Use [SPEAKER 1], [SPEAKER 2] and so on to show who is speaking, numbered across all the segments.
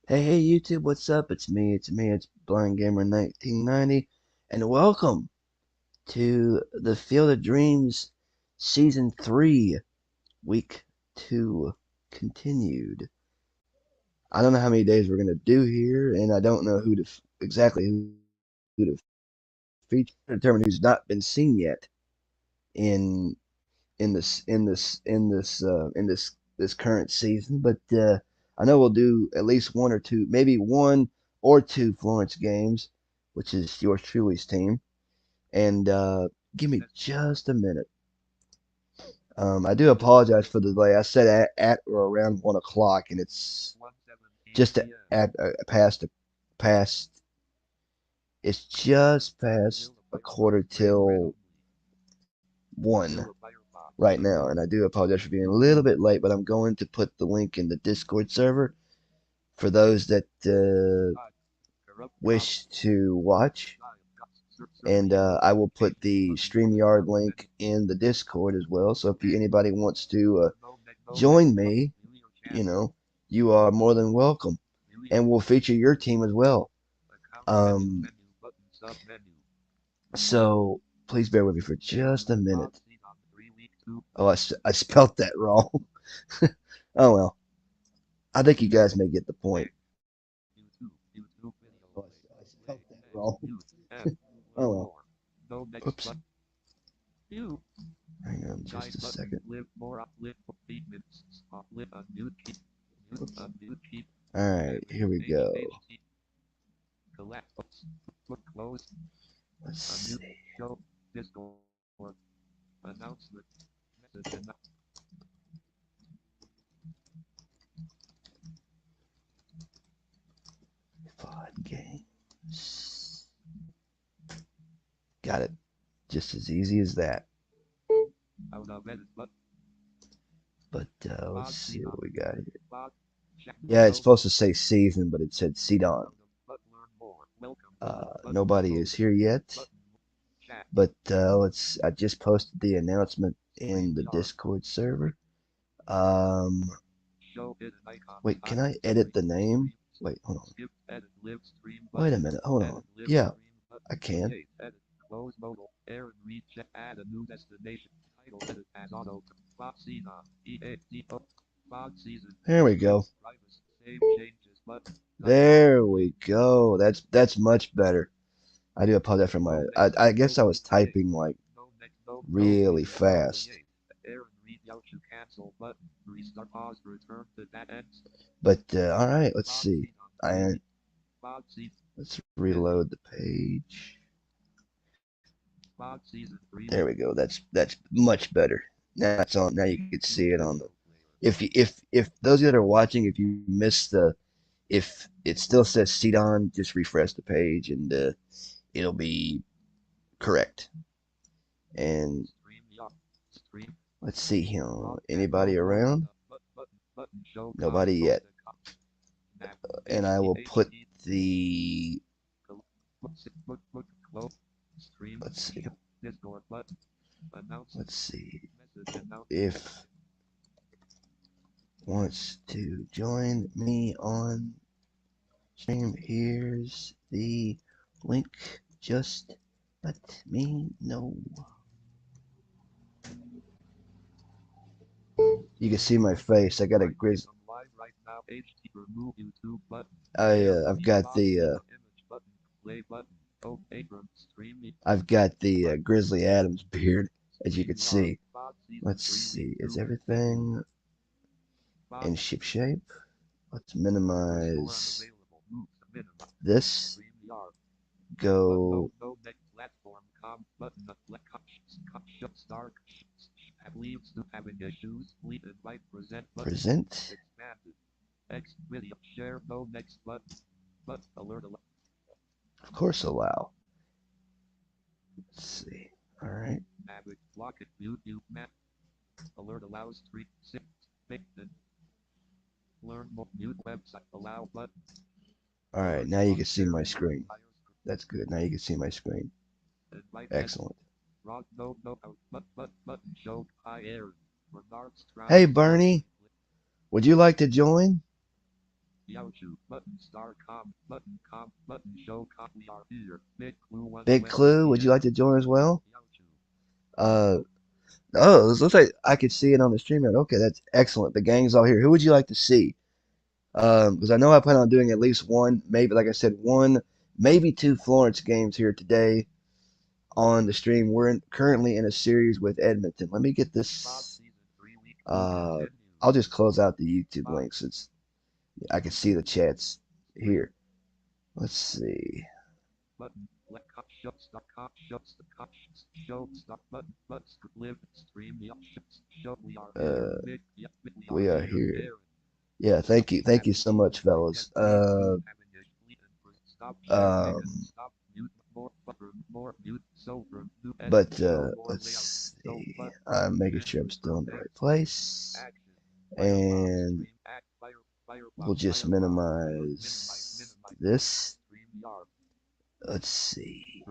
[SPEAKER 1] Hey YouTube, what's up? It's Blind Gamer 1990, and welcome to the Field of Dreams Season 3, Week 2 continued. I don't know how many days we're gonna do here, and I don't know exactly who to feature to determine who's not been seen yet in this current season, but I know we'll do at least one or two, maybe one or two Florence games, which is yours truly's team. And give me just a minute. I do apologize for the delay. I said at or around 1 o'clock, and it's just past. It's just past a quarter till 1 right now, and I do apologize for being a little bit late, but I'm going to put the link in the Discord server for those that wish to watch, and I will put the StreamYard link in the Discord as well. So if anybody wants to join me, you know, you are more than welcome, and we'll feature your team as well. Um, so please bear with me for just a minute. Oh, I spelt that wrong. Oh well. I think you guys may get the point. Oh, I spelled that wrong. Oh well. Oops. Hang on just a second. Oops. Alright, here we go. Let's see. FOD games. Got it. Just as easy as that. But let's see what we got here. Yeah, it's supposed to say season, but it said Sidon. Nobody is here yet. But I just posted the announcement in the Discord server. Um, wait, can I edit the name? Wait, hold on. Wait a minute, hold on. Yeah, I can. There we go. There we go. That's much better. I do apologize for I guess I was typing like really fast. But all right, let's see. I Let's reload the page. There we go. That's much better. Now it's on. Now you can see it on the. If those of you that are watching, if you missed if it still says Sidon, just refresh the page and it'll be correct. And let's see here. Anybody around? Nobody yet. And I will put the. Let's see. Let's see if wants to join me on stream. Here's the link. Just let me know. You can see my face. I got a grizz. I've got the Grizzly Adams beard, as you can see. Let's see. Is everything in ship shape? Let's minimize this. Go present. Of course, allow. Let's see. All right. All right. Now you can see my screen. That's good. Now you can see my screen. Excellent. Hey, Bernie. Would you like to join? Big Clue, would you like to join as well? Uh, oh, it looks like I could see it on the stream. Okay, that's excellent. The gang's all here. Who would you like to see? Because I know I plan on doing at least one, maybe like I said, one, maybe two Florence games here today on the stream. Currently in a series with Edmonton. Let me get this. Uh, I'll just close out the YouTube link since I can see the chats here. Let's see. Uh, we are here. Yeah, thank you so much, fellas. Um, but let's see. I'm making sure I'm still in the right place, and we'll just minimize this. Let's see.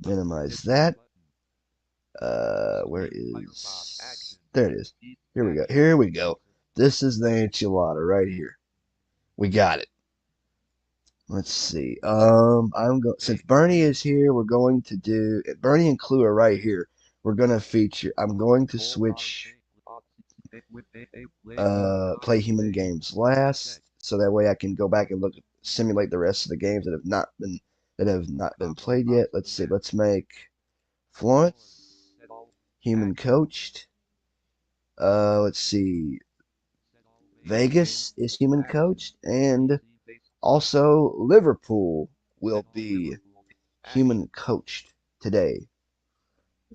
[SPEAKER 1] Minimize that. Where is? There it is. Here we go. Here we go. This is the enchilada right here. We got it. Let's see. I'm going since Bernie is here, we're going to do Bernie and Clue are right here. We're gonna feature. I'm going to switch. Play human games last, so that way I can go back and simulate the rest of the games that have not been played yet. Let's see. Let's make Florence human coached. Let's see. Vegas is human coached, and also Liverpool will be human coached today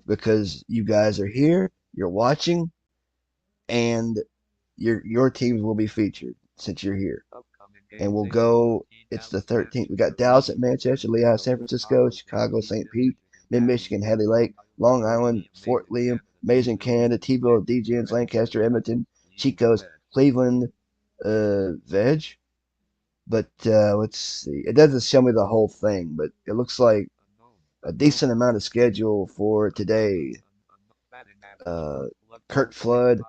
[SPEAKER 1] because you guys are here, you're watching, and your teams will be featured since you're here. And we'll go. It's the 13th. We got Dallas at Manchester, Lehigh, San Francisco, Chicago, St. Pete, Mid Michigan, Hadley Lake, Long Island, Fort William, Mason, Canada, T-Ville, DGens, Lancaster, Edmonton, Chico's, Cleveland, Veg. But let's see. It doesn't show me the whole thing, but it looks like a decent amount of schedule for today. Uh, Kurt Flood,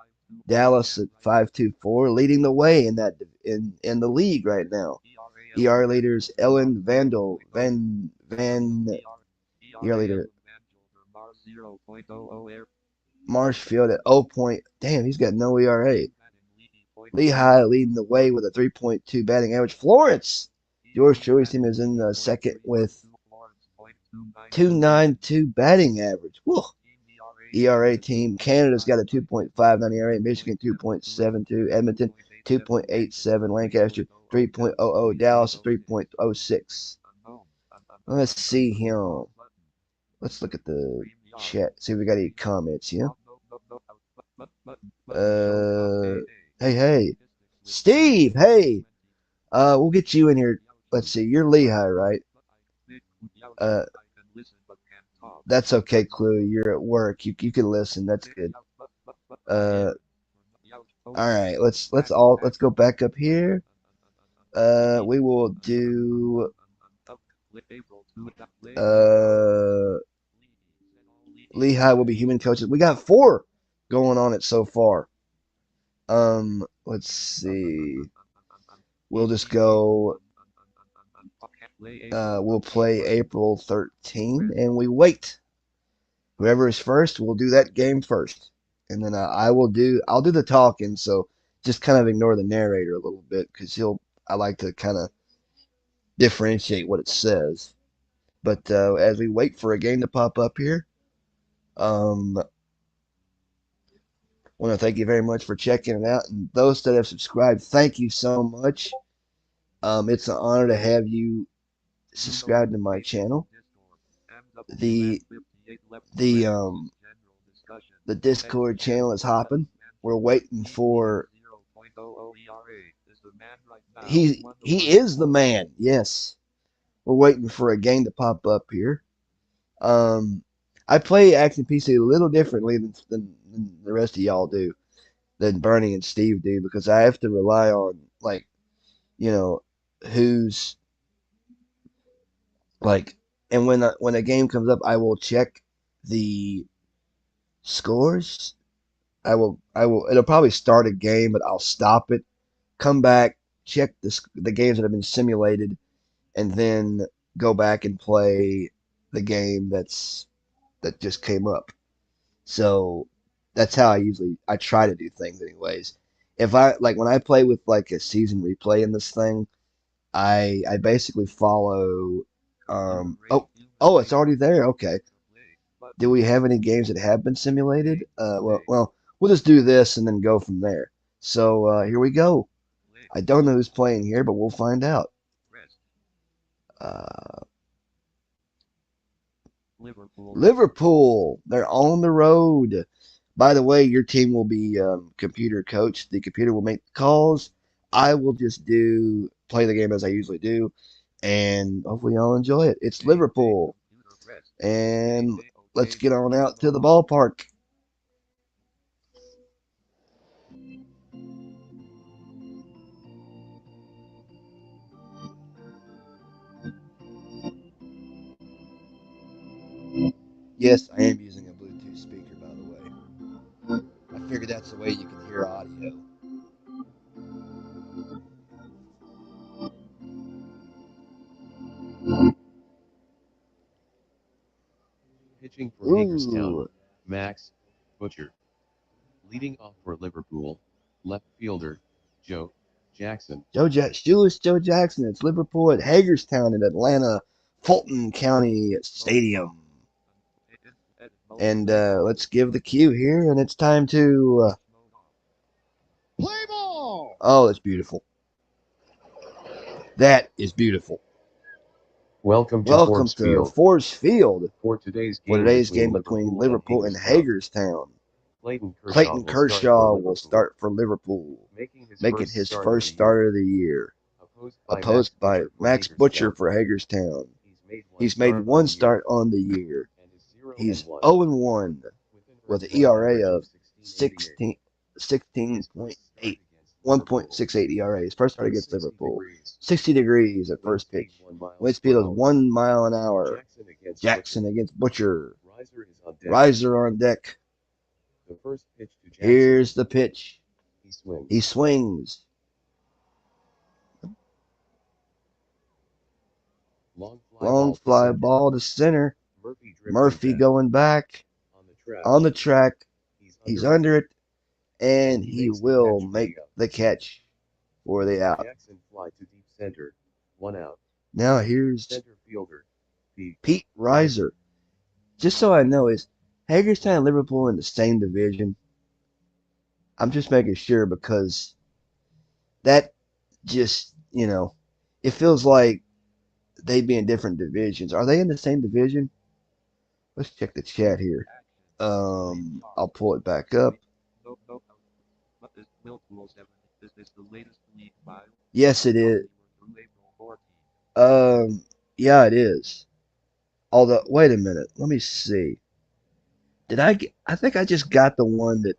[SPEAKER 1] Dallas at 524, leading the way in the league right now. ER leaders Ellen Vandal Van ER leader Marshfield at 0. Damn, he's got no ERA. Lehigh leading the way with a 3.2 batting average. Florence, George Truey's team is in second with 2.92 batting average. Whoa. ERA team. Canada's got a 2.59 ERA. Michigan 2.72. Edmonton 2.87. Lancaster 3.00. Dallas 3.06. Let's see him. Let's look at the chat. See if we got any comments here. Hey, Steve. Hey, we'll get you in here. Let's see. You're Lehigh, right? Uh, that's okay, Clue. You're at work. You can listen. That's good. Uh, all right. Let's go back up here. We will do. Lehigh will be human coaches. We got 4 going on it so far. Let's see. We'll just go. We'll play April 13, and we wait. Whoever is first, we'll do that game first, and then I'll do the talking. So just kind of ignore the narrator a little bit because I like to kind of differentiate what it says. But as we wait for a game to pop up here, I want to thank you very much for checking it out, and those that have subscribed, thank you so much. It's an honor to have you subscribe to my channel. The the um the Discord channel is hopping. We're waiting for he is the man. Yes, we're waiting for a game to pop up here. Um, I play Action PC a little differently than the rest of y'all do, than Bernie and Steve do, because I have to rely on you know who's like, and when a game comes up, I will check the scores. I will it'll probably start a game, but I'll stop it, come back, check the games that have been simulated, and then go back and play the game that just came up. So that's how I try to do things anyways. If I like when I play with like a season replay in this thing, I basically follow oh it's already there. Okay. Do we have any games that have been simulated? Well, we'll just do this and then go from there. So here we go. I don't know who's playing here, but we'll find out. Uh, Liverpool, they're on the road. By the way, your team will be computer coached. The computer will make the calls. I will just play the game as I usually do, and hopefully y'all enjoy it. It's Liverpool, and let's get on out to the ballpark. Yes, I am using a Bluetooth speaker, by the way. I figured that's the way you can hear audio.
[SPEAKER 2] Pitching for Hagerstown, Max Butcher. Leading off for Liverpool, left fielder, Joe Jackson.
[SPEAKER 1] Joe Jackson. It's Liverpool at Hagerstown in Atlanta, Fulton County Stadium. And let's give the cue here, and it's time to
[SPEAKER 3] play ball.
[SPEAKER 1] Oh, that's beautiful. That is beautiful.
[SPEAKER 2] Welcome to
[SPEAKER 1] Forbes Field
[SPEAKER 2] for today's
[SPEAKER 1] game between Liverpool and Hagerstown. Clayton Kershaw will start for Liverpool, making his first start of the year. Opposed by Max Butcher for Hagerstown. He's made one start on the year. He's 0-1 with an ERA of 16.8. 1.68 ERA. His first start against Liverpool. 60 degrees at first pitch. Wind speed was 1 mile an hour. Jackson against Butcher. Riser on deck. Here's the pitch. He swings. Long fly ball to center. Murphy going back on the track. He's under it, and he will make the catch for the out.
[SPEAKER 2] Jackson fly to deep center. 1 out.
[SPEAKER 1] Now here's
[SPEAKER 2] Center fielder
[SPEAKER 1] Pete Riser. Just so I know, is Hagerstown and Liverpool in the same division? I'm just making sure because that just, it feels like they'd be in different divisions. Are they in the same division? Let's check the chat here. I'll pull it back up. Yes, it is. Yeah, it is. Although, wait a minute. Let me see. I think I just got the one that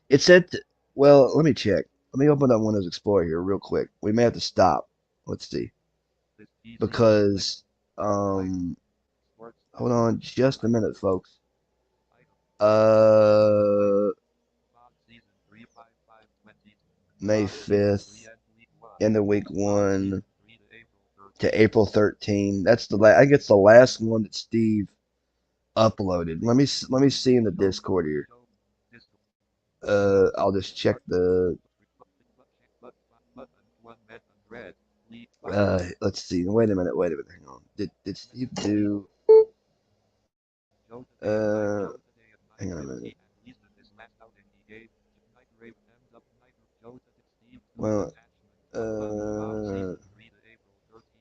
[SPEAKER 1] it said. Well, let me check. Let me open up Windows Explorer here real quick. We may have to stop. Let's see. Because, hold on just a minute, folks. May 5th, end of week 1 to April 13. That's I guess the last one that Steve uploaded. Let me see in the Discord here. I'll just check the. Let's see. Wait a minute. Hang on. Did Steve do? Hang on a minute. Well,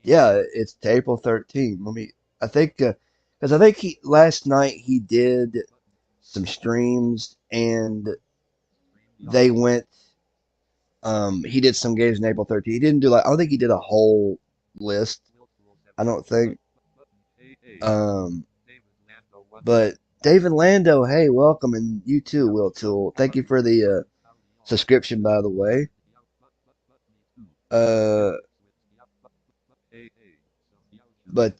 [SPEAKER 1] yeah, it's to April 13. I think, because I think last night he did some streams and they went, he did some games in April 13. He didn't do I don't think he did a whole list. I don't think. But David Lando, hey, welcome, and you too, Will Tool. Thank you for the subscription, by the way. But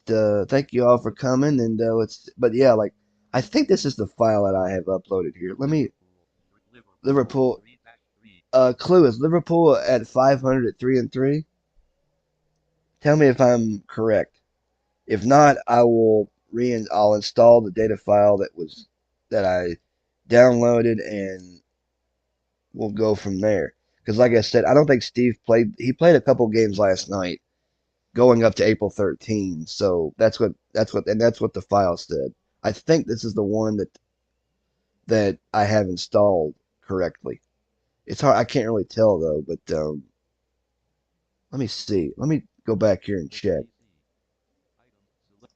[SPEAKER 1] thank you all for coming, and but yeah, I think this is the file that I have uploaded here. Let me Liverpool. Clue is Liverpool at 500 at 3-3. Tell me if I'm correct. If not, I'll install the data file that I downloaded and we'll go from there. Because like I said, I don't think Steve played. He played a couple games last night, going up to April 13. So that's what the file said. I think this is the one that I have installed correctly. It's hard. I can't really tell though. But let me see. Let me go back here and check.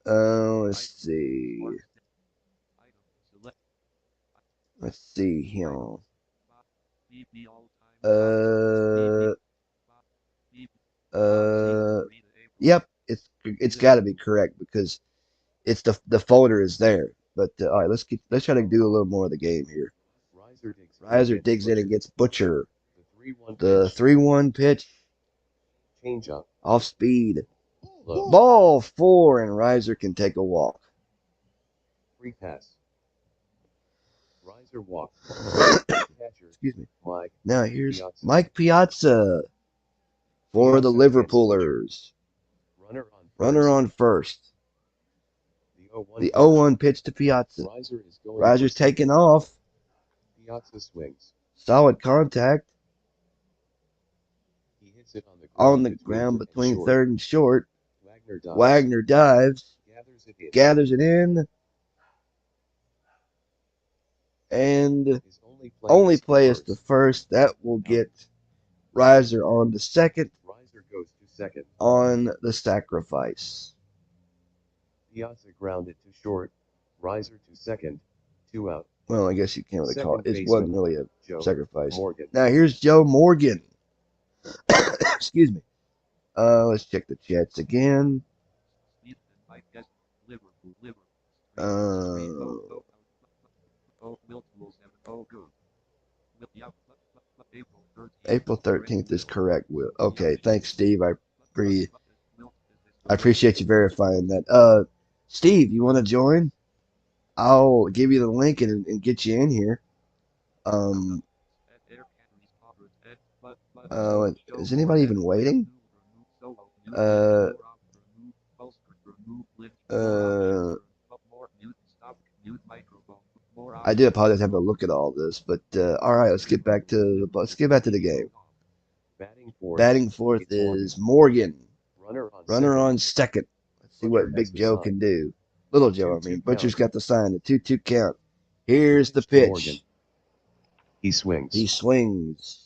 [SPEAKER 1] Let's see. Let's see here. Uh, yep. It's got to be correct because it's the folder is there. But all right, let's try to do a little more of the game here. Riser digs in and gets Butcher. The 3-1 pitch.
[SPEAKER 2] Change up.
[SPEAKER 1] Off speed.
[SPEAKER 2] Low.
[SPEAKER 1] Ball 4, and Riser can take a walk.
[SPEAKER 2] Free pass. Riser walk. Catcher.
[SPEAKER 1] Excuse me.
[SPEAKER 2] Mike.
[SPEAKER 1] Now here's
[SPEAKER 2] Piazza.
[SPEAKER 1] Mike Piazza for the
[SPEAKER 2] Piazza
[SPEAKER 1] Liverpoolers.
[SPEAKER 2] Runner on
[SPEAKER 1] First. The
[SPEAKER 2] 0-1
[SPEAKER 1] 0-1 pitch to Piazza.
[SPEAKER 2] Riser is going.
[SPEAKER 1] Riser's taking off.
[SPEAKER 2] Piazza swings.
[SPEAKER 1] Solid contact
[SPEAKER 2] He hits it
[SPEAKER 1] on the ground between
[SPEAKER 2] short.
[SPEAKER 1] third and short.
[SPEAKER 2] Wagner dives.
[SPEAKER 1] Wagner dives,
[SPEAKER 2] Gathers it in.
[SPEAKER 1] gathers it in, and
[SPEAKER 2] His
[SPEAKER 1] only play is the first. That will get Riser on to second
[SPEAKER 2] Riser goes to second.
[SPEAKER 1] on the sacrifice.
[SPEAKER 2] Piazza grounded to short. Riser to second. 2 out.
[SPEAKER 1] Well, I guess you can't really call it.
[SPEAKER 2] Second
[SPEAKER 1] It wasn't really a
[SPEAKER 2] Joe
[SPEAKER 1] sacrifice.
[SPEAKER 2] Morgan.
[SPEAKER 1] Now here's Joe Morgan. Excuse me. Let's check the chats again. April 13th is correct, Will. Okay, thanks, Steve. I appreciate you verifying that. Steve, you want to join? I'll give you the link and get you in here. Is anybody even waiting? I do apologize having to look at all this, but all right, let's get back to the game. Batting fourth is Morgan. Runner on second. Let's see what Big Joe can do. Little Joe, I mean. Butcher's got the sign, the 2-2 count. Here's the pitch.
[SPEAKER 2] He swings.
[SPEAKER 1] He swings.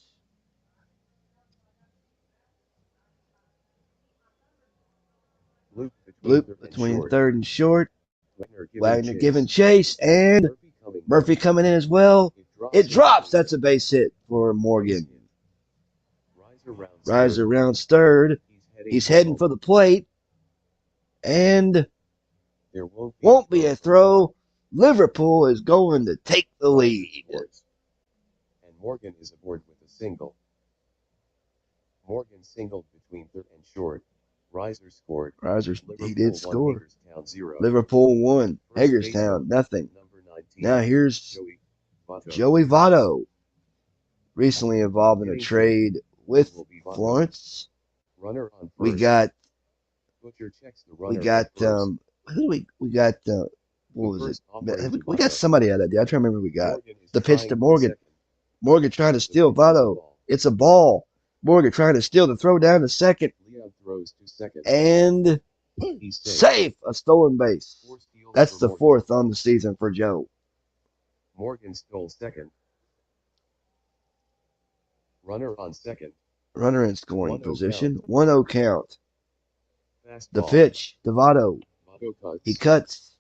[SPEAKER 1] Loop between third and short. Wagner giving chase, and Murphy coming in as well. It drops. That's a base hit for Morgan. Riser rounds third. He's heading for the plate. And
[SPEAKER 2] There
[SPEAKER 1] won't be a throw. Liverpool is going to take the lead.
[SPEAKER 2] And Morgan is aboard with a single. Morgan singled between third and short. Riser scored.
[SPEAKER 1] He did score.
[SPEAKER 2] Hagerstown 0.
[SPEAKER 1] Liverpool 1. Hagerstown nothing. Now here's Joey Votto. Recently involved in a trade with Florence.
[SPEAKER 2] Runner on first.
[SPEAKER 1] We got
[SPEAKER 2] Butcher checks the
[SPEAKER 1] we
[SPEAKER 2] runner
[SPEAKER 1] got
[SPEAKER 2] on first.
[SPEAKER 1] who do we got what was it? We got somebody out of that. I try to remember who we got. The pitch to Morgan. Morgan trying to steal Votto. It's a ball. Morgan trying to steal the throw down to second.
[SPEAKER 2] Leon throws to second.
[SPEAKER 1] And
[SPEAKER 2] He's
[SPEAKER 1] safe. A stolen base. That's the fourth on the season for Joe.
[SPEAKER 2] Morgan stole second. Runner on second.
[SPEAKER 1] Runner in scoring
[SPEAKER 2] 1-0
[SPEAKER 1] position. 1-0 count.
[SPEAKER 2] Fastball.
[SPEAKER 1] The pitch to Votto.
[SPEAKER 2] Votto cuts.
[SPEAKER 1] He cuts.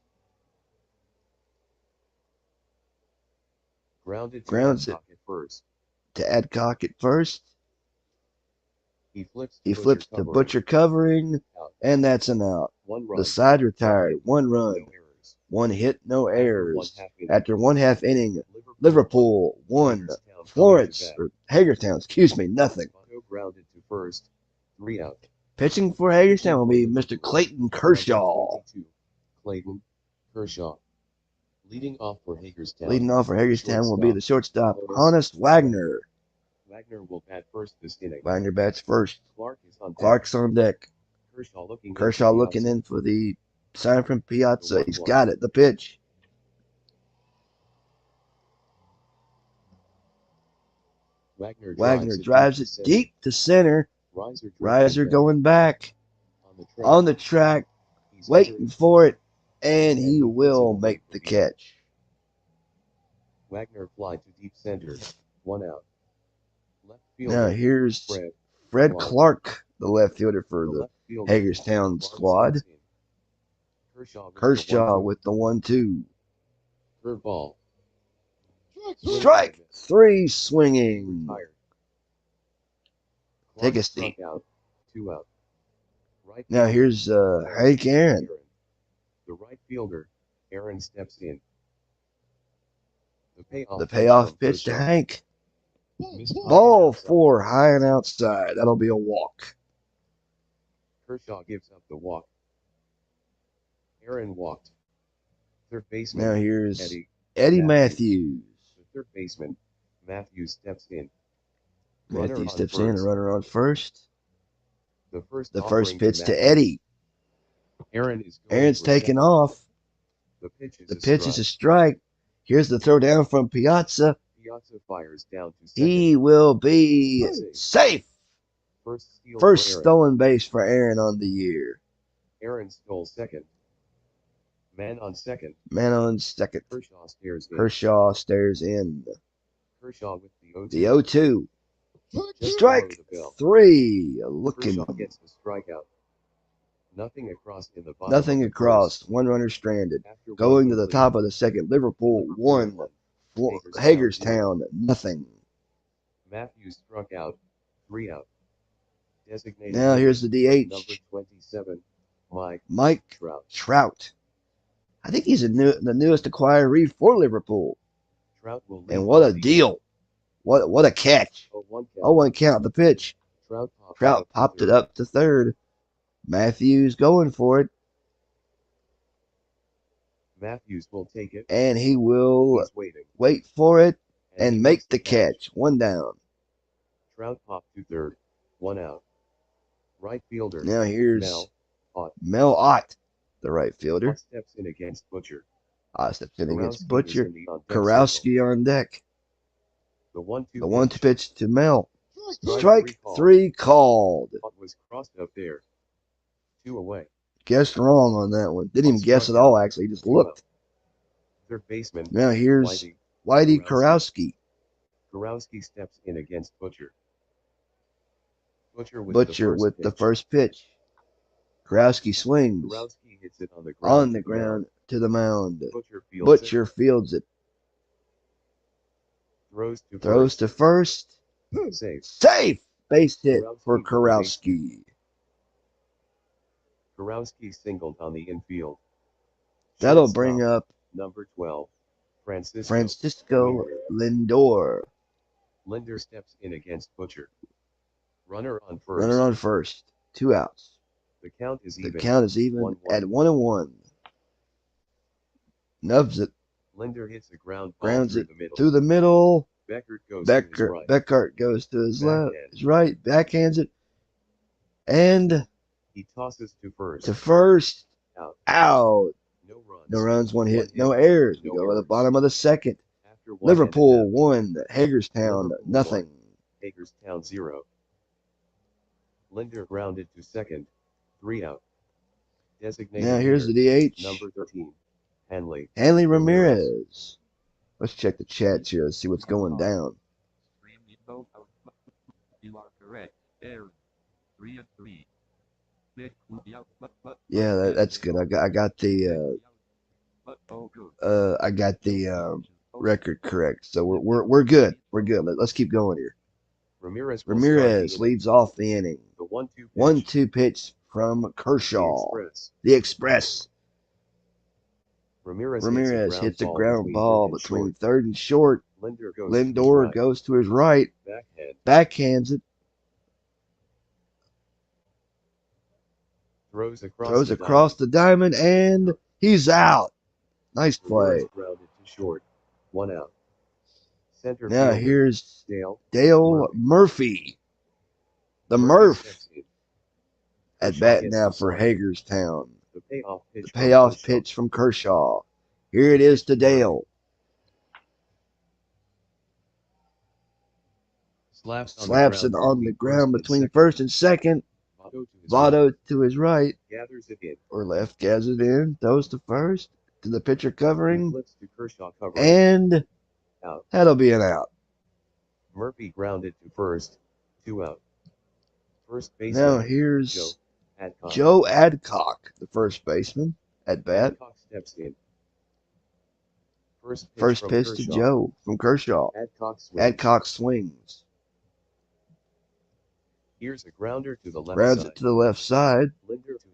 [SPEAKER 1] Grounds it.
[SPEAKER 2] At first.
[SPEAKER 1] To Adcock at first.
[SPEAKER 2] He
[SPEAKER 1] flips to Butcher covering.
[SPEAKER 2] Out.
[SPEAKER 1] And that's an out.
[SPEAKER 2] 1 run.
[SPEAKER 1] The side retired. 1 run.
[SPEAKER 2] No errors.
[SPEAKER 1] 1 hit, no errors.
[SPEAKER 2] After
[SPEAKER 1] After 1/2 inning, Liverpool 1. Florence, or Hagerstown, nothing.
[SPEAKER 2] Votto grounded to first. 3 out.
[SPEAKER 1] Pitching for Hagerstown will be Mr. Clayton Kershaw.
[SPEAKER 2] 22. Clayton Kershaw. Leading off for Hagerstown.
[SPEAKER 1] Leading off for Hagerstown will be the shortstop, Honest Wagner.
[SPEAKER 2] Wagner will bat first this inning.
[SPEAKER 1] Wagner bats first.
[SPEAKER 2] Clark is on deck.
[SPEAKER 1] Clark's on deck.
[SPEAKER 2] Kershaw
[SPEAKER 1] looking in for the sign from Piazza. He's
[SPEAKER 2] 1-1.
[SPEAKER 1] got it. The pitch. Wagner drives it deep to center. Riser going back on the track, waiting for it, and he will make the catch.
[SPEAKER 2] Wagner fly to deep center. 1 out. Left fielder.
[SPEAKER 1] Now here's Fred Clark, the left fielder for the Hagerstown squad. Kershaw with the 1-2.
[SPEAKER 2] Curveball.
[SPEAKER 1] Strike 3 swinging.
[SPEAKER 2] Retired.
[SPEAKER 1] Take a
[SPEAKER 2] Clark
[SPEAKER 1] seat.
[SPEAKER 2] struck out. 2 out. Right
[SPEAKER 1] Now
[SPEAKER 2] fielder,
[SPEAKER 1] here's Hank Aaron.
[SPEAKER 2] The right fielder, Aaron steps in.
[SPEAKER 1] The payoff pitch to Hank. Ball 4 high and outside. That'll be a walk.
[SPEAKER 2] Kershaw gives up the walk. Aaron walked. Third baseman.
[SPEAKER 1] Now here's Eddie Matthews.
[SPEAKER 2] The third baseman, Matthews steps in.
[SPEAKER 1] Matthews steps in, a runner on first.
[SPEAKER 2] The
[SPEAKER 1] first pitch to Eddie. Aaron's taking off.
[SPEAKER 2] The pitch
[SPEAKER 1] is a strike. Here's the throw down from Piazza.
[SPEAKER 2] Piazza fires down to second.
[SPEAKER 1] He will be safe. First stolen base for Aaron on the year.
[SPEAKER 2] Aaron stole second. Man on second.
[SPEAKER 1] Kershaw stares in.
[SPEAKER 2] Kershaw with
[SPEAKER 1] the 0-2. Strike 3. Looking.
[SPEAKER 2] Kershaw gets the strikeout. Nothing across in the bottom.
[SPEAKER 1] Nothing across. One runner stranded. Going to the top of the second. Liverpool 1. Hagerstown nothing.
[SPEAKER 2] Matthews struck out. 3 out. Designated.
[SPEAKER 1] Now here's the DH.
[SPEAKER 2] Number 27.
[SPEAKER 1] Mike Trout. I think he's the newest acquiree for Liverpool.
[SPEAKER 2] Trout will
[SPEAKER 1] and what a deal. What a catch. 0-1 count. The pitch. Trout popped it up to third. Matthews going for it.
[SPEAKER 2] Matthews will take it.
[SPEAKER 1] And he will wait for it and make the catch. 1 down.
[SPEAKER 2] Trout popped to third. 1 out. Right fielder.
[SPEAKER 1] Now here's Mel Ott, the right fielder.
[SPEAKER 2] Steps in against Butcher.
[SPEAKER 1] Steps in against Butcher. Karowski on deck.
[SPEAKER 2] The
[SPEAKER 1] 1-2 pitch to Mel. Strike 3 called.
[SPEAKER 2] Was crossed up there. 2 away.
[SPEAKER 1] Guessed wrong on that one. Didn't even guess at all, actually. He just looked.
[SPEAKER 2] Third baseman.
[SPEAKER 1] Now here's Whitey Karowski.
[SPEAKER 2] Karowski steps in against Butcher. Butcher
[SPEAKER 1] with the first pitch. Karowski swings.
[SPEAKER 2] Karowski hits it
[SPEAKER 1] on the ground to the mound.
[SPEAKER 2] Butcher
[SPEAKER 1] fields it.
[SPEAKER 2] Throws to
[SPEAKER 1] first. Safe. Base hit for Karowski.
[SPEAKER 2] Karowski singled on the infield.
[SPEAKER 1] That'll bring up
[SPEAKER 2] number 12,
[SPEAKER 1] Francisco Lindor.
[SPEAKER 2] Linder steps in against Butcher. Runner on first. 2 outs. The count is even at 1-1.
[SPEAKER 1] Nubs it.
[SPEAKER 2] Linder hits the ground ball
[SPEAKER 1] grounds it through the middle.
[SPEAKER 2] Beckert
[SPEAKER 1] goes to his left, his right, backhands it, and
[SPEAKER 2] he tosses to
[SPEAKER 1] first. Out.
[SPEAKER 2] No
[SPEAKER 1] runs, 1 hit, no errors. We go to the bottom of the second. Liverpool 1, Hagerstown nothing.
[SPEAKER 2] Hagerstown 0. Linder grounded to second. 3 out. Designated.
[SPEAKER 1] Now here's the DH.
[SPEAKER 2] Number 13.
[SPEAKER 1] Hanley Ramirez. Let's check the chats here. Let's see what's going down.
[SPEAKER 4] You are correct. 3-3.
[SPEAKER 1] Yeah, that's good. I got the record correct. So we're good. We're good. Let's keep going here. Ramirez leads off the inning.
[SPEAKER 2] The
[SPEAKER 1] 1-2 pitch from Kershaw. The Express. Ramirez hits a ground ball between third and short. Lindor goes to his right. Backhands it. Throws across the diamond, and he's out. Nice play.
[SPEAKER 2] Short. 1 out.
[SPEAKER 1] Now here's Dale Murphy. The Murph. At bat now for Hagerstown.
[SPEAKER 2] The payoff
[SPEAKER 1] pitch from Kershaw. Here it is to Dale. Slaps it on the ground between first and second. Votto to his right.
[SPEAKER 2] Gathers it in.
[SPEAKER 1] Or left, gathers it in. Throws to first. To the pitcher covering.
[SPEAKER 2] Flips to Kershaw covering.
[SPEAKER 1] And
[SPEAKER 2] out.
[SPEAKER 1] That'll be an out.
[SPEAKER 2] Murphy grounded to first. 2 out. First baseman.
[SPEAKER 1] Now here's Joe Adcock, the first baseman, at bat.
[SPEAKER 2] Adcock steps in.
[SPEAKER 1] First pitch to Joe from Kershaw. Adcock swings.
[SPEAKER 2] Here's a grounder to the left
[SPEAKER 1] Grounds
[SPEAKER 2] side.
[SPEAKER 1] it to the left side.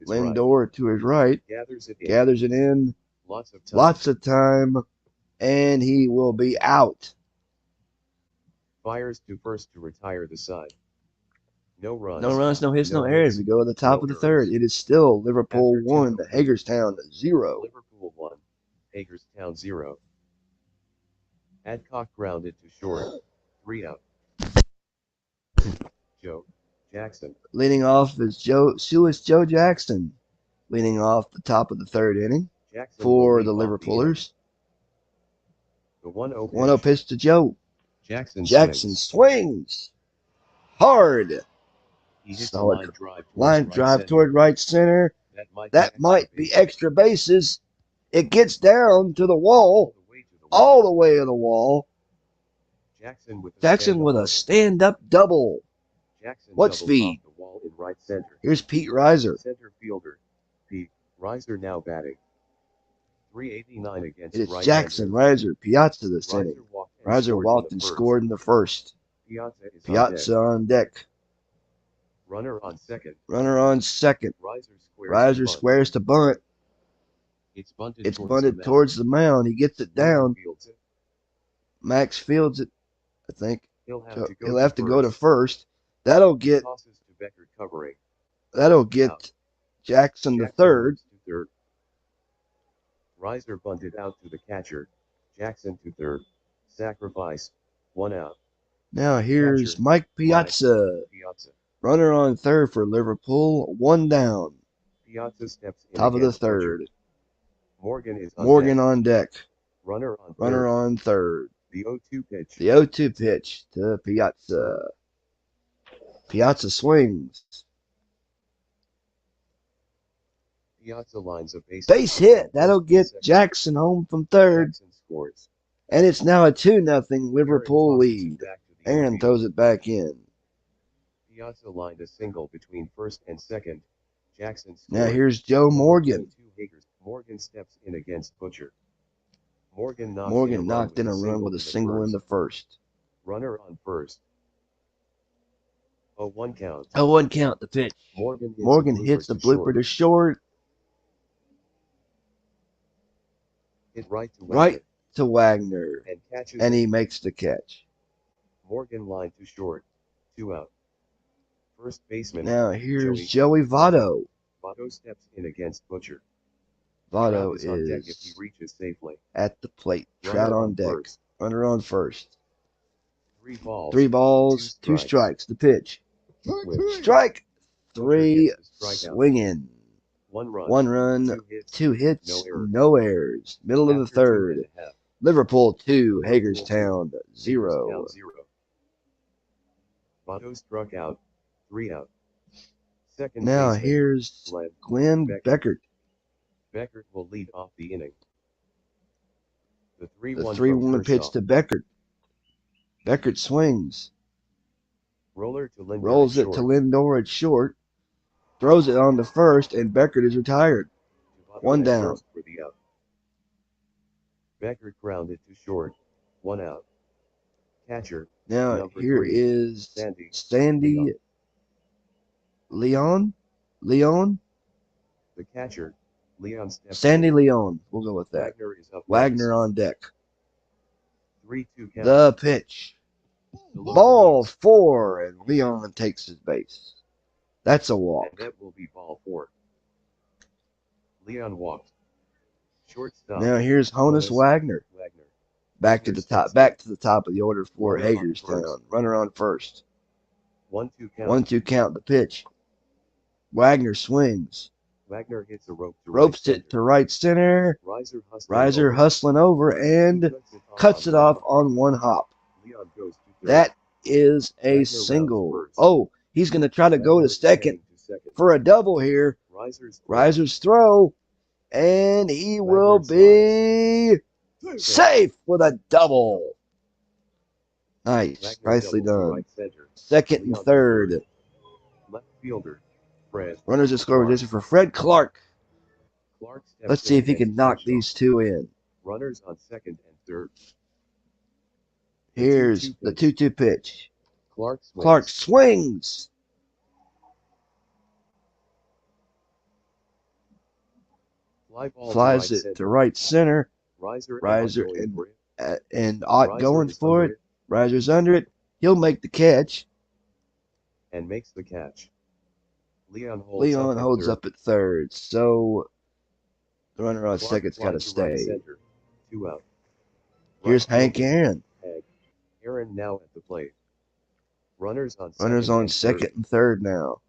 [SPEAKER 1] Lindor to his right. Gathers it in. Lots of time. And he will be out.
[SPEAKER 2] Fires to first to retire the side. No runs.
[SPEAKER 1] No runs, no hits, no errors. We go to the top of the third. It is still Liverpool 1, Hagerstown 0.
[SPEAKER 2] Liverpool 1, Hagerstown 0. Adcock grounded to short. 3 out. Joe Jackson.
[SPEAKER 1] Leading off is Joe Jackson. Leading off the top of the third inning for the Liverpoolers.
[SPEAKER 2] The 1-0
[SPEAKER 1] 1-0 pitch to Joe. Jackson swings hard. Solid line drive toward right center. That might be extra bases. It gets down to the wall, all the way to the wall. Jackson with a stand-up double. What speed? Here's Pete Reiser.
[SPEAKER 2] Center fielder Pete Reiser now batting. 389 against
[SPEAKER 1] It is Jackson, Reiser, Piazza this inning. Reiser walked and scored in the first. Piazza on deck.
[SPEAKER 2] Runner on second.
[SPEAKER 1] Reiser squares to bunt. It's bunted towards the mound. He gets it down. Max fields it, I think. He'll have to go to first. That'll get Jackson to third.
[SPEAKER 2] Reiser bunted out to the catcher. Jackson to third. Sacrifice. 1 out.
[SPEAKER 1] Now here's Mike Piazza. Runner on third for Liverpool. 1 down.
[SPEAKER 2] Piazza steps in.
[SPEAKER 1] Top of the third.
[SPEAKER 2] Morgan
[SPEAKER 1] on deck.
[SPEAKER 2] Runner
[SPEAKER 1] on third.
[SPEAKER 2] The 0-2 pitch.
[SPEAKER 1] The 0-2 pitch to Piazza. Piazza swings.
[SPEAKER 2] Piazza lines a
[SPEAKER 1] base hit. That'll get Jackson home from third.
[SPEAKER 2] Jackson scores.
[SPEAKER 1] And it's now a 2-0 Liverpool lead. Aaron throws it back in.
[SPEAKER 2] Piazza lined a single between first and second. Jackson scored.
[SPEAKER 1] Now here's Joe Morgan.
[SPEAKER 2] Morgan steps in against Butcher. Morgan
[SPEAKER 1] knocked in a run with a single in the first.
[SPEAKER 2] Runner on first. 0-1 count.
[SPEAKER 1] 0-1 count, the pitch. Morgan hits the blooper to short.
[SPEAKER 2] Hit right
[SPEAKER 1] to Wagner.
[SPEAKER 2] And catches.
[SPEAKER 1] And he makes the catch.
[SPEAKER 2] Morgan line to short. 2 out. First baseman.
[SPEAKER 1] Now here's Joey Votto.
[SPEAKER 2] Votto steps in against Butcher.
[SPEAKER 1] Votto
[SPEAKER 2] is on deck if he reaches safely.
[SPEAKER 1] At the plate. Trout on deck. Runner on first.
[SPEAKER 2] 3
[SPEAKER 1] balls, 2 strikes. The pitch. Strike 3. Swinging. 1 run, 2 hits, no errors. Middle of the third. Liverpool 2, Hagerstown 0.
[SPEAKER 2] Votto struck out. 3 out. Second
[SPEAKER 1] now
[SPEAKER 2] baseman,
[SPEAKER 1] here's Glenn Beckert.
[SPEAKER 2] Beckert will lead off the inning. The
[SPEAKER 1] 3-1 pitch to Beckert. Beckert swings.
[SPEAKER 2] Rolls
[SPEAKER 1] it to Lindor at short. Throws it on to first, and Beckert is retired. 1 down.
[SPEAKER 2] For the out. Beckert grounded to short. 1 out. Catcher.
[SPEAKER 1] Now here
[SPEAKER 2] 3,
[SPEAKER 1] is Sandy Leon. The
[SPEAKER 2] catcher. Leon steps
[SPEAKER 1] Sandy
[SPEAKER 2] in.
[SPEAKER 1] Leon. We'll go with that. Wagner on deck.
[SPEAKER 2] 3-2 count.
[SPEAKER 1] The pitch. Ball 4, and Leon takes his base. That's a walk.
[SPEAKER 2] And that will be ball 4. Leon walked. Shortstop.
[SPEAKER 1] Now here's Honus Wagner. Back to the top of the order for Hagerstown. Runner on first.
[SPEAKER 2] 1-2 count.
[SPEAKER 1] 1-2 count. The pitch. Wagner swings.
[SPEAKER 2] Wagner hits a rope to
[SPEAKER 1] Ropes
[SPEAKER 2] right
[SPEAKER 1] it to right center. Riser hustling over and cuts it off on one hop.
[SPEAKER 2] Leon goes to third.
[SPEAKER 1] That is a
[SPEAKER 2] Wagner
[SPEAKER 1] single.
[SPEAKER 2] rounds first.
[SPEAKER 1] Oh, he's going to try to go
[SPEAKER 2] Wagner
[SPEAKER 1] to
[SPEAKER 2] is
[SPEAKER 1] second
[SPEAKER 2] heading to second.
[SPEAKER 1] for a double here. Riser's throw. And he will be safe with a double. Nice. Nicely done.
[SPEAKER 2] Right center.
[SPEAKER 1] Second and
[SPEAKER 2] Leon to
[SPEAKER 1] third.
[SPEAKER 2] Left fielder, Fred.
[SPEAKER 1] Runners in scoring position for Fred Clark.
[SPEAKER 2] Clark steps
[SPEAKER 1] Let's see if he can knock these two in.
[SPEAKER 2] Runners on second and third.
[SPEAKER 1] Here's the 2-2 pitch.
[SPEAKER 2] Clark
[SPEAKER 1] swings. Flies it to right center. Riser and Ott going for it. Riser's under it. He'll make the catch.
[SPEAKER 2] And makes the catch. Leon
[SPEAKER 1] holds up at third. So the runner on second's got to stay.
[SPEAKER 2] Right 2 out.
[SPEAKER 1] Here's Hank Aaron.
[SPEAKER 2] Aaron now at the plate. Runners on
[SPEAKER 1] second and third now.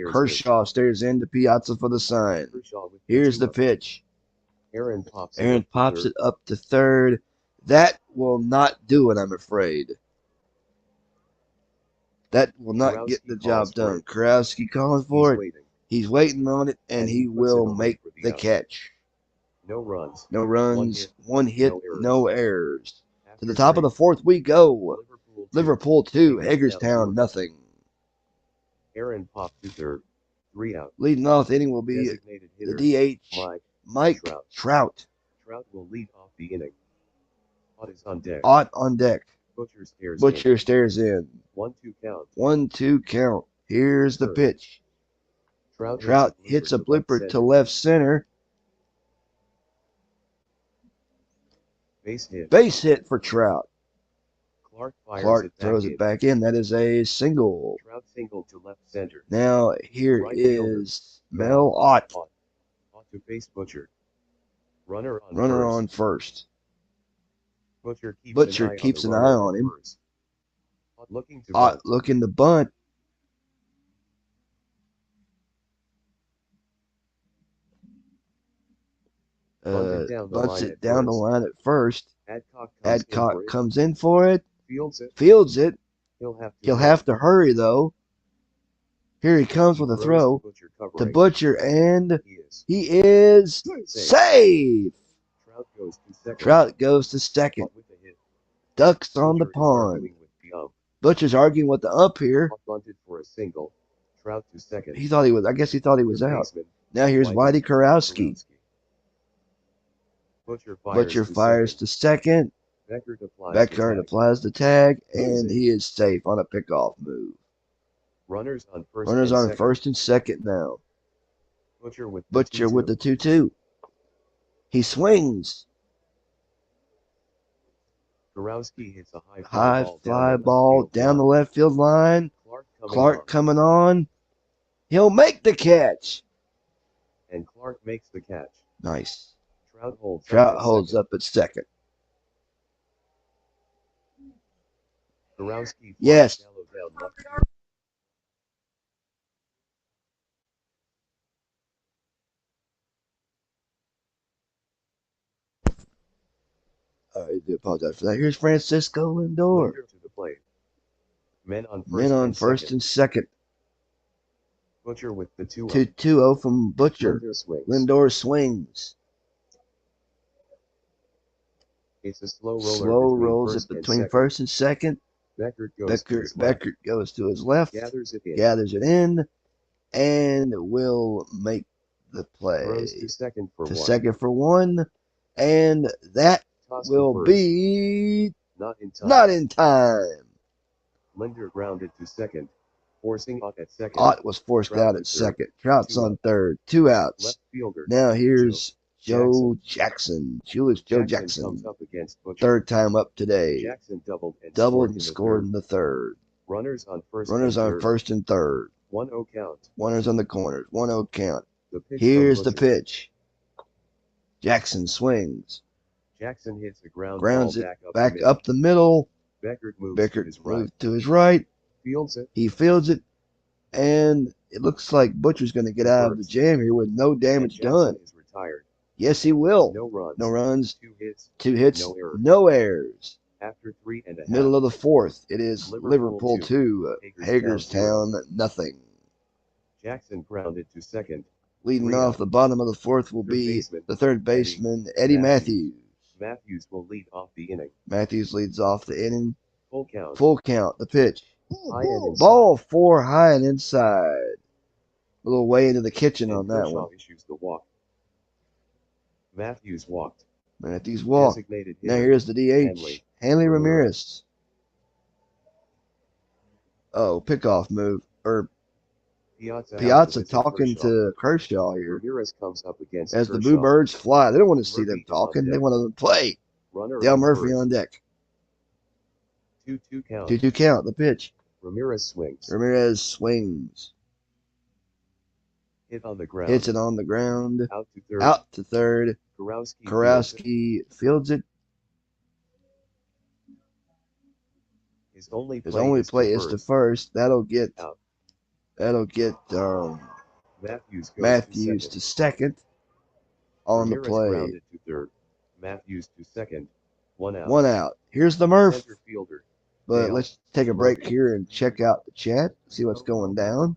[SPEAKER 2] Kershaw
[SPEAKER 1] stares into Piazza for the sign. Here's the pitch.
[SPEAKER 2] Aaron pops
[SPEAKER 1] it up to third. That will not do it, I'm afraid. That will not get the job done. Kurowski calling for it. He's waiting on it, and he will make the catch.
[SPEAKER 2] No runs.
[SPEAKER 1] One hit, no errors. To the top of the fourth we go. Liverpool 2, Hagerstown nothing.
[SPEAKER 2] Aaron popped to third. 3 out.
[SPEAKER 1] Leading off the inning will be the DH, Mike Trout.
[SPEAKER 2] Trout will lead off the inning. Ott is on deck.
[SPEAKER 1] On deck.
[SPEAKER 2] Butcher
[SPEAKER 1] stares in.
[SPEAKER 2] 1-2 count.
[SPEAKER 1] 1-2 count. Here's the pitch. Trout hits a blooper to left center. Base hit for Trout. Clark throws it back in. That is a single.
[SPEAKER 2] Trout single to left center.
[SPEAKER 1] Now here is Mel Ott.
[SPEAKER 2] Ott to face Butcher. Runner
[SPEAKER 1] on first.
[SPEAKER 2] Butcher
[SPEAKER 1] keeps an eye on him.
[SPEAKER 2] Ott
[SPEAKER 1] looking to bunt. Bunts it down the line at first. Adcock comes in for it. Fields it. He'll have to hurry, though. Here he comes with a throw to Butcher, and he is safe. Trout goes to second. Ducks on the pond. Butcher's arguing with the ump here. He thought he was. I guess he thought he was out. Now here's Whitey Kurowski. Butcher fires to second. Beckert applies the tag, and he is safe on a pickoff move.
[SPEAKER 2] Runners on
[SPEAKER 1] first and second now.
[SPEAKER 2] Butcher with
[SPEAKER 1] the 2-2. He swings.
[SPEAKER 2] Kurowski hits a
[SPEAKER 1] high fly ball down the left field line. Clark coming on. He'll make the catch.
[SPEAKER 2] And Clark makes the catch.
[SPEAKER 1] Nice.
[SPEAKER 2] Trout
[SPEAKER 1] holds up at second.
[SPEAKER 2] Kurowski.
[SPEAKER 1] Yes. I do apologize for that. Here's Francisco Lindor.
[SPEAKER 2] Men on first
[SPEAKER 1] and second.
[SPEAKER 2] Butcher with the
[SPEAKER 1] 2-0 from Butcher. Lindor swings.
[SPEAKER 2] It's a slow
[SPEAKER 1] rolls it between first and second. Beckert goes to his left. Gathers it in. And will make the play.
[SPEAKER 2] To second
[SPEAKER 1] for one. And that will be not in time.
[SPEAKER 2] Linder grounded to second, forcing Ott at second.
[SPEAKER 1] Ott was forced out at second. Trout's on third. 2 outs.
[SPEAKER 2] Left fielder.
[SPEAKER 1] Now here's Joe Jackson. Joe Jackson.
[SPEAKER 2] Comes up against Butcher.
[SPEAKER 1] Third time up today.
[SPEAKER 2] Jackson
[SPEAKER 1] doubled and scored in the third.
[SPEAKER 2] Runners on first
[SPEAKER 1] and third.
[SPEAKER 2] 1-0 count.
[SPEAKER 1] Runners on the corners. 1-0 count.
[SPEAKER 2] Here's
[SPEAKER 1] the pitch. Jackson swings.
[SPEAKER 2] Jackson hits the grounds
[SPEAKER 1] it back up the middle.
[SPEAKER 2] Beckert moves
[SPEAKER 1] to his right.
[SPEAKER 2] Fields it.
[SPEAKER 1] He fields it, and It looks like Butcher's going to get out of the jam here with no damage done.
[SPEAKER 2] Is retired.
[SPEAKER 1] Yes, he will.
[SPEAKER 2] No runs.
[SPEAKER 1] No runs.
[SPEAKER 2] 2 hits.
[SPEAKER 1] 2 hits.
[SPEAKER 2] No errors.
[SPEAKER 1] No errors.
[SPEAKER 2] After 3.5.
[SPEAKER 1] Middle of the fourth. It is
[SPEAKER 2] Liverpool
[SPEAKER 1] 2, Hagerstown nothing.
[SPEAKER 2] Jackson grounded to second.
[SPEAKER 1] Leading off the bottom of the fourth will be the third baseman, Eddie Matthews.
[SPEAKER 2] Matthews will lead off the inning.
[SPEAKER 1] Matthews leads off the inning.
[SPEAKER 2] Full count.
[SPEAKER 1] Full count. The pitch.
[SPEAKER 3] High and inside.
[SPEAKER 1] Ball 4 high and inside. A little way into the kitchen on that one.
[SPEAKER 2] Issues the walk. Matthews walked.
[SPEAKER 1] Matthews walked. Now here's the DH. Hanley Ramirez. Oh, pickoff move. Or Piazza talking to Kershaw here.
[SPEAKER 2] Ramirez comes up against
[SPEAKER 1] as the Boo Birds fly. They don't want to see them talking. They want to play. Dale Murphy on deck.
[SPEAKER 2] 2-2 count.
[SPEAKER 1] 2-2 count. The pitch.
[SPEAKER 2] Ramirez swings.
[SPEAKER 1] Ramirez swings.
[SPEAKER 2] Hit on the ground.
[SPEAKER 1] Hits it on the ground.
[SPEAKER 2] Out to third.
[SPEAKER 1] Out to third.
[SPEAKER 2] Karowski
[SPEAKER 1] fields it.
[SPEAKER 2] His only
[SPEAKER 1] play is to first. That'll get
[SPEAKER 2] out.
[SPEAKER 1] Matthews to second on
[SPEAKER 2] Ramirez
[SPEAKER 1] the play.
[SPEAKER 2] Grounded to third. Matthews to second. 1 out.
[SPEAKER 1] 1 out. Here's the Murph.
[SPEAKER 2] Center fielder.
[SPEAKER 1] But let's take a break here and check out the chat. See what's going down.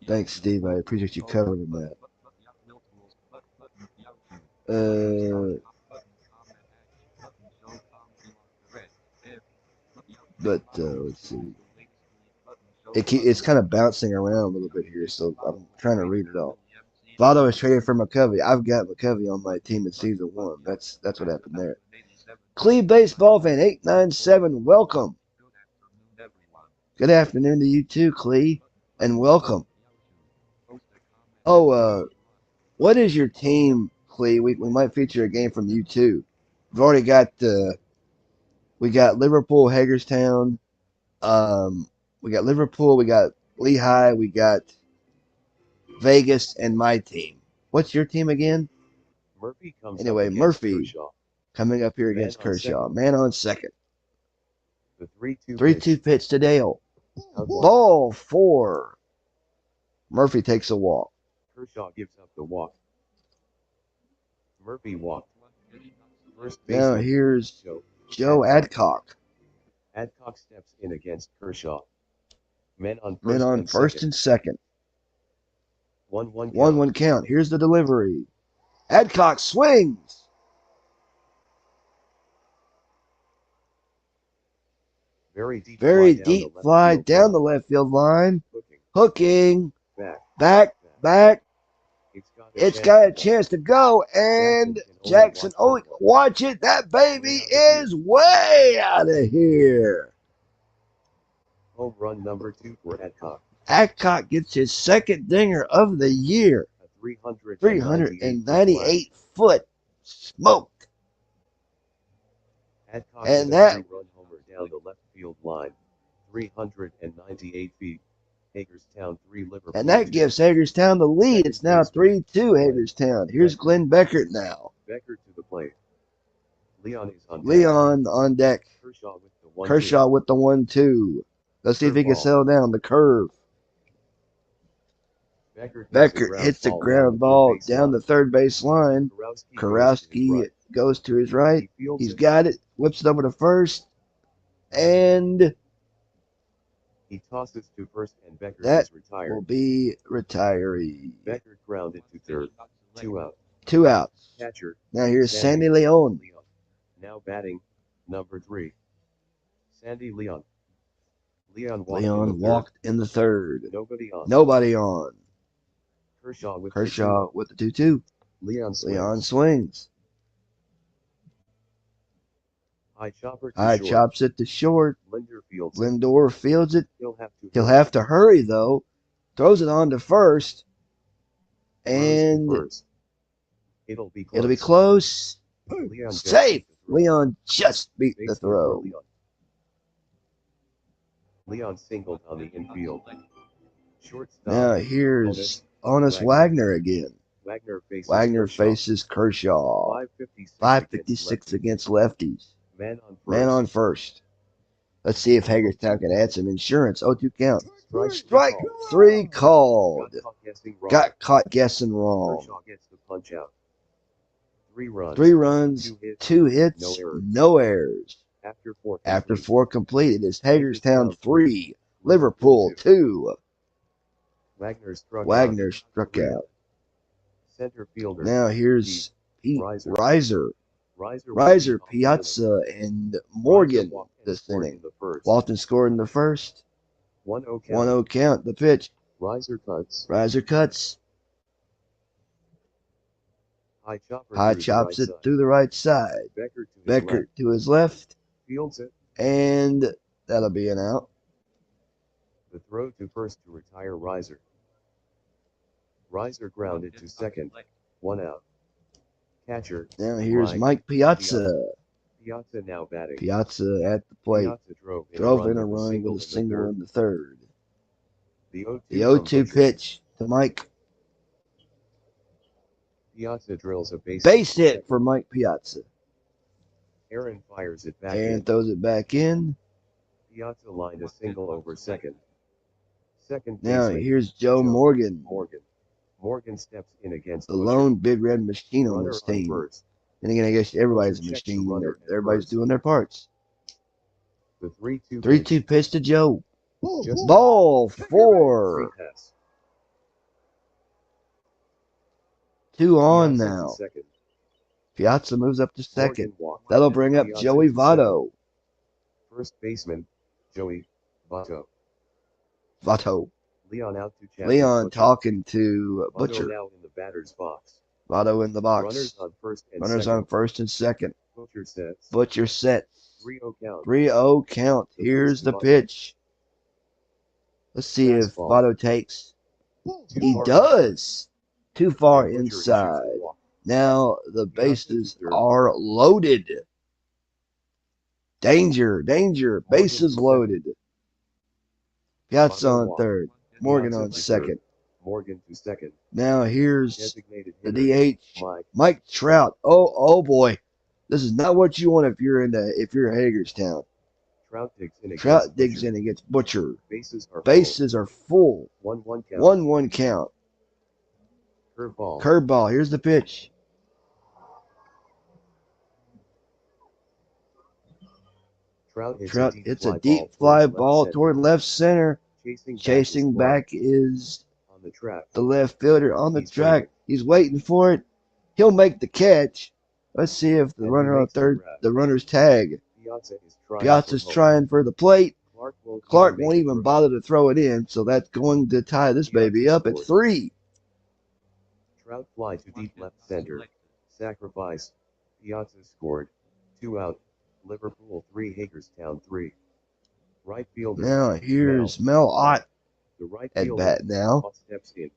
[SPEAKER 1] Thanks, Steve. I appreciate you covering that. Let's see. It's kind of bouncing around a little bit here, so I'm trying to read it all. Votto is traded for McCovey. I've got McCovey on my team in season 1. That's what happened there. Cleve Baseball Fan 897, welcome. Good afternoon to you too, Cleve, and welcome. Oh, what is your team, Cleve? We might feature a game from you too. We've already got we got Liverpool, Hagerstown. We got Liverpool, we got Lehigh, we got Vegas, and my team. What's your team again?
[SPEAKER 2] Murphy comes
[SPEAKER 1] Murphy
[SPEAKER 2] Kershaw.
[SPEAKER 1] Coming up here against Kershaw. Man on second.
[SPEAKER 2] The 3-2
[SPEAKER 1] 3-2 pitch to Dale. Ball 4. Murphy takes a walk.
[SPEAKER 2] Kershaw gives up the walk. Murphy walked. First
[SPEAKER 1] now here's Joe Adcock.
[SPEAKER 2] Adcock steps in against Kershaw. Men on
[SPEAKER 1] first and second.
[SPEAKER 2] 1-1 count.
[SPEAKER 1] 1-1 count. Here's the delivery. Adcock swings.
[SPEAKER 2] Very deep
[SPEAKER 1] fly down the left field line. Hooking. Back. It's got a chance to go, and Jackson. Oh, watch it. That baby is way out of here.
[SPEAKER 2] Home run number 2 for Adcock.
[SPEAKER 1] Adcock gets his second dinger of the year.
[SPEAKER 2] A
[SPEAKER 1] 398 foot smoked.
[SPEAKER 2] Adcock
[SPEAKER 1] and that
[SPEAKER 2] run homer down the left field line. 398 feet. Hagerstown 3, Liverpool.
[SPEAKER 1] And that gives Hagerstown the lead. It's now 3-2 Hagerstown. Here's Glenn Beckert now.
[SPEAKER 2] Beckert to the plate. Leon is on deck.
[SPEAKER 1] Leon on deck. Kershaw with the 1-2. Let's see if he can settle down the curve. Beckert hits the ground ball down the third base line. Karowski goes to his right. He's got it. Whips it over to first. And
[SPEAKER 2] he tosses to first, and Beckert
[SPEAKER 1] that
[SPEAKER 2] is retired.
[SPEAKER 1] Will be retiree.
[SPEAKER 2] Beckert grounded to third. 2 out.
[SPEAKER 1] 2 outs.
[SPEAKER 2] Catcher.
[SPEAKER 1] Now here's Sandy Leon.
[SPEAKER 2] Now batting, number 3. Sandy Leon. Leon
[SPEAKER 1] walked in the third.
[SPEAKER 2] Nobody on.
[SPEAKER 1] Kershaw with the 2-2.
[SPEAKER 2] Leon
[SPEAKER 1] swings.
[SPEAKER 2] High
[SPEAKER 1] chops it to short.
[SPEAKER 2] Lindor
[SPEAKER 1] fields it.
[SPEAKER 2] He'll have to
[SPEAKER 1] hurry though. Throws it on to first. And
[SPEAKER 2] it'll be
[SPEAKER 1] close.
[SPEAKER 2] Leon
[SPEAKER 1] safe. Leon just beat the throw.
[SPEAKER 2] Leon singled on the infield. Shortstop.
[SPEAKER 1] Now here's Honus Wagner again. Wagner faces Kershaw. 556 against lefties. Man on first. Let's see if Hagerstown can add some insurance. 0-2 count. Strike 3 called. Got caught guessing wrong.
[SPEAKER 2] Kershaw gets the punch out. 3 runs.
[SPEAKER 1] 3 runs, 2 hits, no errors.
[SPEAKER 2] After
[SPEAKER 1] 4 complete, it is Hagerstown 3, Liverpool 2. Wagner struck out.
[SPEAKER 2] Center fielder.
[SPEAKER 1] Now here's Pete Reiser.
[SPEAKER 2] Riser,
[SPEAKER 1] Piazza, and Morgan this inning. Walton scored in the first. 1-0 count. The pitch.
[SPEAKER 2] Riser cuts.
[SPEAKER 1] Reiser cuts. High chops it through the right side. Becker to his left.
[SPEAKER 2] Fields it.
[SPEAKER 1] And that'll be an out.
[SPEAKER 2] The throw to first to retire Riser. Riser grounded to second. 1 out. Catcher.
[SPEAKER 1] Now here's Mike Piazza.
[SPEAKER 2] Piazza now batting.
[SPEAKER 1] Piazza at the plate.
[SPEAKER 2] Piazza
[SPEAKER 1] Drove in a run with a single in the third.
[SPEAKER 2] The
[SPEAKER 1] The 0-2 pitch to Mike.
[SPEAKER 2] Piazza drills a
[SPEAKER 1] Base hit for Mike Piazza.
[SPEAKER 2] Aaron fires it back
[SPEAKER 1] Aaron
[SPEAKER 2] in.
[SPEAKER 1] throws it back in.
[SPEAKER 2] Piazza lined a single over second. Second
[SPEAKER 1] Now
[SPEAKER 2] baseman,
[SPEAKER 1] here's Joe Morgan.
[SPEAKER 2] Morgan steps in against
[SPEAKER 1] The lone big red machine on this team.
[SPEAKER 2] First.
[SPEAKER 1] And again, I guess everybody's a
[SPEAKER 2] Checks the
[SPEAKER 1] machine.
[SPEAKER 2] runner at
[SPEAKER 1] Everybody's
[SPEAKER 2] first.
[SPEAKER 1] doing their parts.
[SPEAKER 2] The 3-2
[SPEAKER 1] 3-2 pitch to Joe.
[SPEAKER 2] Just
[SPEAKER 1] Ball
[SPEAKER 2] free
[SPEAKER 1] 4.
[SPEAKER 2] pass.
[SPEAKER 1] 2 on
[SPEAKER 2] Piazza to
[SPEAKER 1] now.
[SPEAKER 2] second.
[SPEAKER 1] Piazza moves up to second.
[SPEAKER 2] Morgan walked.
[SPEAKER 1] That'll bring up
[SPEAKER 2] Piazza
[SPEAKER 1] Joey
[SPEAKER 2] to
[SPEAKER 1] Votto.
[SPEAKER 2] First baseman, Joey Votto.
[SPEAKER 1] Votto.
[SPEAKER 2] Leon out to Chapman.
[SPEAKER 1] Leon
[SPEAKER 2] Butcher.
[SPEAKER 1] talking to
[SPEAKER 2] Votto
[SPEAKER 1] Butcher.
[SPEAKER 2] now in the batter's box.
[SPEAKER 1] Votto in the
[SPEAKER 2] Runners
[SPEAKER 1] box.
[SPEAKER 2] on first and
[SPEAKER 1] Runners
[SPEAKER 2] second.
[SPEAKER 1] on first and second.
[SPEAKER 2] Butcher sets.
[SPEAKER 1] Butcher set.
[SPEAKER 2] 3-0 count.
[SPEAKER 1] 3-0 count. Here's the pitch. Let's see if
[SPEAKER 2] Fastball.
[SPEAKER 1] Votto takes.
[SPEAKER 2] Too
[SPEAKER 1] He
[SPEAKER 2] far.
[SPEAKER 1] does. Too far
[SPEAKER 2] Butcher issues
[SPEAKER 1] inside.
[SPEAKER 2] a walk.
[SPEAKER 1] Now the bases
[SPEAKER 2] to third.
[SPEAKER 1] are loaded. Danger, danger. Bases
[SPEAKER 2] to
[SPEAKER 1] loaded. Piazza
[SPEAKER 2] Votto
[SPEAKER 1] on
[SPEAKER 2] walk.
[SPEAKER 1] third. Morgan
[SPEAKER 2] Piazza
[SPEAKER 1] on
[SPEAKER 2] to
[SPEAKER 1] second.
[SPEAKER 2] third. Morgan to second.
[SPEAKER 1] Now here's
[SPEAKER 2] Designated
[SPEAKER 1] the
[SPEAKER 2] hitter.
[SPEAKER 1] DH. Mike Trout. Oh boy. This is not what you want if you're Hagerstown.
[SPEAKER 2] Trout digs in against
[SPEAKER 1] Trout digs
[SPEAKER 2] Butcher.
[SPEAKER 1] in against Butcher.
[SPEAKER 2] Bases are full.
[SPEAKER 1] Bases are full.
[SPEAKER 2] 1-1 count.
[SPEAKER 1] 1-1 count.
[SPEAKER 2] Curveball.
[SPEAKER 1] Curveball. Here's the pitch.
[SPEAKER 2] Trout
[SPEAKER 1] It's a deep fly ball toward left center. Chasing back is
[SPEAKER 2] on the track.
[SPEAKER 1] the left fielder on the
[SPEAKER 2] He's
[SPEAKER 1] track.
[SPEAKER 2] waiting.
[SPEAKER 1] He's waiting for it. He'll make the catch. Let's see if the
[SPEAKER 2] And he
[SPEAKER 1] runner on
[SPEAKER 2] makes the
[SPEAKER 1] third,
[SPEAKER 2] grab.
[SPEAKER 1] the runner's tag. Piazza's
[SPEAKER 2] for home.
[SPEAKER 1] trying for the plate. Clark
[SPEAKER 2] make
[SPEAKER 1] won't
[SPEAKER 2] it
[SPEAKER 1] even
[SPEAKER 2] through.
[SPEAKER 1] bother to throw it in, so that's going to tie this baby up at 3.
[SPEAKER 2] Trout fly to deep left center. Sacrifice. Piazza scored. 2 out. Liverpool 3, Hagerstown 3. Right fielder.
[SPEAKER 1] Now here's Mel Ott
[SPEAKER 2] The right
[SPEAKER 1] at
[SPEAKER 2] fielder.
[SPEAKER 1] bat now.
[SPEAKER 2] Ott steps in.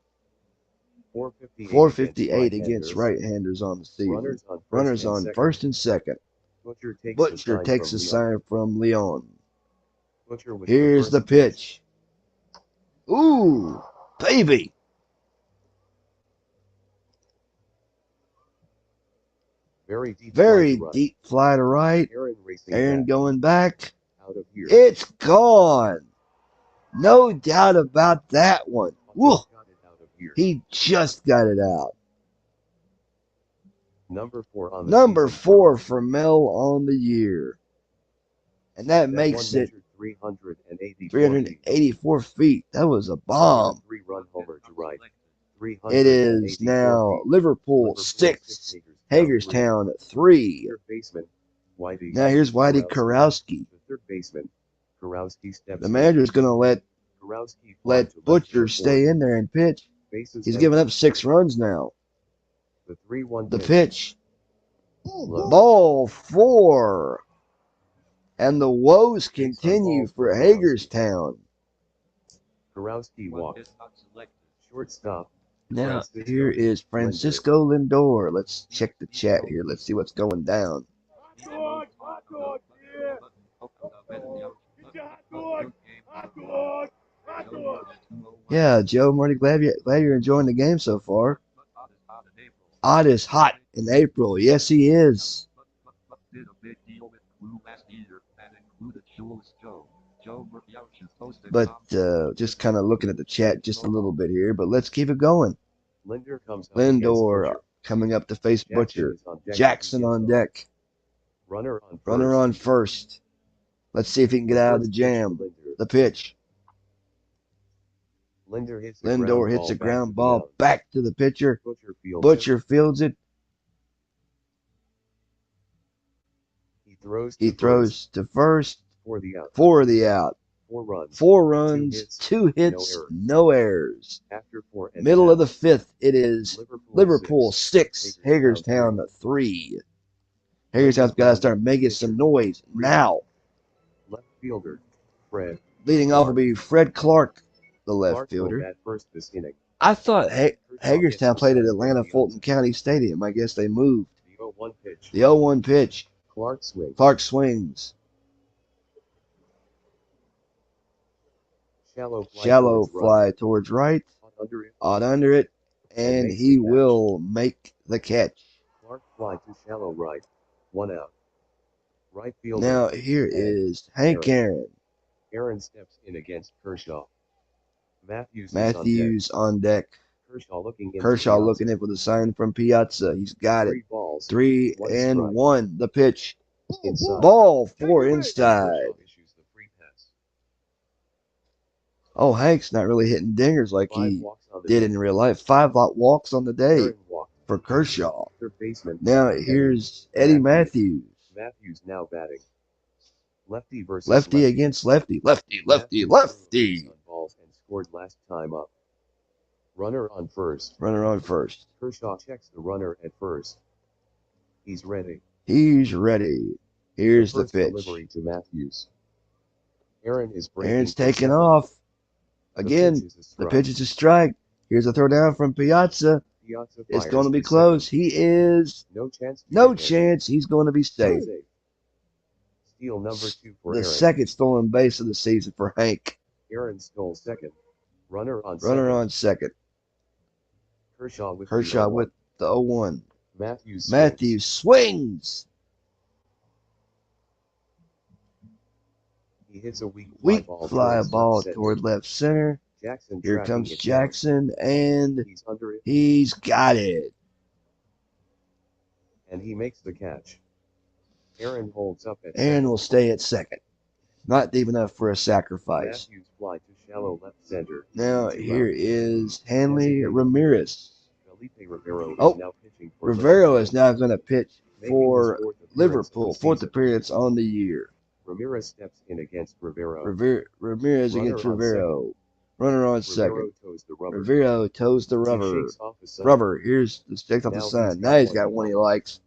[SPEAKER 1] 458 against right-handers on the season.
[SPEAKER 2] Runners
[SPEAKER 1] Runners
[SPEAKER 2] on
[SPEAKER 1] on
[SPEAKER 2] second.
[SPEAKER 1] first and second.
[SPEAKER 2] Butcher takes
[SPEAKER 1] a sign from Leon.
[SPEAKER 2] Butcher with
[SPEAKER 1] Here's the
[SPEAKER 2] first
[SPEAKER 1] pitch. Ooh, baby.
[SPEAKER 2] Very deep.
[SPEAKER 1] Very
[SPEAKER 2] fly to right.
[SPEAKER 1] deep fly to right.
[SPEAKER 2] Aaron racing
[SPEAKER 1] Aaron
[SPEAKER 2] back.
[SPEAKER 1] going back.
[SPEAKER 2] Out of here.
[SPEAKER 1] It's gone. No doubt about that one. Woo,
[SPEAKER 2] Got it out of here.
[SPEAKER 1] he just got it out.
[SPEAKER 2] Number 4 on the
[SPEAKER 1] Number
[SPEAKER 2] season.
[SPEAKER 1] 4 for Mel on the year. And that makes
[SPEAKER 2] one
[SPEAKER 1] it
[SPEAKER 2] measured 384 feet.
[SPEAKER 1] 384 feet. That was a bomb.
[SPEAKER 2] 3-run homer to right.
[SPEAKER 1] It is
[SPEAKER 2] 384
[SPEAKER 1] now
[SPEAKER 2] feet.
[SPEAKER 1] Liverpool 6, Hagerstown 3.
[SPEAKER 2] Third baseman, Whitey.
[SPEAKER 1] Now here's Whitey Karowski.
[SPEAKER 2] The third baseman, Karowski steps
[SPEAKER 1] The
[SPEAKER 2] in.
[SPEAKER 1] manager's going to
[SPEAKER 2] Karowski flies
[SPEAKER 1] let
[SPEAKER 2] to left
[SPEAKER 1] Butcher
[SPEAKER 2] field
[SPEAKER 1] stay in there and pitch.
[SPEAKER 2] Bases
[SPEAKER 1] He's
[SPEAKER 2] empty.
[SPEAKER 1] given up 6 runs now.
[SPEAKER 2] The 3-1
[SPEAKER 1] The pitch.
[SPEAKER 2] Low.
[SPEAKER 1] Ball 4. And the woes continue for Hagerstown.
[SPEAKER 2] Karowski walks. Shortstop.
[SPEAKER 1] Now, here is Francisco Lindor. Let's check the chat here. Let's see what's going down. Yeah, Joe, Marty, glad you're enjoying the game so far. Odd is hot in April. Yes, he is.
[SPEAKER 4] Did a big deal with Clue last year and included Jules Joe. Joe Murphy posted
[SPEAKER 1] But
[SPEAKER 4] Tom
[SPEAKER 1] just kind of looking at the chat just a little bit here. But let's keep it going.
[SPEAKER 2] Linder comes up against
[SPEAKER 1] Lindor
[SPEAKER 2] Butcher.
[SPEAKER 1] coming up to face
[SPEAKER 2] Jackson
[SPEAKER 1] Butcher.
[SPEAKER 2] is on deck.
[SPEAKER 1] Jackson on deck.
[SPEAKER 2] Runner on
[SPEAKER 1] Runner
[SPEAKER 2] first.
[SPEAKER 1] on first. Let's see if he can get out of the
[SPEAKER 2] First pitch to
[SPEAKER 1] jam.
[SPEAKER 2] Linder.
[SPEAKER 1] The pitch.
[SPEAKER 2] Linder hits a
[SPEAKER 1] Lindor
[SPEAKER 2] ground
[SPEAKER 1] hits
[SPEAKER 2] ball
[SPEAKER 1] a
[SPEAKER 2] back
[SPEAKER 1] ground
[SPEAKER 2] to the
[SPEAKER 1] ball
[SPEAKER 2] mound.
[SPEAKER 1] back to the pitcher.
[SPEAKER 2] Butcher fields it.
[SPEAKER 1] Butcher fields it.
[SPEAKER 2] He throws
[SPEAKER 1] He
[SPEAKER 2] to first
[SPEAKER 1] throws to first
[SPEAKER 2] for the out.
[SPEAKER 1] for the out.
[SPEAKER 2] 4 runs.
[SPEAKER 1] 4 runs,
[SPEAKER 2] hits,
[SPEAKER 1] 2 hits,
[SPEAKER 2] errors.
[SPEAKER 1] no errors.
[SPEAKER 2] After 4 and
[SPEAKER 1] Middle
[SPEAKER 2] a
[SPEAKER 1] of the
[SPEAKER 2] half,
[SPEAKER 1] 5th, it is Liverpool 6,
[SPEAKER 2] Hagerstown
[SPEAKER 1] Hagerstown 3. Hagerstown's got to start making some noise now.
[SPEAKER 2] Left fielder, Fred.
[SPEAKER 1] Leading off will be Fred Clark, the left
[SPEAKER 2] Clark
[SPEAKER 1] fielder.
[SPEAKER 2] home at first this inning.
[SPEAKER 1] I thought
[SPEAKER 2] Kershaw
[SPEAKER 1] Hagerstown
[SPEAKER 2] gets
[SPEAKER 1] played at
[SPEAKER 2] the
[SPEAKER 1] Atlanta
[SPEAKER 2] sign
[SPEAKER 1] Fulton County Stadium. I guess they moved.
[SPEAKER 2] The 0-1 pitch.
[SPEAKER 1] The 0-1 pitch.
[SPEAKER 2] Clark swings.
[SPEAKER 1] Clark swings.
[SPEAKER 2] Shallow
[SPEAKER 1] Fly towards right.
[SPEAKER 2] Under it.
[SPEAKER 1] Odd under it. And
[SPEAKER 2] makes
[SPEAKER 1] he
[SPEAKER 2] the catch.
[SPEAKER 1] will make the catch.
[SPEAKER 2] Clark fly to shallow right. 1 out. Right fielder.
[SPEAKER 1] Now here is Hank Aaron.
[SPEAKER 2] Aaron steps in against Kershaw.
[SPEAKER 1] Matthews on deck.
[SPEAKER 2] Kershaw looking in.
[SPEAKER 1] Looking in for the sign from Piazza. He's got it.
[SPEAKER 2] 3 balls.
[SPEAKER 1] 3
[SPEAKER 2] 1
[SPEAKER 1] and
[SPEAKER 2] strike.
[SPEAKER 1] 1. The pitch.
[SPEAKER 2] Inside.
[SPEAKER 1] Ball 4 inside.
[SPEAKER 2] Kershaw issues the free pass.
[SPEAKER 1] Oh, Hank's not really hitting dingers like
[SPEAKER 2] 5
[SPEAKER 1] he
[SPEAKER 2] walks on the
[SPEAKER 1] did
[SPEAKER 2] day.
[SPEAKER 1] in real life. 5 walks on the day
[SPEAKER 2] Aaron walked.
[SPEAKER 1] for Kershaw.
[SPEAKER 2] Third baseman.
[SPEAKER 1] Now here's Eddie Matthews.
[SPEAKER 2] Matthews now batting. Lefty versus
[SPEAKER 1] Lefty against lefty. Lefty.
[SPEAKER 2] Matthews on balls and scored last time up. Runner on first.
[SPEAKER 1] Runner on first.
[SPEAKER 2] Kershaw checks the runner at first. He's ready.
[SPEAKER 1] He's ready. Here's the
[SPEAKER 2] First
[SPEAKER 1] pitch.
[SPEAKER 2] delivery to Matthews. Aaron is breaking.
[SPEAKER 1] Aaron's taking off. Again, the pitch is a strike. Here's a throw down from Piazza.
[SPEAKER 2] Piazza
[SPEAKER 1] It's
[SPEAKER 2] fires
[SPEAKER 1] going to be
[SPEAKER 2] to
[SPEAKER 1] close.
[SPEAKER 2] second.
[SPEAKER 1] He is
[SPEAKER 2] No chance.
[SPEAKER 1] no chance. He's going to be safe.
[SPEAKER 2] Steal number 2 for
[SPEAKER 1] The
[SPEAKER 2] Aaron.
[SPEAKER 1] second stolen base of the season for Hank.
[SPEAKER 2] Aaron stole second. Runner on
[SPEAKER 1] second.
[SPEAKER 2] Kershaw with
[SPEAKER 1] Kershaw
[SPEAKER 2] the
[SPEAKER 1] with the 0-1.
[SPEAKER 2] Matthews.
[SPEAKER 1] Matthews swings.
[SPEAKER 2] He hits a weak
[SPEAKER 1] Fly ball toward left center.
[SPEAKER 2] Jackson
[SPEAKER 1] Here
[SPEAKER 2] tracking
[SPEAKER 1] comes
[SPEAKER 2] it
[SPEAKER 1] Jackson, and
[SPEAKER 2] down. He's under it,
[SPEAKER 1] he's got it.
[SPEAKER 2] and he makes the catch. Aaron holds up at
[SPEAKER 1] Aaron
[SPEAKER 2] second.
[SPEAKER 1] will stay at second. Not deep enough for a sacrifice.
[SPEAKER 2] Matthews fly to shallow left center.
[SPEAKER 1] Now
[SPEAKER 2] 2
[SPEAKER 1] here
[SPEAKER 2] out.
[SPEAKER 1] is Hanley Ramirez.
[SPEAKER 2] Felipe Rivero
[SPEAKER 1] Oh,
[SPEAKER 2] is now pitching for
[SPEAKER 1] Rivero
[SPEAKER 2] Liverpool.
[SPEAKER 1] is now going to pitch
[SPEAKER 2] Making
[SPEAKER 1] for
[SPEAKER 2] his 4th appearance
[SPEAKER 1] Liverpool.
[SPEAKER 2] of the
[SPEAKER 1] 4th
[SPEAKER 2] season.
[SPEAKER 1] appearance on the year.
[SPEAKER 2] Ramirez steps in against Rivero.
[SPEAKER 1] Ramirez
[SPEAKER 2] Runner
[SPEAKER 1] against
[SPEAKER 2] on
[SPEAKER 1] Rivero. Runner on second.
[SPEAKER 2] Rivero toes the rubber.
[SPEAKER 1] Rivero toes the
[SPEAKER 2] He
[SPEAKER 1] rubber.
[SPEAKER 2] shakes off the sign.
[SPEAKER 1] Rubber. Here's the stick off the
[SPEAKER 2] Now he's
[SPEAKER 1] sign.
[SPEAKER 2] got
[SPEAKER 1] Now he's
[SPEAKER 2] one
[SPEAKER 1] got
[SPEAKER 2] to
[SPEAKER 1] one he
[SPEAKER 2] count.
[SPEAKER 1] likes.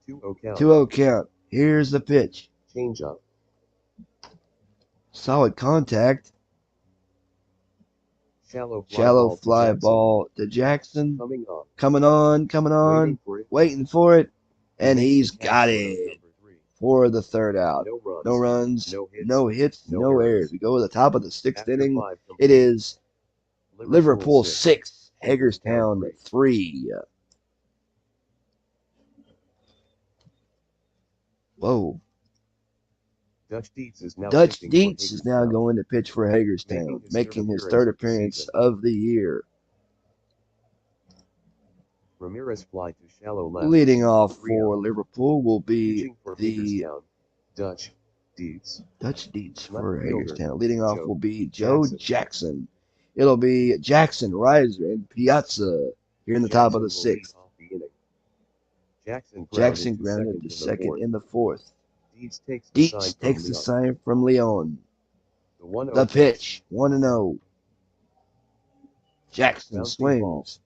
[SPEAKER 2] 2-0 count.
[SPEAKER 1] 2-0 count. Here's the pitch.
[SPEAKER 2] Change up.
[SPEAKER 1] Solid contact.
[SPEAKER 2] Shallow
[SPEAKER 1] Fly
[SPEAKER 2] to
[SPEAKER 1] ball to Jackson.
[SPEAKER 2] Jackson.
[SPEAKER 1] Coming on. Waiting for it. And he's got it for the third out.
[SPEAKER 2] No runs.
[SPEAKER 1] No hits, no errors. We go to the top of the 6th
[SPEAKER 2] After
[SPEAKER 1] inning.
[SPEAKER 2] 5 complete,
[SPEAKER 1] It is Liverpool
[SPEAKER 2] 6.
[SPEAKER 1] 6, Hagerstown 3. Whoa.
[SPEAKER 2] Dutch Dietz is
[SPEAKER 1] now going to pitch for Hagerstown, making his third appearance of the year.
[SPEAKER 2] Ramirez fly to shallow left.
[SPEAKER 1] Leading off
[SPEAKER 2] 3
[SPEAKER 1] for
[SPEAKER 2] out.
[SPEAKER 1] Liverpool will be
[SPEAKER 2] Pitching for
[SPEAKER 1] the
[SPEAKER 2] Hagerstown, Dutch Dietz.
[SPEAKER 1] Dutch Dietz
[SPEAKER 2] Left
[SPEAKER 1] for
[SPEAKER 2] fielder,
[SPEAKER 1] Hagerstown. Leading off
[SPEAKER 2] Joe
[SPEAKER 1] will be Joe Jackson. It'll be Jackson, Riser, and Piazza here in the top of the
[SPEAKER 2] Jackson will lead
[SPEAKER 1] 6th.
[SPEAKER 2] off the inning.
[SPEAKER 1] Jackson grounded to second in the 4th.
[SPEAKER 2] Dietz takes
[SPEAKER 1] Dietz takes the sign from Leon. The pitch, 1-0. Jackson
[SPEAKER 2] Bouncing ball.
[SPEAKER 1] swings.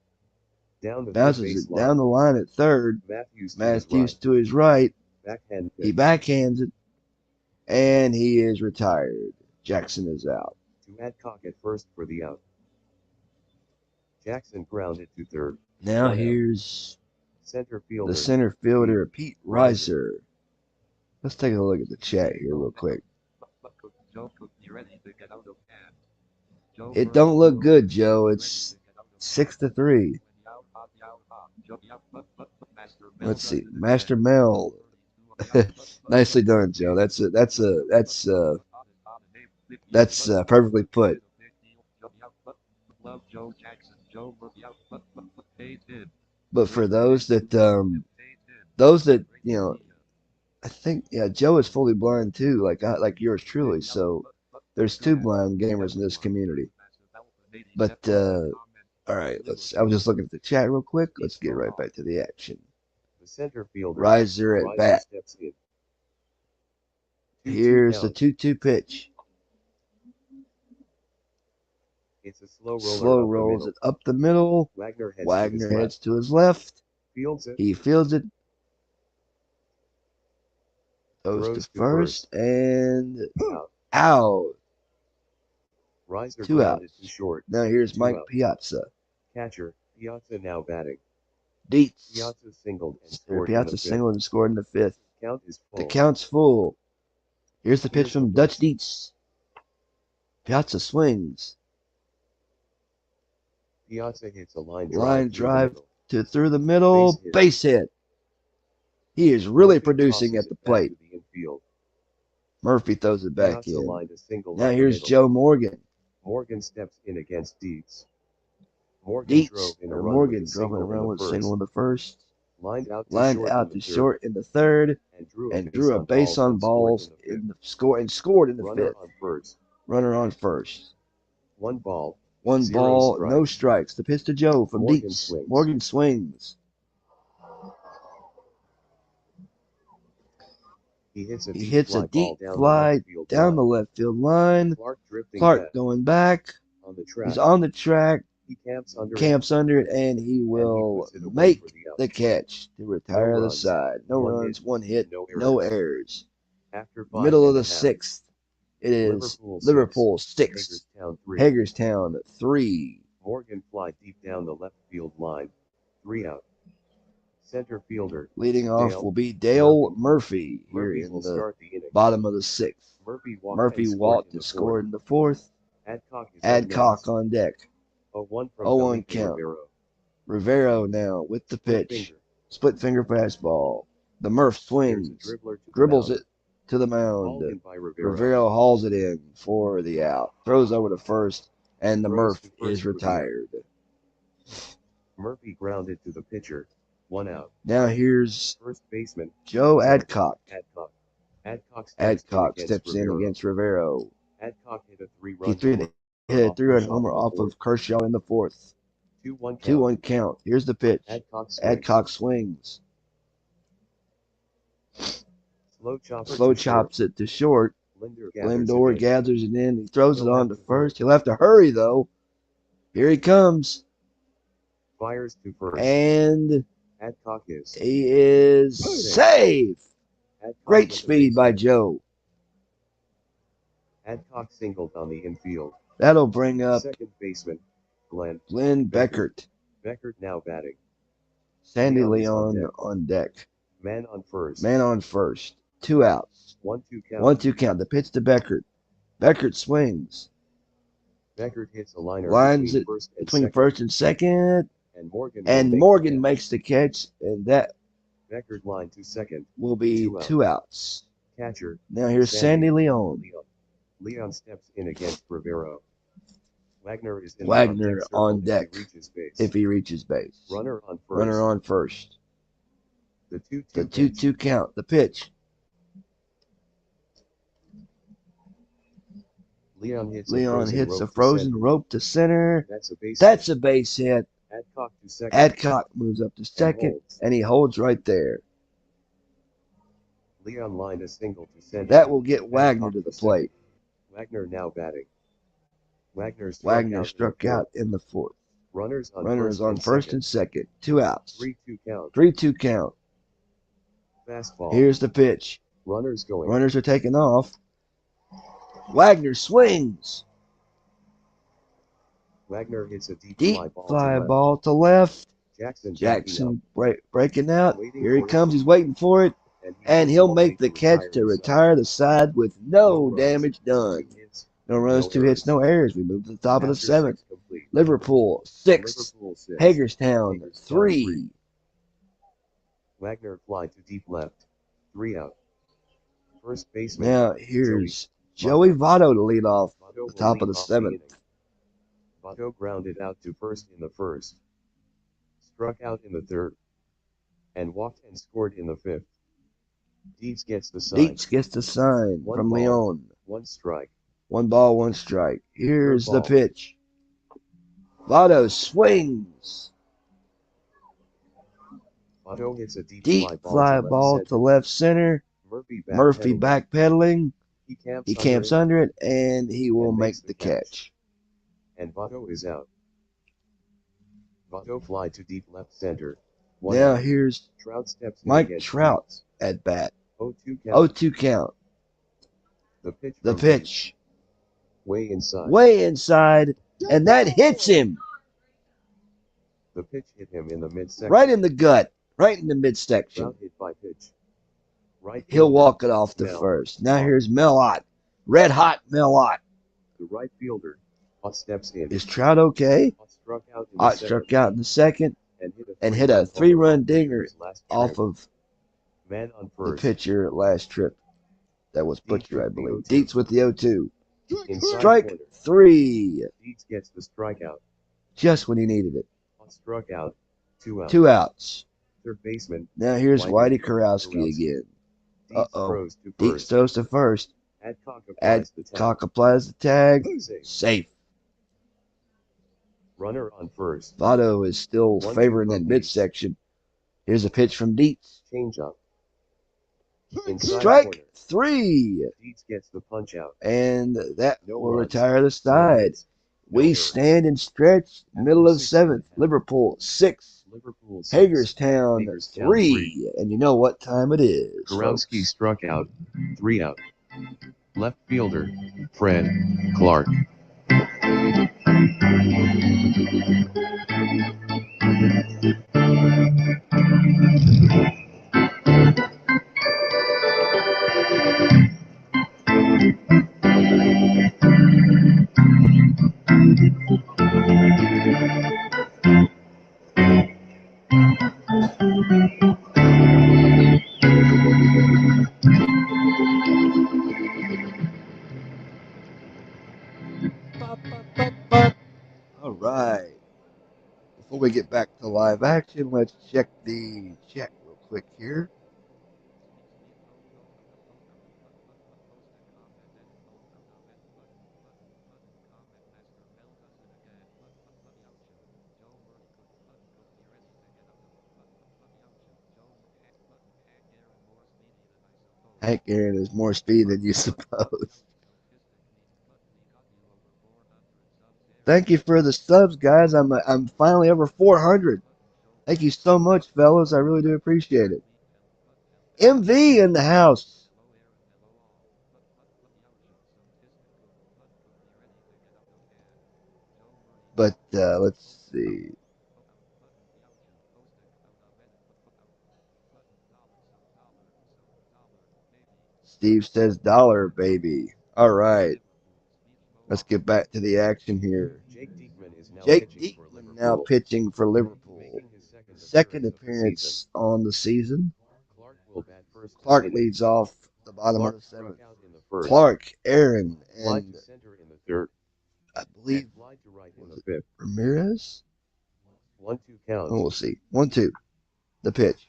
[SPEAKER 2] Down the
[SPEAKER 1] Bounces it down the line at third.
[SPEAKER 2] Matthews
[SPEAKER 1] to his right.
[SPEAKER 2] backhand
[SPEAKER 1] He
[SPEAKER 2] pitch
[SPEAKER 1] backhands it. And he is retired. Jackson is out.
[SPEAKER 2] to Adcock at first for the out. Jackson grounded to third.
[SPEAKER 1] Now
[SPEAKER 2] 1 out.
[SPEAKER 1] here's
[SPEAKER 2] Center fielder.
[SPEAKER 1] the center fielder, Pete Reiser. Let's take a look at the chat here real quick.
[SPEAKER 4] Joe could be ready to get out of hand.
[SPEAKER 1] It don't look good, Joe. It's 6-3. Let's see, Master Mel. Nicely done, Joe. That's perfectly put. But for those that I think Joe is fully blind too, like yours truly. So there's two blind gamers in this community. But all right, let's. I was just looking at the chat real quick. Let's get right back to the action.
[SPEAKER 2] The center fielder.
[SPEAKER 1] Riser at bat.
[SPEAKER 2] Steps in.
[SPEAKER 1] Here's the 2-2 pitch.
[SPEAKER 2] It's a slow roller.
[SPEAKER 1] Slow rolls it up the middle.
[SPEAKER 2] Wagner
[SPEAKER 1] heads to his left.
[SPEAKER 2] Fields it.
[SPEAKER 1] He fields it. Goes to first and out.
[SPEAKER 2] Riser
[SPEAKER 1] 2 outs.
[SPEAKER 2] To short.
[SPEAKER 1] Now here's Mike Piazza.
[SPEAKER 2] Catcher Piazza now batting.
[SPEAKER 1] Dietz.
[SPEAKER 2] Piazza singled and scored.
[SPEAKER 1] Piazza singled and scored in the 5th.
[SPEAKER 2] Count is full.
[SPEAKER 1] The count's full. Here's the pitch from Dutch Dietz. Piazza swings.
[SPEAKER 2] Piazza hits a line
[SPEAKER 1] drive through the middle. Base hit. He is really producing at the plate. Murphy throws it back in. Now here's Joe Morgan.
[SPEAKER 2] Morgan steps in against Dietz.
[SPEAKER 1] Morgan drove in a run with a single in the first. Lined out to short in the third. And drew a base on balls in the score and scored in the 5th. Runner on first.
[SPEAKER 2] One ball,
[SPEAKER 1] no strikes. The pitch to Joe from Dietz. Morgan swings.
[SPEAKER 2] He hits a deep
[SPEAKER 1] fly down the left field line. Clark going back. He's on the track.
[SPEAKER 2] He
[SPEAKER 1] camps under it, and he will make the catch to retire the side. No runs, 1 hit, no errors. Middle of the 6th. It is Liverpool 6, Hagerstown 3.
[SPEAKER 2] Morgan fly deep down the left field line. 3 out. Center fielder.
[SPEAKER 1] Leading off will be Dale Murphy here in the bottom of the 6th. Murphy walked and scored in the 4th. Adcock on deck. 0-1 count. Rivero now with the pitch. Split finger fastball. The Murph swings. Dribbles it to the mound. Rivero hauls it in for the out. Throws over to first, and the Murph is retired.
[SPEAKER 2] Murphy grounded to the pitcher. 1 out.
[SPEAKER 1] Now here's
[SPEAKER 2] first baseman
[SPEAKER 1] Joe Adcock.
[SPEAKER 2] Adcock
[SPEAKER 1] steps in against Rivero.
[SPEAKER 2] Adcock hit a 3-run.
[SPEAKER 1] He hit a 3-run homer off of Kershaw in the 4th. 2-1 count. Here's the pitch. Adcock swings. Slow chops it to short. Lindor gathers it in. He throws it on to first. He'll have to hurry, though. Here he comes.
[SPEAKER 2] Fires to first.
[SPEAKER 1] And
[SPEAKER 2] Adcock
[SPEAKER 1] he is safe. Great speed by Joe.
[SPEAKER 2] Adcock singled on the infield.
[SPEAKER 1] That'll bring up
[SPEAKER 2] second baseman Glenn
[SPEAKER 1] Beckert.
[SPEAKER 2] Beckert now batting.
[SPEAKER 1] Sandy Leon on deck.
[SPEAKER 2] Man on first.
[SPEAKER 1] 2 outs.
[SPEAKER 2] 1-2 count.
[SPEAKER 1] 1-2 count. The pitch to Beckert. Beckert swings.
[SPEAKER 2] Beckert hits a liner.
[SPEAKER 1] Lines it between first and second.
[SPEAKER 2] And
[SPEAKER 1] Morgan makes the catch, and that
[SPEAKER 2] Beckert line to second.
[SPEAKER 1] Will be 2 outs.
[SPEAKER 2] Catcher.
[SPEAKER 1] Now here's Sandy Leon.
[SPEAKER 2] Leon steps in against Rivero. Wagner is in
[SPEAKER 1] on deck if he reaches base.
[SPEAKER 2] Runner on first. The
[SPEAKER 1] 2-2 count. The pitch.
[SPEAKER 2] Leon
[SPEAKER 1] hits a frozen rope to center.
[SPEAKER 2] That's
[SPEAKER 1] a base hit.
[SPEAKER 2] Adcock to second.
[SPEAKER 1] Adcock moves up to second, and he holds right there.
[SPEAKER 2] Leon lined a single to center.
[SPEAKER 1] That will get Wagner to the plate.
[SPEAKER 2] Wagner now batting. Wagner
[SPEAKER 1] struck out in the 4th.
[SPEAKER 2] Runners
[SPEAKER 1] on first and second. 2 outs.
[SPEAKER 2] 3-2 count.
[SPEAKER 1] 3-2 count.
[SPEAKER 2] Fastball.
[SPEAKER 1] Here's the pitch.
[SPEAKER 2] Runners going.
[SPEAKER 1] Runners are taking off. Wagner swings.
[SPEAKER 2] Wagner hits a deep
[SPEAKER 1] fly ball to left.
[SPEAKER 2] Jackson
[SPEAKER 1] breaking out. Here he comes. He's waiting for it. And he'll make the catch to retire the side with no damage done. No runs,
[SPEAKER 2] No
[SPEAKER 1] 2 hits, no
[SPEAKER 2] errors.
[SPEAKER 1] errors. We move to the top of the
[SPEAKER 2] After
[SPEAKER 1] 7th.
[SPEAKER 2] 6 complete.
[SPEAKER 1] Liverpool 6,
[SPEAKER 2] Liverpool 6.
[SPEAKER 1] Hagerstown
[SPEAKER 2] Hagerstown
[SPEAKER 1] 3.
[SPEAKER 2] Wagner fly to deep left. 3 out. First baseman.
[SPEAKER 1] Now here's Joey Votto to lead off
[SPEAKER 2] Votto
[SPEAKER 1] the
[SPEAKER 2] will
[SPEAKER 1] top of
[SPEAKER 2] lead
[SPEAKER 1] the
[SPEAKER 2] off the
[SPEAKER 1] 7th.
[SPEAKER 2] inning. Votto grounded out to first in the first. Struck out in the third. And walked and scored in the fifth. Dietz gets the sign.
[SPEAKER 1] Dietz gets the sign
[SPEAKER 2] One
[SPEAKER 1] from
[SPEAKER 2] ball,
[SPEAKER 1] Leon.
[SPEAKER 2] 1 strike.
[SPEAKER 1] 1 ball, 1 strike. Here's the
[SPEAKER 2] Curveball.
[SPEAKER 1] pitch. Votto swings.
[SPEAKER 2] Votto hits a deep
[SPEAKER 1] Deep fly ball to left center. Murphy backpedaling. He camps under it, and he will make the catch.
[SPEAKER 2] And Votto is out. Votto fly to deep left center. 1
[SPEAKER 1] Now
[SPEAKER 2] out.
[SPEAKER 1] here's
[SPEAKER 2] Trout steps in
[SPEAKER 1] Mike
[SPEAKER 2] against
[SPEAKER 1] Trout
[SPEAKER 2] Dietz.
[SPEAKER 1] at bat.
[SPEAKER 2] 0-2 count.
[SPEAKER 1] 0-2 count.
[SPEAKER 2] The pitch.
[SPEAKER 1] The
[SPEAKER 2] from
[SPEAKER 1] pitch.
[SPEAKER 2] Dietz. Way inside.
[SPEAKER 1] Way inside, and that hits him
[SPEAKER 2] The pitch hit him in the midsection.
[SPEAKER 1] right in the gut, right in the midsection.
[SPEAKER 2] Trout hit by pitch. Right.
[SPEAKER 1] He'll
[SPEAKER 2] fielder,
[SPEAKER 1] walk it off to
[SPEAKER 2] Mel.
[SPEAKER 1] first. Now here's Melott. Red hot Melott.
[SPEAKER 2] The right fielder. Ott steps in.
[SPEAKER 1] Is Trout okay?
[SPEAKER 2] Ott struck out in the
[SPEAKER 1] Ott
[SPEAKER 2] seventh
[SPEAKER 1] struck out in the second
[SPEAKER 2] and
[SPEAKER 1] hit a 3-run dinger
[SPEAKER 2] last
[SPEAKER 1] off
[SPEAKER 2] trip.
[SPEAKER 1] of
[SPEAKER 2] Man on
[SPEAKER 1] the
[SPEAKER 2] first.
[SPEAKER 1] pitcher last trip. That was
[SPEAKER 2] Dietz
[SPEAKER 1] Butcher, I
[SPEAKER 2] with the
[SPEAKER 1] believe.
[SPEAKER 2] 0-2.
[SPEAKER 1] Dietz with the 0-2.
[SPEAKER 2] Inside
[SPEAKER 1] Strike
[SPEAKER 2] corner.
[SPEAKER 1] 3.
[SPEAKER 2] Dietz gets the strikeout.
[SPEAKER 1] Just when he needed it.
[SPEAKER 2] Ott struck out. 2 out.
[SPEAKER 1] 2 outs.
[SPEAKER 2] Third baseman.
[SPEAKER 1] Now here's
[SPEAKER 2] Whitey
[SPEAKER 1] Whitey Karowski again.
[SPEAKER 2] Dietz
[SPEAKER 1] Uh-oh.
[SPEAKER 2] throws to
[SPEAKER 1] Dietz
[SPEAKER 2] first.
[SPEAKER 1] throws to first.
[SPEAKER 2] Adcock applies the tag.
[SPEAKER 1] Adcock applies the tag.
[SPEAKER 2] Losing.
[SPEAKER 1] Safe.
[SPEAKER 2] Runner on first.
[SPEAKER 1] Votto is still
[SPEAKER 2] 1-2
[SPEAKER 1] favoring that
[SPEAKER 2] from
[SPEAKER 1] midsection. Here's a pitch from Dietz.
[SPEAKER 2] Changeup. Inside
[SPEAKER 1] Strike
[SPEAKER 2] corner.
[SPEAKER 1] 3.
[SPEAKER 2] Dietz gets the punch out.
[SPEAKER 1] And that
[SPEAKER 2] No
[SPEAKER 1] will
[SPEAKER 2] runs.
[SPEAKER 1] retire the
[SPEAKER 2] No
[SPEAKER 1] side.
[SPEAKER 2] hits. No
[SPEAKER 1] We
[SPEAKER 2] errors.
[SPEAKER 1] stand and stretch.
[SPEAKER 2] After
[SPEAKER 1] Middle of
[SPEAKER 2] 6
[SPEAKER 1] 7th.
[SPEAKER 2] innings.
[SPEAKER 1] Liverpool 6.
[SPEAKER 2] Liverpool 6.
[SPEAKER 1] Hagerstown
[SPEAKER 2] Hagerstown
[SPEAKER 1] 3. And you know what time it is.
[SPEAKER 2] Karowski
[SPEAKER 1] folks.
[SPEAKER 2] struck out. 3 out. Left fielder. Fred Clark.
[SPEAKER 1] All right. Before we get back to live action, let's check the chat real quick here. Hank Aaron is more speed than you suppose. Thank you for the subs, guys. I'm finally over 400. Thank you so much, fellas. I really do appreciate it. MV in the house. But let's see. Steve says dollar, baby. All right. Let's get back to the action here.
[SPEAKER 2] Jake Diekman is now
[SPEAKER 1] Jake
[SPEAKER 2] pitching for
[SPEAKER 1] Diekman
[SPEAKER 2] Liverpool.
[SPEAKER 1] now pitching for Liverpool.
[SPEAKER 2] Making his
[SPEAKER 1] Second
[SPEAKER 2] of the
[SPEAKER 1] appearance
[SPEAKER 2] season.
[SPEAKER 1] on the season.
[SPEAKER 2] Clark will bat first.
[SPEAKER 1] Clark
[SPEAKER 2] inning.
[SPEAKER 1] leads off the bottom
[SPEAKER 2] Clark
[SPEAKER 1] of the
[SPEAKER 2] struck
[SPEAKER 1] 7th.
[SPEAKER 2] out in the first.
[SPEAKER 1] Clark, Aaron,
[SPEAKER 2] Fly
[SPEAKER 1] and
[SPEAKER 2] to center in the third.
[SPEAKER 1] I believe
[SPEAKER 2] And fly to right in the fifth.
[SPEAKER 1] Ramirez.
[SPEAKER 2] 1-2 count.
[SPEAKER 1] Oh, we'll see. 1-2. The pitch.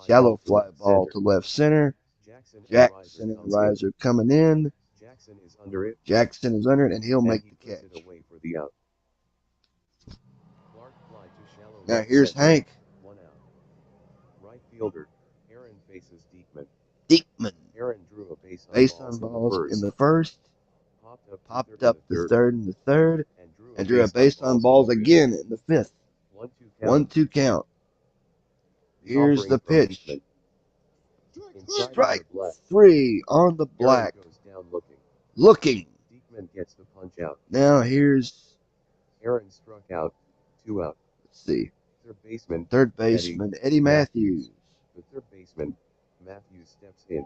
[SPEAKER 1] Shallow fly ball to left center. Jackson and Riser coming in.
[SPEAKER 2] Jackson is under it.
[SPEAKER 1] Jackson is under it, and he'll
[SPEAKER 2] And
[SPEAKER 1] make
[SPEAKER 2] he
[SPEAKER 1] the
[SPEAKER 2] puts
[SPEAKER 1] catch.
[SPEAKER 2] it away for the out. Clark fly to shallow
[SPEAKER 1] Now
[SPEAKER 2] left
[SPEAKER 1] here's
[SPEAKER 2] center.
[SPEAKER 1] Hank
[SPEAKER 2] 1 out. Right fielder. Aaron faces Diekman.
[SPEAKER 1] Diekman.
[SPEAKER 2] Aaron drew a base on
[SPEAKER 1] Based
[SPEAKER 2] balls
[SPEAKER 1] on balls in the
[SPEAKER 2] first.
[SPEAKER 1] first.
[SPEAKER 2] Popped
[SPEAKER 1] Up
[SPEAKER 2] to
[SPEAKER 1] the third and the third. And drew a
[SPEAKER 2] base
[SPEAKER 1] base on balls again in the fifth. 1-2 count. Here's the pitch. Strike 3 on the black.
[SPEAKER 2] Aaron goes down
[SPEAKER 1] Looking.
[SPEAKER 2] Diekman gets the punch out.
[SPEAKER 1] Now here's,
[SPEAKER 2] Aaron struck out. 2 out.
[SPEAKER 1] let's see,
[SPEAKER 2] Third baseman
[SPEAKER 1] Eddie Matthews.
[SPEAKER 2] The third baseman, Matthews steps in.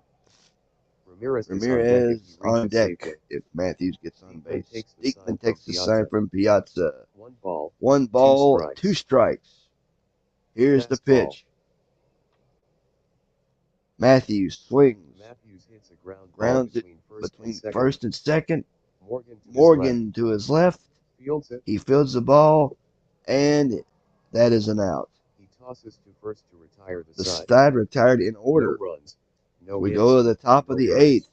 [SPEAKER 2] Ramirez
[SPEAKER 1] Ramirez on deck
[SPEAKER 2] safely.
[SPEAKER 1] if Matthews gets on
[SPEAKER 2] Diekman
[SPEAKER 1] base.
[SPEAKER 2] takes the sign
[SPEAKER 1] Diekman
[SPEAKER 2] from
[SPEAKER 1] takes the
[SPEAKER 2] Piazza.
[SPEAKER 1] sign from Piazza.
[SPEAKER 2] 1 ball.
[SPEAKER 1] 1 ball,
[SPEAKER 2] strikes.
[SPEAKER 1] 2 strikes. Here's the
[SPEAKER 2] Fastball.
[SPEAKER 1] pitch. Matthews swings.
[SPEAKER 2] Matthews hits a ground ball
[SPEAKER 1] Grounds it
[SPEAKER 2] between
[SPEAKER 1] between first and second.
[SPEAKER 2] Morgan to his left.
[SPEAKER 1] Morgan to his left.
[SPEAKER 2] Fields it.
[SPEAKER 1] He fields the ball, and that is an out.
[SPEAKER 2] He tosses to first to retire
[SPEAKER 1] The
[SPEAKER 2] side.
[SPEAKER 1] side retired in order.
[SPEAKER 2] No runs. No
[SPEAKER 1] We
[SPEAKER 2] hits.
[SPEAKER 1] go to the top of
[SPEAKER 2] no
[SPEAKER 1] the
[SPEAKER 2] errors.
[SPEAKER 1] 8th.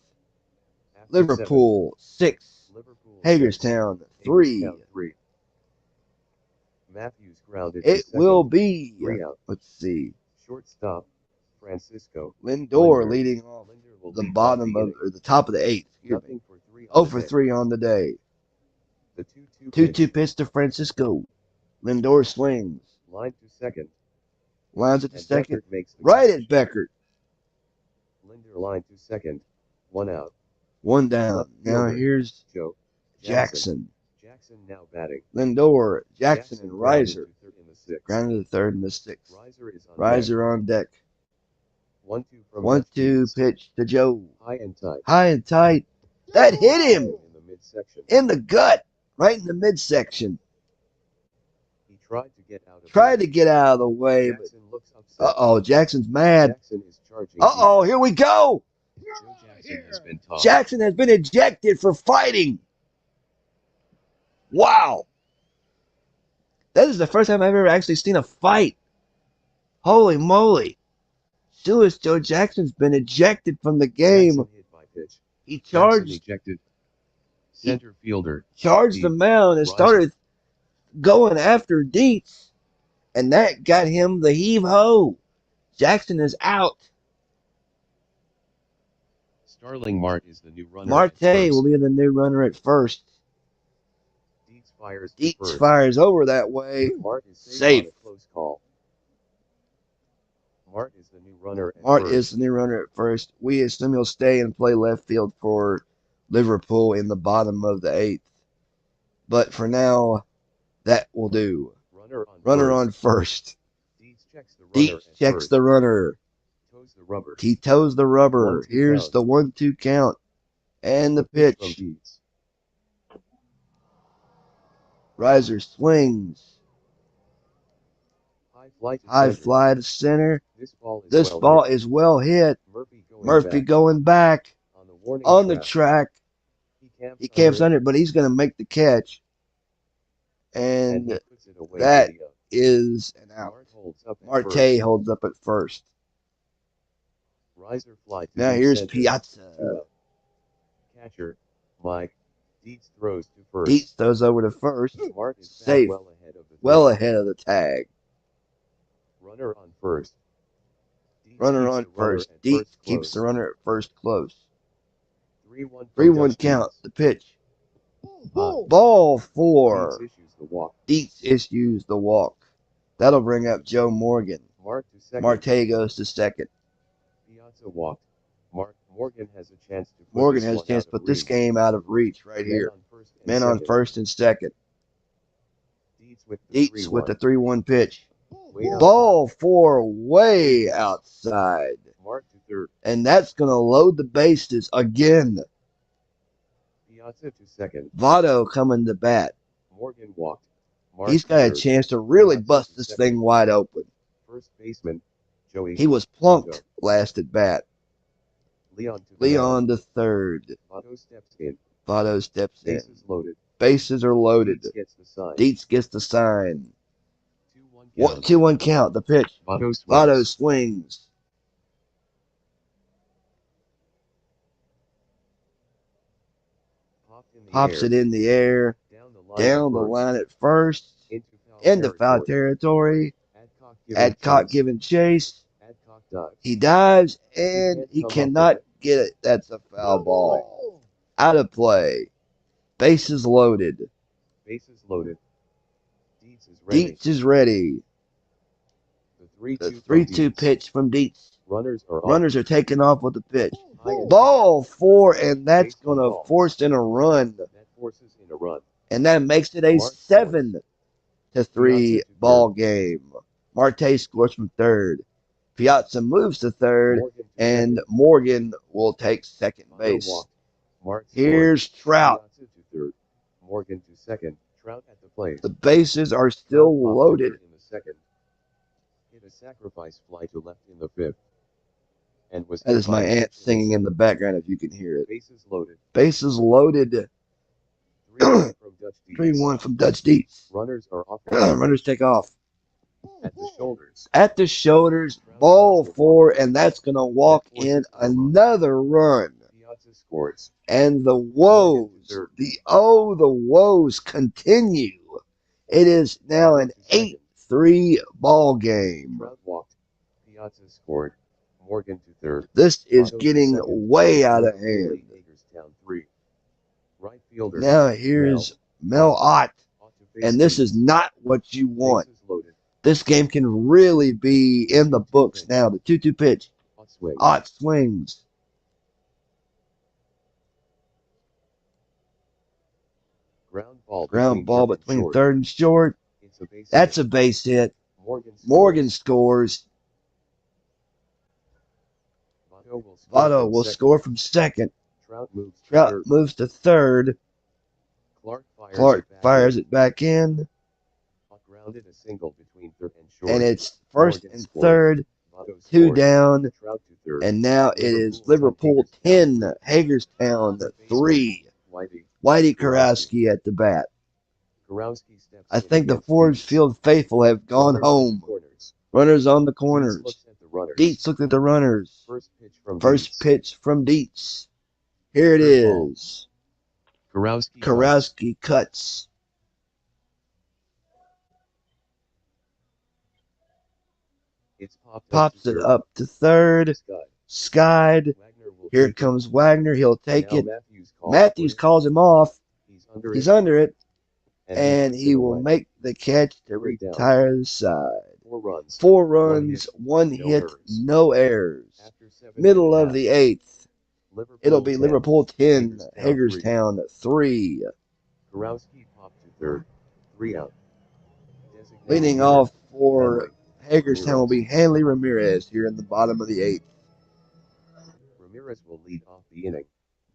[SPEAKER 2] After
[SPEAKER 1] Liverpool 6.
[SPEAKER 2] 7, Liverpool
[SPEAKER 1] Hagerstown 3.
[SPEAKER 2] Hagerstown 3. Matthews grounded
[SPEAKER 1] It
[SPEAKER 2] to second.
[SPEAKER 1] will be,
[SPEAKER 2] 3 out.
[SPEAKER 1] let's see,
[SPEAKER 2] Shortstop, Francisco.
[SPEAKER 1] Lindor
[SPEAKER 2] Linder.
[SPEAKER 1] leading off
[SPEAKER 2] Linder will
[SPEAKER 1] the
[SPEAKER 2] lead
[SPEAKER 1] bottom
[SPEAKER 2] off
[SPEAKER 1] of, or the top of the 8th. Excuse me.
[SPEAKER 2] Nothing for 3 on
[SPEAKER 1] 0
[SPEAKER 2] the
[SPEAKER 1] for
[SPEAKER 2] day.
[SPEAKER 1] 3 on the day.
[SPEAKER 2] The 2-2
[SPEAKER 1] 2-2 pitch to Francisco. Lindor swings.
[SPEAKER 2] Line to second.
[SPEAKER 1] Lines it to
[SPEAKER 2] And
[SPEAKER 1] second.
[SPEAKER 2] Beckert makes the
[SPEAKER 1] Right
[SPEAKER 2] catch.
[SPEAKER 1] at Beckert.
[SPEAKER 2] Linder line to second. 1 out.
[SPEAKER 1] 1 down.
[SPEAKER 2] Left
[SPEAKER 1] Now
[SPEAKER 2] fielder,
[SPEAKER 1] here's
[SPEAKER 2] Joe
[SPEAKER 1] Jackson.
[SPEAKER 2] Jackson now batting.
[SPEAKER 1] Lindor, Jackson, and
[SPEAKER 2] grounded
[SPEAKER 1] Riser.
[SPEAKER 2] to third in the 6th.
[SPEAKER 1] Grounded to third and the 6th.
[SPEAKER 2] Riser is on deck.
[SPEAKER 1] Riser on deck.
[SPEAKER 2] 1-2 from
[SPEAKER 1] 1-2
[SPEAKER 2] Matthews.
[SPEAKER 1] pitch to Joe.
[SPEAKER 2] High and tight.
[SPEAKER 1] High and tight. That hit him
[SPEAKER 2] In the midsection.
[SPEAKER 1] in the gut, right in the midsection.
[SPEAKER 2] He tried to get out of
[SPEAKER 1] Tried to get out of the way, but
[SPEAKER 2] Jackson looks upset.
[SPEAKER 1] uh-oh, Jackson's mad.
[SPEAKER 2] Jackson is charging.
[SPEAKER 1] Uh-oh, here we go.
[SPEAKER 2] Joe Jackson has been tossed.
[SPEAKER 1] Jackson has been ejected for fighting. Wow. That is the first time I've ever actually seen a fight. Holy moly. Joe Jackson's been ejected from the game.
[SPEAKER 2] Jackson hit by pitch.
[SPEAKER 1] He
[SPEAKER 2] Jackson
[SPEAKER 1] charged
[SPEAKER 2] ejected. Center fielder.
[SPEAKER 1] the mound and
[SPEAKER 2] Riser.
[SPEAKER 1] started going after Dietz. And that got him the heave-ho. Jackson is out.
[SPEAKER 2] Starling Marte is the new runner.
[SPEAKER 1] Marte will be the new runner at first.
[SPEAKER 2] Dietz fires to
[SPEAKER 1] Dietz
[SPEAKER 2] first.
[SPEAKER 1] fires over that way.
[SPEAKER 2] Marte is
[SPEAKER 1] Safe.
[SPEAKER 2] on a close call. Marte is the new runner at
[SPEAKER 1] Mart
[SPEAKER 2] first.
[SPEAKER 1] is the new runner at first. We assume he'll stay and play left field for Liverpool in the bottom of the 8th. But for now, that will do. Runner on first.
[SPEAKER 2] Dietz checks the runner.
[SPEAKER 1] Dietz
[SPEAKER 2] at
[SPEAKER 1] checks
[SPEAKER 2] first.
[SPEAKER 1] the runner.
[SPEAKER 2] Toes the rubber.
[SPEAKER 1] He toes the rubber.
[SPEAKER 2] 1-2
[SPEAKER 1] Here's
[SPEAKER 2] count.
[SPEAKER 1] the 1-2 count. And the
[SPEAKER 2] From
[SPEAKER 1] pitch.
[SPEAKER 2] Dietz.
[SPEAKER 1] Riser swings.
[SPEAKER 2] High fly to
[SPEAKER 1] High
[SPEAKER 2] center.
[SPEAKER 1] fly to center.
[SPEAKER 2] This ball
[SPEAKER 1] This
[SPEAKER 2] is well hit.
[SPEAKER 1] ball is well hit. Murphy
[SPEAKER 2] back.
[SPEAKER 1] going back
[SPEAKER 2] on the warning
[SPEAKER 1] on the
[SPEAKER 2] track.
[SPEAKER 1] track. He camps under it, but he's going to make the catch.
[SPEAKER 2] and
[SPEAKER 1] And
[SPEAKER 2] he puts it away
[SPEAKER 1] that
[SPEAKER 2] to the,
[SPEAKER 1] is an out.
[SPEAKER 2] Marte holds up at
[SPEAKER 1] Marte
[SPEAKER 2] first.
[SPEAKER 1] holds up at first.
[SPEAKER 2] Riser fly to
[SPEAKER 1] Now
[SPEAKER 2] deep
[SPEAKER 1] here's
[SPEAKER 2] center.
[SPEAKER 1] Piazza.
[SPEAKER 2] 2 out. Catcher Mike Dietz throws to first.
[SPEAKER 1] Dietz throws over to first.
[SPEAKER 2] Marte is back
[SPEAKER 1] Safe.
[SPEAKER 2] well ahead of the
[SPEAKER 1] Well
[SPEAKER 2] throw.
[SPEAKER 1] ahead of the tag.
[SPEAKER 2] Runner on first. Dietz
[SPEAKER 1] Runner
[SPEAKER 2] keeps
[SPEAKER 1] on
[SPEAKER 2] the runner
[SPEAKER 1] first.
[SPEAKER 2] at
[SPEAKER 1] Dietz
[SPEAKER 2] first
[SPEAKER 1] keeps the
[SPEAKER 2] close.
[SPEAKER 1] runner at first close.
[SPEAKER 2] 3-1
[SPEAKER 1] 3-1 count. The pitch.
[SPEAKER 3] Ball.
[SPEAKER 1] Ball
[SPEAKER 2] Dietz
[SPEAKER 1] 4.
[SPEAKER 2] issues the walk.
[SPEAKER 1] Dietz issues the walk. That'll bring up Joe Morgan.
[SPEAKER 2] Marte to second.
[SPEAKER 1] Marte goes to second.
[SPEAKER 2] Piazza walked. Morgan has a chance to put
[SPEAKER 1] Morgan
[SPEAKER 2] this
[SPEAKER 1] has a
[SPEAKER 2] one
[SPEAKER 1] chance
[SPEAKER 2] out
[SPEAKER 1] to
[SPEAKER 2] of
[SPEAKER 1] put this
[SPEAKER 2] reach.
[SPEAKER 1] game out of reach right
[SPEAKER 2] Men
[SPEAKER 1] here.
[SPEAKER 2] on first and
[SPEAKER 1] Men on
[SPEAKER 2] second.
[SPEAKER 1] first and second.
[SPEAKER 2] Dietz with the
[SPEAKER 1] Dietz
[SPEAKER 2] 3-1.
[SPEAKER 1] with the 3-1 pitch.
[SPEAKER 2] Way outside.
[SPEAKER 1] Ball 4 way outside.
[SPEAKER 2] Marte to third.
[SPEAKER 1] And that's going to load the bases again.
[SPEAKER 2] Piazza to second.
[SPEAKER 1] Votto coming to bat.
[SPEAKER 2] Morgan walked. Marte
[SPEAKER 1] He's
[SPEAKER 2] to
[SPEAKER 1] got a
[SPEAKER 2] third.
[SPEAKER 1] chance to really
[SPEAKER 2] Piazza
[SPEAKER 1] bust
[SPEAKER 2] to
[SPEAKER 1] this
[SPEAKER 2] second.
[SPEAKER 1] thing wide open.
[SPEAKER 2] First baseman Joey.
[SPEAKER 1] He was plunked last at bat.
[SPEAKER 2] Leon to the
[SPEAKER 1] Leon to third.
[SPEAKER 2] mound. Votto steps in.
[SPEAKER 1] Votto steps in.
[SPEAKER 2] Bases loaded.
[SPEAKER 1] Bases are loaded.
[SPEAKER 2] Dietz gets the sign.
[SPEAKER 1] Dietz gets the sign.
[SPEAKER 2] 2-1 count.
[SPEAKER 1] 2-1 count. The pitch.
[SPEAKER 2] Votto swings.
[SPEAKER 1] Votto swings. Pops it in the air. Down the line at first. Into foul territory. Adcock giving chase.
[SPEAKER 2] Adcock dives.
[SPEAKER 1] He dives and he cannot get it. That's a foul ball. Out of play. Bases loaded.
[SPEAKER 2] Bases loaded. Dietz is ready.
[SPEAKER 1] Dietz is ready.
[SPEAKER 2] The
[SPEAKER 1] The
[SPEAKER 2] 3-2
[SPEAKER 1] 3-2 pitch from Dietz.
[SPEAKER 2] Runners are on.
[SPEAKER 1] Runners are taking off with the pitch.
[SPEAKER 2] High and
[SPEAKER 1] Ball 4, and that's
[SPEAKER 2] Baseball
[SPEAKER 1] going to
[SPEAKER 2] ball.
[SPEAKER 1] force in a run.
[SPEAKER 2] That forces in a run.
[SPEAKER 1] And that makes it a
[SPEAKER 2] Marte
[SPEAKER 1] 7-3
[SPEAKER 2] Piazza to
[SPEAKER 1] ball game. Marte scores from third. Piazza moves to third,
[SPEAKER 2] Morgan to
[SPEAKER 1] and
[SPEAKER 2] second.
[SPEAKER 1] Morgan will take second
[SPEAKER 2] Votto
[SPEAKER 1] base.
[SPEAKER 2] walked. Mart scored.
[SPEAKER 1] Here's Trout.
[SPEAKER 2] Piazza to third. Morgan to second. Trout at the plate.
[SPEAKER 1] The bases are
[SPEAKER 2] Trout
[SPEAKER 1] still
[SPEAKER 2] popped to
[SPEAKER 1] loaded.
[SPEAKER 2] third in the second. Hit a sacrifice fly to left in the fifth. And was
[SPEAKER 1] That
[SPEAKER 2] hit
[SPEAKER 1] is
[SPEAKER 2] by
[SPEAKER 1] my
[SPEAKER 2] a
[SPEAKER 1] aunt
[SPEAKER 2] pitch
[SPEAKER 1] singing in the
[SPEAKER 2] seventh.
[SPEAKER 1] background if you can hear it.
[SPEAKER 2] Bases loaded.
[SPEAKER 1] Bases loaded.
[SPEAKER 2] 3-1 from Dutch Dietz.
[SPEAKER 1] 3-1 from Dutch Dietz.
[SPEAKER 2] Runners are off.
[SPEAKER 1] Runners take off.
[SPEAKER 2] At the shoulders.
[SPEAKER 1] At the shoulders,
[SPEAKER 2] Trout
[SPEAKER 1] ball
[SPEAKER 2] drops the
[SPEAKER 1] four,
[SPEAKER 2] walk.
[SPEAKER 1] and that's going to walk
[SPEAKER 2] That
[SPEAKER 1] in
[SPEAKER 2] forces a run.
[SPEAKER 1] another run.
[SPEAKER 2] Piazza scores.
[SPEAKER 1] And the
[SPEAKER 2] Morgan to
[SPEAKER 1] woes,
[SPEAKER 2] third.
[SPEAKER 1] the woes continue. It is now
[SPEAKER 2] Votto
[SPEAKER 1] an
[SPEAKER 2] to second.
[SPEAKER 1] 8-3 ball game.
[SPEAKER 2] Trout walked. Piazza scored. Morgan to third.
[SPEAKER 1] This is
[SPEAKER 2] Votto to
[SPEAKER 1] getting
[SPEAKER 2] second.
[SPEAKER 1] way out of
[SPEAKER 2] Liverpool lead
[SPEAKER 1] hand.
[SPEAKER 2] Hagerstown 3. Right fielder.
[SPEAKER 1] Now here's Mel Ott,
[SPEAKER 2] Ought to face
[SPEAKER 1] and this
[SPEAKER 2] Dietz.
[SPEAKER 1] is not what you want.
[SPEAKER 2] Bases loaded.
[SPEAKER 1] This game can really be in the books now. The 2-2 pitch.
[SPEAKER 2] Ought swing.
[SPEAKER 1] Ott swings.
[SPEAKER 2] Ground ball
[SPEAKER 1] between third and short.
[SPEAKER 2] It's a base
[SPEAKER 1] That's
[SPEAKER 2] hit.
[SPEAKER 1] a base hit.
[SPEAKER 2] Morgan scores.
[SPEAKER 1] Morgan scores.
[SPEAKER 2] Votto
[SPEAKER 1] Votto will score from second.
[SPEAKER 2] Trout moves to
[SPEAKER 1] Trout
[SPEAKER 2] third.
[SPEAKER 1] moves to third.
[SPEAKER 2] Clark
[SPEAKER 1] fires it back in.
[SPEAKER 2] Grounded a single between third and short.
[SPEAKER 1] And it's first
[SPEAKER 2] Morgan
[SPEAKER 1] and
[SPEAKER 2] scored.
[SPEAKER 1] third.
[SPEAKER 2] Votto
[SPEAKER 1] 2
[SPEAKER 2] scored.
[SPEAKER 1] down.
[SPEAKER 2] Trout to third.
[SPEAKER 1] And now it is Liverpool 10, Hagerstown 3. Whitey Karowski at the bat.
[SPEAKER 2] Karowski steps
[SPEAKER 1] I
[SPEAKER 2] in
[SPEAKER 1] think the
[SPEAKER 2] against
[SPEAKER 1] Ford
[SPEAKER 2] Dietz.
[SPEAKER 1] Field faithful have gone
[SPEAKER 2] Runners
[SPEAKER 1] home.
[SPEAKER 2] corners.
[SPEAKER 1] Runners on the
[SPEAKER 2] Dietz
[SPEAKER 1] corners.
[SPEAKER 2] looks at the runners.
[SPEAKER 1] Dietz looked at the runners.
[SPEAKER 2] First pitch from
[SPEAKER 1] First
[SPEAKER 2] Dietz.
[SPEAKER 1] pitch from Dietz. Here it
[SPEAKER 2] Third ball.
[SPEAKER 1] is.
[SPEAKER 2] Karowski
[SPEAKER 1] cuts.
[SPEAKER 2] It's
[SPEAKER 1] Pops it up to third. Skied.
[SPEAKER 2] Wagner will
[SPEAKER 1] Here
[SPEAKER 2] take
[SPEAKER 1] comes Wagner. He'll take
[SPEAKER 2] Now
[SPEAKER 1] it.
[SPEAKER 2] Matthews
[SPEAKER 1] Matthews calls him off.
[SPEAKER 2] He's
[SPEAKER 1] He's under it. And
[SPEAKER 2] puts
[SPEAKER 1] he
[SPEAKER 2] it
[SPEAKER 1] will
[SPEAKER 2] away.
[SPEAKER 1] make the catch to
[SPEAKER 2] 3 down.
[SPEAKER 1] retire the side.
[SPEAKER 2] 4 runs.
[SPEAKER 1] 4 runs, 1
[SPEAKER 2] no
[SPEAKER 1] hit,
[SPEAKER 2] errors.
[SPEAKER 1] no errors.
[SPEAKER 2] After 7
[SPEAKER 1] Middle
[SPEAKER 2] and a
[SPEAKER 1] of
[SPEAKER 2] half,
[SPEAKER 1] the 8th.
[SPEAKER 2] Liverpool
[SPEAKER 1] It'll be
[SPEAKER 2] 10,
[SPEAKER 1] Liverpool 10,
[SPEAKER 2] Hagerstown
[SPEAKER 1] Hagerstown 3.
[SPEAKER 2] Karowski popped to third. 3 out. Designated
[SPEAKER 1] Leading
[SPEAKER 2] hitter,
[SPEAKER 1] off for
[SPEAKER 2] Henry.
[SPEAKER 1] Hagerstown will be Hanley Ramirez here in the bottom of the 8th.
[SPEAKER 2] Ramirez will lead off the inning.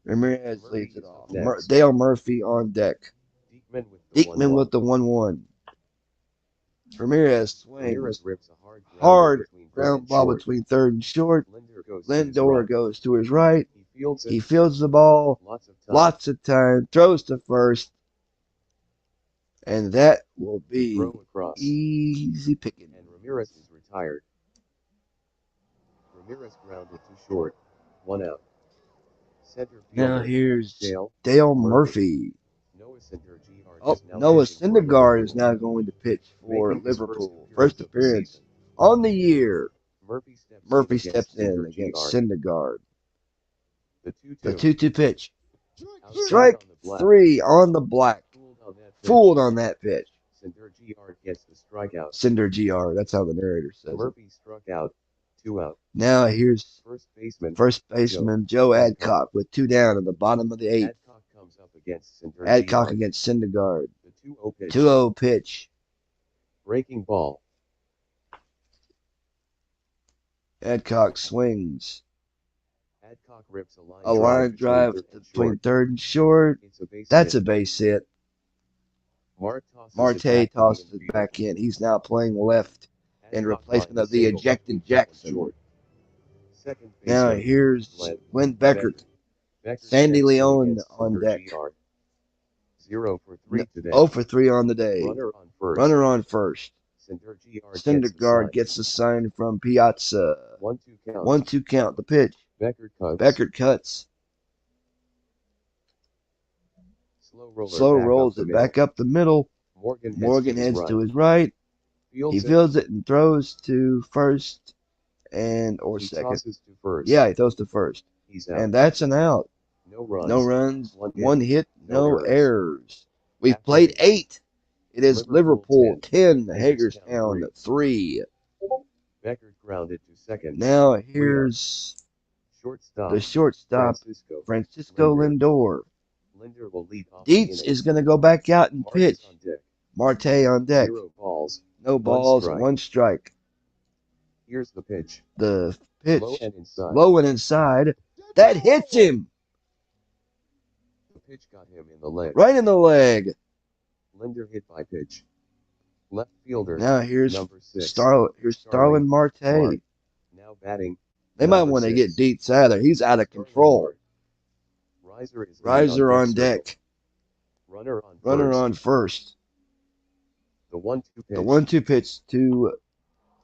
[SPEAKER 1] Ramirez
[SPEAKER 2] Murphy
[SPEAKER 1] leads it
[SPEAKER 2] is up
[SPEAKER 1] off.
[SPEAKER 2] next.
[SPEAKER 1] Dale Murphy on deck.
[SPEAKER 2] Diekman with the 1-1.
[SPEAKER 1] Diekman with the 1-1. Ramirez
[SPEAKER 2] Ramirez
[SPEAKER 1] swings.
[SPEAKER 2] rips a
[SPEAKER 1] Hard
[SPEAKER 2] between third
[SPEAKER 1] ground
[SPEAKER 2] and
[SPEAKER 1] ball
[SPEAKER 2] short.
[SPEAKER 1] between third and short.
[SPEAKER 2] Lindor goes to his right.
[SPEAKER 1] Lindor goes to his right.
[SPEAKER 2] He fields it.
[SPEAKER 1] He fields the ball. Lots of time. Throws to first. And that will be
[SPEAKER 2] Throw across.
[SPEAKER 1] easy picking.
[SPEAKER 2] And Ramirez is retired. Ramirez grounded to short. 1 out. Center
[SPEAKER 1] Now
[SPEAKER 2] fielder.
[SPEAKER 1] here's
[SPEAKER 2] Dale
[SPEAKER 1] Dale Murphy.
[SPEAKER 2] Noah Syndergaard
[SPEAKER 1] Oh,
[SPEAKER 2] is now
[SPEAKER 1] Noah
[SPEAKER 2] pitching for
[SPEAKER 1] Syndergaard is
[SPEAKER 2] Liverpool.
[SPEAKER 1] now going to pitch for
[SPEAKER 2] Making his
[SPEAKER 1] Liverpool.
[SPEAKER 2] first
[SPEAKER 1] First
[SPEAKER 2] appearance of the
[SPEAKER 1] appearance
[SPEAKER 2] season.
[SPEAKER 1] on the year.
[SPEAKER 2] Murphy steps
[SPEAKER 1] Steps in
[SPEAKER 2] Syndergaard.
[SPEAKER 1] against Syndergaard.
[SPEAKER 2] The
[SPEAKER 1] The
[SPEAKER 2] 2-2.
[SPEAKER 1] 2-2 pitch.
[SPEAKER 2] Outside
[SPEAKER 1] Strike
[SPEAKER 2] on the black.
[SPEAKER 1] 3 on the black. Fooled on that pitch.
[SPEAKER 2] Syndergaard gets the strikeout.
[SPEAKER 1] Cinder GR. That's how the narrator says it.
[SPEAKER 2] Murphy struck out. 2 out.
[SPEAKER 1] Now here's
[SPEAKER 2] First baseman
[SPEAKER 1] Joe Adcock with 2 down in the bottom of the 8th.
[SPEAKER 2] Adcock comes up against Syndergaard.
[SPEAKER 1] Adcock against Syndergaard.
[SPEAKER 2] The 2-0 pitch.
[SPEAKER 1] 2-0 pitch.
[SPEAKER 2] Breaking ball.
[SPEAKER 1] Adcock swings.
[SPEAKER 2] Adcock rips
[SPEAKER 1] A line drive between third and short. That's a base hit. Marte tosses it back in. He's now playing left in replacement of the ejected Jackson. Now here's Glenn Beckert. Sandy Leone on deck.
[SPEAKER 2] 0 for 3 today.
[SPEAKER 1] 0 for 3 on the day.
[SPEAKER 2] Runner on first.
[SPEAKER 1] Syndergaard gets the sign from Piazza.
[SPEAKER 2] 1-2 count.
[SPEAKER 1] 1-2 count. The pitch. Beckert cuts. Slow rolls it back up the middle. Morgan heads to his right. He fields it and throws to first or second. Yeah, he throws to first. And that's an out. No runs, 1 hit, no errors. We've played 8. It is Liverpool 10, Hagerstown 3.
[SPEAKER 2] Beckert grounded to second.
[SPEAKER 1] Now here's the shortstop, Francisco Lindor.
[SPEAKER 2] Lindor will lead off
[SPEAKER 1] Dietz is going to go back out and pitch. Marte on deck.
[SPEAKER 2] 0 balls.
[SPEAKER 1] No balls, 1 strike.
[SPEAKER 2] Here's the pitch.
[SPEAKER 1] The pitch,
[SPEAKER 2] Low and inside.
[SPEAKER 1] low and inside. That hits him
[SPEAKER 2] The pitch got him in the leg.
[SPEAKER 1] right in the leg.
[SPEAKER 2] Linder hit by pitch. Left fielder.
[SPEAKER 1] Now here's
[SPEAKER 2] number 6.
[SPEAKER 1] Starlin Marte.
[SPEAKER 2] Marte. Now batting.
[SPEAKER 1] They might
[SPEAKER 2] number
[SPEAKER 1] want to
[SPEAKER 2] 6.
[SPEAKER 1] get Dietz out of there. He's out of
[SPEAKER 2] Starting
[SPEAKER 1] control.
[SPEAKER 2] Marte. Riser is
[SPEAKER 1] Riser on
[SPEAKER 2] circle.
[SPEAKER 1] deck.
[SPEAKER 2] Runner on
[SPEAKER 1] Runner
[SPEAKER 2] first.
[SPEAKER 1] on first.
[SPEAKER 2] The 1-2 pitch.
[SPEAKER 1] The 1-2 pitch to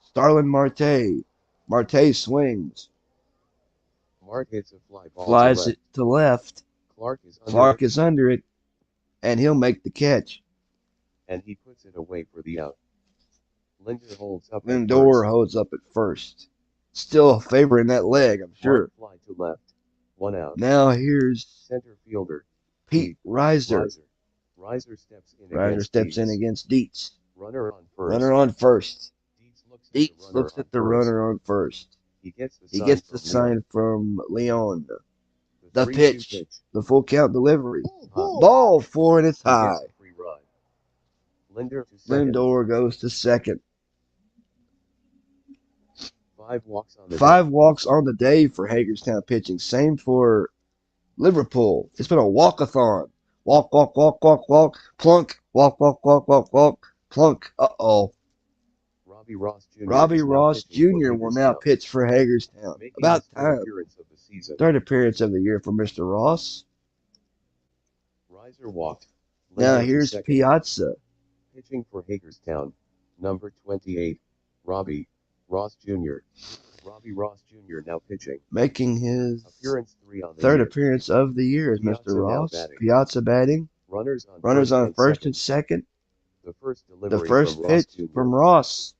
[SPEAKER 1] Starlin Marte. Marte swings.
[SPEAKER 2] Marte hits a fly ball
[SPEAKER 1] Flies
[SPEAKER 2] to left.
[SPEAKER 1] it to left.
[SPEAKER 2] Clark
[SPEAKER 1] Is under it. And he'll make the catch.
[SPEAKER 2] and he puts it away for the out. Linder holds up.
[SPEAKER 1] Lindor holds up at first. Still favoring that leg, I'm sure.
[SPEAKER 2] Fly to left. 1 out.
[SPEAKER 1] Now here's
[SPEAKER 2] Center fielder.
[SPEAKER 1] Pete Riser.
[SPEAKER 2] Riser steps in.
[SPEAKER 1] Riser steps in against Dietz.
[SPEAKER 2] Runner on first.
[SPEAKER 1] Runner on first.
[SPEAKER 2] Dietz
[SPEAKER 1] Looks at the runner on first.
[SPEAKER 2] He gets
[SPEAKER 1] the sign from Leon. The
[SPEAKER 2] 3-2
[SPEAKER 1] pitch. The full count delivery. Ball 4 and it's
[SPEAKER 2] He
[SPEAKER 1] high.
[SPEAKER 2] gets a free ride. Linder to second.
[SPEAKER 1] Lindor goes to second.
[SPEAKER 2] 5 walks on the
[SPEAKER 1] 5 walks on the day for Hagerstown pitching. Same for Liverpool. It's been a walkathon. Walk, walk, walk, walk, walk. Plunk. Walk, walk, walk, walk, walk. Plunk. Uh-oh.
[SPEAKER 2] Robbie Ross Jr.
[SPEAKER 1] Robbie
[SPEAKER 2] is now
[SPEAKER 1] Ross
[SPEAKER 2] pitching
[SPEAKER 1] Jr.
[SPEAKER 2] for
[SPEAKER 1] will now
[SPEAKER 2] Hagerstown,
[SPEAKER 1] pitch for Hagerstown.
[SPEAKER 2] making
[SPEAKER 1] About
[SPEAKER 2] his third
[SPEAKER 1] time.
[SPEAKER 2] appearance of the season.
[SPEAKER 1] Third appearance of the year for Mr. Ross.
[SPEAKER 2] Riser walked.
[SPEAKER 1] Now
[SPEAKER 2] Linder to
[SPEAKER 1] here's
[SPEAKER 2] second.
[SPEAKER 1] Piazza.
[SPEAKER 2] Pitching for Hagerstown, number 28, Robbie Ross Jr. Robbie Ross Jr. now pitching.
[SPEAKER 1] Making his
[SPEAKER 2] Appearance 3 on the
[SPEAKER 1] third
[SPEAKER 2] year.
[SPEAKER 1] appearance of the year is
[SPEAKER 2] Piazza
[SPEAKER 1] Mr.
[SPEAKER 2] now
[SPEAKER 1] Ross.
[SPEAKER 2] batting.
[SPEAKER 1] Piazza batting.
[SPEAKER 2] Runners
[SPEAKER 1] on first
[SPEAKER 2] and
[SPEAKER 1] and second.
[SPEAKER 2] The first delivery
[SPEAKER 1] The first
[SPEAKER 2] from Ross
[SPEAKER 1] pitch
[SPEAKER 2] Jr.
[SPEAKER 1] from Ross.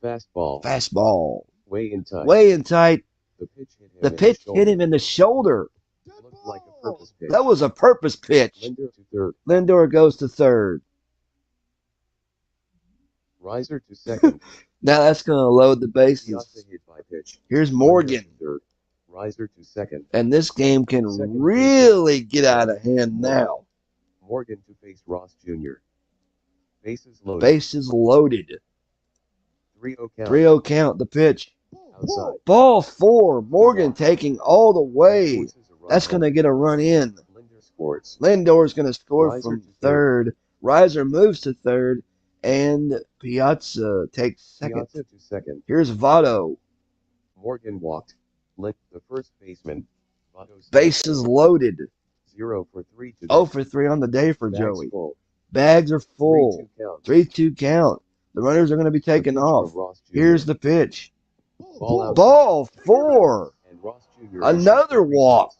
[SPEAKER 2] Fastball.
[SPEAKER 1] Fastball.
[SPEAKER 2] Way in tight.
[SPEAKER 1] Way in tight.
[SPEAKER 2] The pitch hit him.
[SPEAKER 1] The
[SPEAKER 2] in
[SPEAKER 1] pitch
[SPEAKER 2] the
[SPEAKER 1] hit him in the shoulder.
[SPEAKER 2] Looked like a purpose pitch.
[SPEAKER 1] That was a purpose pitch.
[SPEAKER 2] Linder to third.
[SPEAKER 1] Lindor goes to third.
[SPEAKER 2] Riser to second.
[SPEAKER 1] Now that's going to load the bases.
[SPEAKER 2] Piazza hit by pitch.
[SPEAKER 1] Here's
[SPEAKER 2] Linder
[SPEAKER 1] Morgan.
[SPEAKER 2] to third. Riser to second.
[SPEAKER 1] And this game can
[SPEAKER 2] Second
[SPEAKER 1] really get out of hand now.
[SPEAKER 2] Morgan to face Ross Jr. Bases loaded.
[SPEAKER 1] Bases loaded.
[SPEAKER 2] 3-0 count.
[SPEAKER 1] 3-0 count, the pitch.
[SPEAKER 2] Outside.
[SPEAKER 1] Ball 4. Morgan taking all the way.
[SPEAKER 2] Forces a run
[SPEAKER 1] That's going to
[SPEAKER 2] home.
[SPEAKER 1] get a run in.
[SPEAKER 2] Linder scores.
[SPEAKER 1] Lindor's going to score
[SPEAKER 2] Riser
[SPEAKER 1] from
[SPEAKER 2] to
[SPEAKER 1] third. Riser moves to third. And Piazza takes second.
[SPEAKER 2] Piazza to second.
[SPEAKER 1] Here's Votto.
[SPEAKER 2] Morgan walked. Lit the first baseman. Votto stepped
[SPEAKER 1] Bases
[SPEAKER 2] in.
[SPEAKER 1] loaded.
[SPEAKER 2] 0 for 3 today.
[SPEAKER 1] 0 for 3 on the day for
[SPEAKER 2] Bags
[SPEAKER 1] Joey.
[SPEAKER 2] full.
[SPEAKER 1] Bags are full.
[SPEAKER 2] 3-2 count.
[SPEAKER 1] 3-2 count. The runners are going to be taken
[SPEAKER 2] The pitch
[SPEAKER 1] off.
[SPEAKER 2] from Ross Jr.
[SPEAKER 1] Here's the pitch.
[SPEAKER 2] Ball out.
[SPEAKER 1] Ball 4.
[SPEAKER 2] And Ross Jr.
[SPEAKER 1] Another
[SPEAKER 2] issues the
[SPEAKER 1] walk.
[SPEAKER 2] response.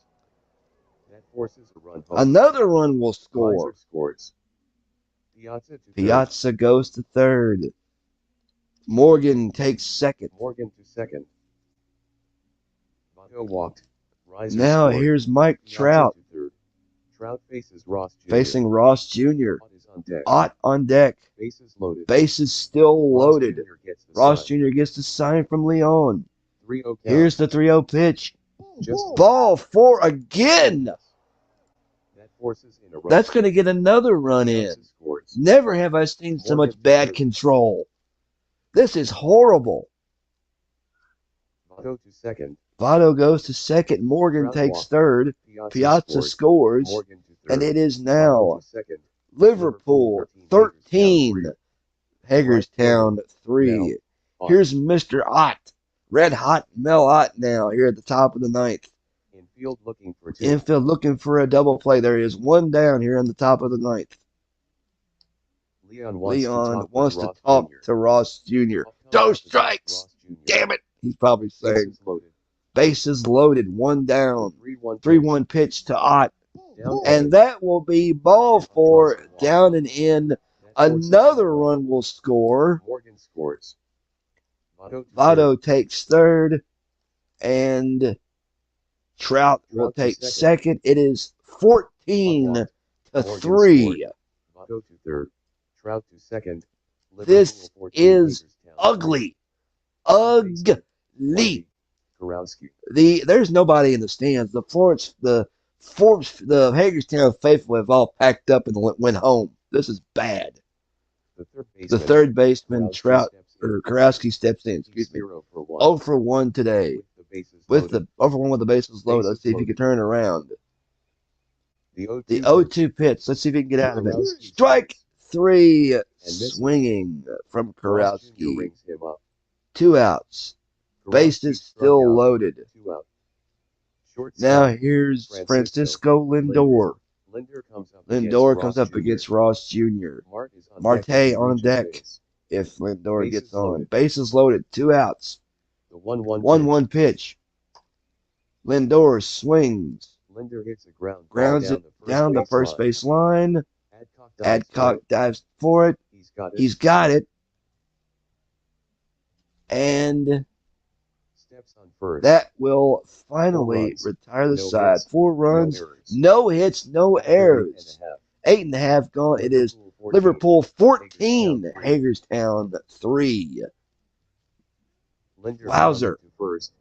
[SPEAKER 2] That forces a run home.
[SPEAKER 1] Another run will score.
[SPEAKER 2] Riser scores. Piazza to third.
[SPEAKER 1] Piazza goes to third. Morgan takes second.
[SPEAKER 2] Morgan to second. Votto walked. Riser
[SPEAKER 1] Now
[SPEAKER 2] scored.
[SPEAKER 1] here's Mike
[SPEAKER 2] Piazza
[SPEAKER 1] Trout
[SPEAKER 2] to third. Trout faces Ross Jr.
[SPEAKER 1] facing Ross Jr.
[SPEAKER 2] Ott is on deck.
[SPEAKER 1] Ott on deck.
[SPEAKER 2] Bases loaded.
[SPEAKER 1] Bases still
[SPEAKER 2] Ross
[SPEAKER 1] loaded.
[SPEAKER 2] Jr. gets the
[SPEAKER 1] Ross
[SPEAKER 2] sign.
[SPEAKER 1] Jr. gets the sign from Leon.
[SPEAKER 2] 3-0 count.
[SPEAKER 1] Here's the 3-0 pitch.
[SPEAKER 2] Just
[SPEAKER 1] Ball 4 again.
[SPEAKER 2] that forces in a run.
[SPEAKER 1] That's going to get another run in.
[SPEAKER 2] Piazza scores.
[SPEAKER 1] Never have I seen so
[SPEAKER 2] Morgan
[SPEAKER 1] much bad
[SPEAKER 2] to third.
[SPEAKER 1] control. This is horrible.
[SPEAKER 2] Votto to second.
[SPEAKER 1] Votto goes to second. Morgan
[SPEAKER 2] Trout
[SPEAKER 1] takes
[SPEAKER 2] walks.
[SPEAKER 1] third. Piazza scores.
[SPEAKER 2] Morgan to third.
[SPEAKER 1] And it is
[SPEAKER 2] Votto
[SPEAKER 1] now
[SPEAKER 2] to second.
[SPEAKER 1] Liverpool 13, Hagerstown 3.
[SPEAKER 2] Ott.
[SPEAKER 1] Here's Mr. Ott. Red hot Mel Ott now here at the top of the ninth.
[SPEAKER 2] Infield looking for 2.
[SPEAKER 1] Infield looking for a double play. There is one down here on the top of the ninth.
[SPEAKER 2] Leon
[SPEAKER 1] Leon
[SPEAKER 2] wants
[SPEAKER 1] wants to
[SPEAKER 2] to
[SPEAKER 1] talk
[SPEAKER 2] talk
[SPEAKER 1] to Ross Jr. Those strikes. Damn it. He's probably saying
[SPEAKER 2] Bases loaded.
[SPEAKER 1] bases loaded, one down.
[SPEAKER 2] 3-1.
[SPEAKER 1] 3-1 pitch to Ott.
[SPEAKER 2] Down
[SPEAKER 1] And that will be ball 4 down and in.
[SPEAKER 2] that forces
[SPEAKER 1] Another run will score.
[SPEAKER 2] Morgan scores. Votto to
[SPEAKER 1] Votto takes third. And Trout will
[SPEAKER 2] Trout to
[SPEAKER 1] take
[SPEAKER 2] second.
[SPEAKER 1] second. It is 14
[SPEAKER 2] third.
[SPEAKER 1] to
[SPEAKER 2] Morgan
[SPEAKER 1] 3.
[SPEAKER 2] Votto to third. Trout to second.
[SPEAKER 1] This
[SPEAKER 2] Liverpool 14,
[SPEAKER 1] is
[SPEAKER 2] Hagerstown.
[SPEAKER 1] ugly.
[SPEAKER 2] Baseman,
[SPEAKER 1] Ugly.
[SPEAKER 2] Karowski.
[SPEAKER 1] There's nobody in the stands. The Hagerstown faithful have all packed up and went home. This is bad.
[SPEAKER 2] The third
[SPEAKER 1] The
[SPEAKER 2] baseman.
[SPEAKER 1] third baseman,
[SPEAKER 2] Karowski
[SPEAKER 1] Trout,
[SPEAKER 2] steps
[SPEAKER 1] Karowski steps in.
[SPEAKER 2] He's
[SPEAKER 1] Excuse me.
[SPEAKER 2] 0 for 1.
[SPEAKER 1] 0 for 1 today.
[SPEAKER 2] With the bases
[SPEAKER 1] With
[SPEAKER 2] loaded.
[SPEAKER 1] the 0 for 1 with the bases loaded. Let's
[SPEAKER 2] Bases
[SPEAKER 1] see if you can
[SPEAKER 2] loaded.
[SPEAKER 1] turn it around.
[SPEAKER 2] The 0-2
[SPEAKER 1] The
[SPEAKER 2] pitch.
[SPEAKER 1] 0-2 pitch. Let's see if he can get out of it.
[SPEAKER 2] Karowski
[SPEAKER 1] Strike
[SPEAKER 2] swings
[SPEAKER 1] 3.
[SPEAKER 2] and misses.
[SPEAKER 1] Swinging from
[SPEAKER 2] Ross Jr.
[SPEAKER 1] Karowski.
[SPEAKER 2] rings him up.
[SPEAKER 1] 2 outs.
[SPEAKER 2] Karowski
[SPEAKER 1] Bases
[SPEAKER 2] struck
[SPEAKER 1] still
[SPEAKER 2] out.
[SPEAKER 1] loaded.
[SPEAKER 2] 2 out.
[SPEAKER 1] Now
[SPEAKER 2] Shortstop.
[SPEAKER 1] here's Francisco Lindor.
[SPEAKER 2] Lindor comes up
[SPEAKER 1] Lindor
[SPEAKER 2] against
[SPEAKER 1] comes
[SPEAKER 2] Ross
[SPEAKER 1] up
[SPEAKER 2] Jr.
[SPEAKER 1] against Ross Jr.
[SPEAKER 2] Marte is on
[SPEAKER 1] Marte
[SPEAKER 2] deck if he
[SPEAKER 1] on
[SPEAKER 2] reaches
[SPEAKER 1] deck.
[SPEAKER 2] base.
[SPEAKER 1] If Lindor
[SPEAKER 2] Bases
[SPEAKER 1] gets on.
[SPEAKER 2] loaded.
[SPEAKER 1] Bases loaded. 2 outs.
[SPEAKER 2] The 1-1
[SPEAKER 1] 1-1 pitch. Lindor swings.
[SPEAKER 2] Lindor hits a ground ball
[SPEAKER 1] Grounds it down the first base line. Adcock dives for it. He's got it. And
[SPEAKER 2] Steps on first.
[SPEAKER 1] that will finally retire the side. 4 runs, no hits, no errors. 8.5 gone. It is Liverpool 14, Hagerstown 3.
[SPEAKER 2] Lindor
[SPEAKER 1] Wowzer.
[SPEAKER 2] to first.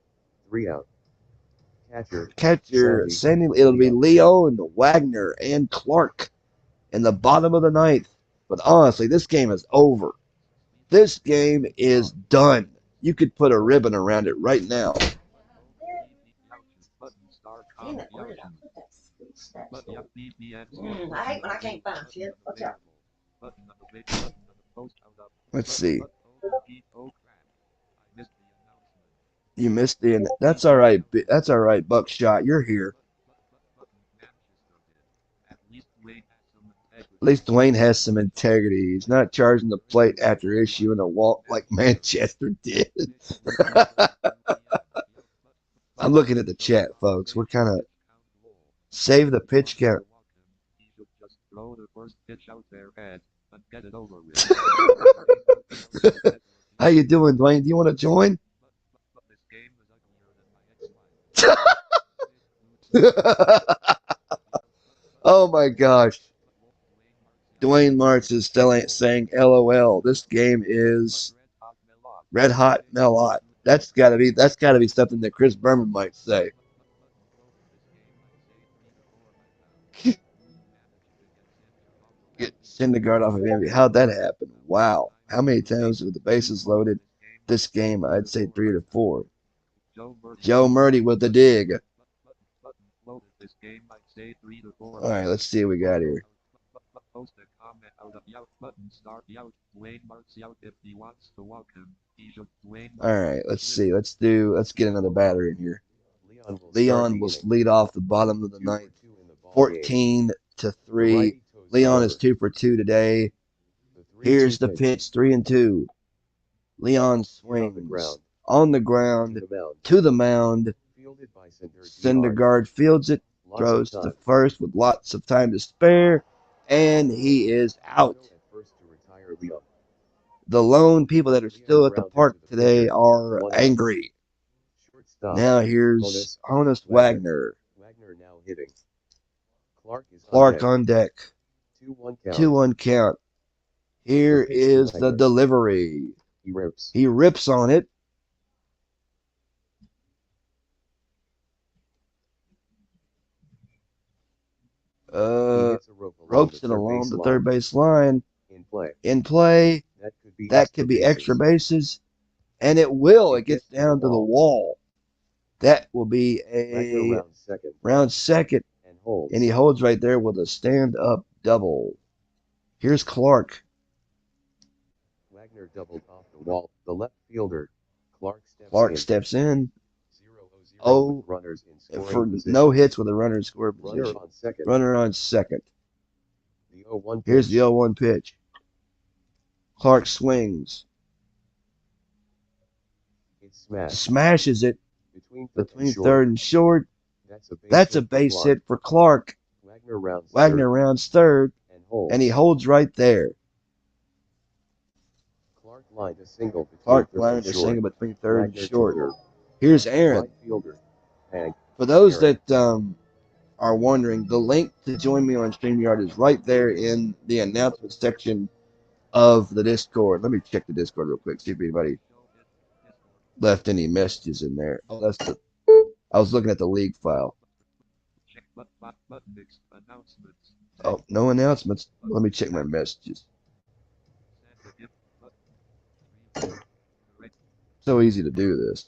[SPEAKER 2] 3 out.
[SPEAKER 1] Catcher Sandy. It'll be Leon, Wagner, and Clark in the bottom of the 9th. But honestly, this game is over. This game is done. You could put a ribbon around it right now.
[SPEAKER 5] Damn it, where did I put that sweet stuff? I hate when I can't find shit. Watch out.
[SPEAKER 1] Let's see. You missed the. That's all right. That's all right. Buckshot, you're here. At least Dwayne has some integrity. He's not charging the plate after issuing a walk like Manchester did. I'm looking at the chat, folks. We're kind of save the pitch count.
[SPEAKER 4] Throw the first pitch out there and get it over with.
[SPEAKER 1] How you doing, Dwayne? Do you want to join?
[SPEAKER 4] This game is uglier than my ex-wife.
[SPEAKER 1] Oh my gosh. Dwayne Martz is still saying LOL. This game is red hot melot. That's gotta be something that Chris Berman might say. Get Syndergaard off of MVP. How'd that happen? Wow. How many times with the bases loaded this game? I'd say 3 to 4. Joe Murdy with the dig. All right, let's see what we got here.
[SPEAKER 4] Post a comment out of out button start out. Dwayne Martz out if he wants to walk him. He should Dwayne.
[SPEAKER 1] All right, let's see. Let's get another batter in here. Leon will lead off the bottom of the 9th. 14 to 3. Leon is 2 for 2 today. Here's the pitch, 3-2. Leon swings on the ground to the mound. Syndergaard fields it, throws to first with lots of time to spare, and he is out. The lone people that are still at the park today are angry. Now here's Honest Wagner. Clark on deck. 2-1 count. Here is the delivery. He rips on it. Ropes it along the third base line. In play. That could be extra bases. And it will. It gets down to the wall. That will be a round second. And he holds right there with a stand-up double. Here's Clark.
[SPEAKER 2] Wagner doubled off the wall. The left fielder,
[SPEAKER 1] Clark steps in.
[SPEAKER 2] 0 runners in
[SPEAKER 1] For
[SPEAKER 2] scoring position.
[SPEAKER 1] no hits with a runner in scoring position. Runner on second. Here's the 0-1 pitch. Clark swings. Smashes it between third and short. That's a base hit for Clark. Wagner rounds third, and he holds right there.
[SPEAKER 2] Clark lined a single
[SPEAKER 1] between third and short. Here's Aaron.
[SPEAKER 2] Right
[SPEAKER 1] For those that are wondering, the link to join me on StreamYard is right there in the announcement section of the Discord. Let me check the Discord real quick, see if anybody left any messages in there. Oh, I was looking at the league file. Oh, no announcements. Let me check my messages. so easy to do this.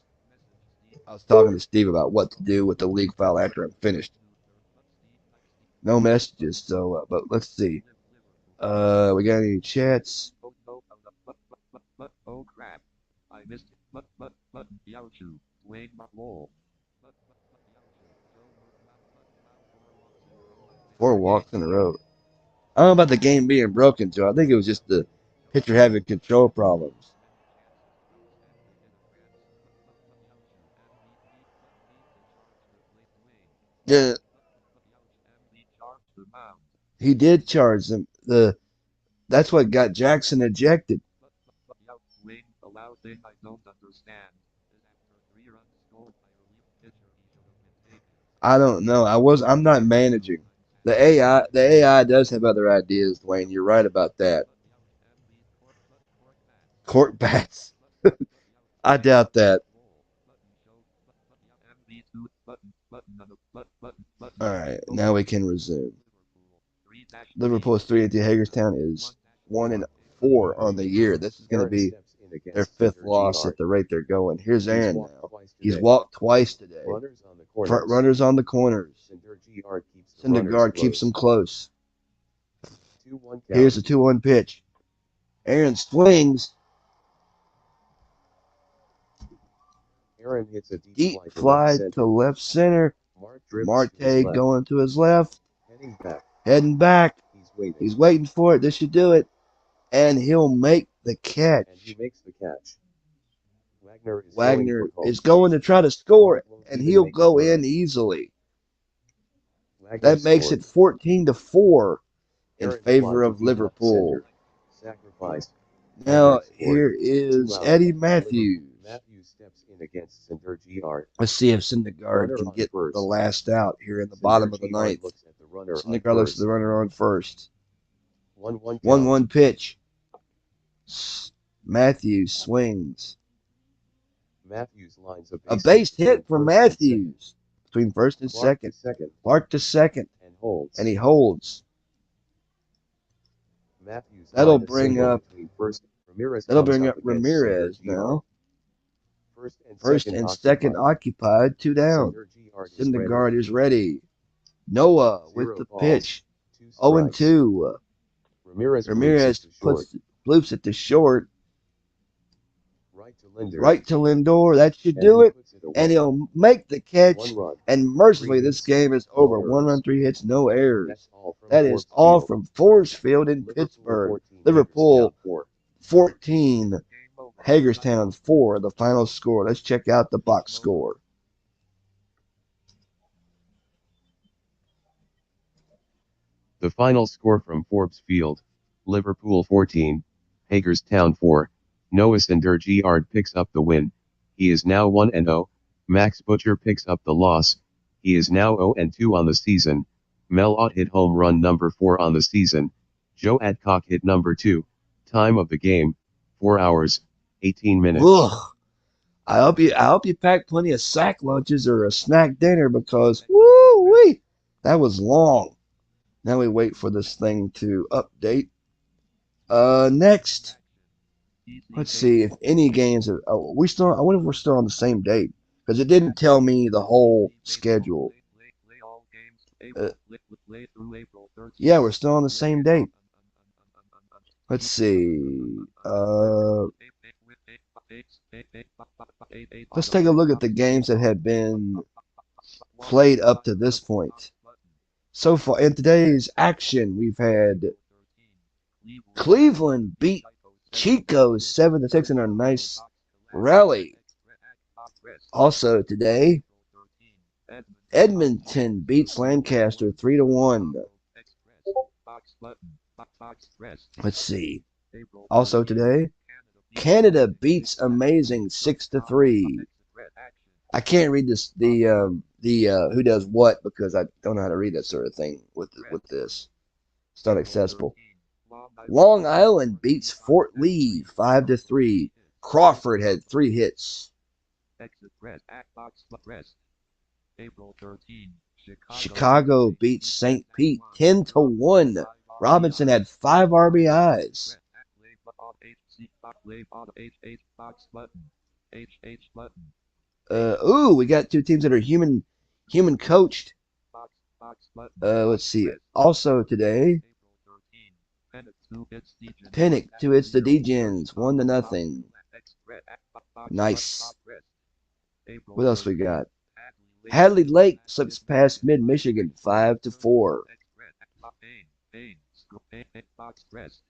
[SPEAKER 1] I was talking to Steve about what to do with the league file after I'm finished. No messages, so but let's see. We got any chats?
[SPEAKER 4] Oh crap. I missed it. Button. Yowchu. Wayne lol. Yowchu. Joe
[SPEAKER 1] Four walks in a row. I don't know about the game being broken, Joe. I think it was just the pitcher having control problems. Yeah, he did charge them. That's what got Jackson ejected.
[SPEAKER 4] Wayne, the loud thing I don't understand is after 3 runs scored by a relief pitcher, he should have been taken.
[SPEAKER 1] I don't know. I'm not managing. The AI does have other ideas, Dwayne. You're right about that. Court bats. I doubt that. All right, now we can resume. Liverpool's 3-2. Hagerstown is 1-4 on the year. This is going to
[SPEAKER 2] Aaron
[SPEAKER 1] be
[SPEAKER 2] steps in
[SPEAKER 1] their
[SPEAKER 2] against
[SPEAKER 1] fifth
[SPEAKER 2] center
[SPEAKER 1] loss
[SPEAKER 2] GR.
[SPEAKER 1] at the rate they're going. Here's
[SPEAKER 2] He's
[SPEAKER 1] Aaron
[SPEAKER 2] walked
[SPEAKER 1] now.
[SPEAKER 2] twice
[SPEAKER 1] He's
[SPEAKER 2] today.
[SPEAKER 1] walked twice today.
[SPEAKER 2] Runners on the
[SPEAKER 1] Front
[SPEAKER 2] corners.
[SPEAKER 1] runners on the corners.
[SPEAKER 2] Cinder GR keeps the runners
[SPEAKER 1] Syndergaard keeps
[SPEAKER 2] close.
[SPEAKER 1] them close.
[SPEAKER 2] 2-1
[SPEAKER 1] Here's
[SPEAKER 2] count.
[SPEAKER 1] the 2-1 pitch. Aaron swings.
[SPEAKER 2] Aaron hits a deep
[SPEAKER 1] Deep
[SPEAKER 2] fly to left
[SPEAKER 1] fly to
[SPEAKER 2] center.
[SPEAKER 1] left center.
[SPEAKER 2] Mart drifts to his
[SPEAKER 1] Marte
[SPEAKER 2] left.
[SPEAKER 1] going to his left.
[SPEAKER 2] Heading back.
[SPEAKER 1] Heading back.
[SPEAKER 2] He's waiting.
[SPEAKER 1] He's waiting for it. This should do it. And he'll make the catch.
[SPEAKER 2] And he makes the catch. Wagner is
[SPEAKER 1] Wagner
[SPEAKER 2] going for home.
[SPEAKER 1] is going to try to score it,
[SPEAKER 2] Won't
[SPEAKER 1] and
[SPEAKER 2] even
[SPEAKER 1] he'll
[SPEAKER 2] make
[SPEAKER 1] go
[SPEAKER 2] the run.
[SPEAKER 1] in easily.
[SPEAKER 2] Wagner
[SPEAKER 1] That makes
[SPEAKER 2] scored.
[SPEAKER 1] it 14-4 in
[SPEAKER 2] Aaron
[SPEAKER 1] favor
[SPEAKER 2] fly to
[SPEAKER 1] of
[SPEAKER 2] deep left
[SPEAKER 1] Liverpool.
[SPEAKER 2] center. Sacrifice.
[SPEAKER 1] Now
[SPEAKER 2] Wagner scored.
[SPEAKER 1] here
[SPEAKER 2] 2
[SPEAKER 1] is
[SPEAKER 2] out.
[SPEAKER 1] Eddie
[SPEAKER 2] Liverpool.
[SPEAKER 1] Matthews.
[SPEAKER 2] Matthews steps in against Cinder GR.
[SPEAKER 1] Let's see if Syndergaard
[SPEAKER 2] Runner
[SPEAKER 1] can
[SPEAKER 2] on
[SPEAKER 1] get
[SPEAKER 2] first.
[SPEAKER 1] the last out here in the
[SPEAKER 2] Cinder
[SPEAKER 1] bottom of the
[SPEAKER 2] GR
[SPEAKER 1] ninth.
[SPEAKER 2] looks at the runner on
[SPEAKER 1] Syndergaard looks at
[SPEAKER 2] first.
[SPEAKER 1] the runner on first.
[SPEAKER 2] 1-1 count.
[SPEAKER 1] 1-1 pitch. Matthews swings.
[SPEAKER 2] Matthews lines
[SPEAKER 1] A base hit for Matthews between first and
[SPEAKER 2] Clark
[SPEAKER 1] second.
[SPEAKER 2] to second
[SPEAKER 1] Clark to second,
[SPEAKER 2] and holds.
[SPEAKER 1] and he holds.
[SPEAKER 2] Matthews
[SPEAKER 1] That'll
[SPEAKER 2] line a
[SPEAKER 1] bring
[SPEAKER 2] single
[SPEAKER 1] up.
[SPEAKER 2] between first. Ramirez
[SPEAKER 1] That'll
[SPEAKER 2] comes
[SPEAKER 1] bring
[SPEAKER 2] up
[SPEAKER 1] up
[SPEAKER 2] against Cinder
[SPEAKER 1] Ramirez
[SPEAKER 2] GR.
[SPEAKER 1] now.
[SPEAKER 2] First and second
[SPEAKER 1] Occupied, 2 down.
[SPEAKER 2] Cinder GR is
[SPEAKER 1] Syndergaard
[SPEAKER 2] ready.
[SPEAKER 1] is ready. Noah with
[SPEAKER 2] 0
[SPEAKER 1] the
[SPEAKER 2] balls,
[SPEAKER 1] pitch.
[SPEAKER 2] 2 strikes.
[SPEAKER 1] 0-2.
[SPEAKER 2] Ramirez
[SPEAKER 1] Bloops it to short.
[SPEAKER 2] Right to Linder.
[SPEAKER 1] Right to Lindor. That should
[SPEAKER 2] And
[SPEAKER 1] do
[SPEAKER 2] he
[SPEAKER 1] it.
[SPEAKER 2] puts it away.
[SPEAKER 1] And he'll make the catch.
[SPEAKER 2] 1 run.
[SPEAKER 1] And mercifully,
[SPEAKER 2] 3
[SPEAKER 1] this
[SPEAKER 2] hits,
[SPEAKER 1] game is
[SPEAKER 2] no
[SPEAKER 1] over.
[SPEAKER 2] errors.
[SPEAKER 1] 1 run, 3 hits, no errors.
[SPEAKER 2] That's all from
[SPEAKER 1] That is all
[SPEAKER 2] Field.
[SPEAKER 1] from Forbes Field in
[SPEAKER 2] Liverpool
[SPEAKER 1] Pittsburgh.
[SPEAKER 2] 14,
[SPEAKER 1] Liverpool
[SPEAKER 2] Hagerstown
[SPEAKER 1] 14, Hagerstown 4, the final score. Let's check out the box score.
[SPEAKER 2] The final score from Forbes Field: Liverpool 14, Hagerstown 4. Noah Syndergaard picks up the win. He is now 1-0. Max Butcher picks up the loss. He is now 0-2 on the season. Mel Ott hit home run number 4 on the season. Joe Adcock hit number 2. Time of the game: 4 hours, 18 minutes.
[SPEAKER 1] Ugh. I hope you pack plenty of sack lunches or a snack dinner because woo-wee, that was long. Now we wait for this thing to update. Next, let's see if any games are. Oh, I wonder if we're still on the same date because it didn't tell me the whole schedule. Yeah, we're still on the same date. Let's see. Let's take a look at the games that have been played up to this point. So far, in today's action, we've had Cleveland beat Chico 7-6 in a nice rally. Also today, Edmonton beats Lancaster 3-1. Let's see. Also today, Canada beats Amazing 6-3. I can't read this who does what because I don't know how to read that sort of thing with this. It's not accessible. Long Island beats Fort Lee 5-3. Crawford had 3 hits. Chicago beats St. Pete 10-1. Robinson had 5 RBIs.
[SPEAKER 4] H button.
[SPEAKER 1] Ooh, we got two teams that are human coached.
[SPEAKER 4] Box button.
[SPEAKER 1] Let's see. Also today,
[SPEAKER 4] April 13. Pennant 2 hits Degens.
[SPEAKER 1] Pennick to it's the Degens, 1-0.
[SPEAKER 4] X red box
[SPEAKER 1] Nice.
[SPEAKER 4] rest. April
[SPEAKER 1] What else we
[SPEAKER 4] 13.
[SPEAKER 1] got? Hadley Lake slips past Mid Michigan 5-4.
[SPEAKER 4] X red Bain box rest.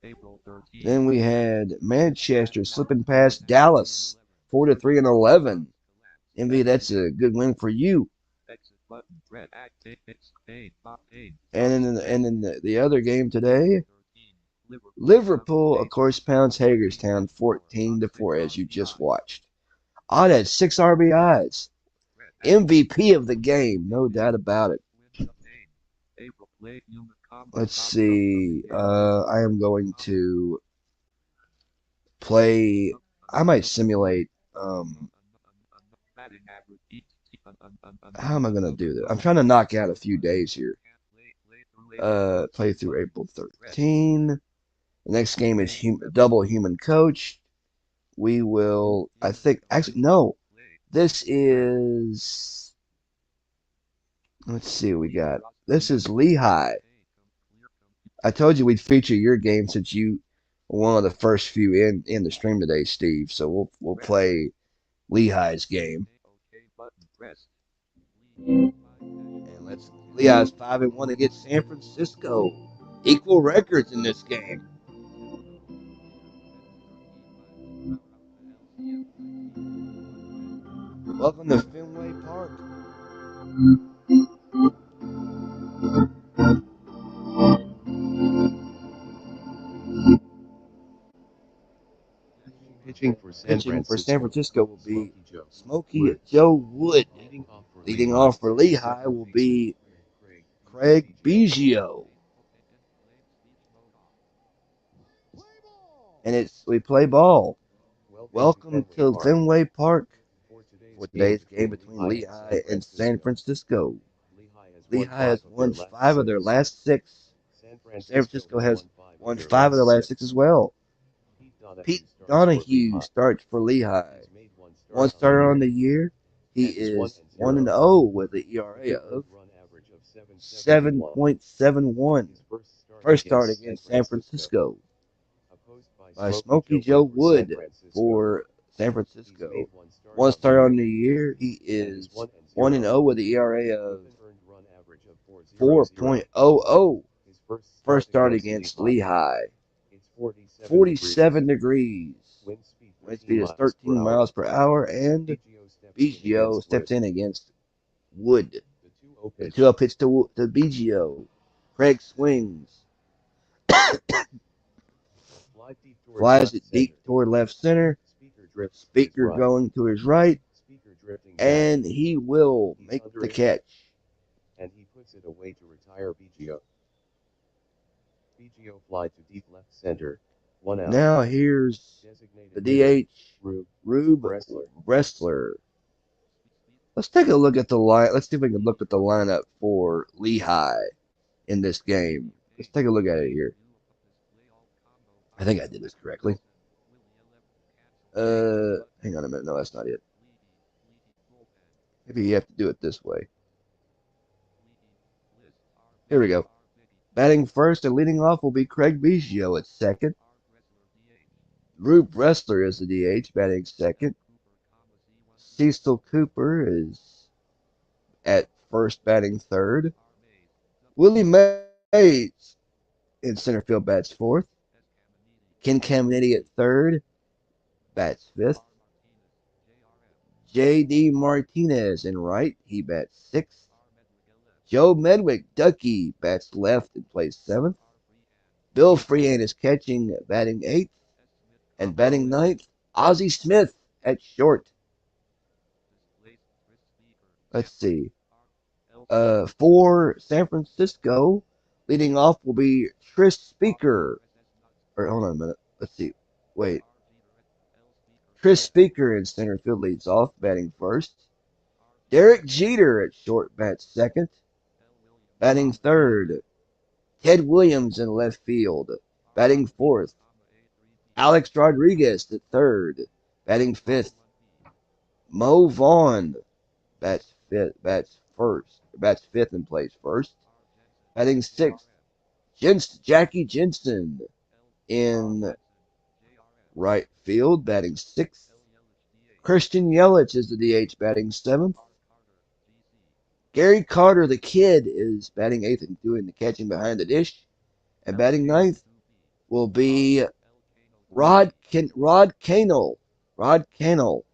[SPEAKER 4] April 13.
[SPEAKER 1] Then we had Manchester slipping past Dallas 4-3 and 11. Envy, that's a good win for you.
[SPEAKER 4] Exit button red active Bain
[SPEAKER 1] And then the other game today,
[SPEAKER 4] 13.
[SPEAKER 1] Liverpool, of course, pounds Hagerstown 14-4, as you just watched. Odd had 6 RBIs. MVP of the game, no doubt about it.
[SPEAKER 4] April play human combo.
[SPEAKER 1] Let's see. I am going to play. I might simulate. How am I going to do that? I'm trying to knock out a few days here. Play through April 13. The next game is double human coach. We will. I think. Actually, no. This is. Let's see what we got. This is Lehigh. I told you we'd feature your game since you were one of the first few in the stream today, Steve. So we'll play Lehigh's game. And let's Lehigh's 5-1 against San Francisco. Equal records in this game. Welcome to Fenway Park.
[SPEAKER 2] Pitching for San
[SPEAKER 1] Francisco will be
[SPEAKER 2] Smokey
[SPEAKER 1] Joe Wood.
[SPEAKER 2] Leading off for
[SPEAKER 1] Lehigh will be Craig Biggio. And we play ball. Welcome to Fenway Park for today's game between Lehigh and San Francisco. Lehigh has won 5 of their last 6. San Francisco has won 5 of their last 6 as well. Pete Donahue starts for Lehigh. 1 starter on the year. He is 1-0 with an ERA of 7.71. First start against San Francisco by Smokey Joe Wood for San Francisco. 1 start on the year. He is 1-0 with an ERA of 4.00. First start against Lehigh. 47 degrees. Wind speed is 13 miles per hour, and Biggio steps in against Wood. The 2-0 pitch to Biggio. Craig swings. Flies it deep toward left center. Speaker going to his right. And he will make the catch.
[SPEAKER 2] And he puts it away to retire Biggio. Biggio fly to deep left center. 1 out.
[SPEAKER 1] Now here's the DH, Rube Bressler. Let's take a look at the line. Let's see if we can look at the lineup for Lehigh in this game. Let's take a look at it here. I think I did this correctly. Hang on a minute. No, that's not it. Maybe you have to do it this way. Here we go. Batting first and leading off will be Craig Biggio at second. Rube Bressler is the DH, batting second. Cecil Cooper is at first, batting third. Willie Mays in center field bats fourth. Ken Caminiti at third, bats fifth. J.D. Martinez in right, he bats sixth. Joe Medwick, Ducky, bats left and plays seventh. Bill Freehan is catching, batting eighth. And batting ninth, Ozzie Smith at short. Let's see. For San Francisco, leading off will be Tris Speaker. Or hold on a minute. Let's see. Wait. Tris Speaker in center field leads off, batting first. Derek Jeter at short bats second. Batting third, Ted Williams in left field. Batting fourth, Alex Rodriguez at third. batting fifth. Mo Vaughn bats fifth and plays first. Batting sixth. Jackie Jensen in right field, batting sixth. Christian Yelich is the DH, batting seventh. Gary Carter, the kid, is batting eighth and doing the catching behind the dish. And batting ninth will be Rod Cannell. Rod Cannell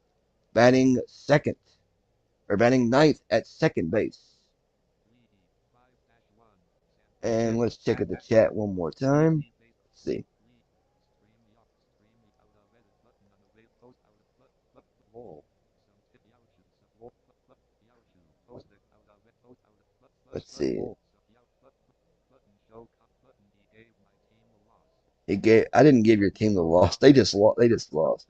[SPEAKER 1] batting second, or batting ninth at second base. And let's check at the chat one more time. Let's see. Let's see. I didn't give your team the loss. They just lost. They just lost.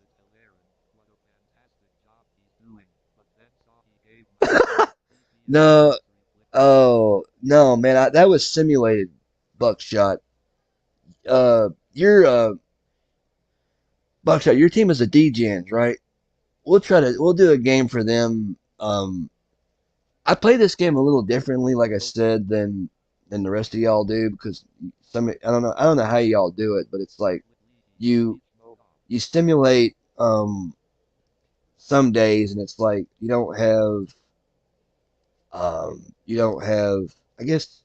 [SPEAKER 1] No. Oh no, man. That was simulated buckshot. Your buckshot. Your team is a DGens, right? We'll do a game for them. I play this game a little differently, like I said, than the rest of y'all do because I don't know how y'all do it, but it's like you you stimulate some days and it's like you don't have I guess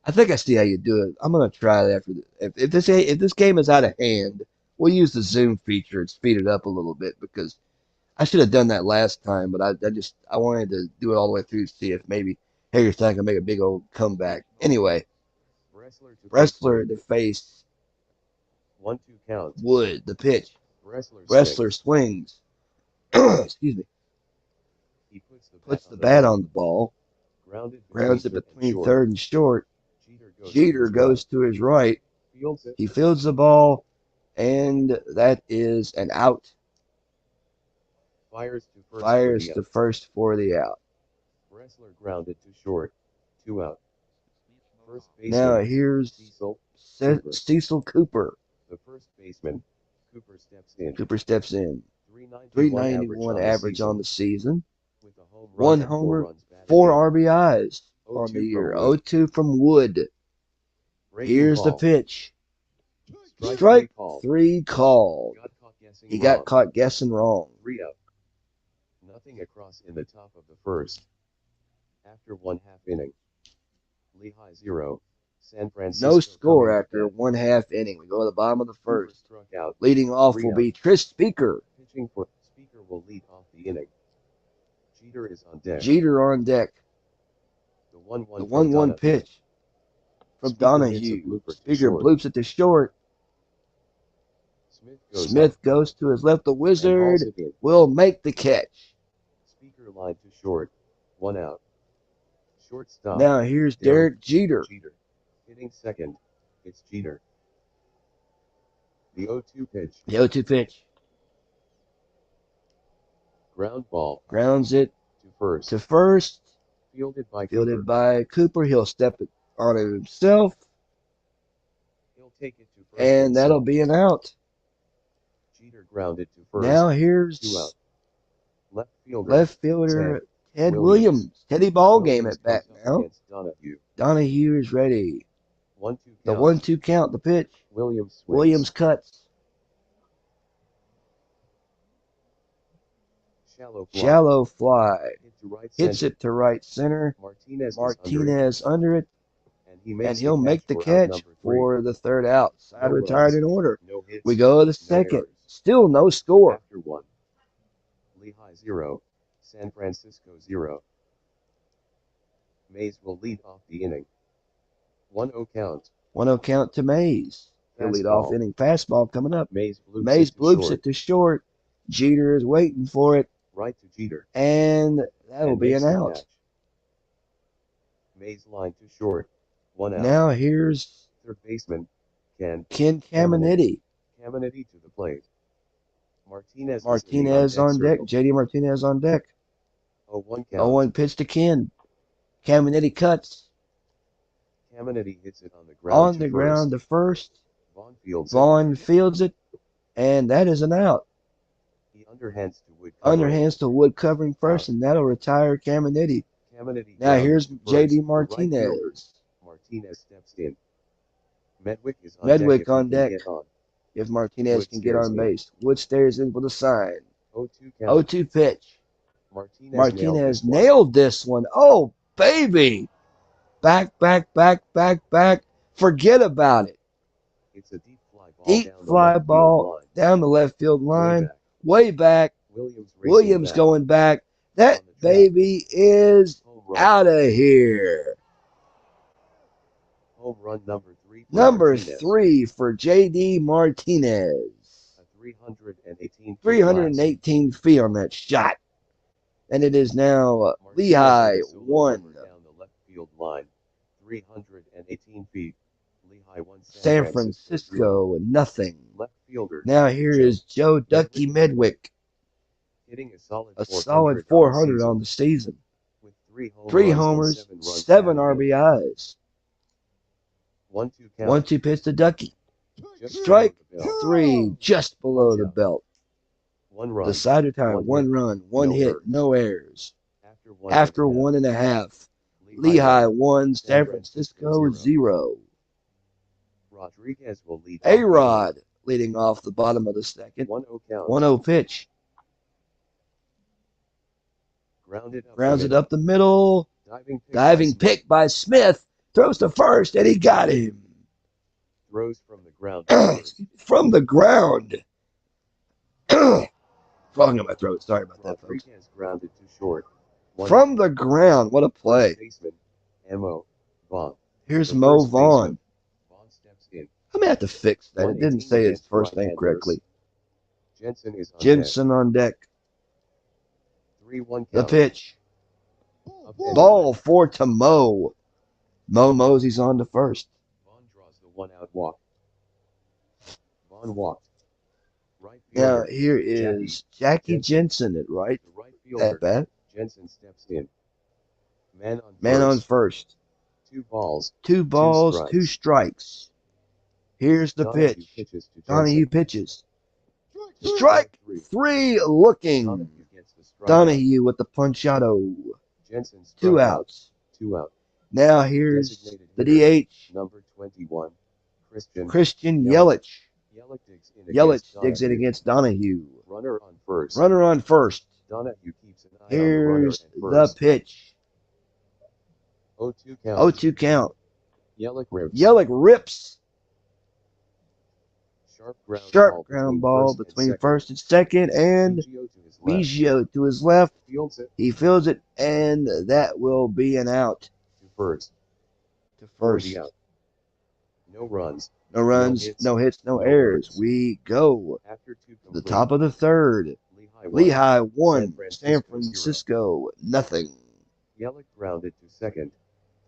[SPEAKER 1] I think I see how you do it. I'm gonna try it after if this game is out of hand, we'll use the zoom feature and speed it up a little bit because I should have done that last time, but I wanted to do it all the way through to see if maybe Hagerstown can make a big old comeback. Anyway, wrestler to face
[SPEAKER 2] 1-2 count.
[SPEAKER 1] Wood, the pitch.
[SPEAKER 2] Wrestler
[SPEAKER 1] Swings. Excuse me.
[SPEAKER 2] He
[SPEAKER 1] Puts the bat on the ball. Grounds it between third and short. Jeter goes to his right. He fields the ball, and that is an out. Fires to first for the out.
[SPEAKER 2] Wrestler grounded to short. 2 out. First baseman.
[SPEAKER 1] Now here's Cecil Cooper.
[SPEAKER 2] The first baseman.
[SPEAKER 1] Cooper steps in. 391 average on the season.
[SPEAKER 2] With a
[SPEAKER 1] one homer, 4 RBIs on the year. 0-2 from Wood. Here's the pitch. Strike 3 called. He got caught guessing wrong.
[SPEAKER 2] 3 out. Nothing across in the top of the first. After 1/2 inning. Lehigh 0. San Francisco.
[SPEAKER 1] No score after 1/2 inning. We go to the bottom of the first. Leading off will be Tris Speaker.
[SPEAKER 2] Pitching for Speaker will lead off the inning. Jeter is on deck.
[SPEAKER 1] Jeter on deck.
[SPEAKER 2] The 1-1
[SPEAKER 1] pitch from Donahue. Speaker bloops it to short. Smith goes to his left. The Wizard will make the catch.
[SPEAKER 2] Speaker line to short. 1 out. Shortstop.
[SPEAKER 1] Now here's Derek Jeter.
[SPEAKER 2] Hitting second. It's Jeter. The 0-2 pitch.
[SPEAKER 1] The 0-2 pitch.
[SPEAKER 2] Ground ball.
[SPEAKER 1] Grounds it to first.
[SPEAKER 2] Fielded
[SPEAKER 1] by Cooper. He'll step it on it himself.
[SPEAKER 2] He'll take it to first.
[SPEAKER 1] And that'll be an out.
[SPEAKER 2] Jeter grounded to first.
[SPEAKER 1] Now here's
[SPEAKER 2] 2 out.
[SPEAKER 1] Left fielder Ted Williams. Teddy ball game at bat now. Donahue is ready.
[SPEAKER 2] 1-2
[SPEAKER 1] the 1-2 count. The pitch. Williams cuts. Shallow fly. Hits it to right center. Martinez under it. And he'll make the catch for the third out. Side retired in order. We go to the second. Still no score.
[SPEAKER 2] After 1. Lehigh 0. San Francisco 0. Mays will lead off the inning. 1-0 count.
[SPEAKER 1] 1-0 count to Mays. He'll lead off inning. Fastball coming up.
[SPEAKER 2] Mays
[SPEAKER 1] bloops it to short. Jeter is waiting for it.
[SPEAKER 2] Right to Jeter.
[SPEAKER 1] And that'll be an out.
[SPEAKER 2] Mays line to short. 1 out.
[SPEAKER 1] Now here's
[SPEAKER 2] third baseman Ken
[SPEAKER 1] Caminiti.
[SPEAKER 2] Caminiti to the plate. Martinez
[SPEAKER 1] on deck. JD Martinez on deck.
[SPEAKER 2] 0-1 count.
[SPEAKER 1] 0-1 pitch to Ken. Caminiti cuts.
[SPEAKER 2] Caminiti hits it on the ground.
[SPEAKER 1] To first.
[SPEAKER 2] Vaughn fields
[SPEAKER 1] it. And that is an out.
[SPEAKER 2] Underhands to wood covering.
[SPEAKER 1] Underhands to wood covering first, and that'll retire Caminiti.
[SPEAKER 2] Caminiti
[SPEAKER 1] Now
[SPEAKER 2] grounded
[SPEAKER 1] here's
[SPEAKER 2] to
[SPEAKER 1] JD
[SPEAKER 2] first. The right fielder,
[SPEAKER 1] Martinez.
[SPEAKER 2] Martinez steps in. Medwick is on deck
[SPEAKER 1] Medwick
[SPEAKER 2] if he
[SPEAKER 1] on
[SPEAKER 2] can
[SPEAKER 1] deck.
[SPEAKER 2] get on.
[SPEAKER 1] If Martinez
[SPEAKER 2] Wood
[SPEAKER 1] can get
[SPEAKER 2] stares
[SPEAKER 1] on
[SPEAKER 2] in.
[SPEAKER 1] base. Wood stares in with a sign.
[SPEAKER 2] 0-2 count.
[SPEAKER 1] 0-2 pitch.
[SPEAKER 2] Martinez nailed this one.
[SPEAKER 1] Nailed this one. Oh, baby. Back. Forget about it.
[SPEAKER 2] It's a deep fly ball
[SPEAKER 1] Deep
[SPEAKER 2] down the
[SPEAKER 1] fly
[SPEAKER 2] left field
[SPEAKER 1] ball
[SPEAKER 2] line.
[SPEAKER 1] down the left field line.
[SPEAKER 2] Way back.
[SPEAKER 1] Way back. Williams
[SPEAKER 2] back.
[SPEAKER 1] going back. That
[SPEAKER 2] On the track.
[SPEAKER 1] baby is
[SPEAKER 2] Home run.
[SPEAKER 1] out of here.
[SPEAKER 2] Home run number 3 for
[SPEAKER 1] Number
[SPEAKER 2] Martinez.
[SPEAKER 1] 3 for JD Martinez.
[SPEAKER 2] A 318 feet
[SPEAKER 1] 318 feet on that shot. And it is now
[SPEAKER 2] Martinez
[SPEAKER 1] Lehigh
[SPEAKER 2] hit a solo
[SPEAKER 1] 1.
[SPEAKER 2] homer down the left field line. 318 feet. Lehigh 1.
[SPEAKER 1] San Francisco nothing.
[SPEAKER 2] Left fielder.
[SPEAKER 1] Now here is Joe Ducky Medwick.
[SPEAKER 2] Hitting a solid
[SPEAKER 1] A solid 400 on the season.
[SPEAKER 2] with
[SPEAKER 1] 3 homers, 7 RBIs.
[SPEAKER 2] 1-2 count.
[SPEAKER 1] 1-2 pitch to Ducky.
[SPEAKER 2] Just
[SPEAKER 1] Strike
[SPEAKER 2] below the belt.
[SPEAKER 1] 3 just below
[SPEAKER 2] Watch
[SPEAKER 1] the
[SPEAKER 2] out.
[SPEAKER 1] belt.
[SPEAKER 2] 1 run.
[SPEAKER 1] Decider time, 1 run, 1
[SPEAKER 2] no
[SPEAKER 1] hit,
[SPEAKER 2] errors.
[SPEAKER 1] no errors.
[SPEAKER 2] After
[SPEAKER 1] After 1.5, Lehigh 1, San Francisco 0.
[SPEAKER 2] Rodriguez will lead.
[SPEAKER 1] A-Rod leading off the bottom of the second.
[SPEAKER 2] 1-0 count.
[SPEAKER 1] 1-0 pitch. Grounds it up the middle. Diving pick by Smith. Throws to first, and he got him.
[SPEAKER 2] Throws from the ground.
[SPEAKER 1] From the ground. Frog in my throat. Sorry about that, folks.
[SPEAKER 2] Rodriguez grounded to short.
[SPEAKER 1] From the ground. What a play.
[SPEAKER 2] Baseman, Mo Vaughn.
[SPEAKER 1] Here's
[SPEAKER 2] The
[SPEAKER 1] Mo
[SPEAKER 2] first
[SPEAKER 1] Vaughn.
[SPEAKER 2] baseman. Vaughn steps in.
[SPEAKER 1] I may have to fix that. It didn't say his first name correctly.
[SPEAKER 2] Jensen is on
[SPEAKER 1] Jensen on deck.
[SPEAKER 2] 3-1 count.
[SPEAKER 1] The pitch.
[SPEAKER 2] Up and
[SPEAKER 1] Ball for to Mo. Mo Mosey's on to first.
[SPEAKER 2] Vaughn draws the 1-out walk. Vaughn walked. Right
[SPEAKER 1] Now
[SPEAKER 2] fielder,
[SPEAKER 1] here is Jackie Jensen at right.
[SPEAKER 2] the right
[SPEAKER 1] That
[SPEAKER 2] fielder.
[SPEAKER 1] bad.
[SPEAKER 2] Jensen steps in. Man
[SPEAKER 1] Man on
[SPEAKER 2] first.
[SPEAKER 1] first.
[SPEAKER 2] 2 balls.
[SPEAKER 1] 2 balls,
[SPEAKER 2] strikes.
[SPEAKER 1] 2 strikes. Here's the
[SPEAKER 2] Donahue
[SPEAKER 1] pitch.
[SPEAKER 2] pitches to Jensen.
[SPEAKER 1] Donahue pitches. Strike 3 looking.
[SPEAKER 2] Donahue gets the strikeout.
[SPEAKER 1] Donahue with the punchado.
[SPEAKER 2] Jensen
[SPEAKER 1] 2
[SPEAKER 2] struck out.
[SPEAKER 1] outs.
[SPEAKER 2] 2 out.
[SPEAKER 1] Now here's
[SPEAKER 2] Designated
[SPEAKER 1] the
[SPEAKER 2] hitter,
[SPEAKER 1] DH.
[SPEAKER 2] number 21,
[SPEAKER 1] Christian Yelich.
[SPEAKER 2] Yelich digs in
[SPEAKER 1] Yelich
[SPEAKER 2] against
[SPEAKER 1] digs in
[SPEAKER 2] Donahue.
[SPEAKER 1] against Donahue.
[SPEAKER 2] Runner on first.
[SPEAKER 1] Runner on first.
[SPEAKER 2] Donahue keeps an eye on the runner
[SPEAKER 1] Here's
[SPEAKER 2] at
[SPEAKER 1] the
[SPEAKER 2] first.
[SPEAKER 1] pitch.
[SPEAKER 2] 0-2 count.
[SPEAKER 1] 0-2 count.
[SPEAKER 2] Yelich rips.
[SPEAKER 1] Yelich rips.
[SPEAKER 2] Sharp
[SPEAKER 1] Ground ball between
[SPEAKER 2] second.
[SPEAKER 1] first and second, and
[SPEAKER 2] Biggio to his left.
[SPEAKER 1] Biggio to his left.
[SPEAKER 2] Fields it
[SPEAKER 1] He fields it, and that will be an out
[SPEAKER 2] to first.
[SPEAKER 1] to first.
[SPEAKER 2] 40 out. No runs.
[SPEAKER 1] No runs, no hits, no errors. We go
[SPEAKER 2] After 2
[SPEAKER 1] to the
[SPEAKER 2] complete.
[SPEAKER 1] top of the third.
[SPEAKER 2] Lehigh won.
[SPEAKER 1] Lehigh 1,
[SPEAKER 2] San
[SPEAKER 1] San Francisco nothing.
[SPEAKER 2] Yelich grounded to second.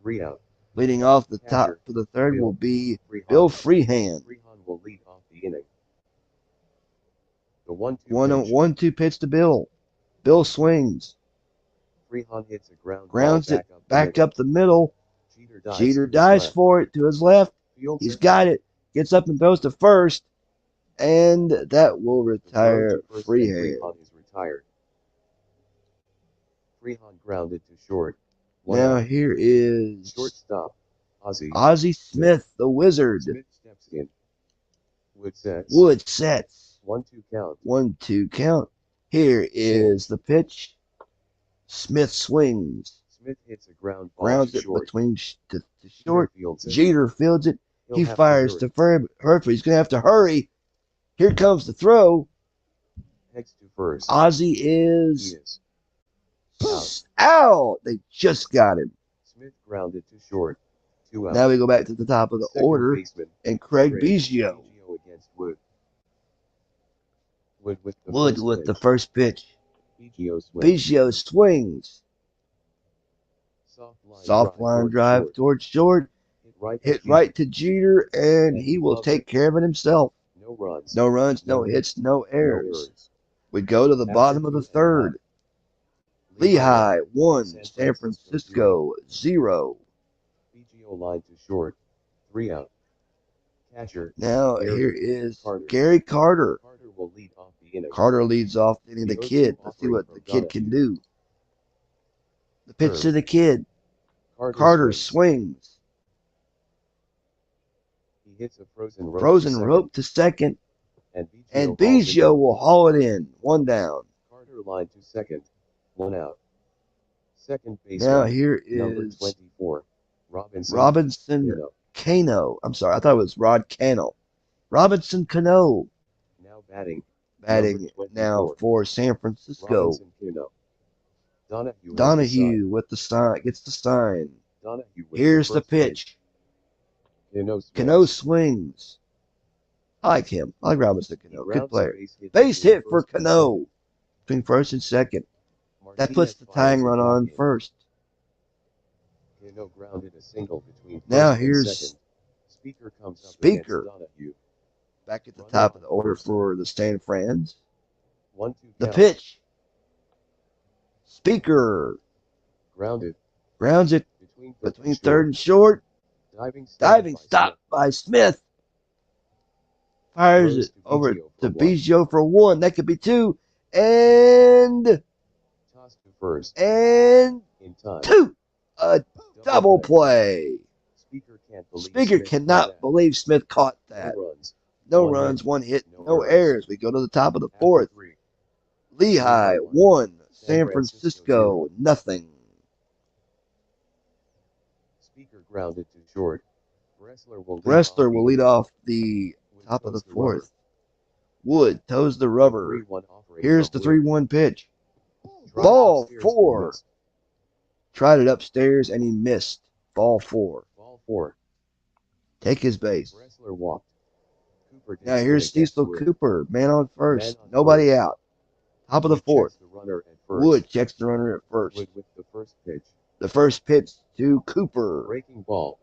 [SPEAKER 2] 3 out.
[SPEAKER 1] Leading off the top for the third will be Bill Freehand.
[SPEAKER 2] Freehand will lead off the inning. The 1-2 pitch.
[SPEAKER 1] 1-2 pitch to Bill. Bill swings.
[SPEAKER 2] Freehand hits a
[SPEAKER 1] Grounds
[SPEAKER 2] ball
[SPEAKER 1] it back up the middle. Jeter dives for it to his left.
[SPEAKER 2] Fields
[SPEAKER 1] He's
[SPEAKER 2] it.
[SPEAKER 1] got it. Gets up and throws to first. And that will
[SPEAKER 2] The throw
[SPEAKER 1] retire
[SPEAKER 2] to first and
[SPEAKER 1] Freehand.
[SPEAKER 2] Freehand is retired. Freehand grounded to short. 1
[SPEAKER 1] Now
[SPEAKER 2] out.
[SPEAKER 1] here is
[SPEAKER 2] Shortstop. Ozzie.
[SPEAKER 1] Ozzie Smith, the Wizard.
[SPEAKER 2] Smith steps in. Wood sets.
[SPEAKER 1] Wood sets.
[SPEAKER 2] 1-2 count.
[SPEAKER 1] 1-2 count. Here is the pitch. Smith swings.
[SPEAKER 2] Smith hits a ground ball
[SPEAKER 1] Grounds
[SPEAKER 2] to
[SPEAKER 1] it
[SPEAKER 2] short.
[SPEAKER 1] between to short.
[SPEAKER 2] Fields it.
[SPEAKER 1] Jeter fields it.
[SPEAKER 2] He'll
[SPEAKER 1] He
[SPEAKER 2] have
[SPEAKER 1] fires
[SPEAKER 2] hurry.
[SPEAKER 1] to Herford. He's going to have to hurry. Here comes the throw.
[SPEAKER 2] Pegs to first.
[SPEAKER 1] Ozzie
[SPEAKER 2] He
[SPEAKER 1] is
[SPEAKER 2] is.
[SPEAKER 1] out. They just got him.
[SPEAKER 2] Smith grounded to short. 2 out.
[SPEAKER 1] Now we go back to the top of the
[SPEAKER 2] Second
[SPEAKER 1] order
[SPEAKER 2] baseman,
[SPEAKER 1] and Craig
[SPEAKER 2] Craig
[SPEAKER 1] Biggio.
[SPEAKER 2] against Wood. Wood with the
[SPEAKER 1] Wood
[SPEAKER 2] first
[SPEAKER 1] with
[SPEAKER 2] pitch.
[SPEAKER 1] the first pitch.
[SPEAKER 2] Biggio swings.
[SPEAKER 1] Biggio swings. Soft line drive towards short. Hit right to Jeter, and he will take care of it himself.
[SPEAKER 2] No runs.
[SPEAKER 1] No runs, no hits, no errors. We go to the bottom of the third. Lehigh 1, San Francisco 0.
[SPEAKER 2] Biggio line to short. 3 out. Catcher.
[SPEAKER 1] Now
[SPEAKER 2] Gary
[SPEAKER 1] here is
[SPEAKER 2] Carter.
[SPEAKER 1] Gary Carter.
[SPEAKER 2] Carter will lead off the the inning.
[SPEAKER 1] Carter leads off hitting the
[SPEAKER 2] The 0-2
[SPEAKER 1] kid. Let's see
[SPEAKER 2] offering
[SPEAKER 1] what
[SPEAKER 2] from
[SPEAKER 1] the kid can
[SPEAKER 2] Donahue.
[SPEAKER 1] do. The pitch to
[SPEAKER 2] Curve.
[SPEAKER 1] the kid.
[SPEAKER 2] Carter
[SPEAKER 1] Carter
[SPEAKER 2] swings.
[SPEAKER 1] swings.
[SPEAKER 2] He hits a frozen rope to
[SPEAKER 1] Frozen
[SPEAKER 2] second,
[SPEAKER 1] rope to second.
[SPEAKER 2] and
[SPEAKER 1] And
[SPEAKER 2] Biggio hauls it
[SPEAKER 1] Biggio
[SPEAKER 2] in.
[SPEAKER 1] will haul it in. One down.
[SPEAKER 2] Carter line to second. One out. Second
[SPEAKER 1] Now
[SPEAKER 2] baseman,
[SPEAKER 1] here
[SPEAKER 2] number
[SPEAKER 1] is
[SPEAKER 2] 24, Robinson
[SPEAKER 1] Robinson
[SPEAKER 2] Cano.
[SPEAKER 1] Cano. I'm sorry, I thought it was Rod Cano. Robinson Cano
[SPEAKER 2] Now batting,
[SPEAKER 1] batting
[SPEAKER 2] number
[SPEAKER 1] now
[SPEAKER 2] 24,
[SPEAKER 1] for San Francisco.
[SPEAKER 2] Robinson Cano. Donahue has the sign.
[SPEAKER 1] Donahue with the sign gets the sign.
[SPEAKER 2] Donahue with
[SPEAKER 1] Here's
[SPEAKER 2] the
[SPEAKER 1] the
[SPEAKER 2] first pitch.
[SPEAKER 1] pitch.
[SPEAKER 2] Cano
[SPEAKER 1] Cano
[SPEAKER 2] swings.
[SPEAKER 1] swings. I like him. I like Robinson
[SPEAKER 2] He
[SPEAKER 1] Cano. Good
[SPEAKER 2] grounds a
[SPEAKER 1] player.
[SPEAKER 2] base hit
[SPEAKER 1] Base
[SPEAKER 2] between
[SPEAKER 1] hit for
[SPEAKER 2] first and
[SPEAKER 1] Cano
[SPEAKER 2] second.
[SPEAKER 1] between first and second. That puts
[SPEAKER 2] Martinez
[SPEAKER 1] the
[SPEAKER 2] fires
[SPEAKER 1] tying
[SPEAKER 2] a
[SPEAKER 1] run
[SPEAKER 2] walk
[SPEAKER 1] on
[SPEAKER 2] in.
[SPEAKER 1] first.
[SPEAKER 2] Cano grounded a single between
[SPEAKER 1] Now
[SPEAKER 2] first and
[SPEAKER 1] here's
[SPEAKER 2] second. Speaker comes up
[SPEAKER 1] Speaker
[SPEAKER 2] against Donahue.
[SPEAKER 1] back at the
[SPEAKER 2] Runner
[SPEAKER 1] top of
[SPEAKER 2] on
[SPEAKER 1] the order
[SPEAKER 2] first.
[SPEAKER 1] for the San Frans.
[SPEAKER 2] 1-2
[SPEAKER 1] The
[SPEAKER 2] count.
[SPEAKER 1] pitch. Speaker
[SPEAKER 2] Grounded
[SPEAKER 1] grounds it
[SPEAKER 2] between
[SPEAKER 1] between third and short. Diving stop by Smith. Fires
[SPEAKER 2] Throws
[SPEAKER 1] it
[SPEAKER 2] to
[SPEAKER 1] over
[SPEAKER 2] Biggio
[SPEAKER 1] to
[SPEAKER 2] for one.
[SPEAKER 1] Biggio for one. That could be two. And
[SPEAKER 2] Toss to first
[SPEAKER 1] and
[SPEAKER 2] in time.
[SPEAKER 1] two. A double play.
[SPEAKER 2] Speaker can't believe
[SPEAKER 1] Speaker
[SPEAKER 2] Smith caught
[SPEAKER 1] cannot
[SPEAKER 2] that.
[SPEAKER 1] believe Smith caught
[SPEAKER 2] No
[SPEAKER 1] that.
[SPEAKER 2] runs.
[SPEAKER 1] No
[SPEAKER 2] One
[SPEAKER 1] runs,
[SPEAKER 2] hit.
[SPEAKER 1] one hit,
[SPEAKER 2] No
[SPEAKER 1] no
[SPEAKER 2] errors.
[SPEAKER 1] errors. We go to the top of the
[SPEAKER 2] After
[SPEAKER 1] fourth.
[SPEAKER 2] 3,
[SPEAKER 1] Lehigh
[SPEAKER 2] Lehigh
[SPEAKER 1] one.
[SPEAKER 2] San
[SPEAKER 1] San
[SPEAKER 2] Francisco
[SPEAKER 1] Francisco nothing.
[SPEAKER 2] Speaker grounded to short. Wrestler will
[SPEAKER 1] lead off the top of the fourth. Wood toes the rubber. Here's the 3-1 pitch. Ball 4. Tried it upstairs and he missed. Ball 4.
[SPEAKER 2] Ball 4.
[SPEAKER 1] Take his base.
[SPEAKER 2] Wrestler walked. Cooper
[SPEAKER 1] Now here's Cecil Cooper. Man on first. Nobody
[SPEAKER 2] first.
[SPEAKER 1] out. Top of the
[SPEAKER 2] Wood
[SPEAKER 1] fourth.
[SPEAKER 2] checks the runner at first.
[SPEAKER 1] Wood checks the runner at first.
[SPEAKER 2] Wood with the first pitch.
[SPEAKER 1] The first pitch to Cooper.
[SPEAKER 2] Breaking ball.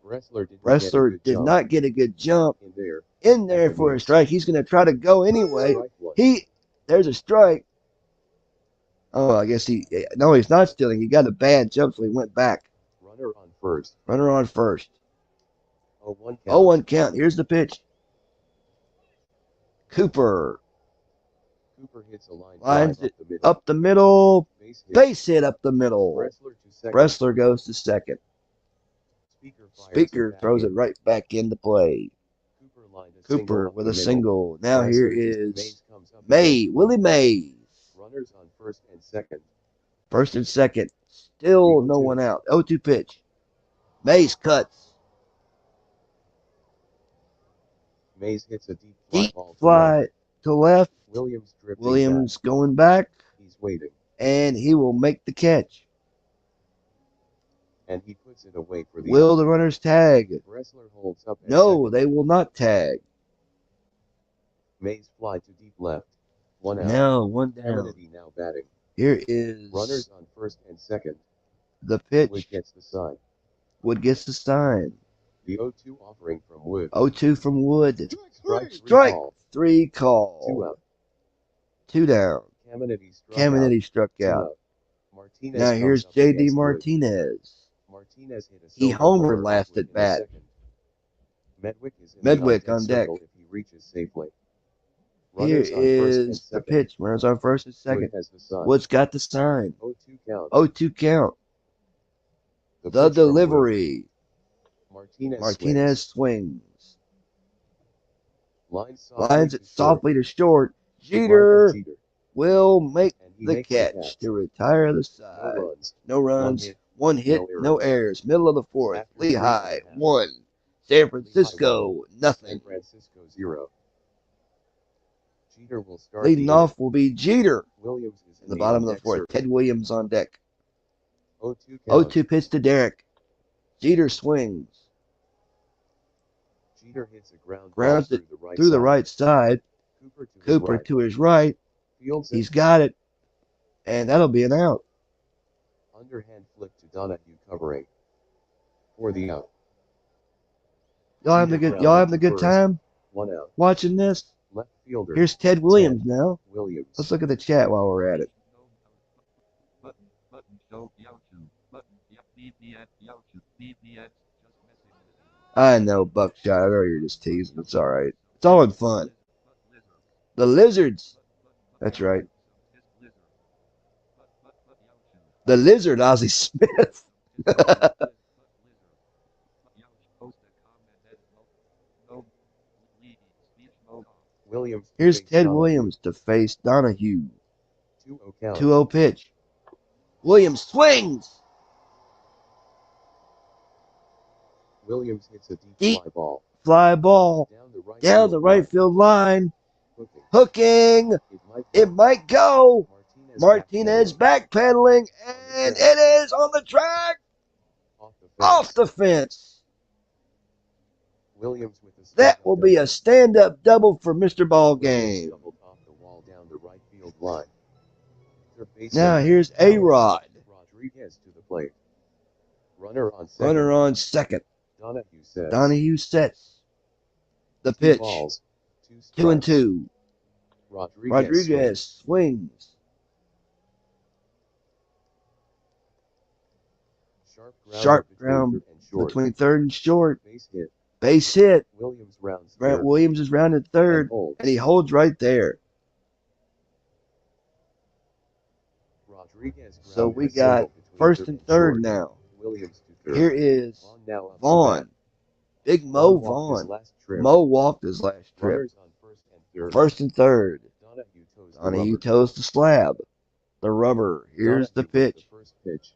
[SPEAKER 2] Wrestler
[SPEAKER 1] did not get a good jump
[SPEAKER 2] in there
[SPEAKER 1] for a strike. He's going to try to go anyway. There's a strike. Oh, I guess no, he's not stealing. He got a bad jump, so he went back.
[SPEAKER 2] Runner on first.
[SPEAKER 1] Runner on first.
[SPEAKER 2] 0-1 count.
[SPEAKER 1] 0-1 count. Here's the pitch. Cooper
[SPEAKER 2] Cooper hits a line
[SPEAKER 1] lines
[SPEAKER 2] drive
[SPEAKER 1] it up the middle.
[SPEAKER 2] Base
[SPEAKER 1] hit up the middle.
[SPEAKER 2] Wrestler to second.
[SPEAKER 1] Wrestler goes to second.
[SPEAKER 2] Speaker
[SPEAKER 1] throws it right back into play. Cooper with a single. Now here is Willie Mays.
[SPEAKER 2] Runners on first and second.
[SPEAKER 1] First and second. Still no one out. 0-2 pitch. Mays cuts.
[SPEAKER 2] Mays hits a
[SPEAKER 1] Deep
[SPEAKER 2] ball
[SPEAKER 1] fly to left.
[SPEAKER 2] Williams
[SPEAKER 1] going back.
[SPEAKER 2] He's waiting.
[SPEAKER 1] And he will make the catch.
[SPEAKER 2] And he puts it away for the
[SPEAKER 1] Will the runners tag?
[SPEAKER 2] Wrestler holds up.
[SPEAKER 1] No, they will not tag.
[SPEAKER 2] Mays fly to deep left. One out.
[SPEAKER 1] No, one down.
[SPEAKER 2] Kennedy now batting.
[SPEAKER 1] Here is
[SPEAKER 2] Runners on first and second.
[SPEAKER 1] the pitch.
[SPEAKER 2] Wood gets the sign.
[SPEAKER 1] Wood gets the sign.
[SPEAKER 2] The 0-2 offering from Wood.
[SPEAKER 1] 0-2 from Wood.
[SPEAKER 2] Strike
[SPEAKER 1] 3 call.
[SPEAKER 2] 2 out.
[SPEAKER 1] 2 down.
[SPEAKER 2] Caminiti
[SPEAKER 1] struck out.
[SPEAKER 2] Martinez
[SPEAKER 1] Now here's
[SPEAKER 2] comes up
[SPEAKER 1] J.D.
[SPEAKER 2] against Wood.
[SPEAKER 1] Martinez.
[SPEAKER 2] Martinez hit a
[SPEAKER 1] He
[SPEAKER 2] solo
[SPEAKER 1] homered
[SPEAKER 2] homer
[SPEAKER 1] last
[SPEAKER 2] Wood
[SPEAKER 1] at
[SPEAKER 2] in
[SPEAKER 1] bat.
[SPEAKER 2] the second. Medwick is in the
[SPEAKER 1] Medwick on deck.
[SPEAKER 2] circle if he reaches safely.
[SPEAKER 1] Here
[SPEAKER 2] Runners on first and
[SPEAKER 1] is the
[SPEAKER 2] second.
[SPEAKER 1] pitch. Runners on first and second.
[SPEAKER 2] Wood has the sign.
[SPEAKER 1] Wood's got the sign.
[SPEAKER 2] 0-2 count.
[SPEAKER 1] 0-2 count.
[SPEAKER 2] The
[SPEAKER 1] The
[SPEAKER 2] pitch from
[SPEAKER 1] delivery.
[SPEAKER 2] Wood.
[SPEAKER 1] Martinez swings.
[SPEAKER 2] Lines
[SPEAKER 1] it softly to short.
[SPEAKER 2] Jeter
[SPEAKER 1] Jeter will make
[SPEAKER 2] and he
[SPEAKER 1] the
[SPEAKER 2] makes
[SPEAKER 1] catch to retire the
[SPEAKER 2] No
[SPEAKER 1] side.
[SPEAKER 2] runs.
[SPEAKER 1] No runs. One hit,
[SPEAKER 2] no
[SPEAKER 1] no errors. Middle of the fourth.
[SPEAKER 2] After
[SPEAKER 1] Lehigh
[SPEAKER 2] 3.5.
[SPEAKER 1] 1. San Francisco
[SPEAKER 2] San
[SPEAKER 1] nothing.
[SPEAKER 2] Francisco 0. Jeter will start
[SPEAKER 1] Leading
[SPEAKER 2] the
[SPEAKER 1] off will be Jeter.
[SPEAKER 2] Williams is
[SPEAKER 1] In the bottom of the
[SPEAKER 2] on-deck
[SPEAKER 1] fourth.
[SPEAKER 2] circle.
[SPEAKER 1] Ted Williams on deck.
[SPEAKER 2] 0-2 count.
[SPEAKER 1] 0-2 pitch to Derek. Jeter swings.
[SPEAKER 2] Jeter hits a ground
[SPEAKER 1] Grounds
[SPEAKER 2] ball
[SPEAKER 1] it through the right side. Cooper to his right.
[SPEAKER 2] Fields
[SPEAKER 1] He's got it. And that'll be an out.
[SPEAKER 2] underhand flip to Donahue covering for the out.
[SPEAKER 1] Y'all having a good time
[SPEAKER 2] 1 out.
[SPEAKER 1] watching this?
[SPEAKER 2] Left fielder.
[SPEAKER 1] Here's Ted Williams now.
[SPEAKER 2] Williams.
[SPEAKER 1] Let's look at the chat while we're at it.
[SPEAKER 4] Button show Yahoo. Button BBS Yahoo. BBS just message.
[SPEAKER 1] I know, Buckshot. I know you're just teasing. It's all right. It's all in fun. The Lizards. That's right. The Lizard, Ozzie Smith.
[SPEAKER 2] Williams.
[SPEAKER 1] Here's Ted
[SPEAKER 2] Donahue.
[SPEAKER 1] Williams to face Donahue.
[SPEAKER 2] 2-0 count.
[SPEAKER 1] 2-0 pitch. Williams swings.
[SPEAKER 2] Williams hits a deep
[SPEAKER 1] Deep.
[SPEAKER 2] fly ball.
[SPEAKER 1] Fly ball down the right field line. Hooking. It might go. Martinez backpedaling, and it is on the track. Off the fence.
[SPEAKER 2] Williams with a
[SPEAKER 1] That will be a stand-up double for Mr. Ball Game.
[SPEAKER 2] doubled off the wall down the right field line.
[SPEAKER 1] Now here's A-Rod.
[SPEAKER 2] Rodriguez to the plate. Runner on second.
[SPEAKER 1] Runner on second.
[SPEAKER 2] Donahue sets.
[SPEAKER 1] Donahue sets. The
[SPEAKER 2] 2
[SPEAKER 1] pitch.
[SPEAKER 2] balls,
[SPEAKER 1] 2 and 2.
[SPEAKER 2] Rodriguez
[SPEAKER 1] swings. Sharp ground between third and short.
[SPEAKER 2] Base hit.
[SPEAKER 1] Base hit.
[SPEAKER 2] Williams rounds
[SPEAKER 1] Grant
[SPEAKER 2] third.
[SPEAKER 1] Williams is rounded third, and he holds right there.
[SPEAKER 2] Rodriguez
[SPEAKER 1] So
[SPEAKER 2] grounded
[SPEAKER 1] we
[SPEAKER 2] a
[SPEAKER 1] got
[SPEAKER 2] single between
[SPEAKER 1] first and third
[SPEAKER 2] short.
[SPEAKER 1] now.
[SPEAKER 2] Williams to third.
[SPEAKER 1] Here is
[SPEAKER 2] Vaughn now up to
[SPEAKER 1] Vaughn.
[SPEAKER 2] bat.
[SPEAKER 1] Big Mo
[SPEAKER 2] walked his
[SPEAKER 1] Vaughn.
[SPEAKER 2] last trip.
[SPEAKER 1] Mo walked his last trip.
[SPEAKER 2] Runners on first and third.
[SPEAKER 1] First and third.
[SPEAKER 2] Donahue toes the
[SPEAKER 1] Donahue
[SPEAKER 2] rubber.
[SPEAKER 1] toes the slab. The rubber. Here's the
[SPEAKER 2] Donahue with
[SPEAKER 1] pitch.
[SPEAKER 2] the first pitch.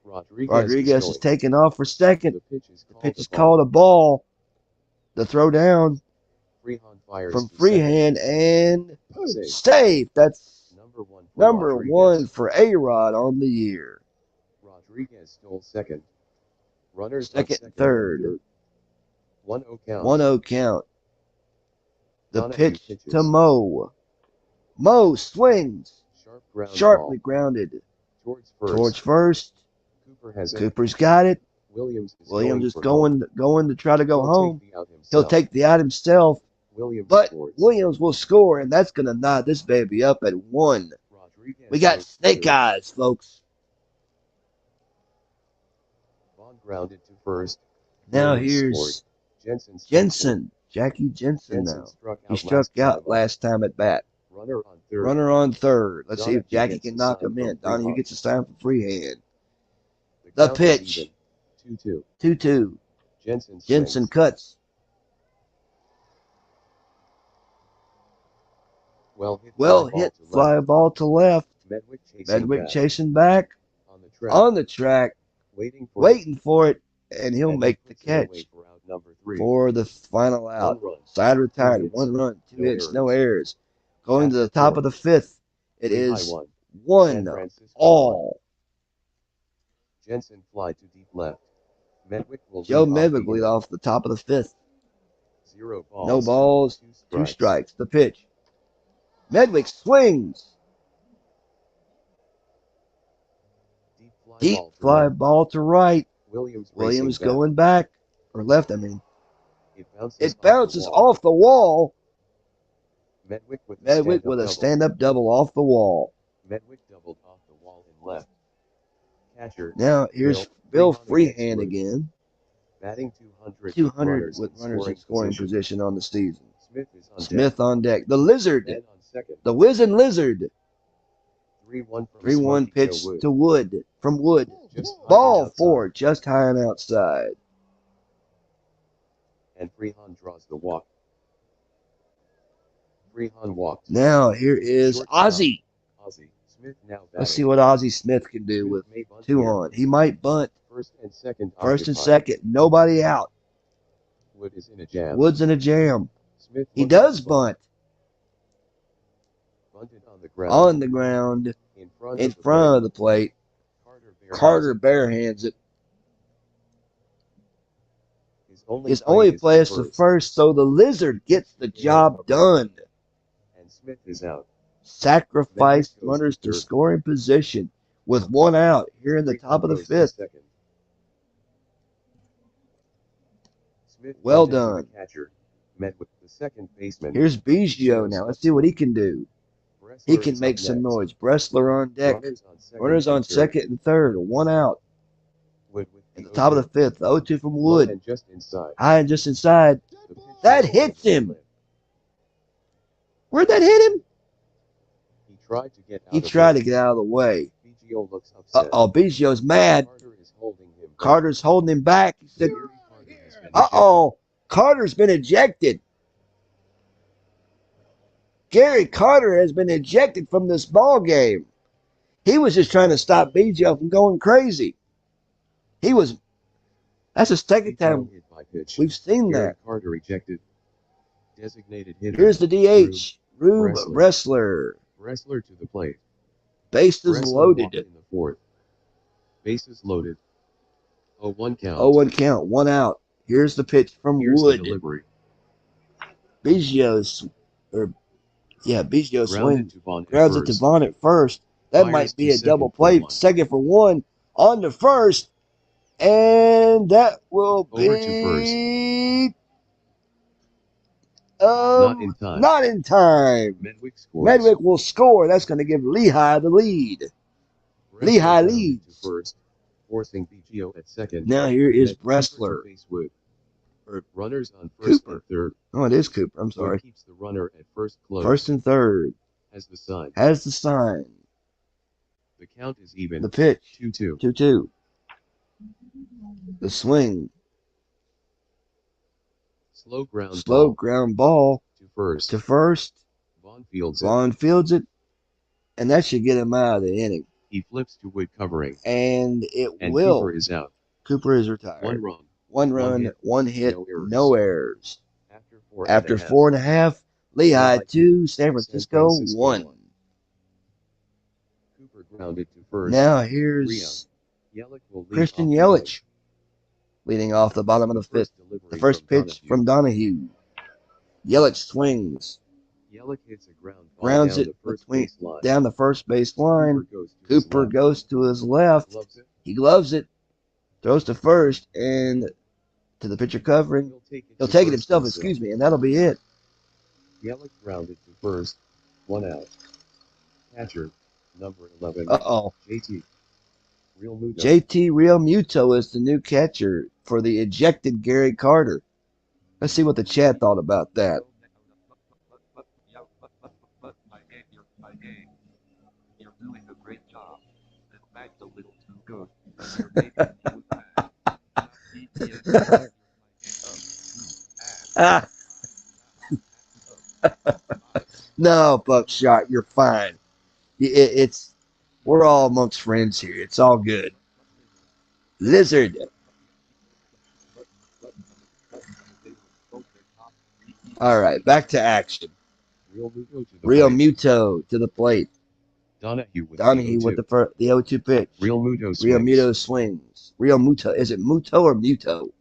[SPEAKER 2] Rodriguez
[SPEAKER 1] Rodriguez is
[SPEAKER 2] going.
[SPEAKER 1] taking off for second.
[SPEAKER 2] The pitch is
[SPEAKER 1] The
[SPEAKER 2] called
[SPEAKER 1] pitch
[SPEAKER 2] a
[SPEAKER 1] is
[SPEAKER 2] ball.
[SPEAKER 1] called a ball. The throw down
[SPEAKER 2] Freehand fires
[SPEAKER 1] from
[SPEAKER 2] to
[SPEAKER 1] freehand and
[SPEAKER 2] second. Safe.
[SPEAKER 1] safe. That's
[SPEAKER 2] Number one for
[SPEAKER 1] number
[SPEAKER 2] Rodriguez.
[SPEAKER 1] 1 for A-Rod on the year.
[SPEAKER 2] Rodriguez stole second. Runners on
[SPEAKER 1] Second,
[SPEAKER 2] second and
[SPEAKER 1] third.
[SPEAKER 2] 1-0 count.
[SPEAKER 1] 1-0 count. The
[SPEAKER 2] Donahue
[SPEAKER 1] pitch
[SPEAKER 2] pitches.
[SPEAKER 1] to Mo. Mo swings.
[SPEAKER 2] Sharp ground
[SPEAKER 1] Sharply
[SPEAKER 2] ball.
[SPEAKER 1] grounded
[SPEAKER 2] Towards first.
[SPEAKER 1] towards first.
[SPEAKER 2] Cooper has it.
[SPEAKER 1] Cooper's got it.
[SPEAKER 2] Williams
[SPEAKER 1] Williams is
[SPEAKER 2] for home.
[SPEAKER 1] going to try to go
[SPEAKER 2] He'll
[SPEAKER 1] home.
[SPEAKER 2] take the out
[SPEAKER 1] He'll
[SPEAKER 2] himself.
[SPEAKER 1] take the out himself,
[SPEAKER 2] Williams
[SPEAKER 1] but
[SPEAKER 2] scores.
[SPEAKER 1] Williams will score, and that's going to knot this baby up at 1.
[SPEAKER 2] Rodriguez
[SPEAKER 1] We got
[SPEAKER 2] goes to
[SPEAKER 1] snake
[SPEAKER 2] third.
[SPEAKER 1] eyes, folks.
[SPEAKER 2] Vaughn grounded to first.
[SPEAKER 1] Now
[SPEAKER 2] Williams
[SPEAKER 1] here's
[SPEAKER 2] scored. Jackie Jensen
[SPEAKER 1] now.
[SPEAKER 2] struck
[SPEAKER 1] He
[SPEAKER 2] out
[SPEAKER 1] struck out last time at bat.
[SPEAKER 2] Runner on third.
[SPEAKER 1] Runner on third. Let's see if
[SPEAKER 2] Donahue
[SPEAKER 1] Jackie
[SPEAKER 2] gets
[SPEAKER 1] can
[SPEAKER 2] a
[SPEAKER 1] knock
[SPEAKER 2] sign
[SPEAKER 1] him in.
[SPEAKER 2] from
[SPEAKER 1] Donahue
[SPEAKER 2] Freehand.
[SPEAKER 1] gets a sign from freehand.
[SPEAKER 2] The
[SPEAKER 1] The
[SPEAKER 2] count is
[SPEAKER 1] pitch.
[SPEAKER 2] even. 2-2.
[SPEAKER 1] 2-2.
[SPEAKER 2] Jensen
[SPEAKER 1] Jensen
[SPEAKER 2] swings.
[SPEAKER 1] cuts.
[SPEAKER 2] Well hit.
[SPEAKER 1] Well
[SPEAKER 2] fly
[SPEAKER 1] hit.
[SPEAKER 2] ball to
[SPEAKER 1] Fly ball to left.
[SPEAKER 2] left. Medwick
[SPEAKER 1] Chasing back.
[SPEAKER 2] on the track.
[SPEAKER 1] On the track. Waiting for it. And he'll
[SPEAKER 2] And he
[SPEAKER 1] make the
[SPEAKER 2] puts it away
[SPEAKER 1] catch
[SPEAKER 2] for out number 3.
[SPEAKER 1] for the final out.
[SPEAKER 2] 1 run.
[SPEAKER 1] Side retired.
[SPEAKER 2] 2 hits.
[SPEAKER 1] 1 run. 2
[SPEAKER 2] No
[SPEAKER 1] hits.
[SPEAKER 2] errors.
[SPEAKER 1] No errors. Going to the
[SPEAKER 2] After
[SPEAKER 1] top
[SPEAKER 2] 4.
[SPEAKER 1] of the 5th. It
[SPEAKER 2] 3 high
[SPEAKER 1] is
[SPEAKER 2] 1.
[SPEAKER 1] 1
[SPEAKER 2] San Francisco
[SPEAKER 1] all.
[SPEAKER 2] Jensen fly to deep left. Medwick will
[SPEAKER 1] Joe
[SPEAKER 2] lead off
[SPEAKER 1] Medwick
[SPEAKER 2] the
[SPEAKER 1] lead
[SPEAKER 2] inning.
[SPEAKER 1] off the top of the 5th.
[SPEAKER 2] 0 balls.
[SPEAKER 1] No balls. 2 strikes. The pitch. Medwick swings.
[SPEAKER 2] Deep
[SPEAKER 1] Deep fly ball to right.
[SPEAKER 2] Williams racing
[SPEAKER 1] Williams going back. Or left, I mean.
[SPEAKER 2] back.
[SPEAKER 1] It bounces off the wall.
[SPEAKER 2] Medwick with
[SPEAKER 1] Medwick stand-up double off the wall.
[SPEAKER 2] Medwick doubled off the wall and left. Catcher
[SPEAKER 1] Now here's Bill Freehand again.
[SPEAKER 2] batting 200.
[SPEAKER 1] 200 with runners in scoring position on the season.
[SPEAKER 2] Smith is on
[SPEAKER 1] Smith on deck. The Lizard.
[SPEAKER 2] deck. On second.
[SPEAKER 1] The Whizzin' Lizard.
[SPEAKER 2] 3-1 from
[SPEAKER 1] 3-1
[SPEAKER 2] Smoky
[SPEAKER 1] pitch
[SPEAKER 2] Joe Wood.
[SPEAKER 1] to Wood. From Wood.
[SPEAKER 2] Just high
[SPEAKER 1] Ball
[SPEAKER 2] and outside.
[SPEAKER 1] 4. Just high and outside.
[SPEAKER 2] And Freehand draws the walk. Freehand walks.
[SPEAKER 1] Now here is
[SPEAKER 2] Shortstop.
[SPEAKER 1] Ozzie.
[SPEAKER 2] Smith now batting.
[SPEAKER 1] Let's see what Ozzie Smith can do with
[SPEAKER 2] May bunt
[SPEAKER 1] 2
[SPEAKER 2] here.
[SPEAKER 1] on. He might bunt.
[SPEAKER 2] First and second.
[SPEAKER 1] First and
[SPEAKER 2] occupied.
[SPEAKER 1] second. Nobody out.
[SPEAKER 2] Wood is in a jam.
[SPEAKER 1] Wood's in a jam.
[SPEAKER 2] Smith
[SPEAKER 1] He
[SPEAKER 2] looks
[SPEAKER 1] does
[SPEAKER 2] to
[SPEAKER 1] bunt.
[SPEAKER 2] Bunted on the ground.
[SPEAKER 1] On the ground.
[SPEAKER 2] in front
[SPEAKER 1] In
[SPEAKER 2] of the
[SPEAKER 1] front of the plate.
[SPEAKER 2] plate.
[SPEAKER 1] Carter barehands it.
[SPEAKER 2] His
[SPEAKER 1] Only play is
[SPEAKER 2] to
[SPEAKER 1] the first, so the Lizard gets the job done.
[SPEAKER 2] And Smith is out.
[SPEAKER 1] Sacrifice
[SPEAKER 2] Medwick goes
[SPEAKER 1] runners
[SPEAKER 2] to
[SPEAKER 1] to
[SPEAKER 2] third.
[SPEAKER 1] scoring position with 1 out here in the top of the
[SPEAKER 2] Goes to
[SPEAKER 1] 5th.
[SPEAKER 2] second. Smith
[SPEAKER 1] Well
[SPEAKER 2] bunted to the
[SPEAKER 1] done.
[SPEAKER 2] Catcher met with the second baseman.
[SPEAKER 1] Here's Biggio now. Let's see what he can do. He
[SPEAKER 2] Bressler
[SPEAKER 1] can
[SPEAKER 2] is
[SPEAKER 1] make
[SPEAKER 2] up
[SPEAKER 1] some
[SPEAKER 2] next.
[SPEAKER 1] noise. Bressler on deck. Runners on
[SPEAKER 2] and third.
[SPEAKER 1] second and third. 1 out.
[SPEAKER 2] Wood with
[SPEAKER 1] At the top of the 5th. 0-2 from
[SPEAKER 2] Wood
[SPEAKER 1] Wood.
[SPEAKER 2] and just inside.
[SPEAKER 1] High and just inside.
[SPEAKER 2] The pitch
[SPEAKER 1] That
[SPEAKER 2] is
[SPEAKER 1] hits
[SPEAKER 2] over the
[SPEAKER 1] him.
[SPEAKER 2] lip.
[SPEAKER 1] Where'd that hit him?
[SPEAKER 2] He tried to get out
[SPEAKER 1] He
[SPEAKER 2] of
[SPEAKER 1] tried
[SPEAKER 2] it.
[SPEAKER 1] to get out of the way.
[SPEAKER 2] Biggio looks upset.
[SPEAKER 1] Uh-oh, Biggio's mad.
[SPEAKER 2] Carter is holding him back.
[SPEAKER 1] Carter's holding him back. He said,
[SPEAKER 2] Gary Carter has been ejected.
[SPEAKER 1] uh-oh, Carter's been ejected. Gary Carter has been ejected from this ball game. He was just trying to stop Biggio from going crazy. That's the second time
[SPEAKER 2] Hit by pitch.
[SPEAKER 1] we've seen
[SPEAKER 2] Gary
[SPEAKER 1] that.
[SPEAKER 2] Carter ejected. Designated hitter.
[SPEAKER 1] Here's the DH, Rube
[SPEAKER 2] Wrestler.
[SPEAKER 1] Wrestler.
[SPEAKER 2] Wrestler to the plate.
[SPEAKER 1] Bases
[SPEAKER 2] Wrestler walked
[SPEAKER 1] loaded.
[SPEAKER 2] in the fourth. Bases loaded. 0-1 count.
[SPEAKER 1] 0-1 count, 1 out. Here's the pitch from
[SPEAKER 2] Here's
[SPEAKER 1] Wood.
[SPEAKER 2] the delivery.
[SPEAKER 1] Biggio
[SPEAKER 2] Grounded
[SPEAKER 1] swings.
[SPEAKER 2] to Vaughn at
[SPEAKER 1] Grounds it to
[SPEAKER 2] first.
[SPEAKER 1] Vaughn at first. That
[SPEAKER 2] Fires
[SPEAKER 1] might be
[SPEAKER 2] to
[SPEAKER 1] a double
[SPEAKER 2] second for
[SPEAKER 1] play.
[SPEAKER 2] one.
[SPEAKER 1] Second for one on to first. And that will
[SPEAKER 2] Over to
[SPEAKER 1] be
[SPEAKER 2] Not in time.
[SPEAKER 1] not in time.
[SPEAKER 2] Medwick scores.
[SPEAKER 1] Medwick will score. That's going to give Lehigh the lead.
[SPEAKER 2] Wrestler
[SPEAKER 1] Lehigh
[SPEAKER 2] grounded
[SPEAKER 1] leads.
[SPEAKER 2] to first, forcing Biggio at second.
[SPEAKER 1] Now here is
[SPEAKER 2] Met
[SPEAKER 1] Wrestler.
[SPEAKER 2] Cooper to base Wood.
[SPEAKER 1] Or
[SPEAKER 2] Runners on first
[SPEAKER 1] Cooper.
[SPEAKER 2] and third.
[SPEAKER 1] Oh, it is Cooper. I'm
[SPEAKER 2] Wood
[SPEAKER 1] sorry.
[SPEAKER 2] keeps the runner at first close.
[SPEAKER 1] First and third.
[SPEAKER 2] Has the sign.
[SPEAKER 1] Has the sign.
[SPEAKER 2] The count is even.
[SPEAKER 1] The pitch.
[SPEAKER 2] 2-2.
[SPEAKER 1] 2-2. The swing.
[SPEAKER 2] Slow ground.
[SPEAKER 1] Slow
[SPEAKER 2] ball
[SPEAKER 1] ground ball
[SPEAKER 2] to first.
[SPEAKER 1] to first.
[SPEAKER 2] Vaughn fields it.
[SPEAKER 1] Vaughn fields it. And that should get him out of the inning.
[SPEAKER 2] He flips to Wood covering.
[SPEAKER 1] And it
[SPEAKER 2] And
[SPEAKER 1] will.
[SPEAKER 2] Cooper is out.
[SPEAKER 1] Cooper is retired.
[SPEAKER 2] One run.
[SPEAKER 1] One run, one hit, no errors.
[SPEAKER 2] After
[SPEAKER 1] 4.5, Lehigh 2, San Francisco 1.
[SPEAKER 2] Cooper grounded to first.
[SPEAKER 1] Now here's
[SPEAKER 2] Yelich will lead
[SPEAKER 1] Christian
[SPEAKER 2] off the
[SPEAKER 1] Yelich leading off the bottom of the fifth.
[SPEAKER 2] delivery
[SPEAKER 1] The first
[SPEAKER 2] from
[SPEAKER 1] pitch from Donahue. Yelich swings,
[SPEAKER 2] Yelich hits a
[SPEAKER 1] grounds it down the first base line. Cooper goes to his left. He gloves it, throws to first, and to the pitcher covering. He'll take it himself, and that'll be it.
[SPEAKER 2] Yelich grounded to first, 1 out. Catcher, number 11.
[SPEAKER 1] Uh-oh.
[SPEAKER 2] JT. Real Muto.
[SPEAKER 1] JT Real Muto is the new catcher for the ejected Gary Carter. Let's see what the chat thought about that.
[SPEAKER 4] You're doing a great job. In fact, a little too good. You're making me look bad.
[SPEAKER 1] No, Buckshot, you're fine. We're all amongst friends here. It's all good. Lizard. All right, back to action. Real Muto to the plate.
[SPEAKER 2] Donahue with
[SPEAKER 1] the 0-2 pitch.
[SPEAKER 2] Real Muto swings.
[SPEAKER 1] Real Muto swings. Real Muto. Is it Muto or Muto?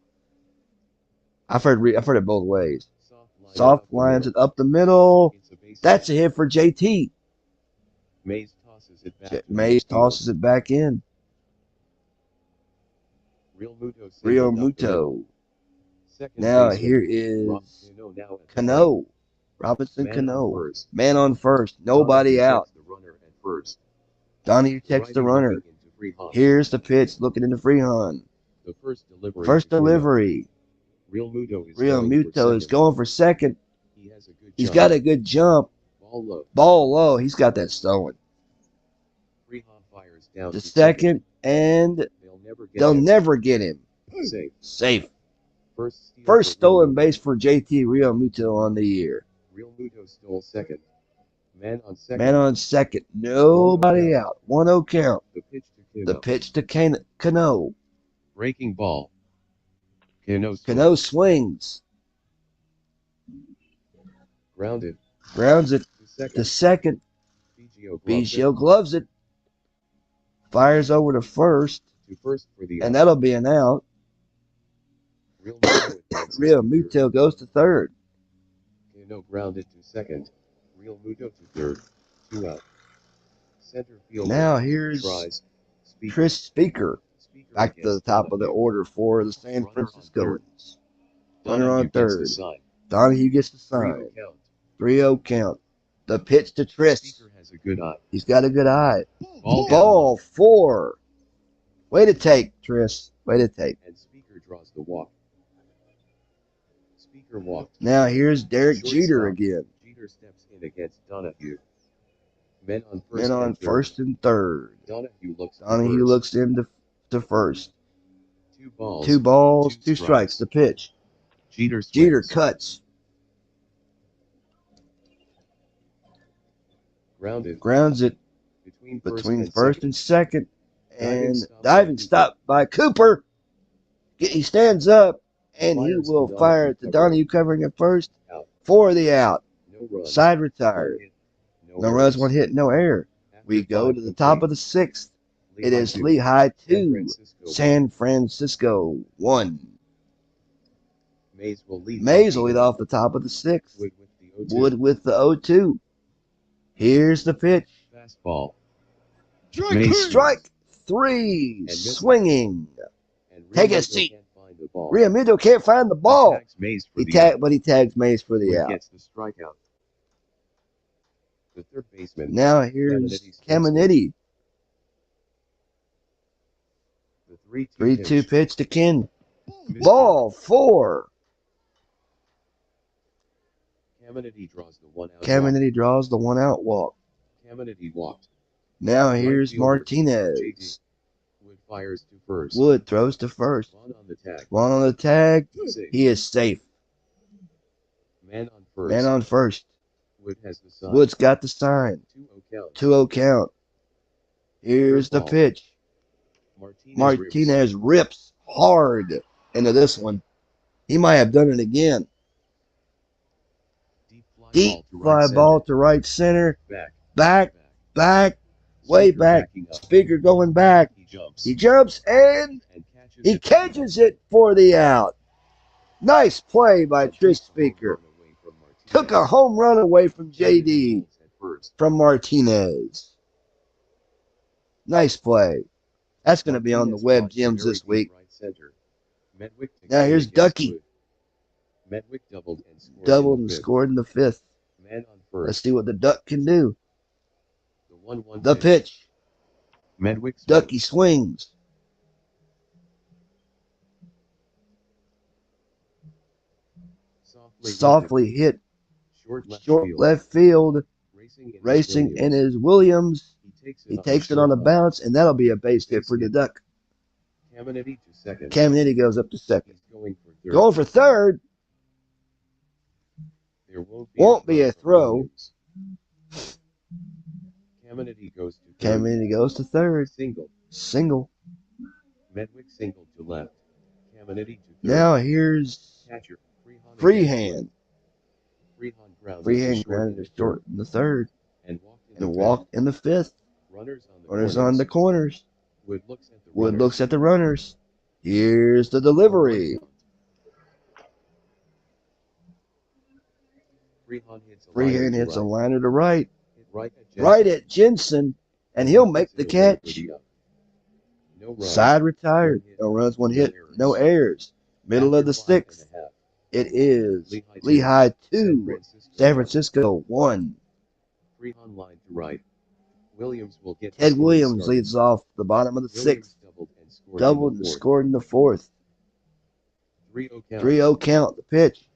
[SPEAKER 1] I've heard it both ways. Soft lines it up the middle. That's a hit for JT.
[SPEAKER 2] Mays
[SPEAKER 1] tosses it back in. Real Muto. Now here is Cano. Robinson Cano. Man on first. Nobody out. Donahue takes the runner. Here's the pitch looking into Freehan. First delivery.
[SPEAKER 2] Real
[SPEAKER 1] Muto is going for second. He's got a good jump. Ball low. He's got that stolen. To second, and they'll never get him. Safe. First stolen base for JT Real Muto on the year.
[SPEAKER 2] Real Muto stole second. Man
[SPEAKER 1] on second. Nobody out. 1-0 count. The pitch to Cano.
[SPEAKER 2] Breaking ball.
[SPEAKER 1] Cano swings.
[SPEAKER 2] Grounded.
[SPEAKER 1] Grounds it to second. Biggio gloves it. Fires over to first. And that'll be an out. Real Muto goes to third.
[SPEAKER 2] Cano grounded to second. Real Muto to third. 2 out. Center field.
[SPEAKER 1] Now here's Chris Speaker. Back to the top of the order for the San Franciscoans. Runner on third. Donahue gets the sign. 3-0 count. The pitch to Tris. He's got a good eye. Ball 4. Way to take, Tris. Way to take.
[SPEAKER 2] And Speaker draws the walk. Speaker walked.
[SPEAKER 1] Now here's Derek Jeter again.
[SPEAKER 2] Hager steps in against Donahue. Men on first
[SPEAKER 1] Men on
[SPEAKER 2] and third.
[SPEAKER 1] first and third.
[SPEAKER 2] Donahue looks to
[SPEAKER 1] Donahue
[SPEAKER 2] first.
[SPEAKER 1] looks into first.
[SPEAKER 2] 2 balls.
[SPEAKER 1] 2 balls, 2 strikes. The pitch.
[SPEAKER 2] Jeter swings.
[SPEAKER 1] Jeter cuts. Grounds it between first and second. And diving stop by Cooper. He stands up and he will fire it to Donahue covering at first for the out. Side retired. No runs, 1 hit, no error. We go to the top of the 6th. It is Lehigh 2, San Francisco 1.
[SPEAKER 2] Mays will
[SPEAKER 1] lead off the top of the 6th. Wood with the 0-2. Here's the pitch.
[SPEAKER 2] Fastball.
[SPEAKER 1] Strike 3. Swinging. Take a seat. Realmuto can't find the ball. He tags Mays for the out.
[SPEAKER 2] Gets the strikeout. The third baseman.
[SPEAKER 1] Now here's Caminiti.
[SPEAKER 2] The
[SPEAKER 1] 3-2 pitch to Ken. Ball 4.
[SPEAKER 2] Caminiti draws the 1 out.
[SPEAKER 1] Caminiti draws the 1 out walk.
[SPEAKER 2] Caminiti walked.
[SPEAKER 1] Now here's Martinez.
[SPEAKER 2] Wood fires to first.
[SPEAKER 1] Wood throws to first.
[SPEAKER 2] One on the tag.
[SPEAKER 1] One on the tag. He is safe.
[SPEAKER 2] Man on first.
[SPEAKER 1] Man on first.
[SPEAKER 2] Wood has the sign.
[SPEAKER 1] Wood's got the sign. 2-0 count. Here's the pitch. Martinez rips hard into this one. He might have done it again. Deep fly ball to right center. Back. Way back. Speaker going back. He jumps and he catches it for the out. Nice play by Trick Speaker. Took a home run away from JD from Martinez. Nice play. That's going to be on the web gyms this week. Now here's Ducky.
[SPEAKER 2] Medwick
[SPEAKER 1] Doubled and scored in the 5th. Let's see what the Duck can do. The pitch. Ducky swings. Softly hit. Short left field. Racing in is Williams. He takes it on a bounce, and that'll be a base hit for the Duck. Caminiti goes up to second. Going for third.
[SPEAKER 2] There
[SPEAKER 1] won't be a throw.
[SPEAKER 2] Caminiti goes to third.
[SPEAKER 1] Single.
[SPEAKER 2] Medwick single to left. Caminiti to third.
[SPEAKER 1] Now here's
[SPEAKER 2] Catcher.
[SPEAKER 1] Freehand.
[SPEAKER 2] Freehand
[SPEAKER 1] grounded to short in the 3rd.
[SPEAKER 2] And
[SPEAKER 1] walked in the 5th. Runners on the corners.
[SPEAKER 2] Wood
[SPEAKER 1] looks at the runners. Here's the delivery. Freehand hits a liner to right. Right at Jensen, and he'll make the catch. Side retired. No runs, 1 hit, no errors. Middle of the 6th. It is Lehigh 2, San Francisco 1.
[SPEAKER 2] Line to right. Williams will get
[SPEAKER 1] Ted Williams leads off the bottom of the 6th. Doubled and scored in the 4th. 3-0 count. The pitch.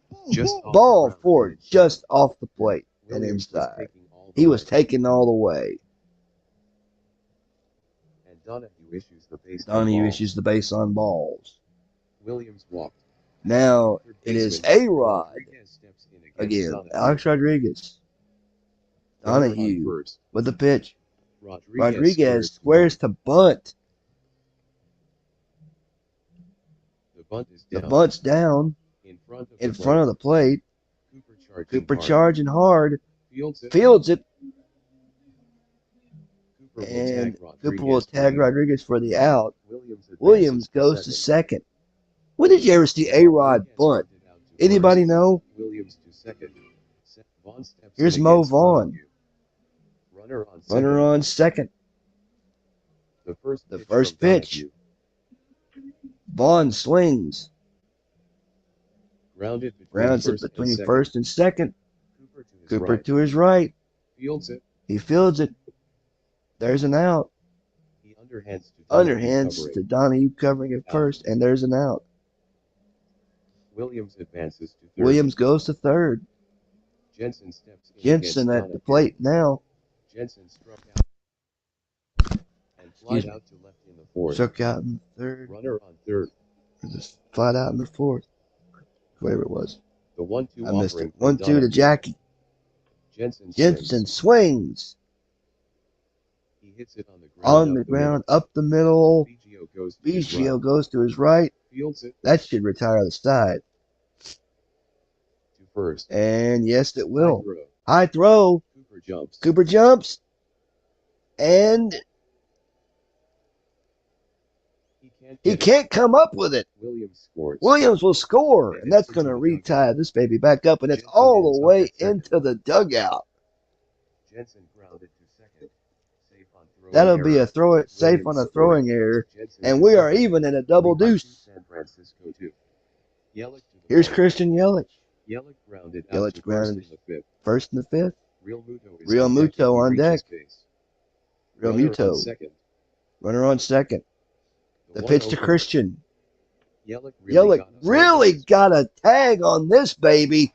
[SPEAKER 1] Ball 4, just off the plate and inside. He was taken all the way.
[SPEAKER 2] And Donahue
[SPEAKER 1] issues the base on balls.
[SPEAKER 2] Williams walked.
[SPEAKER 1] Now it is A-Rod again. Alex Rodriguez. Donahue with the pitch. Rodriguez squares to bunt. The bunt's down in front of the plate. Cooper charging hard. Fields it. And Cooper will tag Rodriguez for the out. Williams goes to second. When did you ever see A-Rod bunt? Anybody know? Here's Mo Vaughn. Runner on second. The first pitch. Vaughn swings. Grounds it between first and second. Cooper to his right. He fields it. There's an out. Underhands to Donahue covering at first, and there's an out.
[SPEAKER 2] Williams advances to third.
[SPEAKER 1] Williams goes to third.
[SPEAKER 2] Jensen steps in
[SPEAKER 1] Jensen
[SPEAKER 2] against
[SPEAKER 1] at the
[SPEAKER 2] Donna
[SPEAKER 1] plate
[SPEAKER 2] Kennedy.
[SPEAKER 1] now.
[SPEAKER 2] Jensen struck out and
[SPEAKER 1] Excuse
[SPEAKER 2] flied
[SPEAKER 1] me.
[SPEAKER 2] out to left in the fourth.
[SPEAKER 1] Struck out in the third.
[SPEAKER 2] Runner on third.
[SPEAKER 1] Or just flat out in the fourth. Whatever it was.
[SPEAKER 2] The 1-2
[SPEAKER 1] I missed
[SPEAKER 2] offering
[SPEAKER 1] it.
[SPEAKER 2] from
[SPEAKER 1] 1-2 to
[SPEAKER 2] Donahue.
[SPEAKER 1] Jackie.
[SPEAKER 2] Jensen
[SPEAKER 1] Jensen
[SPEAKER 2] swings.
[SPEAKER 1] swings.
[SPEAKER 2] He hits it on the ground
[SPEAKER 1] On
[SPEAKER 2] up
[SPEAKER 1] the
[SPEAKER 2] the middle.
[SPEAKER 1] ground, up the middle.
[SPEAKER 2] Biggio goes to his right.
[SPEAKER 1] Biggio goes to his right.
[SPEAKER 2] Fields it
[SPEAKER 1] That should retire the side.
[SPEAKER 2] to first.
[SPEAKER 1] And yes, it
[SPEAKER 2] High
[SPEAKER 1] will.
[SPEAKER 2] throw.
[SPEAKER 1] High throw.
[SPEAKER 2] Cooper jumps.
[SPEAKER 1] Cooper jumps. And he can't come up with it.
[SPEAKER 2] Williams scores.
[SPEAKER 1] Williams will score, and that's going to retie this baby back up, and it's all the way into the dugout.
[SPEAKER 2] Jensen grounded to second. Safe on throwing
[SPEAKER 1] That'll be
[SPEAKER 2] error.
[SPEAKER 1] a throw it safe on a throwing error, and we are even in a double deuce.
[SPEAKER 2] San Francisco 2. Yelich to the
[SPEAKER 1] Here's
[SPEAKER 2] ball.
[SPEAKER 1] Christian Yelich.
[SPEAKER 2] Yelich grounded out
[SPEAKER 1] Yelich
[SPEAKER 2] to
[SPEAKER 1] grounded
[SPEAKER 2] first in the fifth.
[SPEAKER 1] First and the fifth.
[SPEAKER 2] Real Muto is
[SPEAKER 1] Real
[SPEAKER 2] on deck.
[SPEAKER 1] Muto
[SPEAKER 2] He
[SPEAKER 1] on
[SPEAKER 2] reaches
[SPEAKER 1] deck.
[SPEAKER 2] base.
[SPEAKER 1] Real
[SPEAKER 2] Runner on
[SPEAKER 1] Muto.
[SPEAKER 2] second.
[SPEAKER 1] Runner on second. The pitch to
[SPEAKER 2] 1-0
[SPEAKER 1] Christian.
[SPEAKER 2] Yelich
[SPEAKER 1] Yelich really got a tag on this baby.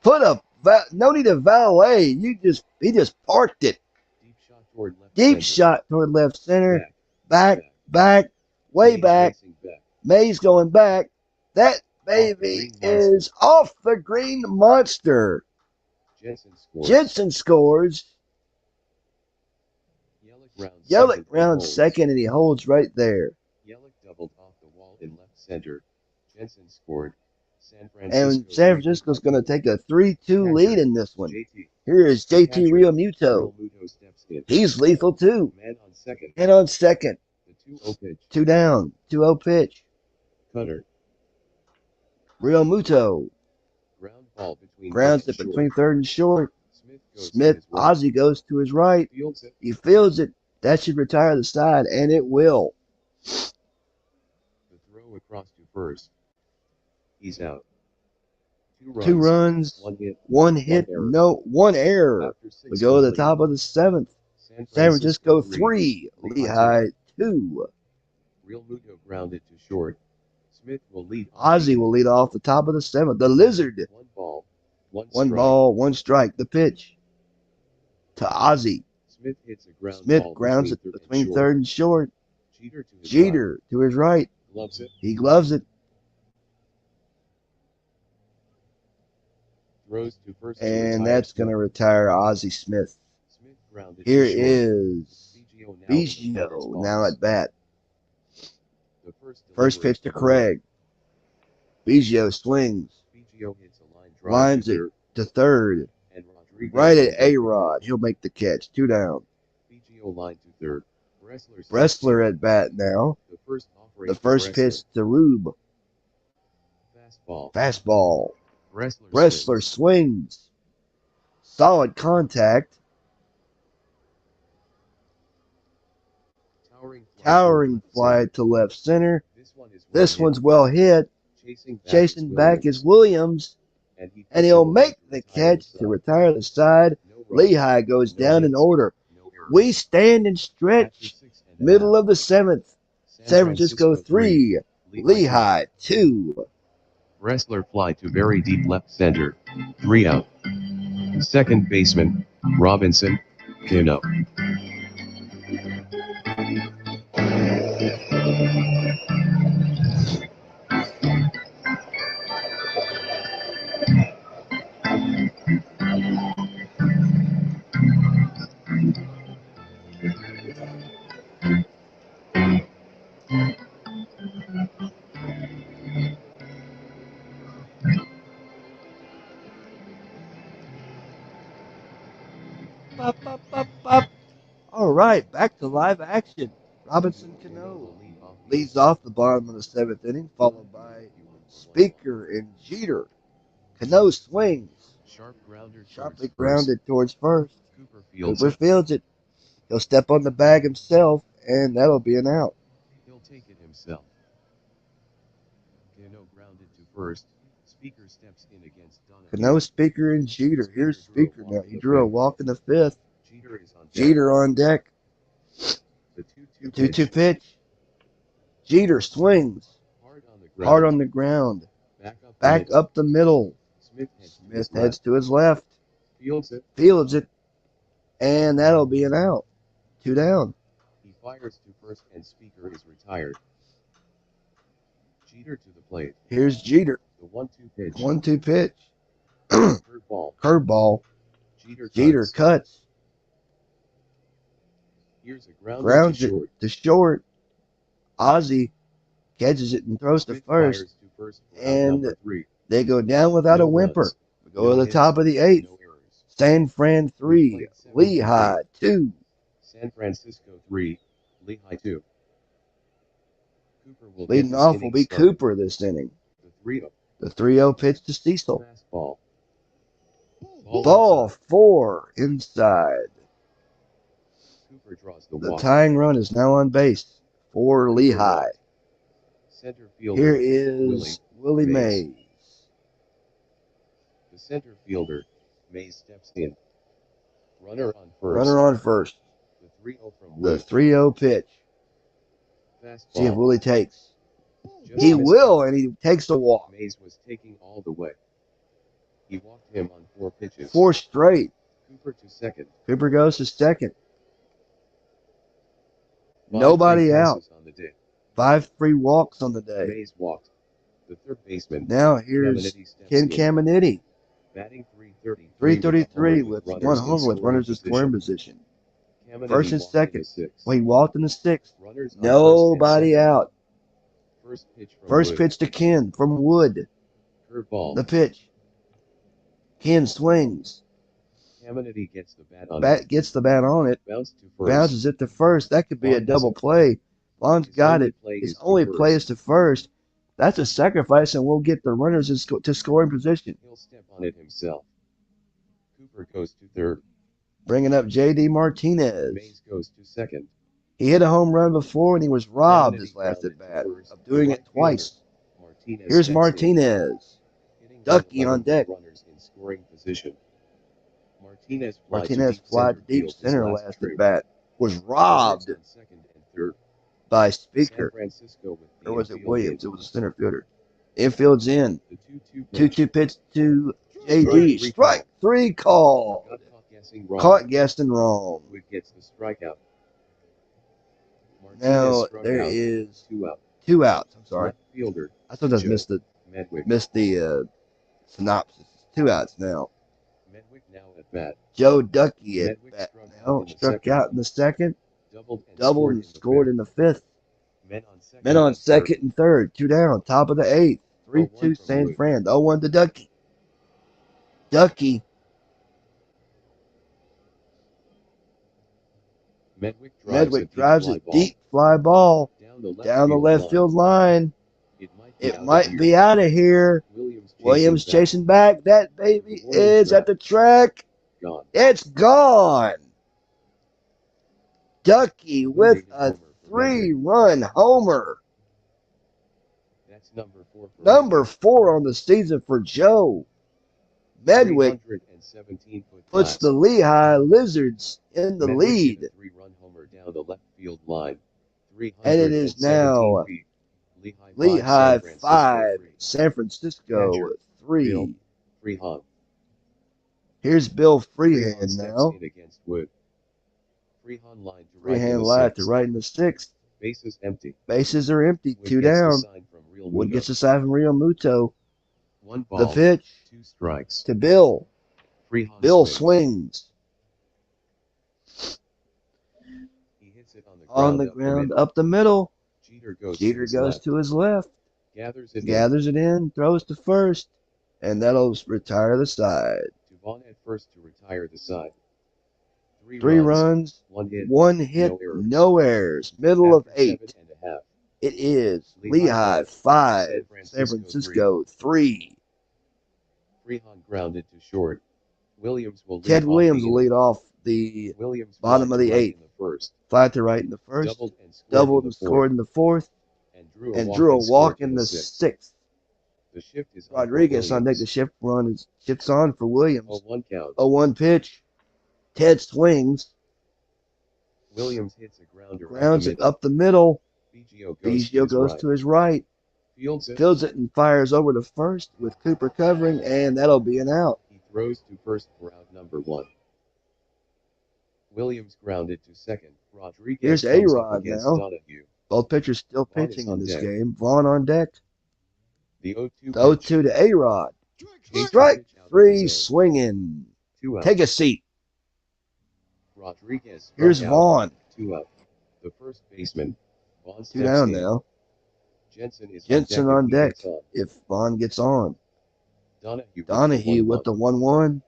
[SPEAKER 1] No need to valet. He just parked it.
[SPEAKER 2] Deep shot toward left
[SPEAKER 1] Deep
[SPEAKER 2] center.
[SPEAKER 1] shot toward left center.
[SPEAKER 2] Back.
[SPEAKER 1] Back, way
[SPEAKER 2] Mays
[SPEAKER 1] back.
[SPEAKER 2] racing back.
[SPEAKER 1] Mays going back. That baby is off the green monster.
[SPEAKER 2] Jensen scores.
[SPEAKER 1] Jensen scores. Yelich rounds second, and he holds right there.
[SPEAKER 2] Yelich doubled off the wall in left center. Jensen scored.
[SPEAKER 1] And San Francisco's going to take a 3-2 lead in this one.
[SPEAKER 2] JT.
[SPEAKER 1] Here is JT Real
[SPEAKER 2] Real
[SPEAKER 1] Muto.
[SPEAKER 2] Muto steps in.
[SPEAKER 1] He's lethal too.
[SPEAKER 2] Man on second.
[SPEAKER 1] And on second.
[SPEAKER 2] The 2-0 pitch.
[SPEAKER 1] 2 down. 2-0 pitch.
[SPEAKER 2] Cutter.
[SPEAKER 1] Real Muto.
[SPEAKER 2] Ground ball between
[SPEAKER 1] Grounds
[SPEAKER 2] first
[SPEAKER 1] it
[SPEAKER 2] and
[SPEAKER 1] between
[SPEAKER 2] short.
[SPEAKER 1] third and short.
[SPEAKER 2] Smith goes to his right.
[SPEAKER 1] Ozzie goes to his right.
[SPEAKER 2] Fields it.
[SPEAKER 1] He fields it. That should retire the side, and it will.
[SPEAKER 2] The throw across to first. He's out.
[SPEAKER 1] 2 runs. One hit. One error. We go to the top of the 7th. San Francisco 3. Lehigh 2.
[SPEAKER 2] Real Muto grounded to short. Smith will lead.
[SPEAKER 1] Ozzie will lead off the top of the 7th. The Lizard.
[SPEAKER 2] 1 ball. 1
[SPEAKER 1] One
[SPEAKER 2] strike.
[SPEAKER 1] ball, 1 strike. The pitch to Ozzie.
[SPEAKER 2] Smith hits a ground
[SPEAKER 1] Smith
[SPEAKER 2] ball
[SPEAKER 1] grounds it between third and short.
[SPEAKER 2] Jeter
[SPEAKER 1] To his right.
[SPEAKER 2] gloves it.
[SPEAKER 1] He gloves it.
[SPEAKER 2] Throws to first.
[SPEAKER 1] And that's going to retire Ozzie Smith.
[SPEAKER 2] Smith grounded
[SPEAKER 1] Here
[SPEAKER 2] to short.
[SPEAKER 1] is Biggio now at bat.
[SPEAKER 2] The
[SPEAKER 1] First pitch to Craig. Biggio swings.
[SPEAKER 2] Biggio hits a line drive
[SPEAKER 1] Lines
[SPEAKER 2] to
[SPEAKER 1] it
[SPEAKER 2] third,
[SPEAKER 1] to third.
[SPEAKER 2] and Rodriguez
[SPEAKER 1] Right at
[SPEAKER 2] will make
[SPEAKER 1] A-Rod. He'll make the catch. 2 down.
[SPEAKER 2] Biggio line to third.
[SPEAKER 1] Bressler at bat now. The first pitch to Rube. Fastball. Bressler swings. Solid contact. Towering fly to left center. This one's well hit. Chasing back is Williams. And he'll make the catch to retire the side. Lehigh goes down in order. We stand and stretch. Middle of the 7th. San Francisco 3. Lehigh 2.
[SPEAKER 2] Bressler fly to very deep left center. 3 out. Second baseman, Robinson, Cano.
[SPEAKER 1] Bop, bop, bop, bop. All right, back to live action. Robinson Cano leads off the bottom of the 7th inning, followed by Speaker and Jeter. Cano swings. Sharply grounded towards first. Cooper fields it. He'll step on the bag himself, and that'll be an out.
[SPEAKER 2] He'll take it himself. Cano grounded to first. Speaker steps in against Donna.
[SPEAKER 1] Cano, Speaker, and Jeter. Here's Speaker now. He drew a walk in the 5th. Jeter on deck.
[SPEAKER 2] The
[SPEAKER 1] 2-2 pitch. Jeter swings. Hard on the ground. Back up the middle.
[SPEAKER 2] Smith
[SPEAKER 1] heads to his left.
[SPEAKER 2] Fields it.
[SPEAKER 1] Fields it. And that'll be an out. 2 down.
[SPEAKER 2] He fires to first and Speaker is retired. Jeter to the plate.
[SPEAKER 1] Here's Jeter.
[SPEAKER 2] The 1-2 pitch.
[SPEAKER 1] 1-2 pitch.
[SPEAKER 2] Curveball.
[SPEAKER 1] Curveball.
[SPEAKER 2] Jeter
[SPEAKER 1] Jeter cuts.
[SPEAKER 2] Here's a grounder
[SPEAKER 1] Grounds
[SPEAKER 2] to
[SPEAKER 1] it
[SPEAKER 2] short.
[SPEAKER 1] to short. Ozzie catches it and throws to
[SPEAKER 2] Smith
[SPEAKER 1] first.
[SPEAKER 2] fires to first for out
[SPEAKER 1] And
[SPEAKER 2] number 3.
[SPEAKER 1] they go down without
[SPEAKER 2] No
[SPEAKER 1] a whimper.
[SPEAKER 2] runs.
[SPEAKER 1] We go
[SPEAKER 2] No
[SPEAKER 1] to the
[SPEAKER 2] hits.
[SPEAKER 1] top of the 8th.
[SPEAKER 2] No errors.
[SPEAKER 1] San Fran 3.
[SPEAKER 2] played 7
[SPEAKER 1] Lehigh 2.
[SPEAKER 2] San Francisco 3, Lehigh 2. Cooper will get
[SPEAKER 1] Leading
[SPEAKER 2] this
[SPEAKER 1] off
[SPEAKER 2] inning
[SPEAKER 1] will be
[SPEAKER 2] started.
[SPEAKER 1] Cooper this inning.
[SPEAKER 2] The 3-0.
[SPEAKER 1] The 3-0 pitch to Cecil.
[SPEAKER 2] Fastball.
[SPEAKER 1] Ball
[SPEAKER 2] outside.
[SPEAKER 1] 4 inside.
[SPEAKER 2] Cooper draws the
[SPEAKER 1] The
[SPEAKER 2] walk.
[SPEAKER 1] tying run is now on base for Lehigh.
[SPEAKER 2] Center fielder.
[SPEAKER 1] Here is Willie
[SPEAKER 2] Mays.
[SPEAKER 1] Mays.
[SPEAKER 2] The center fielder, Mays, steps in. Runner on first.
[SPEAKER 1] Runner on first.
[SPEAKER 2] The 3-0 from
[SPEAKER 1] The
[SPEAKER 2] Wood.
[SPEAKER 1] 3-0 pitch.
[SPEAKER 2] Fastball.
[SPEAKER 1] See if Willie takes.
[SPEAKER 2] Just
[SPEAKER 1] He
[SPEAKER 2] missed
[SPEAKER 1] will,
[SPEAKER 2] him.
[SPEAKER 1] and he takes the walk.
[SPEAKER 2] Mays was taking all the way. He walked him on 4 pitches.
[SPEAKER 1] 4 straight.
[SPEAKER 2] Cooper to second.
[SPEAKER 1] Cooper goes to second.
[SPEAKER 2] 5
[SPEAKER 1] Nobody
[SPEAKER 2] free
[SPEAKER 1] out.
[SPEAKER 2] passes on the day.
[SPEAKER 1] 5 free walks on the day.
[SPEAKER 2] Mays walked. The third baseman.
[SPEAKER 1] Now here's
[SPEAKER 2] Caminiti steps
[SPEAKER 1] Ken
[SPEAKER 2] in.
[SPEAKER 1] Caminiti.
[SPEAKER 2] Batting 333.
[SPEAKER 1] 333 with
[SPEAKER 2] runners
[SPEAKER 1] 1
[SPEAKER 2] in
[SPEAKER 1] home with
[SPEAKER 2] scoring
[SPEAKER 1] runners in scoring
[SPEAKER 2] position.
[SPEAKER 1] position.
[SPEAKER 2] Caminiti
[SPEAKER 1] First and
[SPEAKER 2] walked in
[SPEAKER 1] second.
[SPEAKER 2] the 6th.
[SPEAKER 1] Well, he walked in the 6th.
[SPEAKER 2] Runners on
[SPEAKER 1] Nobody
[SPEAKER 2] first and second.
[SPEAKER 1] out.
[SPEAKER 2] First pitch from
[SPEAKER 1] First
[SPEAKER 2] Wood.
[SPEAKER 1] pitch to Ken from Wood.
[SPEAKER 2] Curveball.
[SPEAKER 1] The pitch. Ken swings.
[SPEAKER 2] Caminiti gets the bat on
[SPEAKER 1] Bat gets the bat on it.
[SPEAKER 2] Bounce to first.
[SPEAKER 1] Bounces it to first. That could be a
[SPEAKER 2] Vaughn
[SPEAKER 1] double
[SPEAKER 2] doesn't
[SPEAKER 1] play. Vaughn's
[SPEAKER 2] His
[SPEAKER 1] got
[SPEAKER 2] only
[SPEAKER 1] it.
[SPEAKER 2] play
[SPEAKER 1] His
[SPEAKER 2] is to
[SPEAKER 1] only
[SPEAKER 2] first.
[SPEAKER 1] play is to first. That's a sacrifice, and we'll get the runners to scoring position.
[SPEAKER 2] He'll step on it himself. Cooper goes to third.
[SPEAKER 1] Bringing up J.D. Martinez.
[SPEAKER 2] Mays goes to second.
[SPEAKER 1] He hit a home run before, and he was robbed
[SPEAKER 2] Caminiti
[SPEAKER 1] his last
[SPEAKER 2] grounded
[SPEAKER 1] at
[SPEAKER 2] to
[SPEAKER 1] bat
[SPEAKER 2] first.
[SPEAKER 1] of doing
[SPEAKER 2] The
[SPEAKER 1] it
[SPEAKER 2] right
[SPEAKER 1] twice.
[SPEAKER 2] fielder, Martinez
[SPEAKER 1] Here's
[SPEAKER 2] steps in.
[SPEAKER 1] Martinez.
[SPEAKER 2] Hitting
[SPEAKER 1] Ducky
[SPEAKER 2] 11
[SPEAKER 1] on deck.
[SPEAKER 2] Runners in scoring position. Martinez
[SPEAKER 1] flied to deep
[SPEAKER 2] field his
[SPEAKER 1] center
[SPEAKER 2] last
[SPEAKER 1] last
[SPEAKER 2] trip.
[SPEAKER 1] at bat. Was
[SPEAKER 2] Runners
[SPEAKER 1] robbed
[SPEAKER 2] on second and third.
[SPEAKER 1] by
[SPEAKER 2] San
[SPEAKER 1] Speaker.
[SPEAKER 2] Francisco with the
[SPEAKER 1] Or was it
[SPEAKER 2] infield
[SPEAKER 1] Williams?
[SPEAKER 2] in.
[SPEAKER 1] It was a center fielder. Infield's in.
[SPEAKER 2] The 2-2 pitch.
[SPEAKER 1] 2-2 pitch to J.D. Strike 3 call.
[SPEAKER 2] Got caught guessing wrong.
[SPEAKER 1] Caught guessing wrong.
[SPEAKER 2] Wood gets the strikeout. Martinez
[SPEAKER 1] Now
[SPEAKER 2] struck
[SPEAKER 1] there
[SPEAKER 2] out.
[SPEAKER 1] is
[SPEAKER 2] 2 out.
[SPEAKER 1] 2 outs. I'm sorry.
[SPEAKER 2] Left fielder
[SPEAKER 1] I sometimes
[SPEAKER 2] Joe Medwick.
[SPEAKER 1] missed the synopsis. 2 outs now.
[SPEAKER 2] Medwick now at bat.
[SPEAKER 1] Joe Ducky at
[SPEAKER 2] Medwick
[SPEAKER 1] bat
[SPEAKER 2] struck out
[SPEAKER 1] now.
[SPEAKER 2] in the
[SPEAKER 1] Struck
[SPEAKER 2] second.
[SPEAKER 1] out in the second.
[SPEAKER 2] Doubled
[SPEAKER 1] And scored in the 5th.
[SPEAKER 2] Men on second.
[SPEAKER 1] Men on
[SPEAKER 2] and
[SPEAKER 1] second
[SPEAKER 2] third.
[SPEAKER 1] and third. 2 down. Top of the 8th. 3-2
[SPEAKER 2] from
[SPEAKER 1] San
[SPEAKER 2] Wood.
[SPEAKER 1] Fran. 0-1 to Ducky.
[SPEAKER 2] Medwick
[SPEAKER 1] drives
[SPEAKER 2] a
[SPEAKER 1] a deep fly ball
[SPEAKER 2] down the left
[SPEAKER 1] field line.
[SPEAKER 2] It
[SPEAKER 1] It might be out of here. Williams chasing back. That baby
[SPEAKER 2] Warning
[SPEAKER 1] is
[SPEAKER 2] track.
[SPEAKER 1] at the track.
[SPEAKER 2] Gone.
[SPEAKER 1] It's gone. Ducky with
[SPEAKER 2] Two-run
[SPEAKER 1] a
[SPEAKER 2] homer for Medwick.
[SPEAKER 1] 3-run homer.
[SPEAKER 2] That's number 4 for
[SPEAKER 1] Number 4 on the season for Joe. Medwick
[SPEAKER 2] 317-foot
[SPEAKER 1] puts
[SPEAKER 2] blast.
[SPEAKER 1] the Lehigh Lizards in the
[SPEAKER 2] Medwick
[SPEAKER 1] lead.
[SPEAKER 2] hit a 3-run homer down the left field line.
[SPEAKER 1] And it is now
[SPEAKER 2] 317 feet.
[SPEAKER 1] Lehigh
[SPEAKER 2] San Francisco
[SPEAKER 1] 5,
[SPEAKER 2] 3.
[SPEAKER 1] San Francisco
[SPEAKER 2] Catcher,
[SPEAKER 1] 3.
[SPEAKER 2] Bill Freehan.
[SPEAKER 1] Here's Bill
[SPEAKER 2] Freehan
[SPEAKER 1] Freehand
[SPEAKER 2] steps
[SPEAKER 1] now.
[SPEAKER 2] in against Wood. Freehan line to right in
[SPEAKER 1] Freehand
[SPEAKER 2] the
[SPEAKER 1] live to
[SPEAKER 2] 6th.
[SPEAKER 1] right in the 6th.
[SPEAKER 2] Bases empty.
[SPEAKER 1] Bases are empty.
[SPEAKER 2] Wood
[SPEAKER 1] 2
[SPEAKER 2] gets the
[SPEAKER 1] down.
[SPEAKER 2] sign from Real
[SPEAKER 1] Wood
[SPEAKER 2] Muto.
[SPEAKER 1] gets a side from Rio Muto.
[SPEAKER 2] 1 ball.
[SPEAKER 1] The pitch
[SPEAKER 2] 2 strikes.
[SPEAKER 1] to Bill.
[SPEAKER 2] Freehan
[SPEAKER 1] Bill
[SPEAKER 2] swings.
[SPEAKER 1] swings.
[SPEAKER 2] He hits it
[SPEAKER 1] On the ground, up the middle.
[SPEAKER 2] Jeter goes
[SPEAKER 1] Jeter goes to his left.
[SPEAKER 2] Gathers it
[SPEAKER 1] Gathers it in. Throws to first. And that'll retire the side.
[SPEAKER 2] to Vaughn at first to retire the side.
[SPEAKER 1] 3 runs.
[SPEAKER 2] 1 hit.
[SPEAKER 1] 1 hit.
[SPEAKER 2] No errors.
[SPEAKER 1] No errors. Middle of
[SPEAKER 2] After
[SPEAKER 1] 8.
[SPEAKER 2] 7.5.
[SPEAKER 1] It is
[SPEAKER 2] Lehigh
[SPEAKER 1] Lehigh 5.
[SPEAKER 2] San
[SPEAKER 1] San Francisco 3.
[SPEAKER 2] Freehan grounded to short. Williams will lead
[SPEAKER 1] Ted
[SPEAKER 2] off
[SPEAKER 1] Williams
[SPEAKER 2] the
[SPEAKER 1] will
[SPEAKER 2] inning.
[SPEAKER 1] lead off the
[SPEAKER 2] Williams
[SPEAKER 1] bottom
[SPEAKER 2] flied
[SPEAKER 1] of the
[SPEAKER 2] to right
[SPEAKER 1] 8th.
[SPEAKER 2] in the first.
[SPEAKER 1] fly to right in the first.
[SPEAKER 2] Doubled
[SPEAKER 1] Doubled and
[SPEAKER 2] and scored in the
[SPEAKER 1] scored in the 4th.
[SPEAKER 2] and
[SPEAKER 1] Drew a walk
[SPEAKER 2] scored
[SPEAKER 1] in the
[SPEAKER 2] sixth.
[SPEAKER 1] 6th.
[SPEAKER 2] The shift is on for
[SPEAKER 1] Rodriguez on deck. The
[SPEAKER 2] Williams.
[SPEAKER 1] shift run is shifts on for Williams.
[SPEAKER 2] 0-1 count.
[SPEAKER 1] 0-1 pitch. Ted swings.
[SPEAKER 2] Williams hits a grounder
[SPEAKER 1] Grounds
[SPEAKER 2] up
[SPEAKER 1] it
[SPEAKER 2] the
[SPEAKER 1] up the middle.
[SPEAKER 2] middle.
[SPEAKER 1] Biggio goes to his right. Fields it and fires over to first with Cooper covering, and that'll be an out.
[SPEAKER 2] He throws to first for out number 1. Williams grounded to second. Rodriguez
[SPEAKER 1] Here's
[SPEAKER 2] comes up
[SPEAKER 1] A-Rod
[SPEAKER 2] against
[SPEAKER 1] now.
[SPEAKER 2] Donahue.
[SPEAKER 1] Both pitchers still
[SPEAKER 2] Vaughn is
[SPEAKER 1] pitching
[SPEAKER 2] on
[SPEAKER 1] in this
[SPEAKER 2] deck.
[SPEAKER 1] game. Vaughn on deck.
[SPEAKER 2] The 0-2
[SPEAKER 1] The 0-2
[SPEAKER 2] pitch.
[SPEAKER 1] to A-Rod.
[SPEAKER 2] Chase
[SPEAKER 1] Strike
[SPEAKER 2] pitch out of the
[SPEAKER 1] 3
[SPEAKER 2] zone.
[SPEAKER 1] swinging.
[SPEAKER 2] 2 out.
[SPEAKER 1] Take a seat.
[SPEAKER 2] Rodriguez struck
[SPEAKER 1] Here's
[SPEAKER 2] out.
[SPEAKER 1] Vaughn.
[SPEAKER 2] 2 out. The first baseman. Vaughn
[SPEAKER 1] 2
[SPEAKER 2] steps
[SPEAKER 1] down
[SPEAKER 2] in.
[SPEAKER 1] now.
[SPEAKER 2] Jensen
[SPEAKER 1] on
[SPEAKER 2] is
[SPEAKER 1] deck
[SPEAKER 2] on.
[SPEAKER 1] if Vaughn gets on.
[SPEAKER 2] Donahue
[SPEAKER 1] Donahue with the 1-1.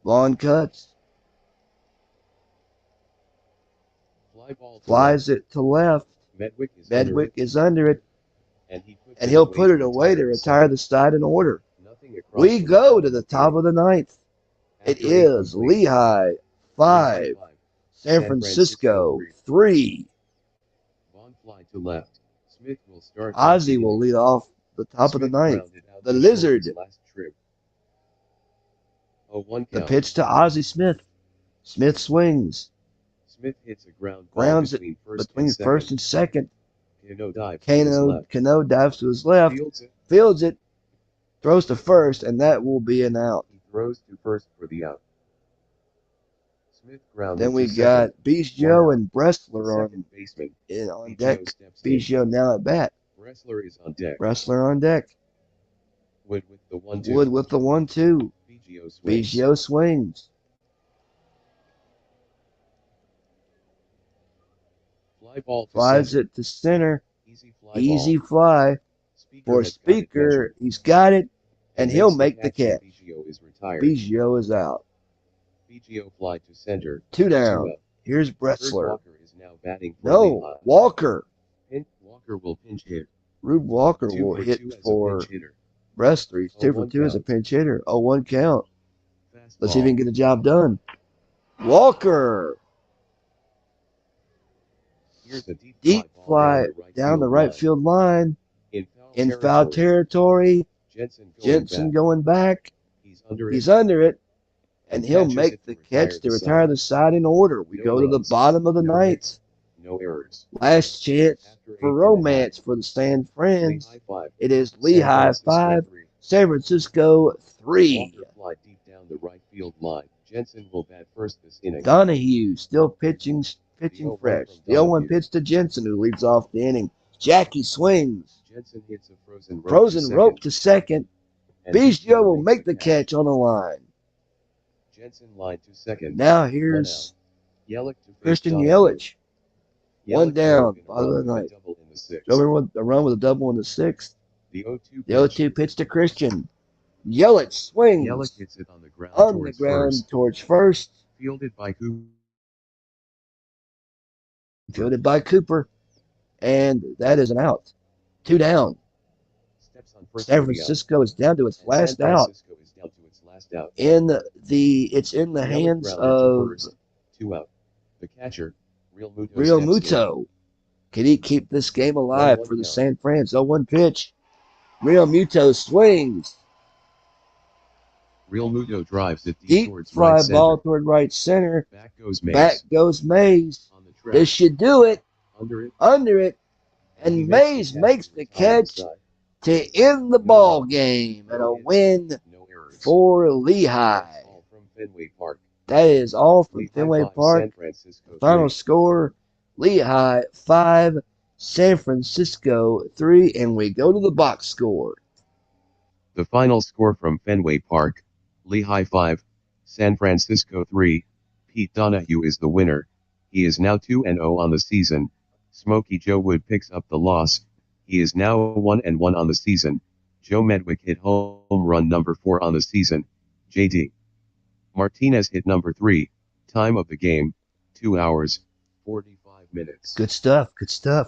[SPEAKER 1] Vaughn cuts.
[SPEAKER 2] Fly ball to
[SPEAKER 1] Flies
[SPEAKER 2] left.
[SPEAKER 1] it to left.
[SPEAKER 2] Medwick
[SPEAKER 1] is under it.
[SPEAKER 2] and
[SPEAKER 1] He'll put it away to retire the side in order.
[SPEAKER 2] Nothing across
[SPEAKER 1] We
[SPEAKER 2] the
[SPEAKER 1] go
[SPEAKER 2] bottom
[SPEAKER 1] to
[SPEAKER 2] of
[SPEAKER 1] the top
[SPEAKER 2] inning.
[SPEAKER 1] of the ninth. It
[SPEAKER 2] After
[SPEAKER 1] is
[SPEAKER 2] incomplete.
[SPEAKER 1] Lehigh 5, San Francisco 3.
[SPEAKER 2] Vaughn fly to left. Smith will start.
[SPEAKER 1] Ozzie will lead off the top of the ninth. The Lizard.
[SPEAKER 2] Last trip. 0-1
[SPEAKER 1] The
[SPEAKER 2] count.
[SPEAKER 1] pitch to Ozzie Smith. Smith swings.
[SPEAKER 2] Smith hits a ground ball
[SPEAKER 1] Grounds it
[SPEAKER 2] between
[SPEAKER 1] first and second.
[SPEAKER 2] Cano dives to his left.
[SPEAKER 1] Cano dives to his left. Fields it. Throws to first, and that will be an out.
[SPEAKER 2] He throws to first for the out. Smith grounded
[SPEAKER 1] Then we
[SPEAKER 2] to
[SPEAKER 1] got
[SPEAKER 2] second.
[SPEAKER 1] Biggio and Bressler
[SPEAKER 2] Second baseman.
[SPEAKER 1] on
[SPEAKER 2] Biggio
[SPEAKER 1] deck.
[SPEAKER 2] steps in.
[SPEAKER 1] Biggio now at bat.
[SPEAKER 2] Bressler is on deck.
[SPEAKER 1] Bressler on deck.
[SPEAKER 2] Wood with the 1-2.
[SPEAKER 1] Wood with the 1-2.
[SPEAKER 2] Biggio swings.
[SPEAKER 1] Biggio swings.
[SPEAKER 2] Fly ball to
[SPEAKER 1] Flies
[SPEAKER 2] center.
[SPEAKER 1] it to center.
[SPEAKER 2] Easy
[SPEAKER 1] Easy fly. For
[SPEAKER 2] has got it
[SPEAKER 1] Speaker,
[SPEAKER 2] measured.
[SPEAKER 1] he's got it, and he'll
[SPEAKER 2] makes
[SPEAKER 1] make the catch.
[SPEAKER 2] Biggio is retired.
[SPEAKER 1] Biggio is out.
[SPEAKER 2] Biggio fly to center.
[SPEAKER 1] 2 down.
[SPEAKER 2] 2 up.
[SPEAKER 1] Here's
[SPEAKER 2] Kurt
[SPEAKER 1] Bressler.
[SPEAKER 2] Walker is now batting for
[SPEAKER 1] No,
[SPEAKER 2] Lehigh.
[SPEAKER 1] Walker.
[SPEAKER 2] Walker will pinch hit.
[SPEAKER 1] Rube Walker
[SPEAKER 2] 2
[SPEAKER 1] will
[SPEAKER 2] for
[SPEAKER 1] hit
[SPEAKER 2] 2 as
[SPEAKER 1] for
[SPEAKER 2] a pinch hitter.
[SPEAKER 1] Bressler. He's 2 for
[SPEAKER 2] 0-1
[SPEAKER 1] 2 as a
[SPEAKER 2] count.
[SPEAKER 1] pinch hitter. 0-1 count.
[SPEAKER 2] Fastball.
[SPEAKER 1] Let's see if he can get the job done. Walker.
[SPEAKER 2] Here's a
[SPEAKER 1] Deep
[SPEAKER 2] ball
[SPEAKER 1] fly down the right field line. In foul territory. Jensen going back.
[SPEAKER 2] He's
[SPEAKER 1] under it. And he'll
[SPEAKER 2] catches
[SPEAKER 1] make
[SPEAKER 2] it
[SPEAKER 1] the
[SPEAKER 2] to
[SPEAKER 1] catch to retire
[SPEAKER 2] side.
[SPEAKER 1] the side in order. We
[SPEAKER 2] No
[SPEAKER 1] go to the
[SPEAKER 2] runs,
[SPEAKER 1] bottom of the
[SPEAKER 2] no
[SPEAKER 1] ninth.
[SPEAKER 2] hits, no errors.
[SPEAKER 1] Last chance
[SPEAKER 2] After
[SPEAKER 1] for
[SPEAKER 2] 8
[SPEAKER 1] romance for the San Frans.
[SPEAKER 2] Lehigh 5.
[SPEAKER 1] It is
[SPEAKER 2] San
[SPEAKER 1] Lehigh
[SPEAKER 2] Francisco
[SPEAKER 1] 5,
[SPEAKER 2] 3.
[SPEAKER 1] San Francisco 3.
[SPEAKER 2] Walker fly deep down the right field line. Jensen will bat first this inning.
[SPEAKER 1] Donahue still pitching
[SPEAKER 2] The 0-1
[SPEAKER 1] fresh.
[SPEAKER 2] from
[SPEAKER 1] The 0-1
[SPEAKER 2] Donahue.
[SPEAKER 1] pitch to Jensen, who leads off the inning. Jackie swings.
[SPEAKER 2] Jensen hits a frozen
[SPEAKER 1] Rope to second.
[SPEAKER 2] and
[SPEAKER 1] Biggio will
[SPEAKER 2] makes
[SPEAKER 1] make the catch on the line.
[SPEAKER 2] Jensen line to second.
[SPEAKER 1] Now here's
[SPEAKER 2] Yelich to face
[SPEAKER 1] Christian
[SPEAKER 2] Donahue.
[SPEAKER 1] Yelich.
[SPEAKER 2] Yelich
[SPEAKER 1] 1 down,
[SPEAKER 2] drove in a
[SPEAKER 1] bottom of
[SPEAKER 2] run
[SPEAKER 1] the
[SPEAKER 2] with a
[SPEAKER 1] ninth.
[SPEAKER 2] double in the sixth.
[SPEAKER 1] Over with a run with a double in the 6th.
[SPEAKER 2] The 0-2
[SPEAKER 1] The 0-2 pitch to Christian. Yelich swings
[SPEAKER 2] Yelich hits it on the ground
[SPEAKER 1] on the
[SPEAKER 2] towards
[SPEAKER 1] ground
[SPEAKER 2] first.
[SPEAKER 1] towards first.
[SPEAKER 2] Fielded by Cooper.
[SPEAKER 1] Fielded by Cooper. And that is an out. 2 down.
[SPEAKER 2] Steps on first
[SPEAKER 1] San
[SPEAKER 2] for the out.
[SPEAKER 1] Francisco is down to its
[SPEAKER 2] And
[SPEAKER 1] last
[SPEAKER 2] San
[SPEAKER 1] out.
[SPEAKER 2] Francisco is down to its last out.
[SPEAKER 1] It's in the
[SPEAKER 2] Yelich
[SPEAKER 1] hands
[SPEAKER 2] grounded to
[SPEAKER 1] of
[SPEAKER 2] first. 2 out. The catcher, Real Muto.
[SPEAKER 1] Real
[SPEAKER 2] steps in.
[SPEAKER 1] Muto. Can he keep this game alive
[SPEAKER 2] 1-1
[SPEAKER 1] for the
[SPEAKER 2] count.
[SPEAKER 1] San Frans? 0-1 pitch. Real Muto swings.
[SPEAKER 2] Real Muto drives it deep
[SPEAKER 1] Deep
[SPEAKER 2] towards
[SPEAKER 1] fly
[SPEAKER 2] right center.
[SPEAKER 1] ball toward right center.
[SPEAKER 2] Back goes Mays.
[SPEAKER 1] Back goes Mays.
[SPEAKER 2] On the track.
[SPEAKER 1] This should do it.
[SPEAKER 2] Under it.
[SPEAKER 1] Under it.
[SPEAKER 2] He
[SPEAKER 1] And Mays makes the catch to end the ball game and a win
[SPEAKER 2] No errors.
[SPEAKER 1] for
[SPEAKER 2] That's
[SPEAKER 1] Lehigh.
[SPEAKER 2] all from Fenway Park.
[SPEAKER 1] That is all from
[SPEAKER 2] Lehigh
[SPEAKER 1] Fenway
[SPEAKER 2] 5,
[SPEAKER 1] Park.
[SPEAKER 2] San Francisco
[SPEAKER 1] Final
[SPEAKER 2] 3.
[SPEAKER 1] score, Lehigh 5, San Francisco 3, and we go to the box score.
[SPEAKER 2] The final score from Fenway Park, Lehigh 5, San Francisco 3. Pete Donahue is the winner. He is now 2-0 on the season. Smokey Joe Wood picks up the loss. He is now 1-1 on the season. Joe Medwick hit home run number 4 on the season. JD Martinez hit number 3. Time of the game, 2 hours, 45 minutes.
[SPEAKER 1] Good stuff, good stuff.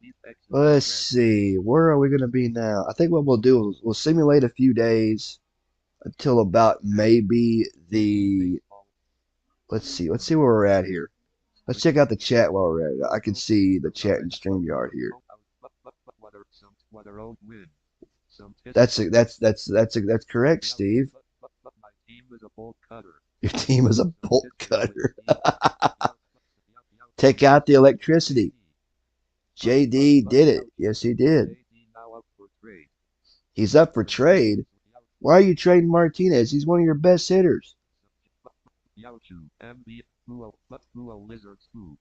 [SPEAKER 4] These excellent
[SPEAKER 1] Let's
[SPEAKER 4] threats.
[SPEAKER 1] see, where are we going to be now? I think what we'll do is we'll simulate a few days until about maybe the, let's see where we're at here. Let's check out the chat while we're at it. I can see the chat in StreamYard here. That's correct, Steve.
[SPEAKER 4] My team is a bolt cutter.
[SPEAKER 1] Your team is a bolt cutter. Take out the electricity. JD did it. Yes, he did.
[SPEAKER 4] JD now up for
[SPEAKER 1] He's up for trade. Why are you trading Martinez? He's one of your best hitters.
[SPEAKER 4] Yauchu, MB, Blue Lizards, Boo.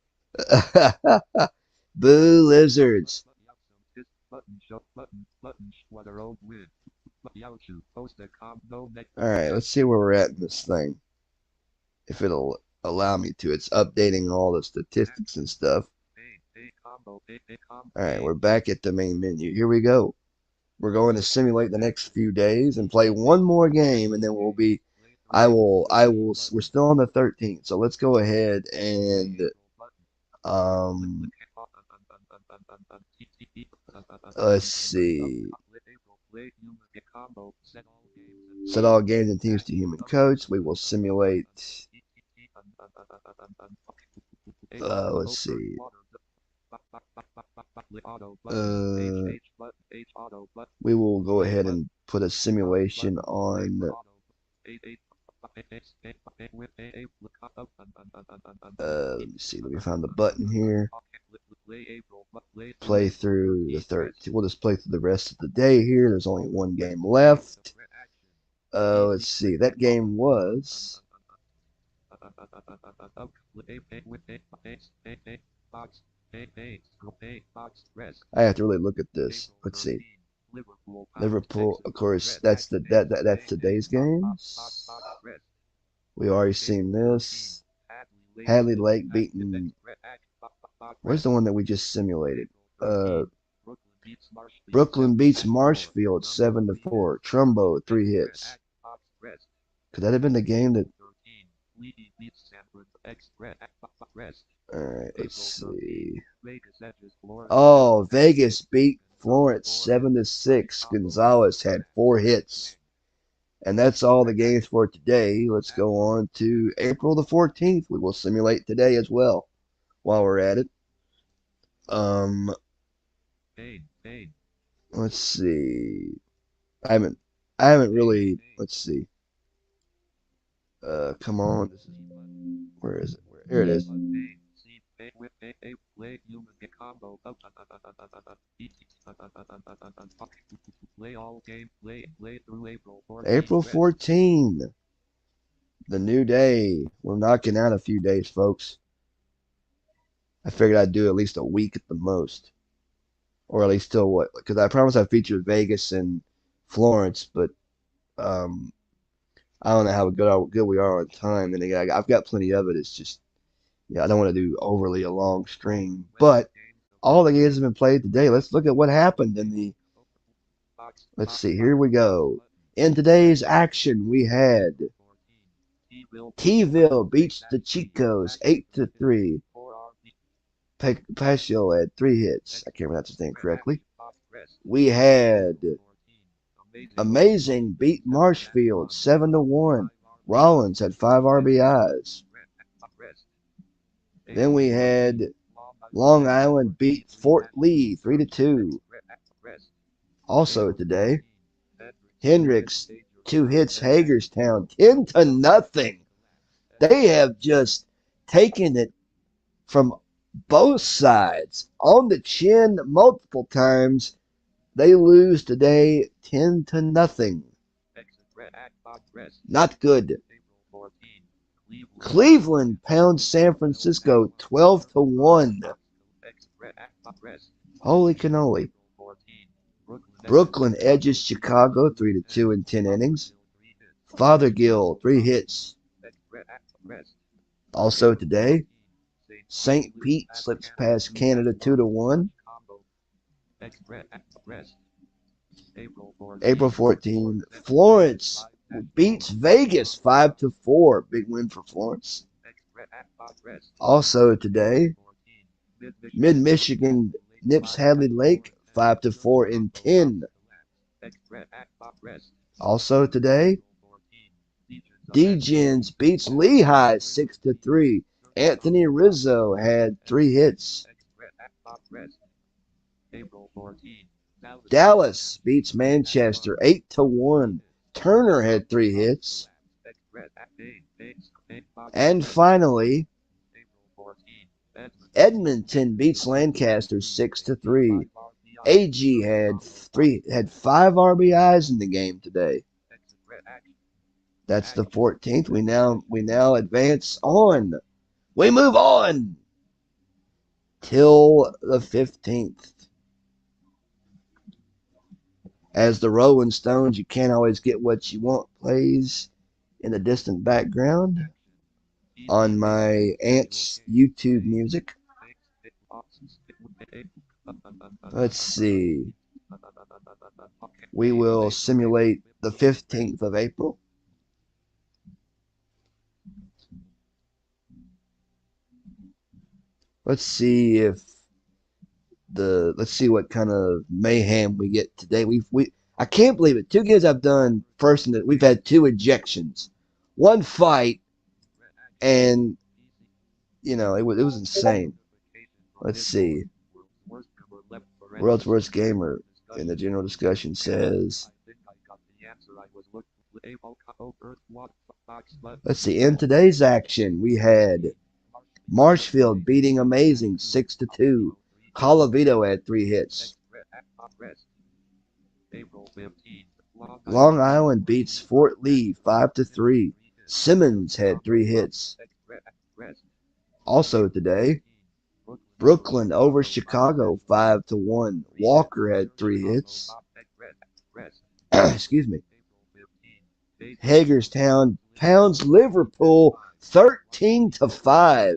[SPEAKER 1] Boo Lizards.
[SPEAKER 4] Button, show, button, what a road win. Yauchu, post a no next.
[SPEAKER 1] Alright, let's see where we're at in this thing. If it'll allow me to. It's updating all the statistics and stuff. Alright, we're back at the main menu. Here we go. We're going to simulate the next few days and play one more game, and then we'll be. We're still on the 13th, so let's go ahead and let's see. Set all games and teams to human coach. We will simulate. Let's see. We will go ahead and put a simulation on. Let me see. Let me find the button here. Play through the 13th. We'll just play through the rest of the day here. There's only one game left. Let's see. That game was. I have to really look at this. Let's see. Liverpool, of course, that's today's games. We already seen this. Hadley Lake beating. Where's the one that we just simulated? Brooklyn beats Marshfield 7-4. Trumbo 3 hits. Could that have been the game that? Alright, let's see. Oh, Vegas beat Florence 7-6. Gonzalez had 4 hits. And that's all the games for today. Let's go on to April the 14th. We will simulate today as well while we're at it. Let's see. I haven't really. Let's see. Come on. Where is it? Here it is. April 14. The new day. We're knocking out a few days, folks. I figured I'd do at least a week at the most. Or at least till what? Because I promised I'd feature Vegas and Florence, but I don't know how good we are on time. And again, I've got plenty of it. It's just, yeah, I don't want to do overly a long stream. But all the games have been played today. Let's look at what happened in the. Let's see. Here we go. In today's action, we had T-ville beats the Chicos 8-3. Pasio had 3 hits. I can't pronounce his name correctly. We had Amazing beat Marshfield 7-1. Rollins had 5 RBIs. Then we had Long Island beat Fort Lee 3-2. Also today, Hendricks 2 hits Hagerstown 10-0. They have just taken it from both sides on the chin multiple times. They lose today 10-0. Not good. Cleveland pounds San Francisco 12-1. Holy cannoli. Brooklyn edges Chicago 3-2 in 10 innings. Fothergill 3 hits. Also today, St. Pete slips past Canada 2-1. April 14, Florence beats Vegas 5-4. Big win for Florence. Also today, Mid-Michigan nips Hadley Lake 5-4 in 10. Also today, D-Gens beats Lehigh 6-3. Anthony Rizzo had 3 hits. Dallas beats Manchester 8-1. Turner had 3 hits. And finally, Edmonton beats Lancaster 6-3. AG had 5 RBIs in the game today. That's the 14th. We now advance on. We move on till the 15th. As the Rolling Stones, You Can't Always Get What You Want plays in the distant background on my aunt's YouTube music. Let's see. We will simulate the 15th of April. Let's see what kind of mayhem we get today. I can't believe it. 2 games I've done first, and we've had 2 ejections, 1 fight, and it was insane. Let's see. World's Worst Gamer in the general discussion says, let's see. In today's action, we had Marshfield beating Amazing 6-2. Colavito had 3 hits. Long Island beats Fort Lee 5-3. Simmons had 3 hits. Also today, Brooklyn over Chicago 5-1. Walker had 3 hits. Excuse me. Hagerstown pounds Liverpool 13-5.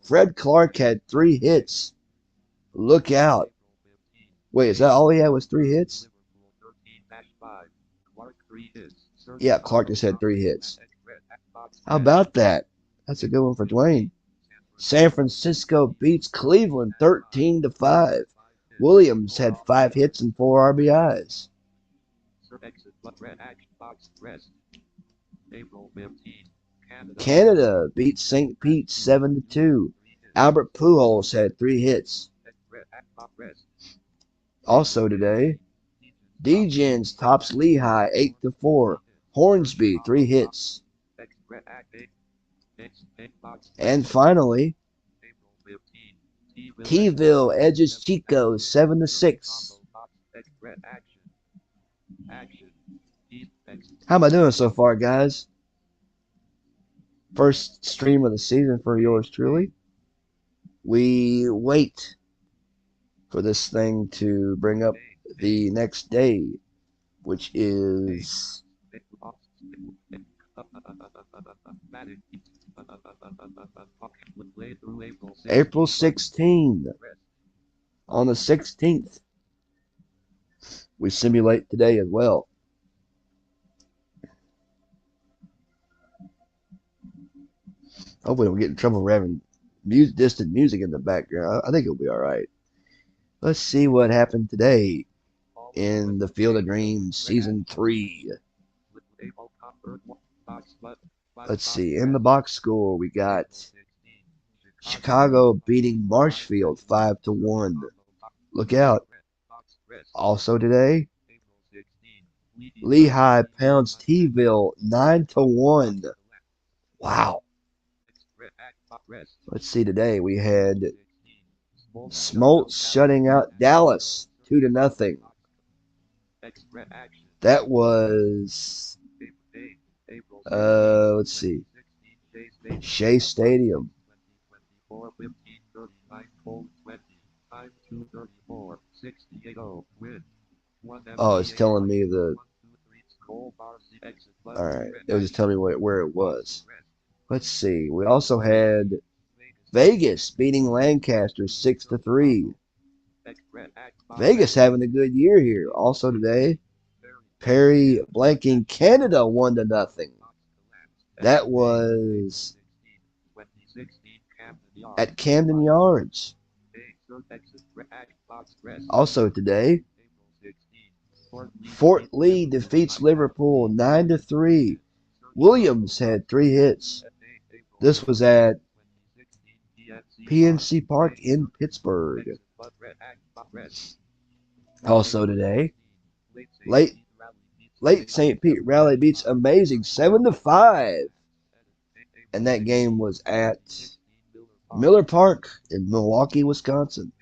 [SPEAKER 1] Fred Clark had 3 hits. Look out. Wait, is that all he had was 3 hits? Yeah, Clark just had 3 hits. How about that? That's a good one for Dwayne. San Francisco beats Cleveland 13-5. Williams had 5 hits and 4 RBIs. Canada beats St. Pete 7-2. Albert Pujols had 3 hits. Also today, Degens tops Lehigh 8-4. Hornsby 3 hits. And finally, T-ville edges Chico 7-6. How am I doing so far, guys? First stream of the season for yours truly. We wait for this thing to bring up the next day, which is April 16th. On the 16th, we simulate today as well. Hopefully, we don't get in trouble for having distant music in the background. I think it'll be all right. Let's see what happened today in the Field of Dreams Season 3. Let's see. In the box score, we got Chicago beating Marshfield 5-1. Look out. Also today, Lehigh pounds T-ville 9-1. Wow. Let's see today. We had Smoltz shutting out Dallas 2-0. That was let's see. Shea Stadium. Oh, it's telling me the. Alright, it was just telling me where it was. Let's see. We also had Vegas beating Lancaster 6-3. Vegas having a good year here. Also today, Perry blanking Canada 1-0. That was at Camden Yards. Also today, Fort Lee defeats Liverpool 9-3. Williams had 3 hits. This was at PNC Park in Pittsburgh. Also today, late St. Pete Rally beats Amazing 7-5. And that game was at Miller Park in Milwaukee, Wisconsin.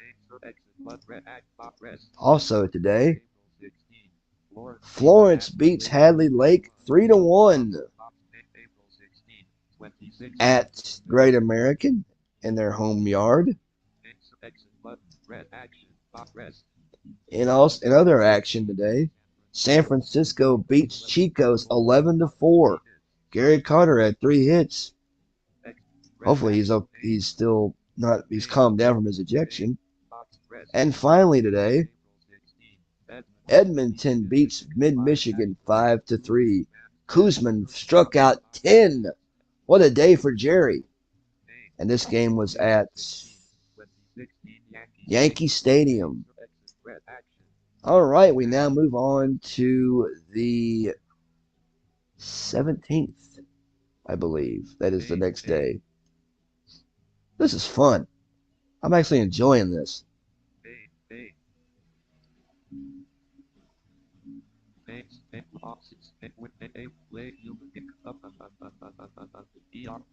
[SPEAKER 1] Also today,
[SPEAKER 4] April 16.
[SPEAKER 1] Florence beats Hadley Lake 3-1
[SPEAKER 4] April 16. 26.
[SPEAKER 1] at Great American in their home yard.
[SPEAKER 4] Exit button. Red action. Rest.
[SPEAKER 1] In other action today, San Francisco beats Chico's 11-4. Gary Carter had 3 hits. Hopefully he's still not he's calmed down from his ejection. And finally today, Edmonton beats Mid Michigan 5-3. Kuzman struck out 10. What a day for Jerry. And this game was at Yankee Stadium. All right, we now move on to the 17th, I believe. That is the next day. This is fun. I'm actually enjoying this.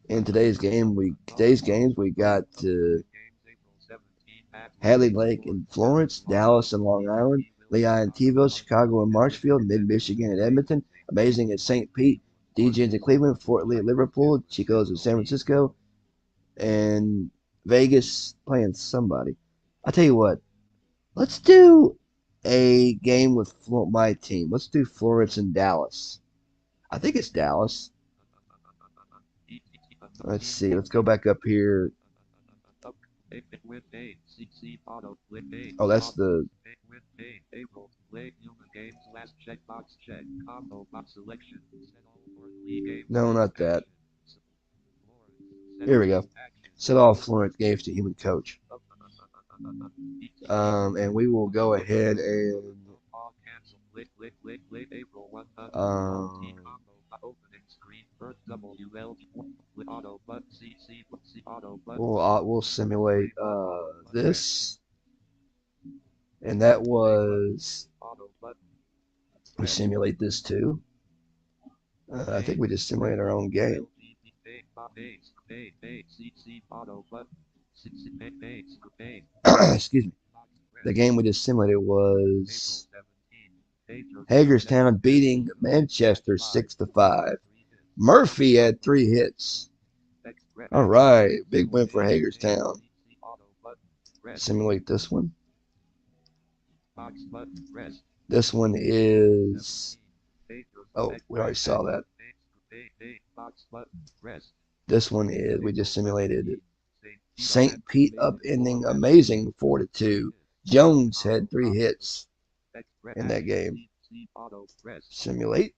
[SPEAKER 1] In today's games we got Hadley Lake in Florence, Dallas and Long Island, Lehigh and T-ville, Chicago and Marshfield, Mid-Michigan and Edmonton, Amazing at St. Pete, DJs in Cleveland, Fort Lee at Liverpool, Chico's in San Francisco, and Vegas playing somebody. I tell you what, let's do a game with my team. Let's do Florence and Dallas. I think it's Dallas. Let's see. Let's go back up here. Oh, that's the. No, not that. Here we go. Set all Florence games to human coach. And we will go ahead and we'll simulate this, and that was we simulate this too. I think we just simulate our own game. Excuse me. The game we just simulated was Hagerstown beating Manchester 6-5. Murphy had 3 hits. All right, big win for Hagerstown. Simulate this one. This one is. Oh, we already saw that. This one is. We just simulated St. Pete upending Amazing 4-2. Jones had 3 hits in that game. Simulate.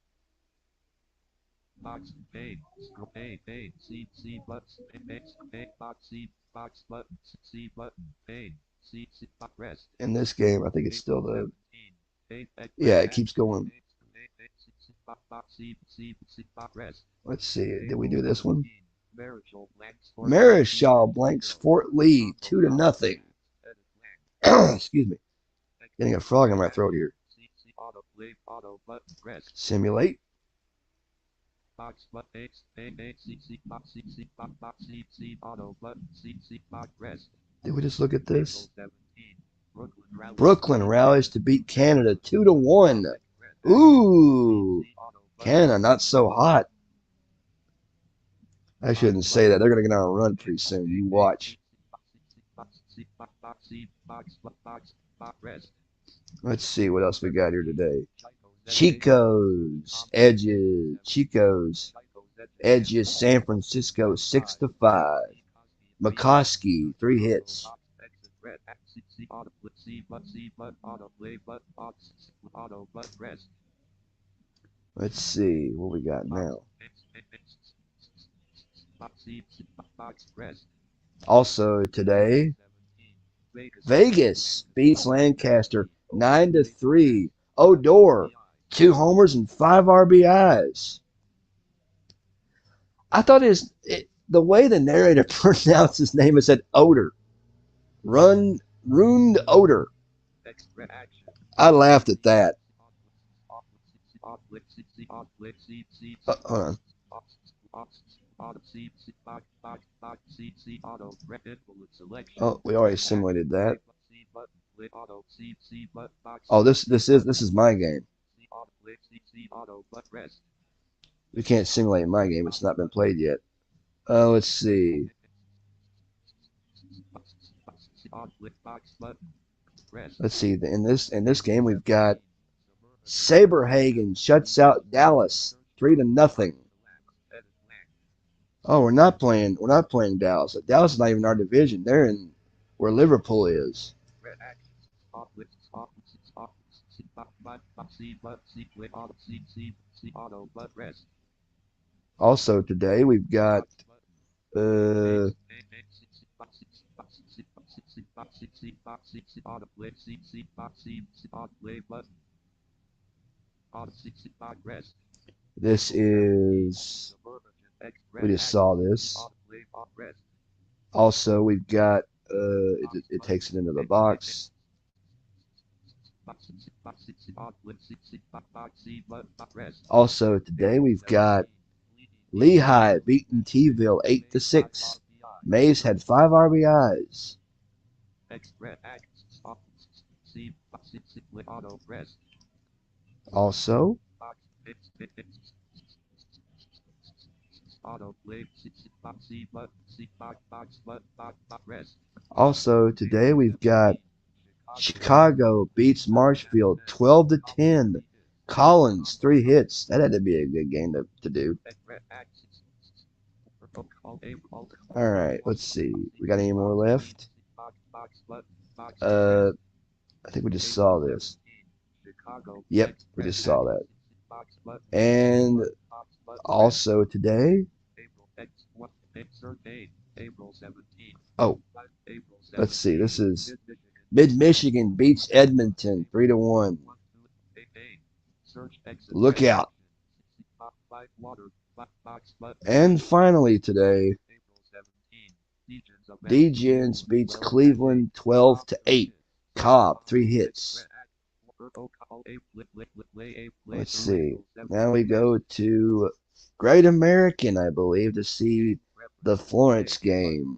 [SPEAKER 1] In this game, I think it's still the. Yeah, it keeps going. Let's see. Did we do this one? Marischal blanks Fort Lee 2-0. Excuse me. Getting a frog in my throat here. Simulate. Did we just look at this? Brooklyn rallies to beat Canada 2-1. Ooh, Canada not so hot. I shouldn't say that. They're going to get on a run pretty soon. You watch. Let's see what else we got here today. Chico's edges San Francisco 6-5. McCoskey 3 hits. Let's see what we got now. Also today, Vegas beats Lancaster 9-3. Odor 2 homers and 5 RBIs. I thought the way the narrator pronounced his name, it said Odor. Ruined Odor. I laughed at that. Hold on. Oh, we already simulated that.
[SPEAKER 4] play auto C but box.
[SPEAKER 1] Oh, this is my game.
[SPEAKER 4] C auto play C auto but rest.
[SPEAKER 1] We can't simulate my game. It's not been played yet. Let's see.
[SPEAKER 4] C auto play box button. Rest.
[SPEAKER 1] Let's see. In this game, we've got Saberhagen shuts out Dallas 3-0.
[SPEAKER 4] Edit blank.
[SPEAKER 1] Oh, we're not playing Dallas. Dallas is not even our division. They're in where Liverpool is.
[SPEAKER 4] Red actions. Off list. Off C but C play auto C auto but rest.
[SPEAKER 1] Also today we've got uh
[SPEAKER 4] Auto play C auto play button. Auto C rest.
[SPEAKER 1] this is we just saw this.
[SPEAKER 4] Auto play off rest.
[SPEAKER 1] Also we've got it takes it into the box. Also today we've got Lehigh beating T-ville 8-6. Mays had 5 RBIs.
[SPEAKER 4] Auto rest.
[SPEAKER 1] Also,
[SPEAKER 4] Auto play rest.
[SPEAKER 1] also today we've got Chicago beats Marshfield 12-10. Collins 3 hits. That had to be a good game to do. All right, let's see. We got any more left? I think we just saw this. Yep, we just saw that. And also today, oh, let's see. This is Mid-Michigan beats Edmonton 3-1. Look out. And finally today, Degens beats Cleveland 12-8. Cobb 3 hits. Let's see. Now we go to Great American, I believe, to see the Florence game.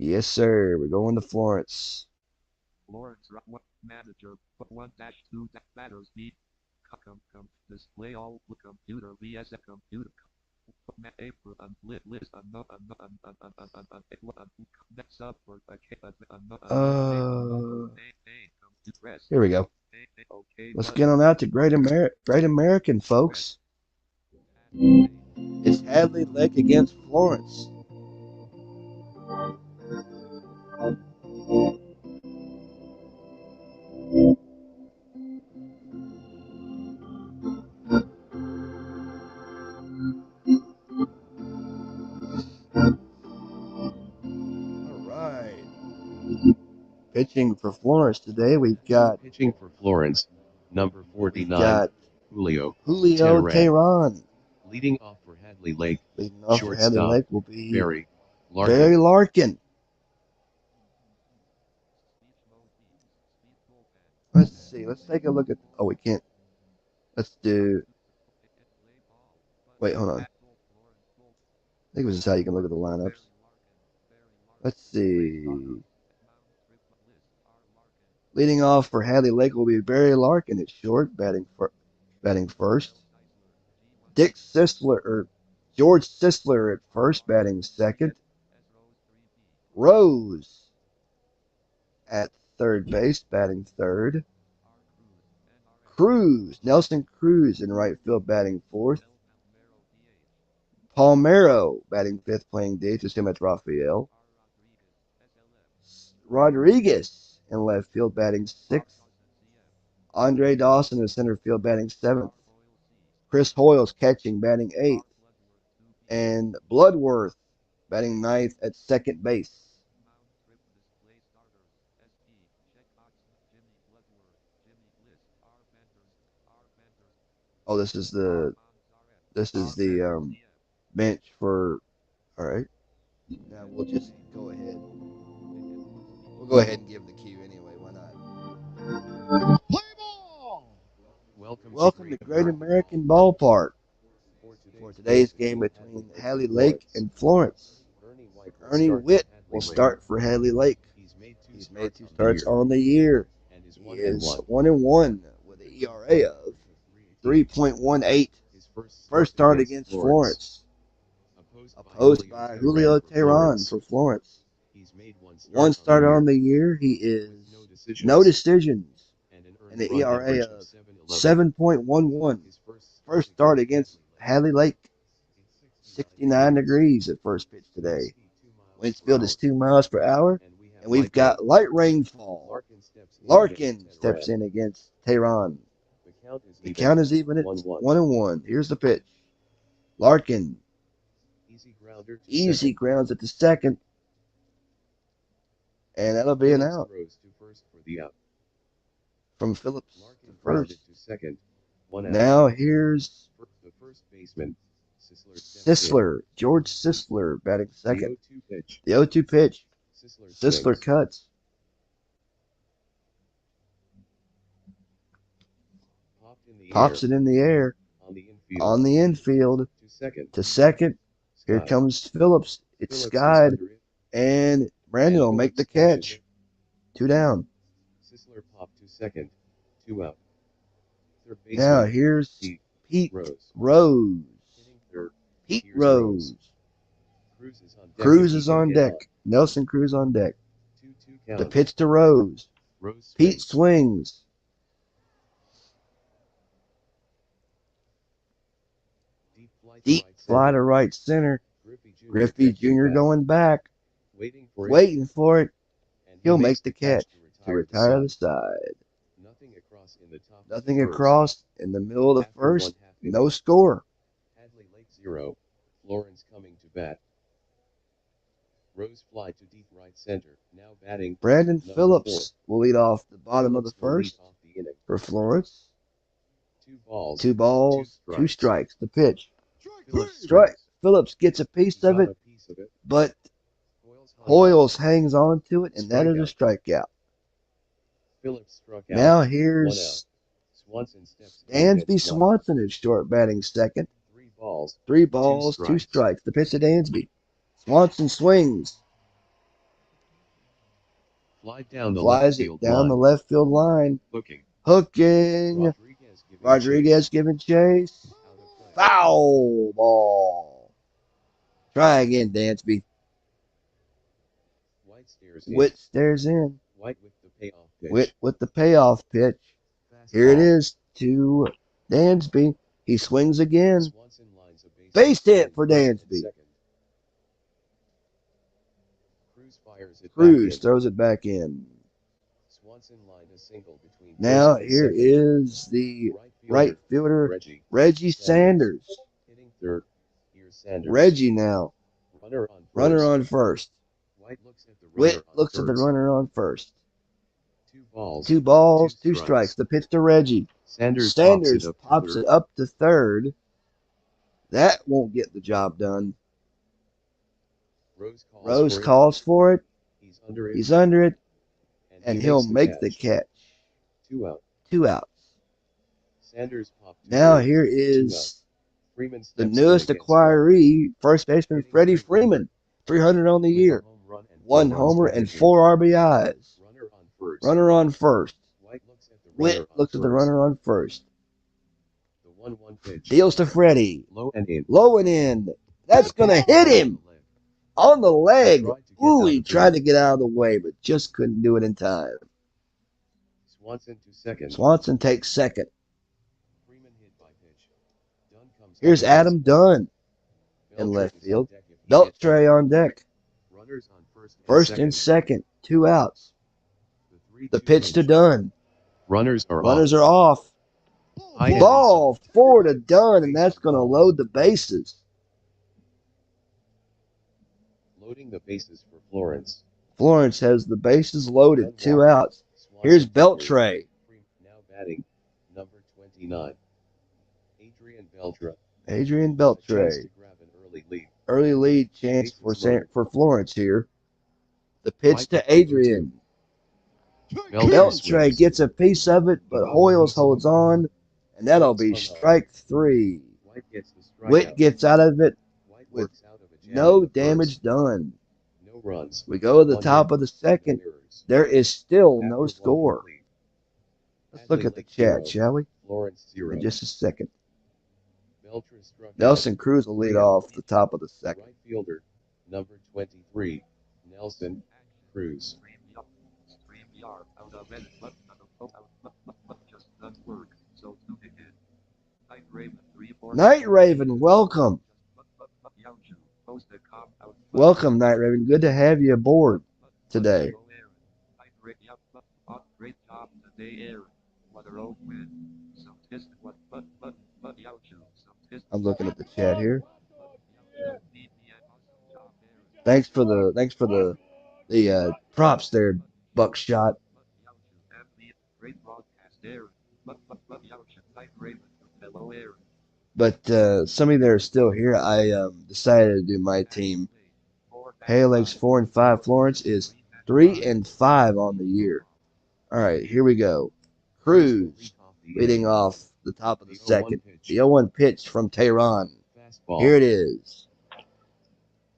[SPEAKER 1] Yes, sir. We're going to Florence.
[SPEAKER 4] Lawrence manager, but 1-2 batters beat. Display all computer vs a computer. April and list next up for
[SPEAKER 1] Here we go. Let's get on out to Great American, folks. It's Hadley Lake against Florence. Pitching for Florence today, we've got
[SPEAKER 2] Pitching for Florence, number 49,
[SPEAKER 1] got
[SPEAKER 2] Julio
[SPEAKER 1] Tehran.
[SPEAKER 2] Leading off for Hadley Lake,
[SPEAKER 1] Leading off for Hadley
[SPEAKER 2] shortstop,
[SPEAKER 1] Lake will be
[SPEAKER 2] Barry Larkin.
[SPEAKER 1] Barry Larkin. Let's see. Let's take a look at. Oh, we can't. Let's do. Wait, hold on. I think this is how you can look at the lineups. Let's see. Leading off for Hadley Lake will be Barry Larkin at short, batting first. George Sisler at first, batting second. Rose at third base, batting third. Nelson Cruz in right field, batting fourth. Palmero batting fifth, playing DH, the same as Rafael. Rodriguez in left field, batting sixth. Andre Dawson in center field, batting seventh. Chris Hoyles catching, batting eighth. And Bloodworth batting ninth at second base. Oh, this is the bench for. All right. Now we'll just go ahead. We'll go ahead and give the cue anyway. Why not?
[SPEAKER 3] Play ball!
[SPEAKER 1] Welcome to Great American Ballpark for today's game between Hadley Lake and Florence. Ernie Witt will start for Hadley Lake. He's made 2 starts on the year.
[SPEAKER 2] and is
[SPEAKER 1] He
[SPEAKER 2] 1 and
[SPEAKER 1] is
[SPEAKER 2] 1.
[SPEAKER 1] 1-1 with an ERA of 3.18.
[SPEAKER 2] His
[SPEAKER 1] First start against Florence. Opposed by Julio Teheran for Florence.
[SPEAKER 2] He's made
[SPEAKER 1] 1 starter on the year. He is no decisions and an ERA of 7.11. First start against Hadley Lake. 69 degrees at first pitch today. Wind speed is 2 miles per hour. And we've got light rainfall. Larkin steps in against Tehran. The count is even at 1-1. Here's the pitch. Larkin. Easy grounds at the second. And that'll be an out. From Phillips to first. Now here's
[SPEAKER 2] the first baseman,
[SPEAKER 1] Sisler. George Sisler batting second. The 0-2 pitch. Sisler cuts. Pops it in the air on the infield to second. Here comes Phillips. It's skied, and Brandon will make the catch. 2 down.
[SPEAKER 2] Sisler popped to second, 2 out.
[SPEAKER 1] Now here's Pete Rose. Pete Rose. Cruz is on deck. Nelson Cruz on deck. The pitch to Rose. Pete swings. Deep fly to right center. Griffey Jr. going back. Waiting for it. He'll make the catch to retire the side. Nothing across in the middle of the first. No score.
[SPEAKER 2] Hadley Lake 0. Florence coming to bat. Rose fly to deep right center. Now batting.
[SPEAKER 1] Brandon Phillips will lead off the bottom of the first for Florence. 2 balls, 2 strikes. The pitch. Phillips gets a piece of it, but Hoyles hangs on to it, and that is a strikeout. Now here's Dansby Swanson is short batting second. 3 balls, 2 strikes. The pitch to Dansby. Swanson swings. Flies it down the left field line. Hooking. Rodriguez giving chase. Foul ball. Try again, Dansby. Witt stares in. Witt with the payoff pitch. Here it is to Dansby. He swings again. Base hit for Dansby. Cruz throws it back in. Now here is the right fielder, Reggie Sanders. Reggie now. Runner on first. Witt looks at the runner on first. 2 balls, 2 strikes. The pitch to Reggie. Sanders pops it up to third. That won't get the job done. Rose calls for it. He's under it. And he'll make the catch. 2 outs. Now here is the newest acquiree, first baseman Freddie Freeman. 300 on the year. 1 homer and 4 RBIs. Runner on first. Witt looks at the runner on first. Deals to Freddie. Low and in. That's going to hit him on the leg. Ooh, he tried to get out of the way, but just couldn't do it in time. Swanson takes second. Here's Adam Dunn in left field. Beltre on deck. First and second. 2 outs. The pitch to Dunn.
[SPEAKER 2] Runners are
[SPEAKER 1] off. Ball 4 to Dunn, and that's going to load the bases.
[SPEAKER 2] Loading the bases for Florence.
[SPEAKER 1] Florence has the bases loaded. 2 outs. Here's Beltre.
[SPEAKER 2] Now batting, number 29.
[SPEAKER 1] Adrian Beltre. Early lead chance for Florence here. The pitch to Adrian. Beltre gets a piece of it, but Hoyles holds on, and that'll be strike 3. Witt gets out of it with no damage done.
[SPEAKER 2] No runs.
[SPEAKER 1] We go to the
[SPEAKER 2] One
[SPEAKER 1] top
[SPEAKER 2] hit,
[SPEAKER 1] of the second.
[SPEAKER 2] no errors.
[SPEAKER 1] There is still
[SPEAKER 2] After
[SPEAKER 1] no
[SPEAKER 2] one
[SPEAKER 1] score.
[SPEAKER 2] complete.
[SPEAKER 1] Let's look
[SPEAKER 2] Hadley
[SPEAKER 1] at the
[SPEAKER 2] Lake
[SPEAKER 1] chat,
[SPEAKER 2] 0,
[SPEAKER 1] shall we?
[SPEAKER 2] Florence
[SPEAKER 1] In
[SPEAKER 2] 0.
[SPEAKER 1] just a second.
[SPEAKER 2] Belcher struck out.
[SPEAKER 1] Nelson Cruz will lead
[SPEAKER 2] 3 out.
[SPEAKER 1] off the top of the second.
[SPEAKER 2] Right fielder, number 23, Nelson Cruz.
[SPEAKER 4] StreamYard out of edit button on the phone out just doesn't work. So tune it in. Night Raven 3
[SPEAKER 1] Night Raven, welcome. Welcome, Night Raven. Good to have you aboard today.
[SPEAKER 4] Great job today, Aaron. What a road win.
[SPEAKER 1] I'm looking at the chat here. Thanks for the props there, Buckshot.
[SPEAKER 4] Great broadcast, Aaron. Hello, Aaron.
[SPEAKER 1] But some of you that are still here, I decided to do my team. Hale Lakes 4-5. Florence is 3-5 on the year. All right, here we go. Cruz leading off the top of the second. The 0-1 pitch from Tehran. Here it is.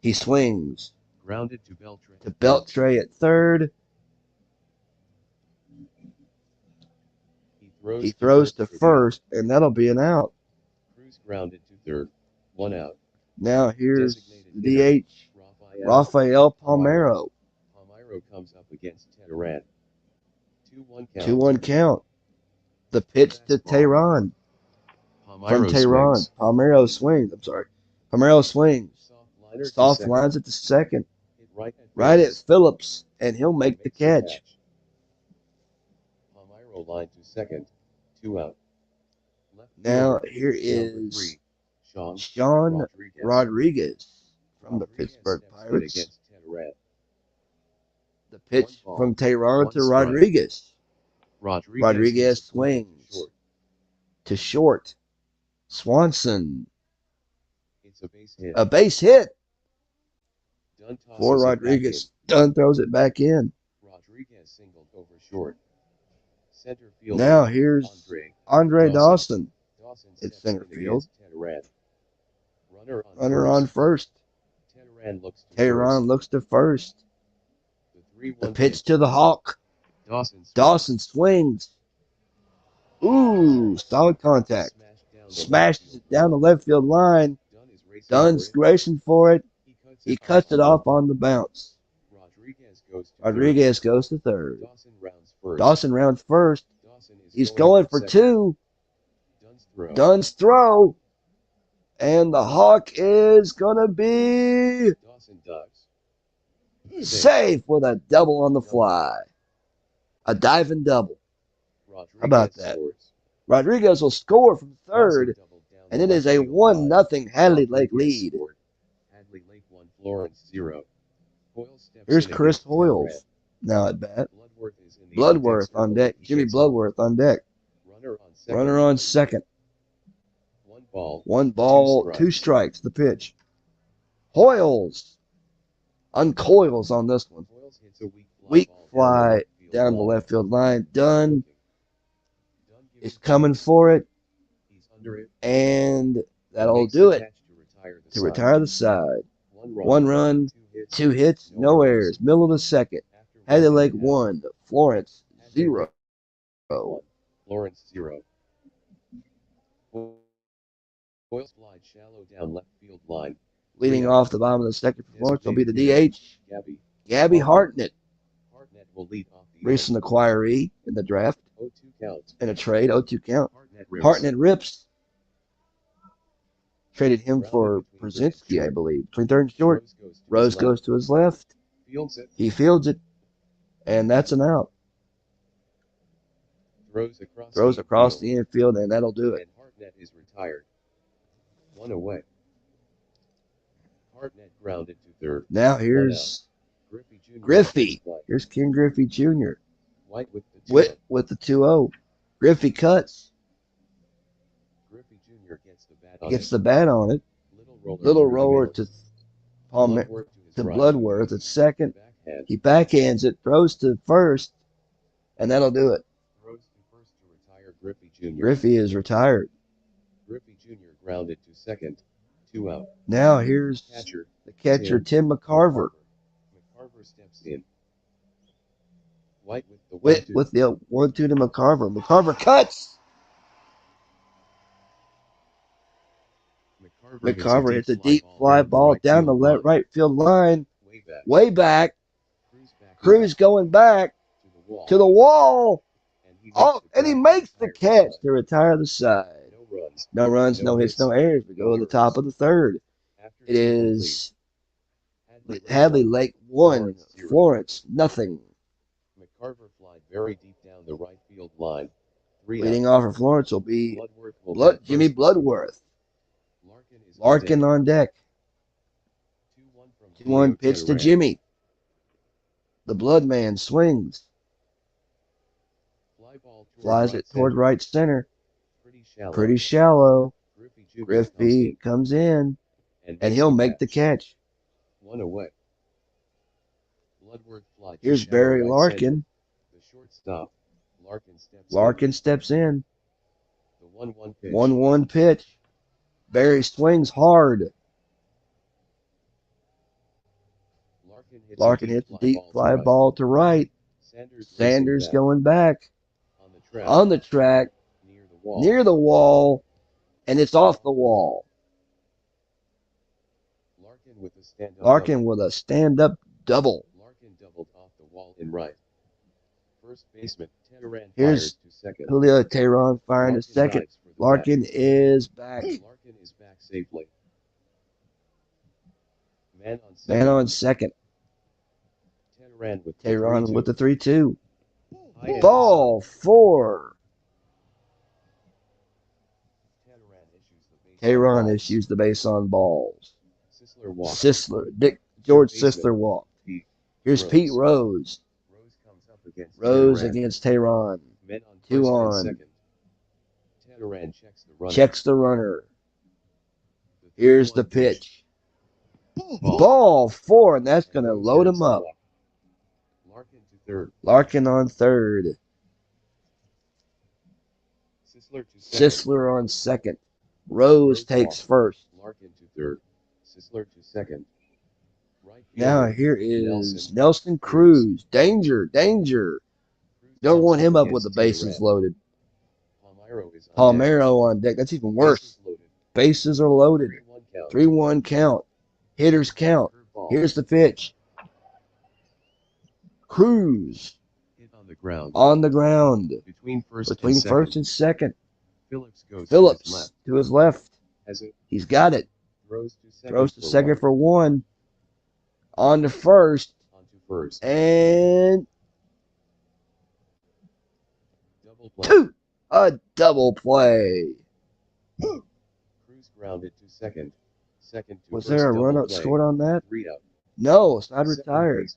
[SPEAKER 1] He swings
[SPEAKER 2] Grounded
[SPEAKER 1] to Beltre at third. He throws to first, and that'll be an out.
[SPEAKER 2] Cruz grounded to third. 1 out.
[SPEAKER 1] Now here's the DH, Rafael Palmeiro.
[SPEAKER 2] Palmeiro comes up against Tehran. 2-1 count.
[SPEAKER 1] 2-1 count. The pitch to Tehran. From Tehran. Palmeiro swings. I'm sorry. Palmeiro swings. Soft lines at the second. Right at Phillips, and he'll make the catch.
[SPEAKER 2] Palmeiro line to second. 2 out.
[SPEAKER 1] Now here is Sean Rodriguez from the Pittsburgh Pirates. The pitch from Tehran to Rodriguez. Rodriguez swings to short. Swanson.
[SPEAKER 2] It's a base hit.
[SPEAKER 1] A base hit for Rodriguez. Dunn throws it back in.
[SPEAKER 2] Rodriguez singled over short. Center field.
[SPEAKER 1] Now here's Andre Dawson. It's center field. Runner on first. Tehran looks to first. The pitch to the Hawk. Dawson swings. Ooh, solid contact. Smashes it down the left field line. Dunn's racing for it. He cuts it off on the bounce. Rodriguez goes to third. Dawson rounds first. He's going for two. Dunn's throw. And the Hawk is going to be safe with a double on the fly. A diving double. How about that? Rodriguez will score from third, and it is a 1-0 Hadley Lake lead.
[SPEAKER 2] Hadley Lake 1, Florence 0.
[SPEAKER 1] Here's Chris Hoyles now at bat. Bloodworth on deck. Jimmy Bloodworth on deck. Runner on second. 1 ball, 2 strikes. The pitch. Hoyles uncoils on this one. Weak fly down the left field line. Dunn is coming for it, and that'll do it to retire the side. 1 run, 2 hits, no errors. Middle of the second. Hadley Lake 1, Florence 0.
[SPEAKER 2] Florence 0. Hoyles slide shallow down left field line.
[SPEAKER 1] Leading off the bottom of the second for Florence will be the DH, Gabby Hartnett.
[SPEAKER 2] Hartnett will lead off the
[SPEAKER 1] Recent acquiree in the draft.
[SPEAKER 2] 0-2 count.
[SPEAKER 1] In a trade, 0-2 count. Hartnett rips. Traded him for Brzezinski, I believe. Between third and short. Rose goes to his left. He fields it. And that's an out. Throws across the infield, and that'll do it.
[SPEAKER 2] And Hartnett is retired. 1 away. Hartnett grounded to third.
[SPEAKER 1] Now here's Griffey. Here's Ken Griffey Jr.
[SPEAKER 2] White with
[SPEAKER 1] the 2-0. Griffey cuts.
[SPEAKER 2] Griffey Jr.
[SPEAKER 1] Gets the bat on it. Little roller to Bloodworth at second. He backhands it, throws to first, and that'll do it.
[SPEAKER 2] Throws to first to retire Griffey Jr.
[SPEAKER 1] Griffey is retired.
[SPEAKER 2] Griffey Jr. grounded to second. 2 out.
[SPEAKER 1] Now here's the catcher, Tim McCarver.
[SPEAKER 2] McCarver steps in. White with the
[SPEAKER 1] With
[SPEAKER 2] 1-2.
[SPEAKER 1] with the 1-2 to McCarver. McCarver cuts.
[SPEAKER 2] McCarver
[SPEAKER 1] Hits a deep fly ball down the left right field line.
[SPEAKER 2] Way back.
[SPEAKER 1] Way back.
[SPEAKER 2] Cruz back
[SPEAKER 1] Cruz going back
[SPEAKER 2] to the wall.
[SPEAKER 1] to the wall.
[SPEAKER 2] And
[SPEAKER 1] He makes the catch to retire the side.
[SPEAKER 2] No runs.
[SPEAKER 1] No runs, no hits, no errors. We go to the top of the third.
[SPEAKER 2] After
[SPEAKER 1] It is Hadley Lake 1, Florence nothing.
[SPEAKER 2] McCarver flied very deep down the right field line.
[SPEAKER 1] Leading off for Florence will be Jimmy
[SPEAKER 2] Bloodworth.
[SPEAKER 1] Bloodworth. Larkin on deck. 2-1 pitch to Jimmy. The Bloodman swings. Flies it toward right center. Pretty shallow. Griffey comes in, and he'll make the catch.
[SPEAKER 2] One away. Bloodworth fly.
[SPEAKER 1] Here's Barry Larkin.
[SPEAKER 2] The shortstop.
[SPEAKER 1] Larkin steps in.
[SPEAKER 2] The 1-1 pitch.
[SPEAKER 1] 1-1 pitch. Barry swings hard. Larkin hits a deep fly ball to right. Sanders going back. On the track. Near the wall. And it's off the wall. Larkin with a stand-up double.
[SPEAKER 2] Larkin doubled off the wall in right. First baseman Tehran
[SPEAKER 1] Here's
[SPEAKER 2] to second.
[SPEAKER 1] Julio Tehran firing to second. Larkin is back.
[SPEAKER 2] Larkin is back safely.
[SPEAKER 1] Man on second. Tehran with the 3-2. Ball 4. Tehran issues the base on balls. George Sisler walked. Here's Pete Rose. Rose against Tehran. 2 on. Checks the runner. Here's the pitch. Ball 4, and that's going to load him up. Larkin on third. Sisler on second. Rose takes first.
[SPEAKER 2] Larkin to third. Sisler to second.
[SPEAKER 1] Now here is Nelson Cruz. Danger, danger. Don't want him up with the bases loaded. Palmeiro on deck. That's even worse. Bases are loaded. 3-1 count. Hitters count. Here's the pitch. Cruz on the ground. Between first and second. Phillips to his left. He's got it. Throws to second for 1. On to first. And 2. A double play.
[SPEAKER 2] Cruz grounded to second.
[SPEAKER 1] Was there a run up scored on that? No, it's not retired.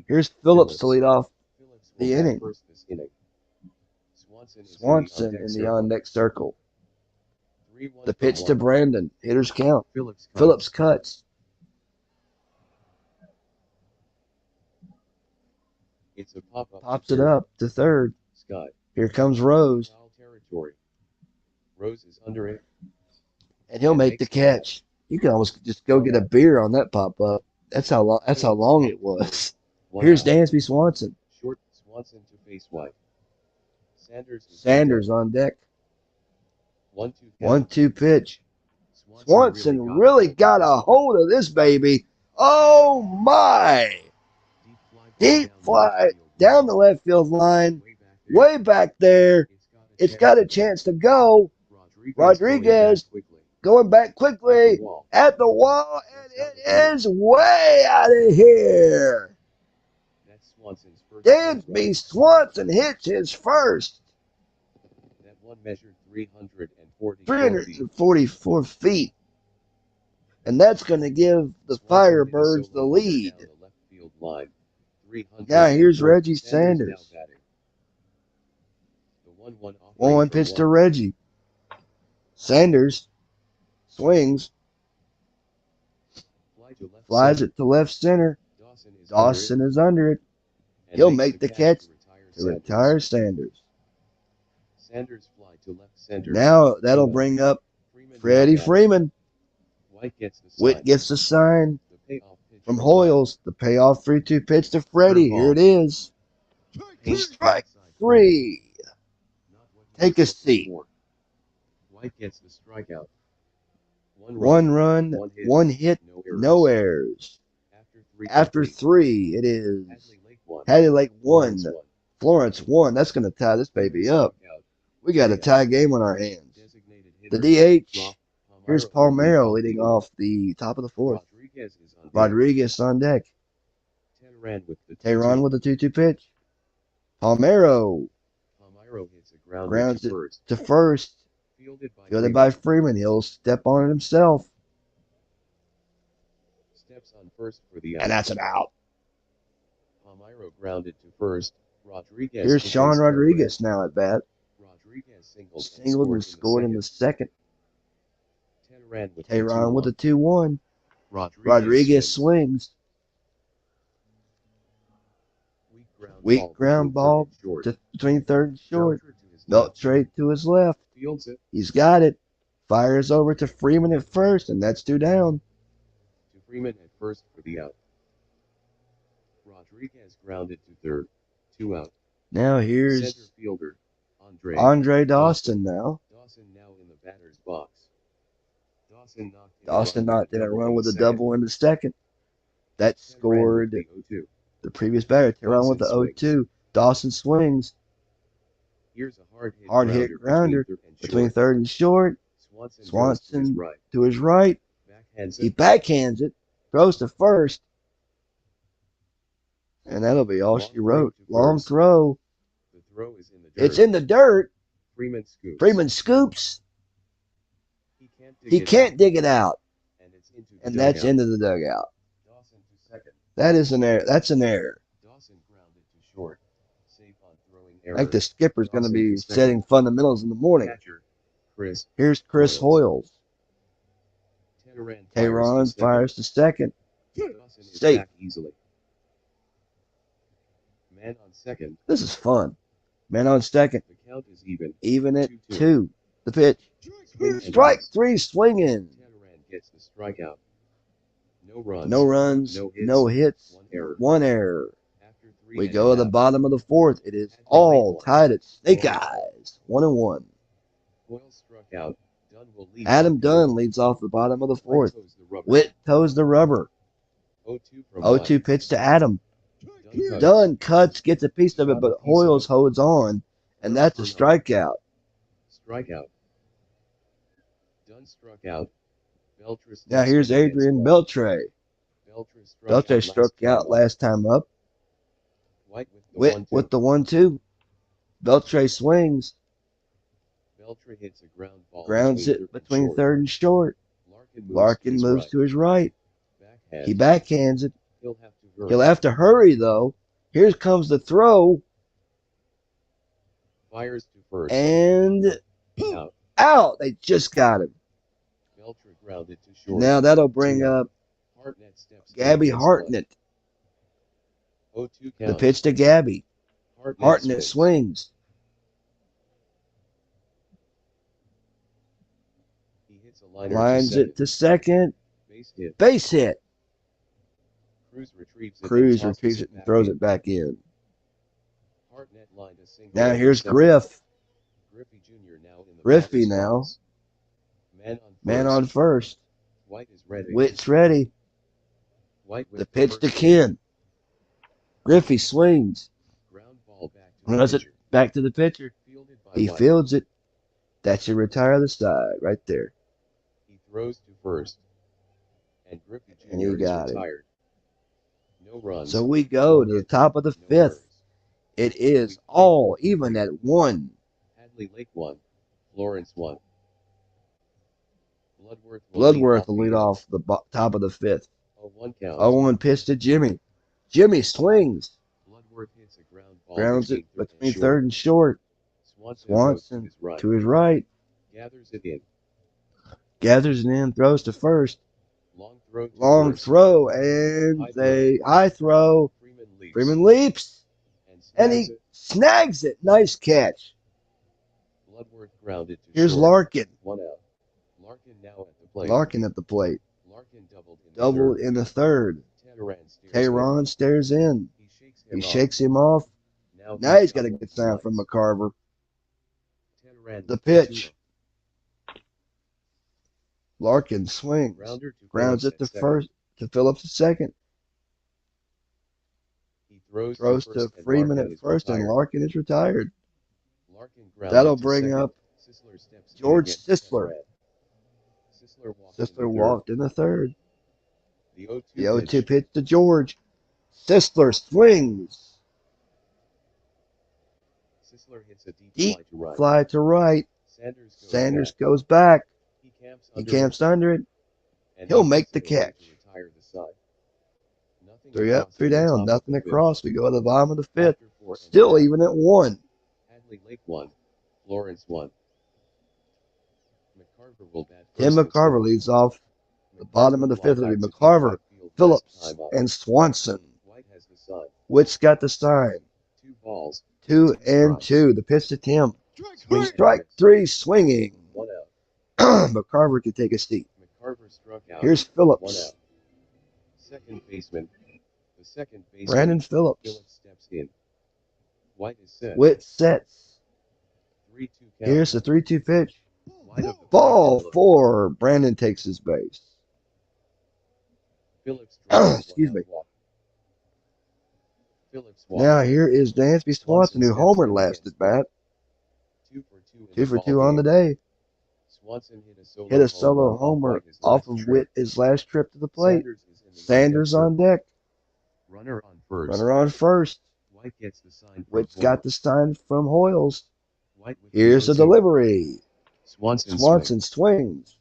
[SPEAKER 1] Here's Phillips to lead off the inning. Swanson in the on-deck circle. The pitch to Brandon. Hitters count. Phillips cuts. Pops it up to third. Here comes Rose.
[SPEAKER 2] Rose is under it.
[SPEAKER 1] And he'll make the catch. You can almost just go get a beer on that pop-up. That's how long it was. Here's Dansby Swanson.
[SPEAKER 2] Short Swanson to face White.
[SPEAKER 1] Sanders on deck. 1-2 pitch. Swanson
[SPEAKER 2] really
[SPEAKER 1] really got a hold of this baby. Oh my! Deep fly down the left field line. Way back there. It's got a chance to go. Rodriguez going back quickly at the wall, and it is way out of here. Dansby Swanson hits his first.
[SPEAKER 2] That one measured 344
[SPEAKER 1] 344 feet. And that's going to give the Firebirds the lead. Now here's Reggie Sanders. 1-1 pitch to Reggie. Sanders swings. Flies it to left center. Dawson is under it. He'll make the catch to retire Sanders. Now that'll bring up Freddie Freeman. Witt gets the sign. from Hoyles. The payoff 3-2 pitch to Freddie. Here it is. Strike 3. Take a seat.
[SPEAKER 2] White gets the strikeout.
[SPEAKER 1] One run, one hit, no errors. After 3, it is Hadley Lake 1, Florence 1. That's going to tie this baby up. We got a tie game on our hands. The DH, here's Palmeiro leading off the top of the 4th. Rodriguez on deck. Tehran with the 2-2 pitch. Palmeiro grounds it to first. Fielded by Freeman. He'll step on it himself.
[SPEAKER 2] Steps on first for the out.
[SPEAKER 1] And that's an out.
[SPEAKER 2] Palmeiro grounded to first. Rodriguez.
[SPEAKER 1] Here's Sean Rodriguez now at bat.
[SPEAKER 2] Rodriguez
[SPEAKER 1] Singled and scored in the second. Tehran with a 2-1. Rodriguez swings. Weak ground ball to between third and short. Beltre to his left. He's got it. Fires over to Freeman at first, and that's 2 down.
[SPEAKER 2] To Freeman at first for the out. Rodriguez grounded to third. 2 out.
[SPEAKER 1] Now here's
[SPEAKER 2] center fielder
[SPEAKER 1] Andre Dawson now.
[SPEAKER 2] Dawson now in the batter's box.
[SPEAKER 1] Dawson knocked in a run with a double in the second. That scored the previous batter. Tehran with the 0-2. Dawson swings.
[SPEAKER 2] Here's a
[SPEAKER 1] hard hit grounder between third and short. Swanson to his right. He backhands it. Throws to first. And that'll be all she wrote. Long throw.
[SPEAKER 2] The throw is in the dirt.
[SPEAKER 1] It's in the dirt.
[SPEAKER 2] Freeman
[SPEAKER 1] scoops. He can't dig it out. And that's into the dugout. That is an error. That's an error.
[SPEAKER 2] Dawson grounded to short. Safe on throwing
[SPEAKER 1] I
[SPEAKER 2] error.
[SPEAKER 1] think the skipper's going to be setting fundamentals in the morning. Here's Chris Hoyles. Tehran fires to second. Safe.
[SPEAKER 2] Easily. Man on second.
[SPEAKER 1] This is fun. Man on second.
[SPEAKER 2] The count is even.
[SPEAKER 1] Even at 2. The pitch. Strike 3 swinging.
[SPEAKER 2] Tehran gets the strikeout.
[SPEAKER 1] No runs, no hits, one error. We go to the bottom of the 4th. It is all tied at snake eyes. 1-1. Adam Dunn leads off the bottom of the 4th. Witt toes the rubber. 0-2 pitch to Adam. Dunn cuts, gets a piece of it, but Hoyles holds on, and that's a strikeout.
[SPEAKER 2] Dunn struck out.
[SPEAKER 1] Now here's Adrian Beltre. Beltre struck out last time up. Witt with the 1-2. Beltre swings.
[SPEAKER 2] Beltre hits a ground ball.
[SPEAKER 1] Grounds it between third and short. Larkin moves to his right. He backhands it. He'll have to hurry, though. Here comes the throw.
[SPEAKER 2] Fires to first.
[SPEAKER 1] And out. They just got him.
[SPEAKER 2] Grounded to short.
[SPEAKER 1] Now that'll bring up Gabby Hartnett. The pitch to Gabby. Hartnett swings.
[SPEAKER 2] He hits a liner
[SPEAKER 1] Lines it to second. Base hit. Cruz retrieves it and throws it back in. Now here's Griff. Griffey now. Man on first. Witt's ready. The pitch to Ken. Griffey swings. Runs it back to the pitcher. He fields it. That should retire the side right there.
[SPEAKER 2] He throws to first. And Griffey Jr.
[SPEAKER 1] And he got it.
[SPEAKER 2] No runs.
[SPEAKER 1] So we go to the top of the 5th. It is all even at 1.
[SPEAKER 2] Hadley Lake 1. Florence 1.
[SPEAKER 1] Bloodworth will lead off the top of the 5th.
[SPEAKER 2] 0-1 count.
[SPEAKER 1] 0-1 pitch to Jimmy. Jimmy swings.
[SPEAKER 2] Bloodworth hits a ground ball.
[SPEAKER 1] Grounds it between third and short. Swanson to his right.
[SPEAKER 2] Gathers it in.
[SPEAKER 1] Gathers it in. Throws to first.
[SPEAKER 2] Long
[SPEAKER 1] throw. And high throw. Freeman leaps. And he snags it. Nice catch.
[SPEAKER 2] Bloodworth grounded to
[SPEAKER 1] Here's
[SPEAKER 2] short.
[SPEAKER 1] Larkin.
[SPEAKER 2] 1 out. Larkin now at the plate.
[SPEAKER 1] Larkin at the plate.
[SPEAKER 2] Larkin
[SPEAKER 1] Doubled in the third. Tehran stares in. He shakes him off.
[SPEAKER 2] Now
[SPEAKER 1] Now he's got a good sign from McCarver. The pitch. Larkin swings. Grounds it to first to Phillips at second.
[SPEAKER 2] He throws
[SPEAKER 1] To Freeman at first, and Larkin is retired.
[SPEAKER 2] Larkin
[SPEAKER 1] That'll bring up George Sisler. Sisler walked in the third.
[SPEAKER 2] The
[SPEAKER 1] The
[SPEAKER 2] 0-2
[SPEAKER 1] 0-2 pitch to George. Sisler swings.
[SPEAKER 2] Sisler hits a
[SPEAKER 1] Deep
[SPEAKER 2] deep fly to right.
[SPEAKER 1] fly to right. Sanders goes back. He camps under it. He'll make the catch. 3 up, 3 down, nothing across. We go to the bottom of the fifth. Still even at 1.
[SPEAKER 2] Hadley Lake 1. Lawrence 1. McCarver will bat
[SPEAKER 1] Tim
[SPEAKER 2] first
[SPEAKER 1] McCarver leads off. The bottom of the fifth will be McCarver, Phillips, and Swanson.
[SPEAKER 2] White has the sign.
[SPEAKER 1] Whit's got the sign.
[SPEAKER 2] 2 balls.
[SPEAKER 1] 2 and 2. The pitch to Tim. Strike 3, swinging.
[SPEAKER 2] 1 out.
[SPEAKER 1] McCarver can take a seat.
[SPEAKER 2] McCarver struck out.
[SPEAKER 1] Here's
[SPEAKER 2] 1
[SPEAKER 1] Phillips.
[SPEAKER 2] out. Second baseman. The second baseman.
[SPEAKER 1] Brandon Phillips.
[SPEAKER 2] Phillips steps in. White is set.
[SPEAKER 1] Whit sets.
[SPEAKER 2] 3-2 count.
[SPEAKER 1] Here's the 3-2 pitch.
[SPEAKER 2] White of the
[SPEAKER 1] Ball
[SPEAKER 2] Phillips.
[SPEAKER 1] 4. Brandon takes his base.
[SPEAKER 2] Phillips draws
[SPEAKER 1] Excuse
[SPEAKER 2] one
[SPEAKER 1] me.
[SPEAKER 2] out walk. Phillips walks.
[SPEAKER 1] Now here is Dansby Swanson, who homered last at bat.
[SPEAKER 2] 2 for 2 in
[SPEAKER 1] 2
[SPEAKER 2] the
[SPEAKER 1] for
[SPEAKER 2] ball
[SPEAKER 1] 2 on the
[SPEAKER 2] game.
[SPEAKER 1] day.
[SPEAKER 2] Swanson hit
[SPEAKER 1] Hit a solo homer off of Whit his last trip to the plate. Sanders on deck.
[SPEAKER 2] Runner on first.
[SPEAKER 1] Runner on first.
[SPEAKER 2] White gets the sign.
[SPEAKER 1] Whit's got the sign from Hoyles.
[SPEAKER 2] White with
[SPEAKER 1] Here's the
[SPEAKER 2] 0-2.
[SPEAKER 1] delivery.
[SPEAKER 2] Swanson
[SPEAKER 1] swings.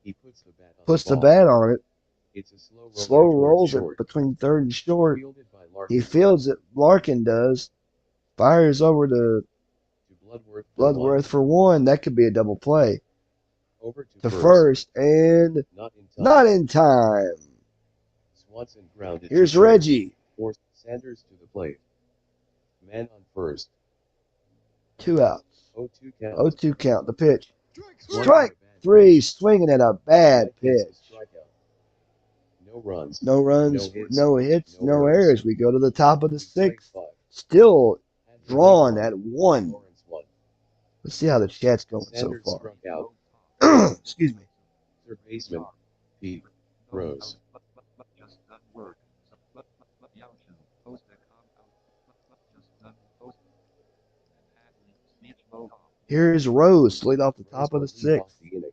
[SPEAKER 2] He puts the bat on
[SPEAKER 1] Puts
[SPEAKER 2] the
[SPEAKER 1] the
[SPEAKER 2] ball.
[SPEAKER 1] bat on it.
[SPEAKER 2] It's a slow
[SPEAKER 1] Slow
[SPEAKER 2] roller
[SPEAKER 1] rolls
[SPEAKER 2] towards
[SPEAKER 1] it
[SPEAKER 2] short.
[SPEAKER 1] between third and short.
[SPEAKER 2] Fielded by Larkin.
[SPEAKER 1] He fields it. Larkin does. Fires over to
[SPEAKER 2] To Bloodworth. for
[SPEAKER 1] Bloodworth for 1. That could be a double play.
[SPEAKER 2] one. Over
[SPEAKER 1] To
[SPEAKER 2] first.
[SPEAKER 1] first, and
[SPEAKER 2] Not in time.
[SPEAKER 1] not in time.
[SPEAKER 2] Swanson grounded. to
[SPEAKER 1] Here's
[SPEAKER 2] short.
[SPEAKER 1] Reggie.
[SPEAKER 2] Forced Sanders to the plate. Man on first.
[SPEAKER 1] 2 outs.
[SPEAKER 2] 0-2 count.
[SPEAKER 1] 0-2 count. The pitch.
[SPEAKER 2] One
[SPEAKER 1] Strike
[SPEAKER 2] for a bad
[SPEAKER 1] 3.
[SPEAKER 2] pitch.
[SPEAKER 1] Swinging at a bad
[SPEAKER 2] White gets
[SPEAKER 1] pitch.
[SPEAKER 2] a strikeout. No runs.
[SPEAKER 1] No runs,
[SPEAKER 2] No hits,
[SPEAKER 1] no
[SPEAKER 2] no
[SPEAKER 1] errors.
[SPEAKER 2] errors.
[SPEAKER 1] We go to the top of the
[SPEAKER 2] Strike
[SPEAKER 1] 6th.
[SPEAKER 2] 5.
[SPEAKER 1] Still
[SPEAKER 2] Hadley
[SPEAKER 1] drawn
[SPEAKER 2] Lake
[SPEAKER 1] at 1.
[SPEAKER 2] Lawrence 1.
[SPEAKER 1] Let's see how the chat's going so
[SPEAKER 2] Sanders
[SPEAKER 1] far.
[SPEAKER 2] struck out.
[SPEAKER 1] Excuse me.
[SPEAKER 2] Third baseman. Pete Rose.
[SPEAKER 4] Just done work. Yowshu. Post the compound. Just done post. Hadley. Speech mode off.
[SPEAKER 1] Here's Rose, lead off the
[SPEAKER 2] Rose
[SPEAKER 1] top of the
[SPEAKER 2] will lead off
[SPEAKER 1] 6th.
[SPEAKER 2] the inning.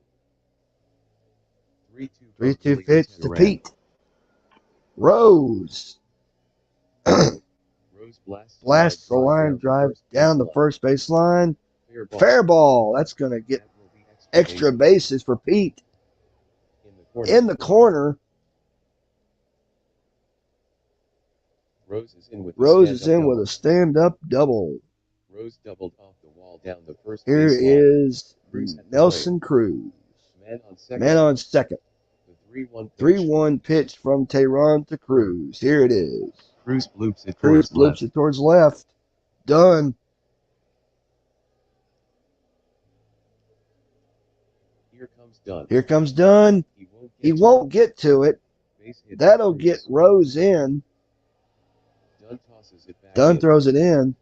[SPEAKER 2] 3-2 from
[SPEAKER 1] 3-2
[SPEAKER 2] Billy
[SPEAKER 1] pitch to
[SPEAKER 2] Tannerant.
[SPEAKER 1] Pete. Rose
[SPEAKER 2] Rose
[SPEAKER 1] blasts the line drive down the first base line.
[SPEAKER 2] Fair ball.
[SPEAKER 1] Fair ball. That's going to get
[SPEAKER 2] That will be
[SPEAKER 1] extra bases for Pete.
[SPEAKER 2] in
[SPEAKER 1] In
[SPEAKER 2] the corner.
[SPEAKER 1] the corner,
[SPEAKER 2] Rose is in with the
[SPEAKER 1] Rose is
[SPEAKER 2] stand-up
[SPEAKER 1] in with
[SPEAKER 2] double.
[SPEAKER 1] a stand-up double.
[SPEAKER 2] Rose doubled off the wall down the first
[SPEAKER 1] Here
[SPEAKER 2] base line.
[SPEAKER 1] is
[SPEAKER 2] Cruz at the
[SPEAKER 1] Nelson Cruz.
[SPEAKER 2] Man on second.
[SPEAKER 1] Man on second.
[SPEAKER 2] The 3-1 pitch.
[SPEAKER 1] 3-1 pitch from Tehran to Cruz. Here it is.
[SPEAKER 2] Cruz bloops it
[SPEAKER 1] Cruz
[SPEAKER 2] towards left.
[SPEAKER 1] loops it towards left. Done.
[SPEAKER 2] Here comes Dunn.
[SPEAKER 1] Here comes Dunn. He won't get to it.
[SPEAKER 2] Base hit
[SPEAKER 1] That'll
[SPEAKER 2] by Cruz.
[SPEAKER 1] get Rose in.
[SPEAKER 2] Dunn tosses it back
[SPEAKER 1] Dunn
[SPEAKER 2] in.
[SPEAKER 1] throws it in.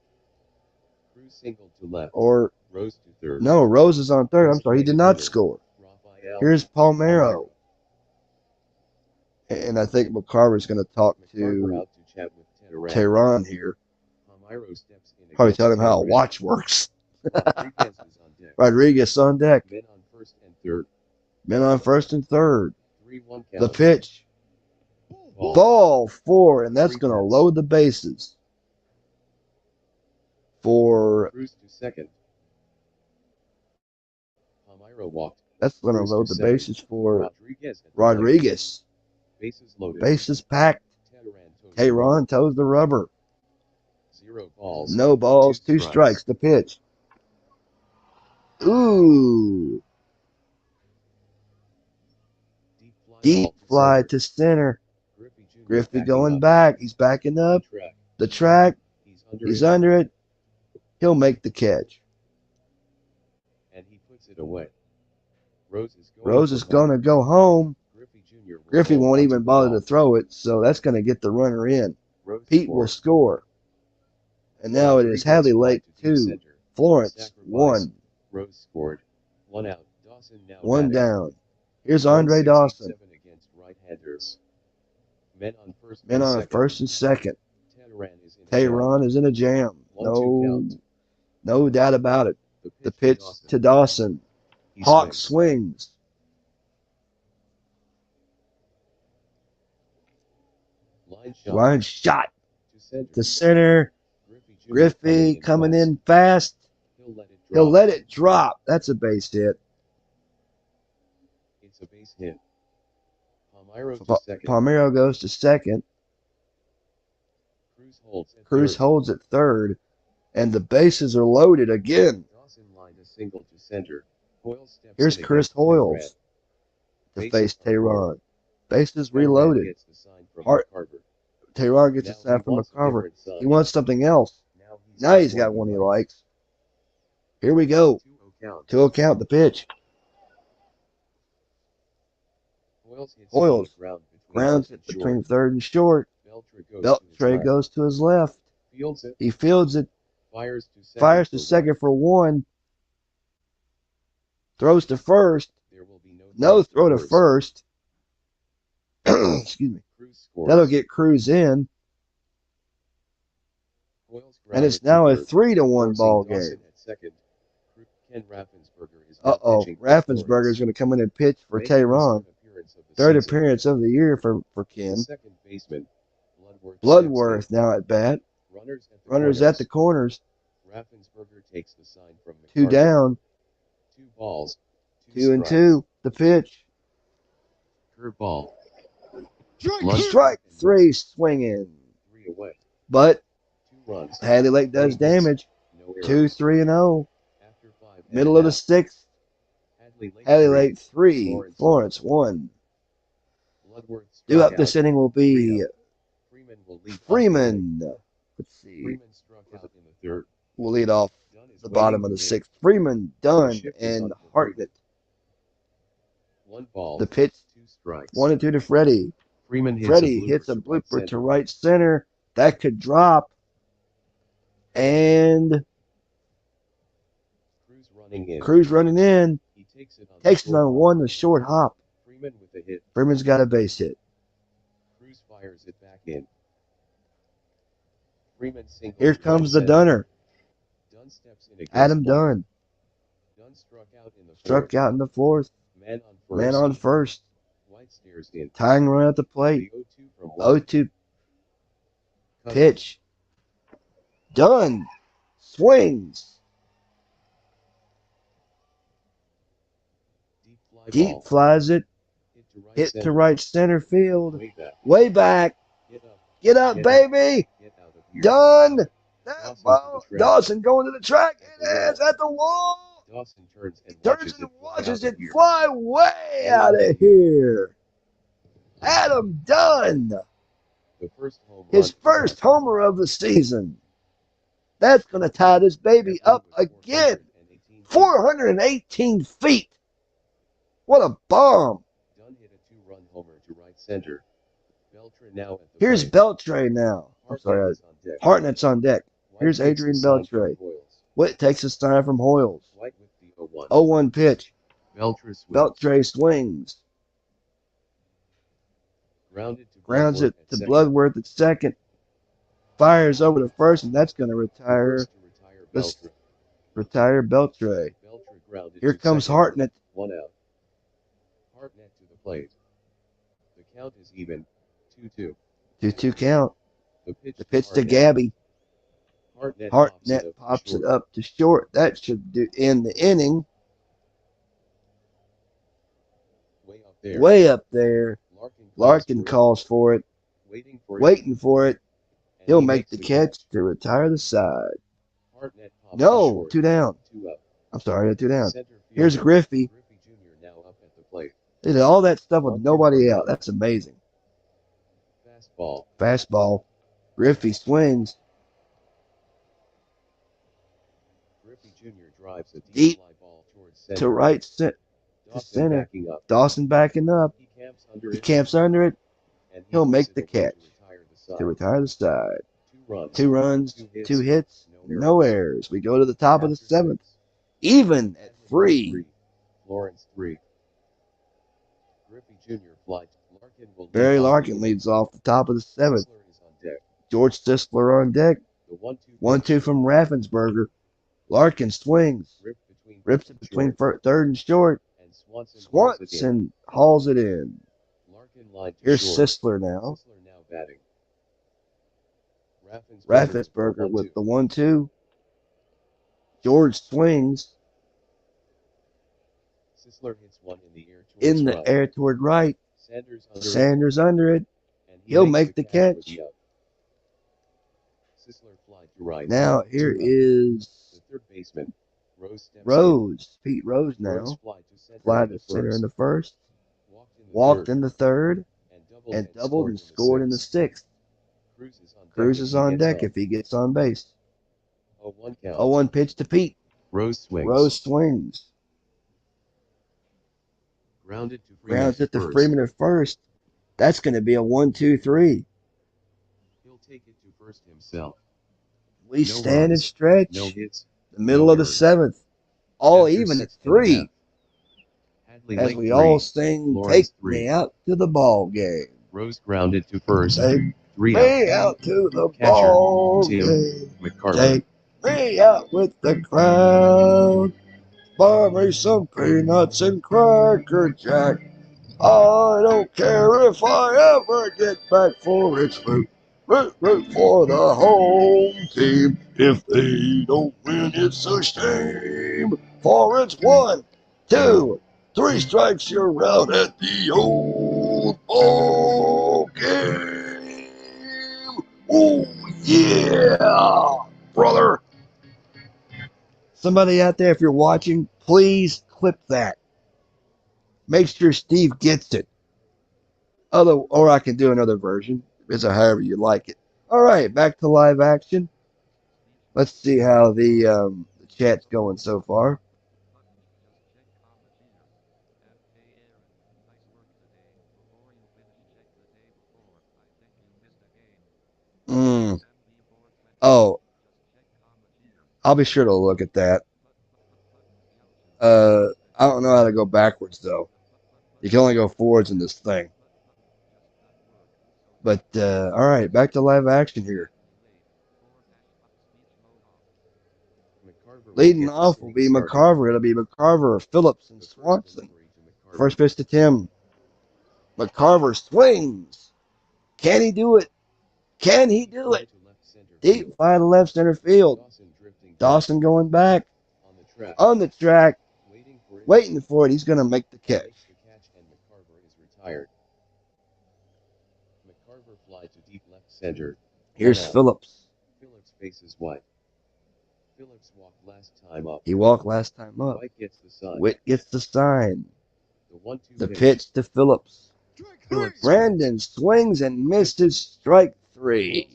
[SPEAKER 2] Cruz singled to left.
[SPEAKER 1] Or,
[SPEAKER 2] Rose to third.
[SPEAKER 1] no, Rose is on third. I'm sorry, he did not score.
[SPEAKER 2] Rafael.
[SPEAKER 1] Here's Palmeiro. And I think McCarver's going to talk
[SPEAKER 2] McCarver
[SPEAKER 1] to
[SPEAKER 2] out to chat with Tannerant.
[SPEAKER 1] Tehran here.
[SPEAKER 2] Palmeiro steps in
[SPEAKER 1] Probably
[SPEAKER 2] against
[SPEAKER 1] tell him how a
[SPEAKER 2] Tannerant.
[SPEAKER 1] watch works.
[SPEAKER 2] Rodriguez is on deck.
[SPEAKER 1] Rodriguez on deck.
[SPEAKER 2] Men on first and third.
[SPEAKER 1] Men on first and third.
[SPEAKER 2] 3-1 count.
[SPEAKER 1] The pitch. Ball 4, and that's going to load the bases for.
[SPEAKER 2] Cruz to second. Palmeiro walked.
[SPEAKER 1] That's going to
[SPEAKER 2] Cruz to
[SPEAKER 1] load the
[SPEAKER 2] second.
[SPEAKER 1] bases for
[SPEAKER 2] Rodriguez. at the
[SPEAKER 1] Rodriguez.
[SPEAKER 2] plate. Bases loaded.
[SPEAKER 1] Bases packed.
[SPEAKER 2] Tannerant.
[SPEAKER 1] Tehran toes the rubber.
[SPEAKER 2] 0 balls.
[SPEAKER 1] No balls, 2 strikes. The pitch. Ooh. Deep fly to center. Griffey going back. He's backing up. The track. He's under it. He'll make the catch.
[SPEAKER 2] And he puts it away. Rose is
[SPEAKER 1] Rose is going to go home.
[SPEAKER 2] Griffey Jr.
[SPEAKER 1] Griffey
[SPEAKER 2] Cole
[SPEAKER 1] won't
[SPEAKER 2] onto
[SPEAKER 1] even
[SPEAKER 2] the
[SPEAKER 1] bother
[SPEAKER 2] ball.
[SPEAKER 1] to throw it, so that's going to get the runner in.
[SPEAKER 2] Rose
[SPEAKER 1] Pete will
[SPEAKER 2] scored.
[SPEAKER 1] score. And now it
[SPEAKER 2] Three
[SPEAKER 1] is
[SPEAKER 2] goes
[SPEAKER 1] Hadley
[SPEAKER 2] wide
[SPEAKER 1] Lake
[SPEAKER 2] to deep
[SPEAKER 1] 2,
[SPEAKER 2] center.
[SPEAKER 1] Florence
[SPEAKER 2] Sacrifice.
[SPEAKER 1] 1.
[SPEAKER 2] Rose scored. 1 out. Dawson now
[SPEAKER 1] One
[SPEAKER 2] batting.
[SPEAKER 1] down. Here's Andre
[SPEAKER 2] 167
[SPEAKER 1] Dawson.
[SPEAKER 2] against right-handers. Men on first
[SPEAKER 1] Men
[SPEAKER 2] and
[SPEAKER 1] on
[SPEAKER 2] second.
[SPEAKER 1] first and second.
[SPEAKER 2] Tehran is in a jam.
[SPEAKER 1] Tehran is in a jam.
[SPEAKER 2] 1-2 count.
[SPEAKER 1] No doubt about it.
[SPEAKER 2] The
[SPEAKER 1] The pitch to Dawson.
[SPEAKER 2] He
[SPEAKER 1] Hawk
[SPEAKER 2] swings.
[SPEAKER 1] swings.
[SPEAKER 2] Line shot
[SPEAKER 1] Line shot
[SPEAKER 2] to center.
[SPEAKER 1] to center.
[SPEAKER 2] Jr.
[SPEAKER 1] Griffey coming
[SPEAKER 2] fast.
[SPEAKER 1] in fast.
[SPEAKER 2] He'll let it drop.
[SPEAKER 1] He'll let it drop. That's a base hit.
[SPEAKER 2] It's a base hit. Palmyro to second.
[SPEAKER 1] Palmero goes to second. Cruz holds at third. And the bases are loaded again.
[SPEAKER 2] Dawson lined a single to center. Hoyle steps
[SPEAKER 1] Here's
[SPEAKER 2] in
[SPEAKER 1] Chris
[SPEAKER 2] against
[SPEAKER 1] Hoyles to
[SPEAKER 2] Bases
[SPEAKER 1] face
[SPEAKER 2] on board.
[SPEAKER 1] Tehran. Bases
[SPEAKER 2] Tehran
[SPEAKER 1] reloaded.
[SPEAKER 2] gets the sign from
[SPEAKER 1] Hart-
[SPEAKER 2] McCarver.
[SPEAKER 1] Tehran gets a
[SPEAKER 2] Now
[SPEAKER 1] sign
[SPEAKER 2] he
[SPEAKER 1] from
[SPEAKER 2] wants a
[SPEAKER 1] McCarver.
[SPEAKER 2] different sign.
[SPEAKER 1] He wants something else. Now he's got one he likes. Here we go.
[SPEAKER 2] 2-0 count.
[SPEAKER 1] 2-0 count the pitch.
[SPEAKER 2] Hoyles hits
[SPEAKER 1] Hoyles
[SPEAKER 2] it to the ground
[SPEAKER 1] grounds it between third and short. Beltre goes to his left.
[SPEAKER 2] Fields it.
[SPEAKER 1] He fields it.
[SPEAKER 2] Fires
[SPEAKER 1] To second for one. Throws to first.
[SPEAKER 2] There will be
[SPEAKER 1] No throw to first. Excuse me.
[SPEAKER 2] Cruz scores.
[SPEAKER 1] That'll get Cruz in.
[SPEAKER 2] Hoyles
[SPEAKER 1] And it's now a 3-1 ball game.
[SPEAKER 2] At second. Ken Raffensperger is
[SPEAKER 1] Uh-oh. Raffensperger is going to come in and pitch for Tehran. Third appearance of the year for Ken.
[SPEAKER 2] Second baseman,
[SPEAKER 1] Bloodworth now at bat. Runners at the corners.
[SPEAKER 2] Raffensperger takes the sign from McCarver.
[SPEAKER 1] 2 down.
[SPEAKER 2] 2 balls.
[SPEAKER 1] 2 and 2. The pitch.
[SPEAKER 2] Curveball.
[SPEAKER 1] Strike 3 swinging.
[SPEAKER 2] 3 away.
[SPEAKER 1] But
[SPEAKER 2] 2 runs.
[SPEAKER 1] Hadley Lake does damage.
[SPEAKER 2] No errors.
[SPEAKER 1] 2-3-0.
[SPEAKER 2] After 5
[SPEAKER 1] Middle of the 6th. Hadley Lake 3. Florence 1. Due up this inning will be
[SPEAKER 2] Freeman will lead.
[SPEAKER 1] Freeman. Let's see.
[SPEAKER 2] Freeman struck out in the third.
[SPEAKER 1] We'll lead off
[SPEAKER 2] Dunn is
[SPEAKER 1] the
[SPEAKER 2] waiting
[SPEAKER 1] bottom of
[SPEAKER 2] to
[SPEAKER 1] the
[SPEAKER 2] hit.
[SPEAKER 1] 6th. Freeman, Dunn,
[SPEAKER 2] Shift is
[SPEAKER 1] and
[SPEAKER 2] on the
[SPEAKER 1] Hartnett.
[SPEAKER 2] 1 ball.
[SPEAKER 1] The pitch
[SPEAKER 2] 2 strikes.
[SPEAKER 1] 1-2 to Freddie.
[SPEAKER 2] Freeman hits
[SPEAKER 1] Freddie
[SPEAKER 2] a
[SPEAKER 1] hits a
[SPEAKER 2] blooper
[SPEAKER 1] blooper to right center. That could drop. And Cruz running in.
[SPEAKER 2] He takes it
[SPEAKER 1] on one, the short hop.
[SPEAKER 2] Freeman with a hit.
[SPEAKER 1] Freeman's got a base hit.
[SPEAKER 2] Cruz fires it back in. Freeman singles.
[SPEAKER 1] Here comes the Dunner.
[SPEAKER 2] Dunn steps in against
[SPEAKER 1] Adam
[SPEAKER 2] White.
[SPEAKER 1] Dunn.
[SPEAKER 2] Dunn struck out in the fourth.
[SPEAKER 1] Struck out in the 4th. Man on first.
[SPEAKER 2] White stares in.
[SPEAKER 1] Tying run at the plate.
[SPEAKER 2] The 0-2 from White.
[SPEAKER 1] 0-2 pitch. Dunn swings. Deep flies it. Hit to right center field. Way back. Get up, baby. Done. That ball. Dawson going to the track. It is at the wall.
[SPEAKER 2] Dawson turns
[SPEAKER 1] and watches it fly way out of here. Adam Dunn.
[SPEAKER 2] The first home
[SPEAKER 1] His
[SPEAKER 2] run.
[SPEAKER 1] first homer of the season. That's going to tie this baby up again. 418 feet. What a bomb.
[SPEAKER 2] Dunn hit a 2-run homer to right center. Beltre now at the
[SPEAKER 1] Here's
[SPEAKER 2] plate.
[SPEAKER 1] Beltre now. I'm sorry.
[SPEAKER 2] Hartnett's on deck.
[SPEAKER 1] Hartnett's on deck.
[SPEAKER 2] White
[SPEAKER 1] Here's
[SPEAKER 2] takes
[SPEAKER 1] Adrian
[SPEAKER 2] the sign from
[SPEAKER 1] Beltre.
[SPEAKER 2] Hoyles.
[SPEAKER 1] Whit takes a sign from Hoyles.
[SPEAKER 2] White with the 0-1.
[SPEAKER 1] 0-1 pitch.
[SPEAKER 2] Beltre swings.
[SPEAKER 1] Beltre swings. Grounds it to Bloodworth at second. Fires over to first, and that's going to retire
[SPEAKER 2] Beltre.
[SPEAKER 1] Beltre.
[SPEAKER 2] Beltre grounded
[SPEAKER 1] Here
[SPEAKER 2] to
[SPEAKER 1] comes
[SPEAKER 2] second.
[SPEAKER 1] Hartnett.
[SPEAKER 2] 1 out. Hartnett to the plate. The count is even. 2-2.
[SPEAKER 1] 2-2 count.
[SPEAKER 2] The
[SPEAKER 1] pitch to
[SPEAKER 2] Hartnett.
[SPEAKER 1] Gabby.
[SPEAKER 2] Hartnett
[SPEAKER 1] Pops it up to short. That should end the inning. Way up there. Larkin calls for it. Waiting for it. He'll make the catch to retire the side. No, 2 down.
[SPEAKER 2] 2 up.
[SPEAKER 1] I'm sorry, 2 down.
[SPEAKER 2] Center
[SPEAKER 1] Here's
[SPEAKER 2] fielder
[SPEAKER 1] Griffey.
[SPEAKER 2] Griffey Jr. now up at the plate.
[SPEAKER 1] They did all that stuff with nobody out. That's amazing. Fastball. Griffey swings.
[SPEAKER 2] Griffey Jr. drives a
[SPEAKER 1] Deep
[SPEAKER 2] deep fly ball towards center.
[SPEAKER 1] To right center.
[SPEAKER 2] Dawson backing up.
[SPEAKER 1] Dawson backing up.
[SPEAKER 2] He camps under
[SPEAKER 1] He
[SPEAKER 2] it,
[SPEAKER 1] camps under it.
[SPEAKER 2] and
[SPEAKER 1] He'll
[SPEAKER 2] puts
[SPEAKER 1] make
[SPEAKER 2] it
[SPEAKER 1] the
[SPEAKER 2] away
[SPEAKER 1] catch to retire the side.
[SPEAKER 2] 2 runs,
[SPEAKER 1] 2 runs, 2 hits,
[SPEAKER 2] no
[SPEAKER 1] no errors. We go to the top of the
[SPEAKER 2] After
[SPEAKER 1] 7th,
[SPEAKER 2] 6,
[SPEAKER 1] even at
[SPEAKER 2] Hadley
[SPEAKER 1] 3.
[SPEAKER 2] Lawrence 3. Griffey Jr. flight. Larkin will
[SPEAKER 1] Barry
[SPEAKER 2] lead off
[SPEAKER 1] Larkin
[SPEAKER 2] the
[SPEAKER 1] leads off the top of the 7th.
[SPEAKER 2] Sisler is on deck.
[SPEAKER 1] George Sisler on deck.
[SPEAKER 2] The 1-2
[SPEAKER 1] 1-2 from Raffensperger. Larkin swings. Rips it between third and short.
[SPEAKER 2] and Swanson
[SPEAKER 1] Swanson hauls it in.
[SPEAKER 2] Larkin line to
[SPEAKER 1] Here's
[SPEAKER 2] short.
[SPEAKER 1] Sisler now.
[SPEAKER 2] Sisler now batting.
[SPEAKER 1] Raffensperger with the 1-2. George swings
[SPEAKER 2] Sisler hits one in the air towards
[SPEAKER 1] in the
[SPEAKER 2] right.
[SPEAKER 1] air toward right.
[SPEAKER 2] Sanders
[SPEAKER 1] under it.
[SPEAKER 2] and
[SPEAKER 1] He'll make the catch.
[SPEAKER 2] Sisler fly to right.
[SPEAKER 1] Now here is
[SPEAKER 2] the third baseman.
[SPEAKER 1] Pete Rose now. Fly to center in the first.
[SPEAKER 2] Walked
[SPEAKER 1] In the third. And doubled and scored in the 6th. Cruz is on deck if he gets on base.
[SPEAKER 2] 0-1 count.
[SPEAKER 1] 0-1 pitch to Pete.
[SPEAKER 2] Rose
[SPEAKER 1] swings.
[SPEAKER 2] Grounded to Freeman
[SPEAKER 1] Grounds it to
[SPEAKER 2] first.
[SPEAKER 1] Freeman at first. That's going to be a 1-2-3.
[SPEAKER 2] He'll take it to first himself.
[SPEAKER 1] We stand and stretch.
[SPEAKER 2] No hits.
[SPEAKER 1] The middle of the 7th. All
[SPEAKER 2] After
[SPEAKER 1] even at
[SPEAKER 2] 6 and a
[SPEAKER 1] 3.
[SPEAKER 2] half. Hadley
[SPEAKER 1] As
[SPEAKER 2] Lake
[SPEAKER 1] we
[SPEAKER 2] 3.
[SPEAKER 1] all sing,
[SPEAKER 2] Lawrence
[SPEAKER 1] take
[SPEAKER 2] 3.
[SPEAKER 1] me out to the ball game.
[SPEAKER 2] Rose grounded to first.
[SPEAKER 1] Take
[SPEAKER 2] 3
[SPEAKER 1] me
[SPEAKER 2] out.
[SPEAKER 1] out to the
[SPEAKER 2] Catcher,
[SPEAKER 1] ball
[SPEAKER 2] Tim
[SPEAKER 1] game.
[SPEAKER 2] McCarver.
[SPEAKER 1] Take me out with the crowd. Buy me some peanuts and Cracker Jack. I don't care if I ever get back for its root. Root for the home team. If they don't win, it's a shame. For it's 1, 2, 3 strikes, you're out at the old ball game. Oh, yeah, brother. Somebody out there, if you're watching, please clip that. Make sure Steve gets it. Or I can do another version. It's however you like it. All right, back to live action. Let's see how the chat's going so far. Oh, I'll be sure to look at that. I don't know how to go backwards though. You can only go forwards in this thing. But all right, back to live action here. Leading off will be McCarver. It'll be McCarver, Phillips, and Swanson. First pitch to Tim. McCarver swings. Can he do it? Can he do it? Deep fly to left center field. Dawson going back. On the track. Waiting for it. He's going to make the catch.
[SPEAKER 2] McCarver fly to deep left center.
[SPEAKER 1] Here's Phillips.
[SPEAKER 2] Phillips faces White. Phillips walked last time up.
[SPEAKER 1] He walked last time up.
[SPEAKER 2] White gets the sign.
[SPEAKER 1] Witt gets the sign.
[SPEAKER 2] The
[SPEAKER 1] pitch to Phillips. Brandon swings and misses strike 3.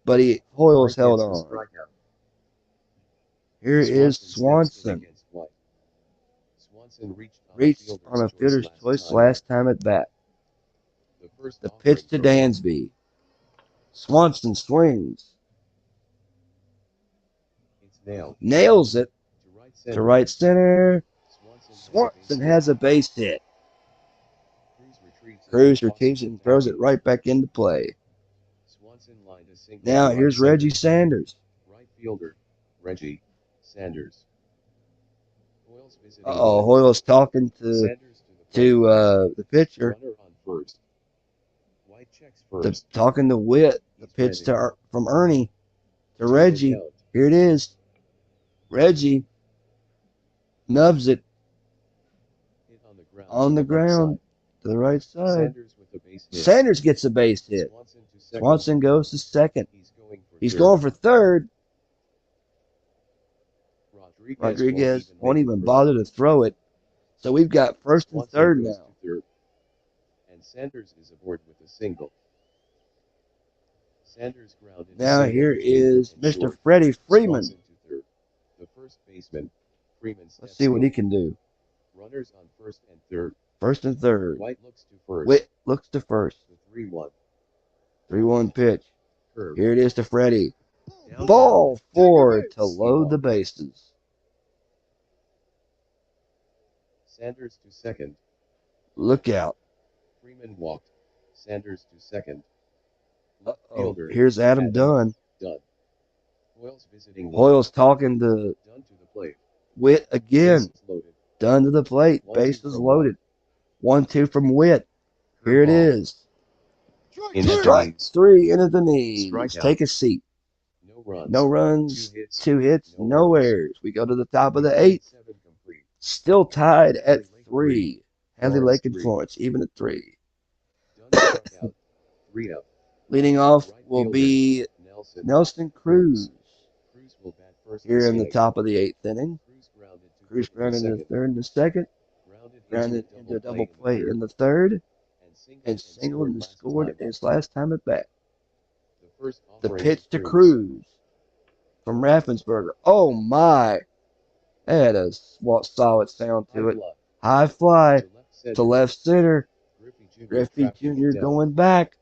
[SPEAKER 1] But Hoyles held on. Here is Swanson.
[SPEAKER 2] Swanson
[SPEAKER 1] reached on a fielder's choice last time at bat. The pitch to Dansby. Swanson swings. Nails it to right center. Swanson has a base hit. Cruz retrieves it and throws it right back into play. Now here's Reggie Sanders.
[SPEAKER 2] Right fielder, Reggie Sanders.
[SPEAKER 1] Hoyle's talking to the pitcher. Talking to Witt. The pitch from Ernie to Reggie. Here it is. Reggie nubs it on the ground to the right side. Sanders gets a base hit. Swanson goes to second. He's going for third. Rodriguez won't even bother to throw it. So we've got first and third now.
[SPEAKER 2] And Sanders is aboard with a single. Sanders grounded.
[SPEAKER 1] Now here is Mr. Freddie Freeman.
[SPEAKER 2] The first baseman, Freeman.
[SPEAKER 1] Let's see what he can do.
[SPEAKER 2] Runners on first and third.
[SPEAKER 1] First and third.
[SPEAKER 2] White looks to first.
[SPEAKER 1] Witt looks to first.
[SPEAKER 2] The 3-1.
[SPEAKER 1] 3-1 pitch.
[SPEAKER 2] Curve.
[SPEAKER 1] Here it is to Freddie.
[SPEAKER 2] Down
[SPEAKER 1] Ball
[SPEAKER 3] Take a
[SPEAKER 1] forward
[SPEAKER 3] base.
[SPEAKER 1] to load the bases.
[SPEAKER 2] Sanders to second.
[SPEAKER 1] Look out.
[SPEAKER 2] Freeman walked. Sanders to second.
[SPEAKER 1] Uh-oh.
[SPEAKER 2] Fielder.
[SPEAKER 1] Here's Adam Dunn.
[SPEAKER 2] Dunn. Hoyle's visiting.
[SPEAKER 1] Hoyle's talking to
[SPEAKER 2] Dunn to the plate.
[SPEAKER 1] Witt again.
[SPEAKER 2] Bases loaded.
[SPEAKER 1] Dunn to the plate.
[SPEAKER 2] 1-2
[SPEAKER 1] Bases
[SPEAKER 2] from
[SPEAKER 1] loaded. 1-2 from Witt. Here it
[SPEAKER 2] Curveball.
[SPEAKER 1] is.
[SPEAKER 3] Strike
[SPEAKER 2] In the
[SPEAKER 3] three.
[SPEAKER 1] Strike
[SPEAKER 2] knees.
[SPEAKER 1] 3 into the knees.
[SPEAKER 2] Strikeout.
[SPEAKER 1] Take a seat.
[SPEAKER 2] No runs.
[SPEAKER 1] No runs.
[SPEAKER 2] 2 hits.
[SPEAKER 1] 2 hits.
[SPEAKER 2] No
[SPEAKER 1] No
[SPEAKER 2] errors.
[SPEAKER 1] errors. We go to the top of the 8th.
[SPEAKER 2] 7 complete.
[SPEAKER 1] Still tied at
[SPEAKER 2] Hadley Lake
[SPEAKER 1] 3. Hadley
[SPEAKER 2] Florence
[SPEAKER 1] Lake and
[SPEAKER 2] 3.
[SPEAKER 1] Florence, even at 3.
[SPEAKER 2] Dunn struck out. 3 up.
[SPEAKER 1] Leading off
[SPEAKER 2] Right
[SPEAKER 1] will
[SPEAKER 2] fielder.
[SPEAKER 1] be
[SPEAKER 2] Nelson.
[SPEAKER 1] Nelson Cruz.
[SPEAKER 2] Cruz will bat first.
[SPEAKER 1] Here in the
[SPEAKER 2] inning.
[SPEAKER 1] top of the 8th inning.
[SPEAKER 2] Cruz grounded to
[SPEAKER 1] Cruz
[SPEAKER 2] third
[SPEAKER 1] grounded in the
[SPEAKER 2] second.
[SPEAKER 1] third and the second. Grounded into a double play in the third. And singled and scored his last time at bat. The pitch to Cruz from Raffensperger. Oh my! That had a solid sound to it. High fly to left center. Griffey Jr. going back.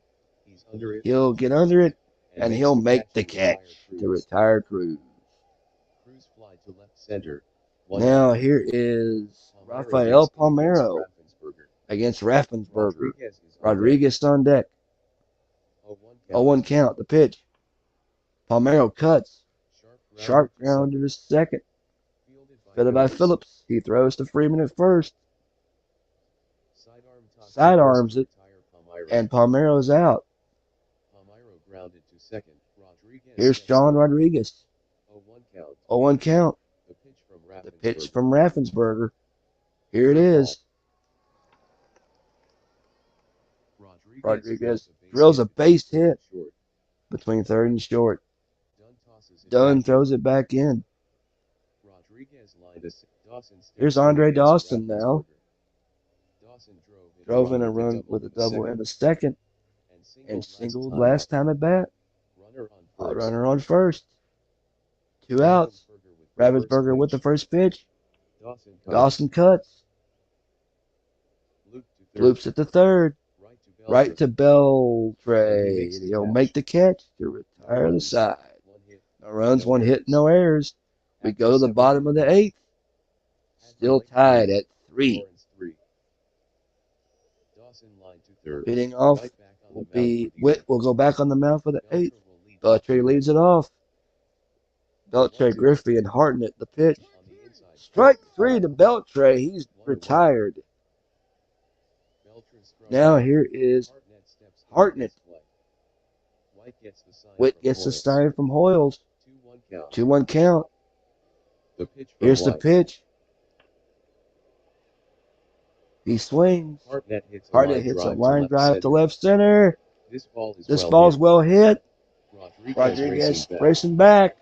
[SPEAKER 2] He's under it.
[SPEAKER 1] He'll get under it and
[SPEAKER 2] makes
[SPEAKER 1] he'll
[SPEAKER 2] the
[SPEAKER 1] make the
[SPEAKER 2] to retire
[SPEAKER 1] catch
[SPEAKER 2] Cruz.
[SPEAKER 1] to retire Cruz.
[SPEAKER 2] Cruz fly to left center.
[SPEAKER 1] Now here is Rafael Palmeiro against Raffensperger. Rodriguez on deck. 0-1 count. The pitch. Palmeiro cuts. Sharp ground to the second. Fielded by Phillips. He throws to Freeman at first. Sidearms it. And Palmeiro's out.
[SPEAKER 2] Palmeiro grounded to second.
[SPEAKER 1] Here's Sean Rodriguez. 0-1 count. The pitch from Raffensperger. Here it is. Rodriguez drills a base hit between third and short. Dunn throws it back in. Here's Andre Dawson now. Drove in a run with a double in the second and singled last time at bat. Runner on first. 2 outs. Ravensburger with the first pitch. Dawson cuts. Loops at the third. Right to Beltray. He'll make the catch to retire the side. No runs, 1 hit, no errors. We go to the bottom of the 8th. Still tied at 3. Leading off will be Witt. Will go back on the mound for the 8th. Beltray leads it off. Beltray, Griffey, and Hartnett the pitch. Strike 3 to Beltray. He's retired. Now here is Hartnett. Witt gets the sign from Hoyles. 2-1 count. Here's the pitch. He swings. Hartnett hits a line drive to left center. This ball's well hit. Rodriguez racing back.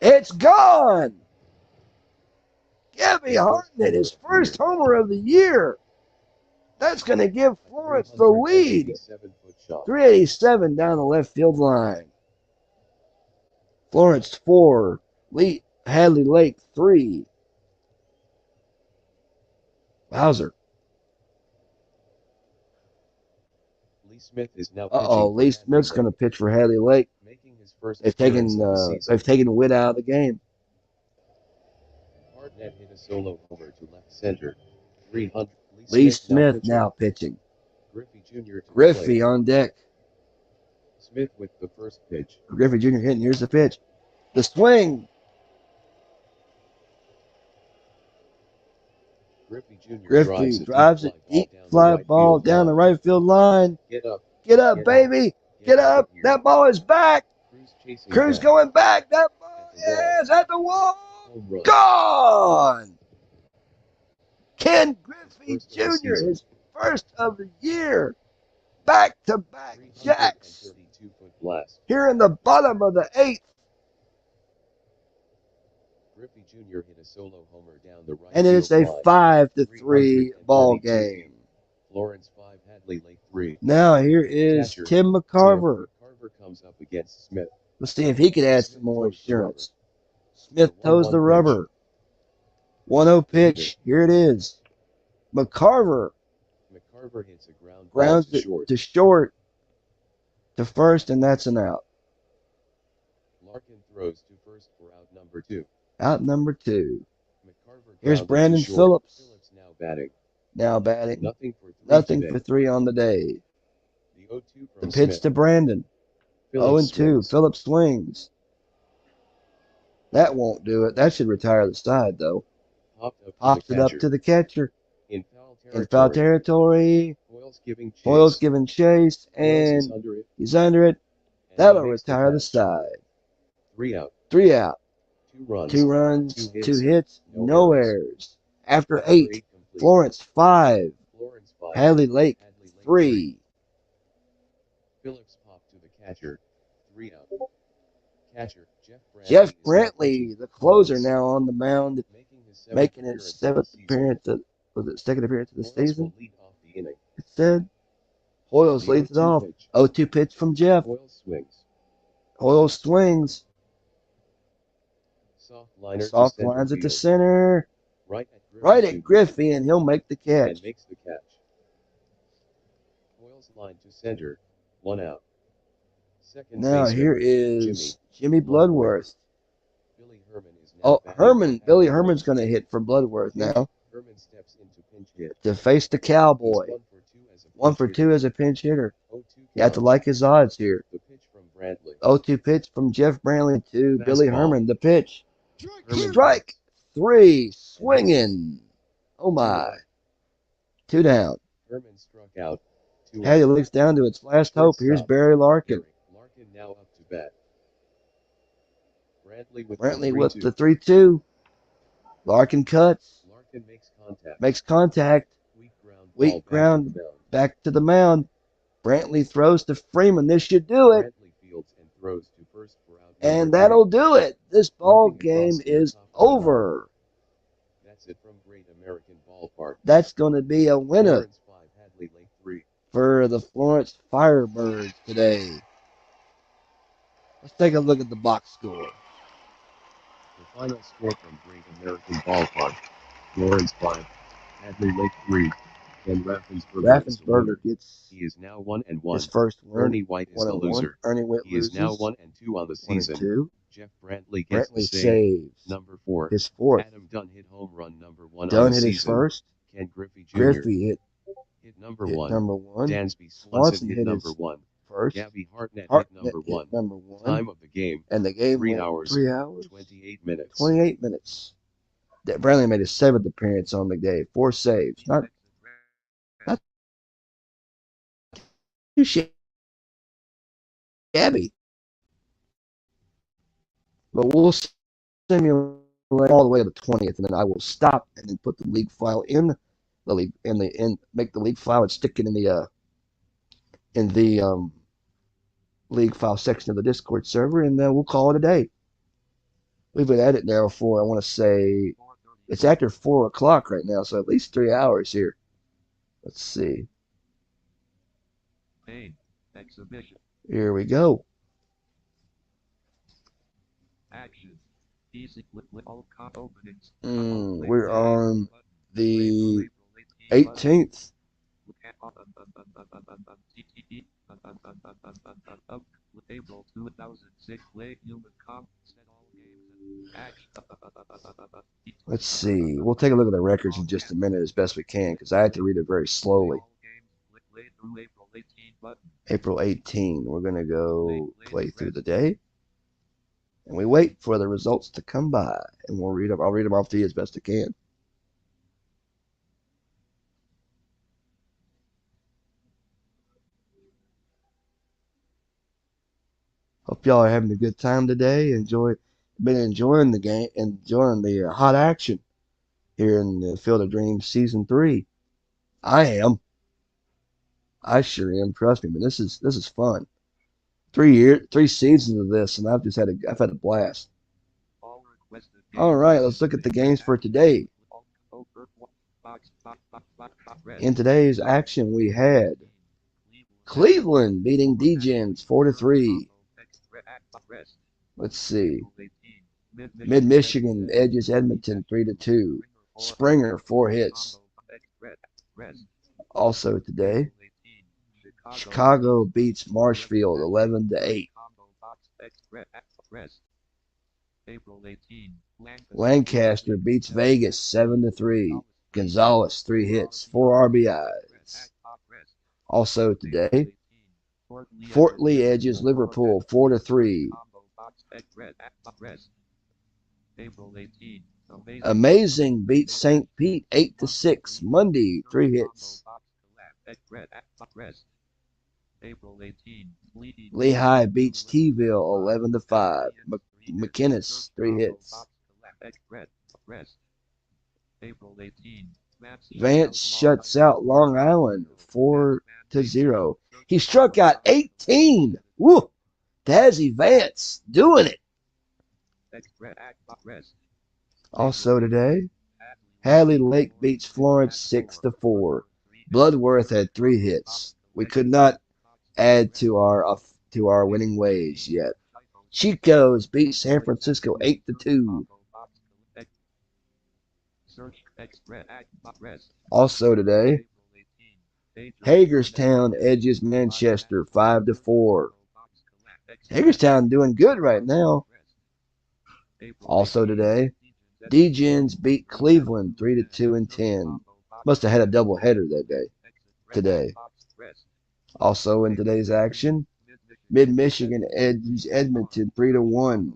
[SPEAKER 1] It's gone. Gabby Hartnett, his first homer of the year. That's going to give Florence the lead. 387 down the left field line. Florence 4, Hadley Lake 3. Bowser.
[SPEAKER 2] Lee Smith is now
[SPEAKER 1] Lee Smith's going to pitch for Hadley Lake. They've taken Witt out of the game.
[SPEAKER 2] Hartnett hit a solo homer to left center. 300.
[SPEAKER 1] Lee Smith now pitching.
[SPEAKER 2] Griffey Jr.
[SPEAKER 1] Griffey on deck.
[SPEAKER 2] Smith with the first pitch.
[SPEAKER 1] Griffey Jr. hitting. Here's the pitch. The swing.
[SPEAKER 2] Griffey Jr.
[SPEAKER 1] Griffey drives a deep fly ball down the right field line.
[SPEAKER 2] Get up.
[SPEAKER 1] Get up, baby. Get up. That ball is back. Cruz going back. That ball is at the wall. Gone. Ken Griffey Jr., his first of the year. Back-to-back jacks. Here in the bottom of the 8th.
[SPEAKER 2] Griffey Jr. hit a solo homer down the right.
[SPEAKER 1] And it is a 5-3 ball game.
[SPEAKER 2] Florence 5, Hadley Lake 3.
[SPEAKER 1] Now here is Tim McCarver.
[SPEAKER 2] McCarver comes up against Smith.
[SPEAKER 1] Let's see if he can add some more insurance. Smith toes the rubber. 1-0 pitch. Here it is. McCarver
[SPEAKER 2] McCarver hits a ground ball
[SPEAKER 1] Grounds
[SPEAKER 2] to
[SPEAKER 1] it
[SPEAKER 2] short.
[SPEAKER 1] to short to first, and that's an out.
[SPEAKER 2] Larkin throws to first for out number 2.
[SPEAKER 1] Out number 2.
[SPEAKER 2] McCarver
[SPEAKER 1] Here's
[SPEAKER 2] grounded to
[SPEAKER 1] Brandon
[SPEAKER 2] short.
[SPEAKER 1] Phillips.
[SPEAKER 2] Phillips now batting.
[SPEAKER 1] Now batting.
[SPEAKER 2] Nothing for 3
[SPEAKER 1] Nothing
[SPEAKER 2] today.
[SPEAKER 1] for 3 on the day.
[SPEAKER 2] The 0-2
[SPEAKER 1] The
[SPEAKER 2] from
[SPEAKER 1] pitch
[SPEAKER 2] Smith.
[SPEAKER 1] to Brandon.
[SPEAKER 2] Phillips
[SPEAKER 1] 0-2.
[SPEAKER 2] swings.
[SPEAKER 1] Phillips swings. That won't do it. That should retire the side, though.
[SPEAKER 2] Popped up to the
[SPEAKER 1] Pops it up
[SPEAKER 2] catcher.
[SPEAKER 1] to the catcher.
[SPEAKER 2] In foul
[SPEAKER 1] In foul
[SPEAKER 2] territory.
[SPEAKER 1] territory.
[SPEAKER 2] Hoyle's giving
[SPEAKER 1] Hoyle's
[SPEAKER 2] chase.
[SPEAKER 1] giving chase,
[SPEAKER 2] Hoyles is
[SPEAKER 1] and
[SPEAKER 2] under it.
[SPEAKER 1] he's under it.
[SPEAKER 2] And he
[SPEAKER 1] That'll
[SPEAKER 2] makes the
[SPEAKER 1] retire the
[SPEAKER 2] catch.
[SPEAKER 1] side.
[SPEAKER 2] 3 out.
[SPEAKER 1] 3 out.
[SPEAKER 2] 2 runs.
[SPEAKER 1] 2 runs.
[SPEAKER 2] 2
[SPEAKER 1] 2
[SPEAKER 2] hits.
[SPEAKER 1] hits.
[SPEAKER 2] No
[SPEAKER 1] No
[SPEAKER 2] errors.
[SPEAKER 1] errors. After
[SPEAKER 2] After
[SPEAKER 1] 8.
[SPEAKER 2] 8 complete.
[SPEAKER 1] Florence 5.
[SPEAKER 2] Florence 5.
[SPEAKER 1] Hadley Lake
[SPEAKER 2] Hadley Lake
[SPEAKER 1] 3.
[SPEAKER 2] Phillips popped to the catcher. 3 out. Catcher
[SPEAKER 1] Jeff
[SPEAKER 2] Brantley is now pitching.
[SPEAKER 1] Brantley, the closer, now on the mound,
[SPEAKER 2] making
[SPEAKER 1] making
[SPEAKER 2] his 7th
[SPEAKER 1] his
[SPEAKER 2] appearance of the
[SPEAKER 1] 7th
[SPEAKER 2] season.
[SPEAKER 1] appearance. Was it second appearance of the
[SPEAKER 2] Hoyles
[SPEAKER 1] season?
[SPEAKER 2] will lead off the inning.
[SPEAKER 1] It said. Hoyles
[SPEAKER 2] The
[SPEAKER 1] leads it
[SPEAKER 2] 0-2
[SPEAKER 1] off.
[SPEAKER 2] pitch.
[SPEAKER 1] 0-2 pitch from Jeff.
[SPEAKER 2] Hoyles swings.
[SPEAKER 1] Hoyles swings.
[SPEAKER 2] Soft liner to
[SPEAKER 1] Soft
[SPEAKER 2] center
[SPEAKER 1] lines it to
[SPEAKER 2] field.
[SPEAKER 1] center. Right at Griffey, and he'll make the catch.
[SPEAKER 2] And makes the catch. Hoyles line to center. 1 out. Second
[SPEAKER 1] Now
[SPEAKER 2] baseman,
[SPEAKER 1] here is Jimmy Bloodworth.
[SPEAKER 2] Billy Herman is now batting.
[SPEAKER 1] Billy Herman's going to hit for Bloodworth now
[SPEAKER 2] Herman steps into pinch hit.
[SPEAKER 1] to face the Cowboy.
[SPEAKER 2] He's
[SPEAKER 1] 1 for 2 as a pinch hitter.
[SPEAKER 2] 0-2
[SPEAKER 1] You have to like his odds here.
[SPEAKER 2] The pitch from Brantley.
[SPEAKER 1] 0-2 pitch from Jeff Brantley to Billy
[SPEAKER 2] Fastball.
[SPEAKER 1] Herman. The pitch.
[SPEAKER 2] Herman
[SPEAKER 1] Strike 3. Swinging. Oh my. 2 down.
[SPEAKER 2] Herman struck out. 2
[SPEAKER 1] Hadley
[SPEAKER 2] out.
[SPEAKER 1] looks down to its last hope. Here's
[SPEAKER 2] Shortstop.
[SPEAKER 1] Barry Larkin.
[SPEAKER 2] Larkin now up to bat.
[SPEAKER 1] Brantley with
[SPEAKER 2] the
[SPEAKER 1] the 3-2. Larkin cuts.
[SPEAKER 2] Larkin makes contact.
[SPEAKER 1] Makes contact. Weak ground back to the mound. Brantley throws to Freeman. This should do it.
[SPEAKER 2] Brantley fields and throws to first for out
[SPEAKER 1] And
[SPEAKER 2] number
[SPEAKER 1] that'll
[SPEAKER 2] 3.
[SPEAKER 1] do it. This ball
[SPEAKER 2] Nothing across
[SPEAKER 1] game
[SPEAKER 2] the
[SPEAKER 1] is
[SPEAKER 2] top of the
[SPEAKER 1] over.
[SPEAKER 2] That's it from Great American Ballpark.
[SPEAKER 1] That's going to be a winner
[SPEAKER 2] Florence 5, Hadley Lake 3.
[SPEAKER 1] for the Florence Firebirds today. Let's take a look at the box score.
[SPEAKER 2] The final score from Great American Ballpark. Florence 5, Hadley Lake 3. And
[SPEAKER 1] Raffensperger gets
[SPEAKER 2] He is now 1-1.
[SPEAKER 1] his first win.
[SPEAKER 2] Ernie White is the
[SPEAKER 1] 1-1.
[SPEAKER 2] loser.
[SPEAKER 1] Ernie White
[SPEAKER 2] He is now
[SPEAKER 1] loses.
[SPEAKER 2] 1-2 on the season.
[SPEAKER 1] 1-2.
[SPEAKER 2] Jeff Brantley gets the
[SPEAKER 1] Brantley
[SPEAKER 2] save.
[SPEAKER 1] saves
[SPEAKER 2] Number 4.
[SPEAKER 1] his fourth.
[SPEAKER 2] Adam Dunn hit home run number 1 on
[SPEAKER 1] Dunn
[SPEAKER 2] the
[SPEAKER 1] hit his
[SPEAKER 2] season.
[SPEAKER 1] first.
[SPEAKER 2] Ken Griffey Jr.
[SPEAKER 1] Griffey hit
[SPEAKER 2] number
[SPEAKER 1] hit
[SPEAKER 2] 1.
[SPEAKER 1] number 1.
[SPEAKER 2] Dansby
[SPEAKER 1] Swanson
[SPEAKER 2] Swanson hit
[SPEAKER 1] hit
[SPEAKER 2] number
[SPEAKER 1] his
[SPEAKER 2] 1.
[SPEAKER 1] First.
[SPEAKER 2] Gabby Hartnett hit
[SPEAKER 1] Hartnett
[SPEAKER 2] number 1.
[SPEAKER 1] hit number 1.
[SPEAKER 2] Time of the game.
[SPEAKER 1] And the game
[SPEAKER 2] 3
[SPEAKER 1] went
[SPEAKER 2] hours.
[SPEAKER 1] 3 hours.
[SPEAKER 2] 28 minutes.
[SPEAKER 1] 28 minutes. That Brantley made his 7th appearance on the day. 4 saves. Not too shabby. But we'll simulate all the way to the 20th, and then I will stop and then put the league file in the league make the league file and stick it in the league file section of the Discord server, and then we'll call it a day. We've been at it now for, I want to say, it's after 4 o'clock right now, so at least 3 hours here. Let's see.
[SPEAKER 4] Main exhibition.
[SPEAKER 1] Here we go.
[SPEAKER 4] Action. Easy with all cop openings.
[SPEAKER 1] We're on the 18th.
[SPEAKER 4] April 2006 late human comp set all games and action.
[SPEAKER 1] Let's see. We'll take a look at the records in just a minute as best we can because I have to read it very slowly. April 18. We're going to go play through the day. And we wait for the results to come by. And we'll read them. I'll read them off to you as best I can. Hope y'all are having a good time today. Been enjoying the game, enjoying the hot action here in the Field of Dreams Season 3. I am. I sure am. Trust me, man. This is fun. 3 seasons of this, and I've had a blast. All right, let's look at the games for today. In today's action, we had Cleveland beating D-Gens 4-3. Let's see. Mid-Michigan edges Edmonton 3-2. Springer 4 hits. Also today,
[SPEAKER 4] April 18,
[SPEAKER 1] Chicago beats Marshfield 11-8.
[SPEAKER 4] Combo Box Express. April 18,
[SPEAKER 1] Lancaster beats Vegas 7-3. Gonzalez 3 hits, 4 RBIs. Also
[SPEAKER 4] April
[SPEAKER 1] today,
[SPEAKER 4] 18,
[SPEAKER 1] Fort Lee edges Liverpool 4-3.
[SPEAKER 4] Combo Box Express. April 18,
[SPEAKER 1] Amazing beats St. Pete 8-6. Monday 3 hits.
[SPEAKER 4] Express. April 18,
[SPEAKER 1] Lehigh beats T-ville 11-5. McInnes 3 hits.
[SPEAKER 4] Express. April 18,
[SPEAKER 1] Vance shuts out Long Island 4-0. He struck out 18. Woo! Dazzy Vance doing it.
[SPEAKER 4] Express.
[SPEAKER 1] Also today, Hadley Lake beats Florence 6-4. Bloodworth had 3 hits. We could not add to our winning ways yet. Chico's beat San Francisco 8-2.
[SPEAKER 4] Search Express.
[SPEAKER 1] Also today, Hagerstown edges Manchester 5-4. Hagerstown doing good right now. Also today, D-Gens beat Cleveland 3-2 and 10. Must have had a doubleheader that day. Today. Also in today's action, Mid-Michigan edges Edmonton 3-1.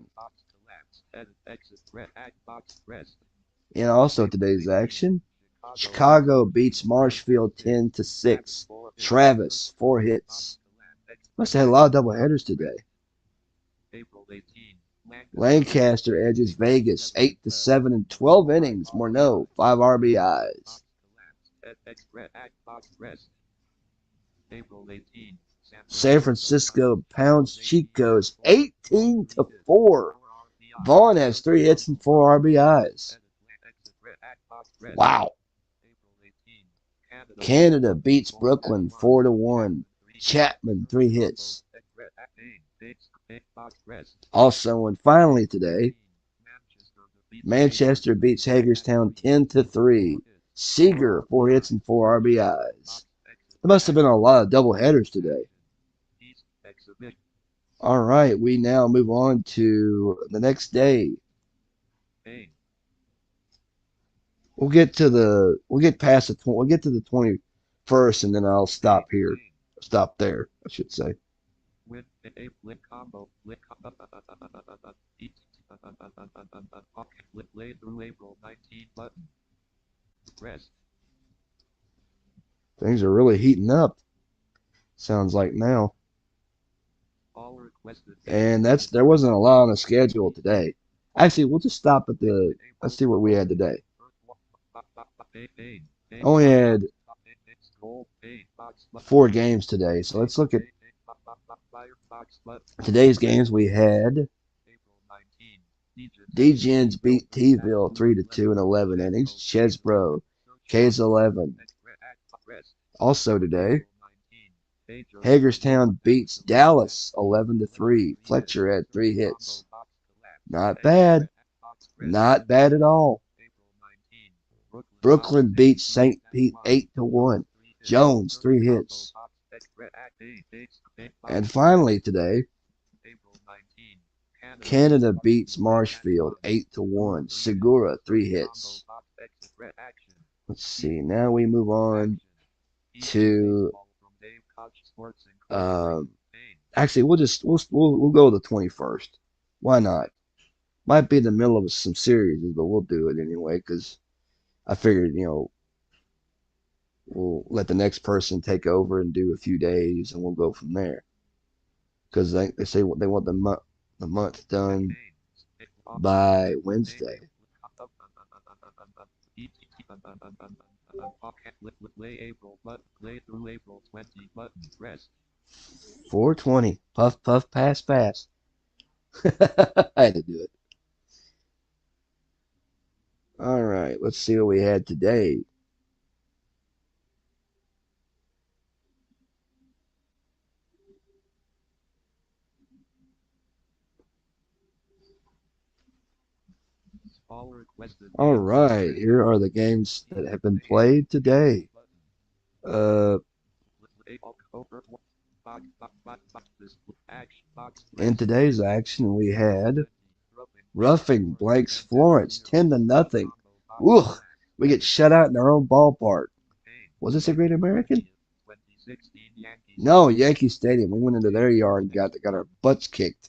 [SPEAKER 1] And also today's action, Chicago beats Marshfield 10-6. Travis 4 hits. Must have had a lot of doubleheaders today.
[SPEAKER 4] April 18,
[SPEAKER 1] Lancaster edges Vegas 8-7 in 12 innings. Morneau 5 RBIs.
[SPEAKER 4] Express. April 18,
[SPEAKER 1] San Francisco pounds Chico's 18-4. Vaughn has 3 hits and 4 RBIs. Wow.
[SPEAKER 4] April 18,
[SPEAKER 1] Canada beats Brooklyn 4-1. Chapman 3 hits. Also and finally today, Manchester beats Hagerstown 10-3. Seager 4 hits and 4 RBIs. There must have been a lot of double headers today. All right, we now move on to the next day. We'll get to the we'll get to the 21st, and then I'll stop here. Stop there, I should say.
[SPEAKER 4] With a lip combo, play through April 19 button. Press.
[SPEAKER 1] Things are really heating up. Sounds like now.
[SPEAKER 4] All requested.
[SPEAKER 1] And there wasn't a lot on the schedule today. Actually, we'll just stop at the. Let's see what we had today. Only had 4 games today, so let's look at today's games. We had D-Gens beat T-ville 3-2 in 11 innings. Chesbro, K's 11. Also today, Hagerstown beats Dallas 11-3. Fletcher had 3 hits. Not bad. Not bad at all. Brooklyn beats St. Pete 8-1. Jones 3 hits. And finally today, Canada beats Marshfield 8-1. Segura 3 hits. Let's see. Now we move on to. Actually, we'll go to the 21st. Why not? Might be in the middle of some series, but we'll do it anyway because I figured we'll let the next person take over and do a few days, and we'll go from there. Because they say they want the month done by Wednesday.
[SPEAKER 4] Play through April 20 button. Press.
[SPEAKER 1] 420. Puff, puff, pass, pass. I had to do it. All right, let's see what we had today. All right, here are the games that have been played today. Uh, in today's action, we had Roughing blanks Florence 10-0. Ugh, we get shut out in our own ballpark. Was this a Great American? No, Yankee Stadium. We went into their yard and got our butts kicked.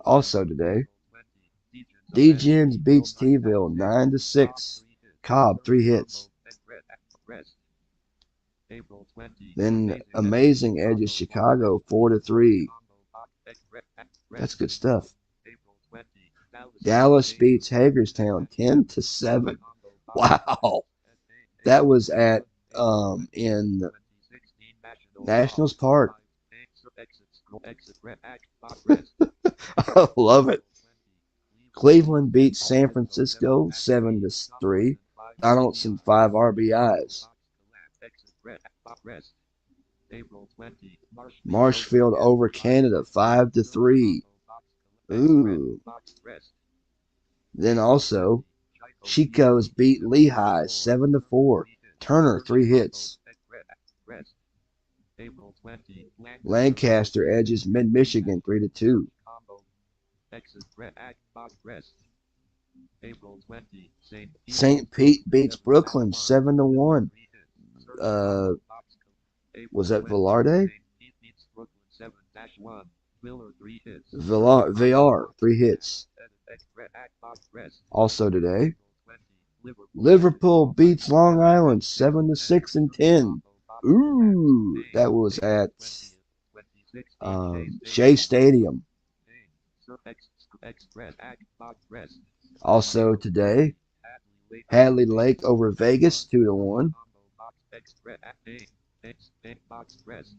[SPEAKER 1] Also today, D-Gens beats T-Ville 9-6. Cobb 3 hits. Then Amazing edges Chicago 4-3. That's good stuff. Dallas beats Hagerstown 10-7. Wow, that was at in Nationals Park. I love it. Cleveland beats San Francisco 7-3. Donaldson 5 RBIs. Marshfield over Canada 5-3. Ooh. Then also Chico's beat Lehigh 7-4. Turner 3 hits. Lancaster edges Mid Michigan 3-2. St. Pete beats Brooklyn 7-1. Was that Velarde? VR 3 hits. Also today, Liverpool beats Long Island 7-6 and 10. Ooh, that was at Shea Stadium. Also today, Hadley Lake over Vegas 2-1.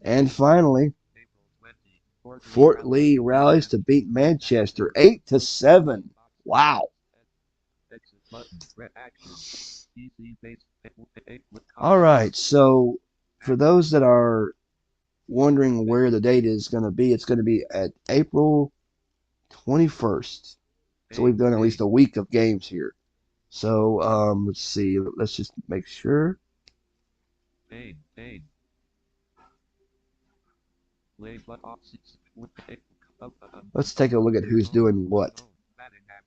[SPEAKER 1] And finally, Fort Lee rallies to beat Manchester 8-7. Wow. All right, so for those that are wondering where the date is going to be, it's going to be at April 21st. So we've done at least a week of games here. So let's see. Let's just make sure. Let's take a look at who's doing what.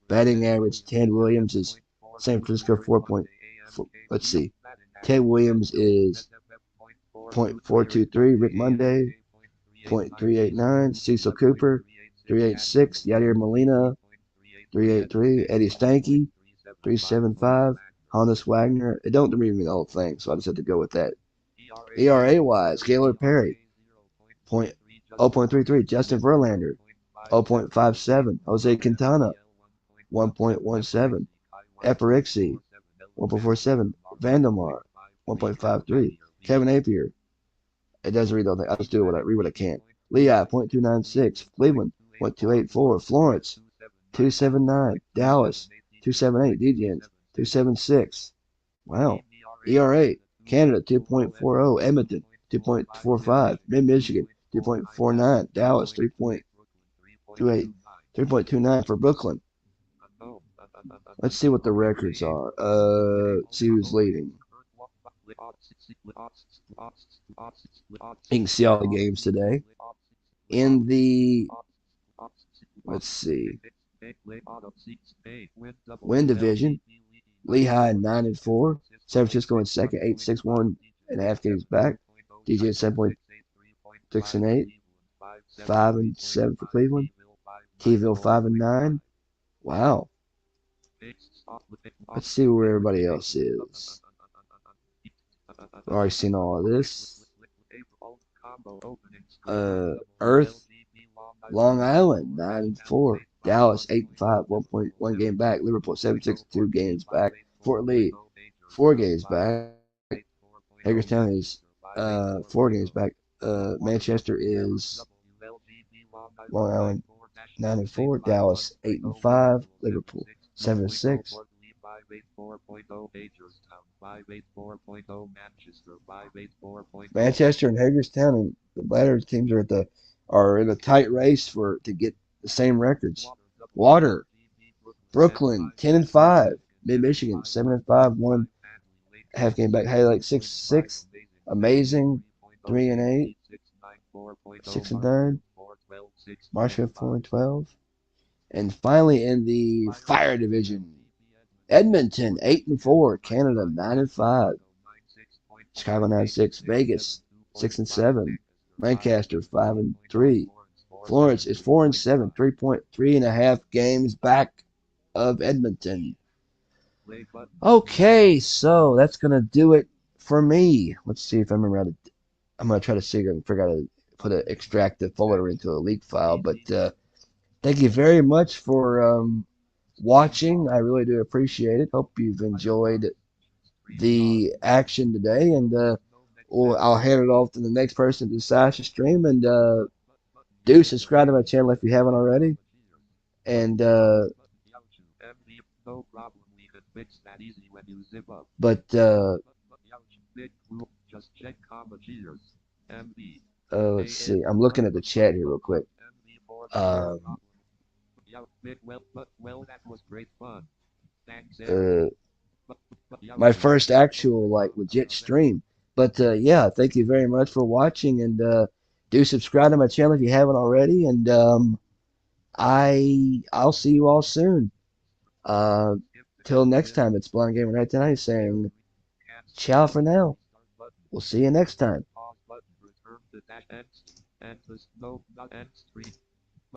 [SPEAKER 1] Batting average, Ted Williams is San Francisco 4.4. Let's see. Ted Williams is .423. Rick Monday, .389. Cecil Cooper, 386. Yadier Molina, 383. Eddie Stanky, 375. Honus Wagner. It don't read me the whole thing, so I just have to go with that. ERA wise, Gaylord Perry, 0.33. Justin Verlander, 0.57. Jose Quintana, 1.17. Epirixi, 1.47. Vandermar, 1.53. Kevin Napier. It doesn't read the whole thing. I'll just read what I can. Lehigh, .296. Cleveland, .284. Florence, 279. Dallas, 278. D-Gens, 276. Wow. ERA, Canada, 2.40. Edmonton, 2.45. Mid-Michigan, 2.49. Dallas, 3.28. 3.29 for Brooklyn. Let's see what the records are. See who's leading. You can see all the games today. In the, let's see, win division, Lehigh 9-4, San Francisco in second, 8-6-1.5 games back. DJ 7.6-8, 5-7 for Cleveland. T-Ville 5-9. Wow. Let's see where everybody else is. I've already seen all of this. Earth, Long Island 9-4. Dallas 8-5, 1.1 game back. Liverpool 7-6, 2 games back. Fort Lee 4 games back. Hagerstown is 4 games back. Manchester is Long Island 9-4. Dallas 8-5. Liverpool 7-6. Manchester and Hagerstown and the latter teams are in a tight race to get the same records. Water, Brooklyn 10-5. Mid Michigan 7-5, 1.5 game back. Hay Lake 6-6. Amazing, 3-8, 6-3. Marshall 4-12. And finally in the Fire Division, Edmonton 8-4, Canada 9-5, Chicago 9-6, Vegas 6-7, Lancaster 5-3, Florence is 4-7, 3.3.5 games back of Edmonton. Okay, so that's gonna do it for me. Let's see if I remember how to. I'm gonna try to see if I can figure out how to put an extract the folder into a leak file. But thank you very much for watching. I really do appreciate it. Hope you've enjoyed the action today, and I'll hand it off to the next person to decide to stream. And do subscribe to my channel if you haven't already. And
[SPEAKER 4] No problem, we can fix that easy when you zip up.
[SPEAKER 1] but
[SPEAKER 4] Big group, just check comma cheaters. MB.
[SPEAKER 1] let's see. I'm looking at the chat here real quick.
[SPEAKER 4] Yeah, big well, that was great fun. Thanks,
[SPEAKER 1] Uh, my first actual like legit stream. But yeah, thank you very much for watching, and do subscribe to my channel if you haven't already. And I'll see you all soon. Uh, till next time, it's Blind Gamer Night Tonight saying ciao for now. We'll see you next time.
[SPEAKER 4] Pause button, return to dash ends, and the no, not end screen.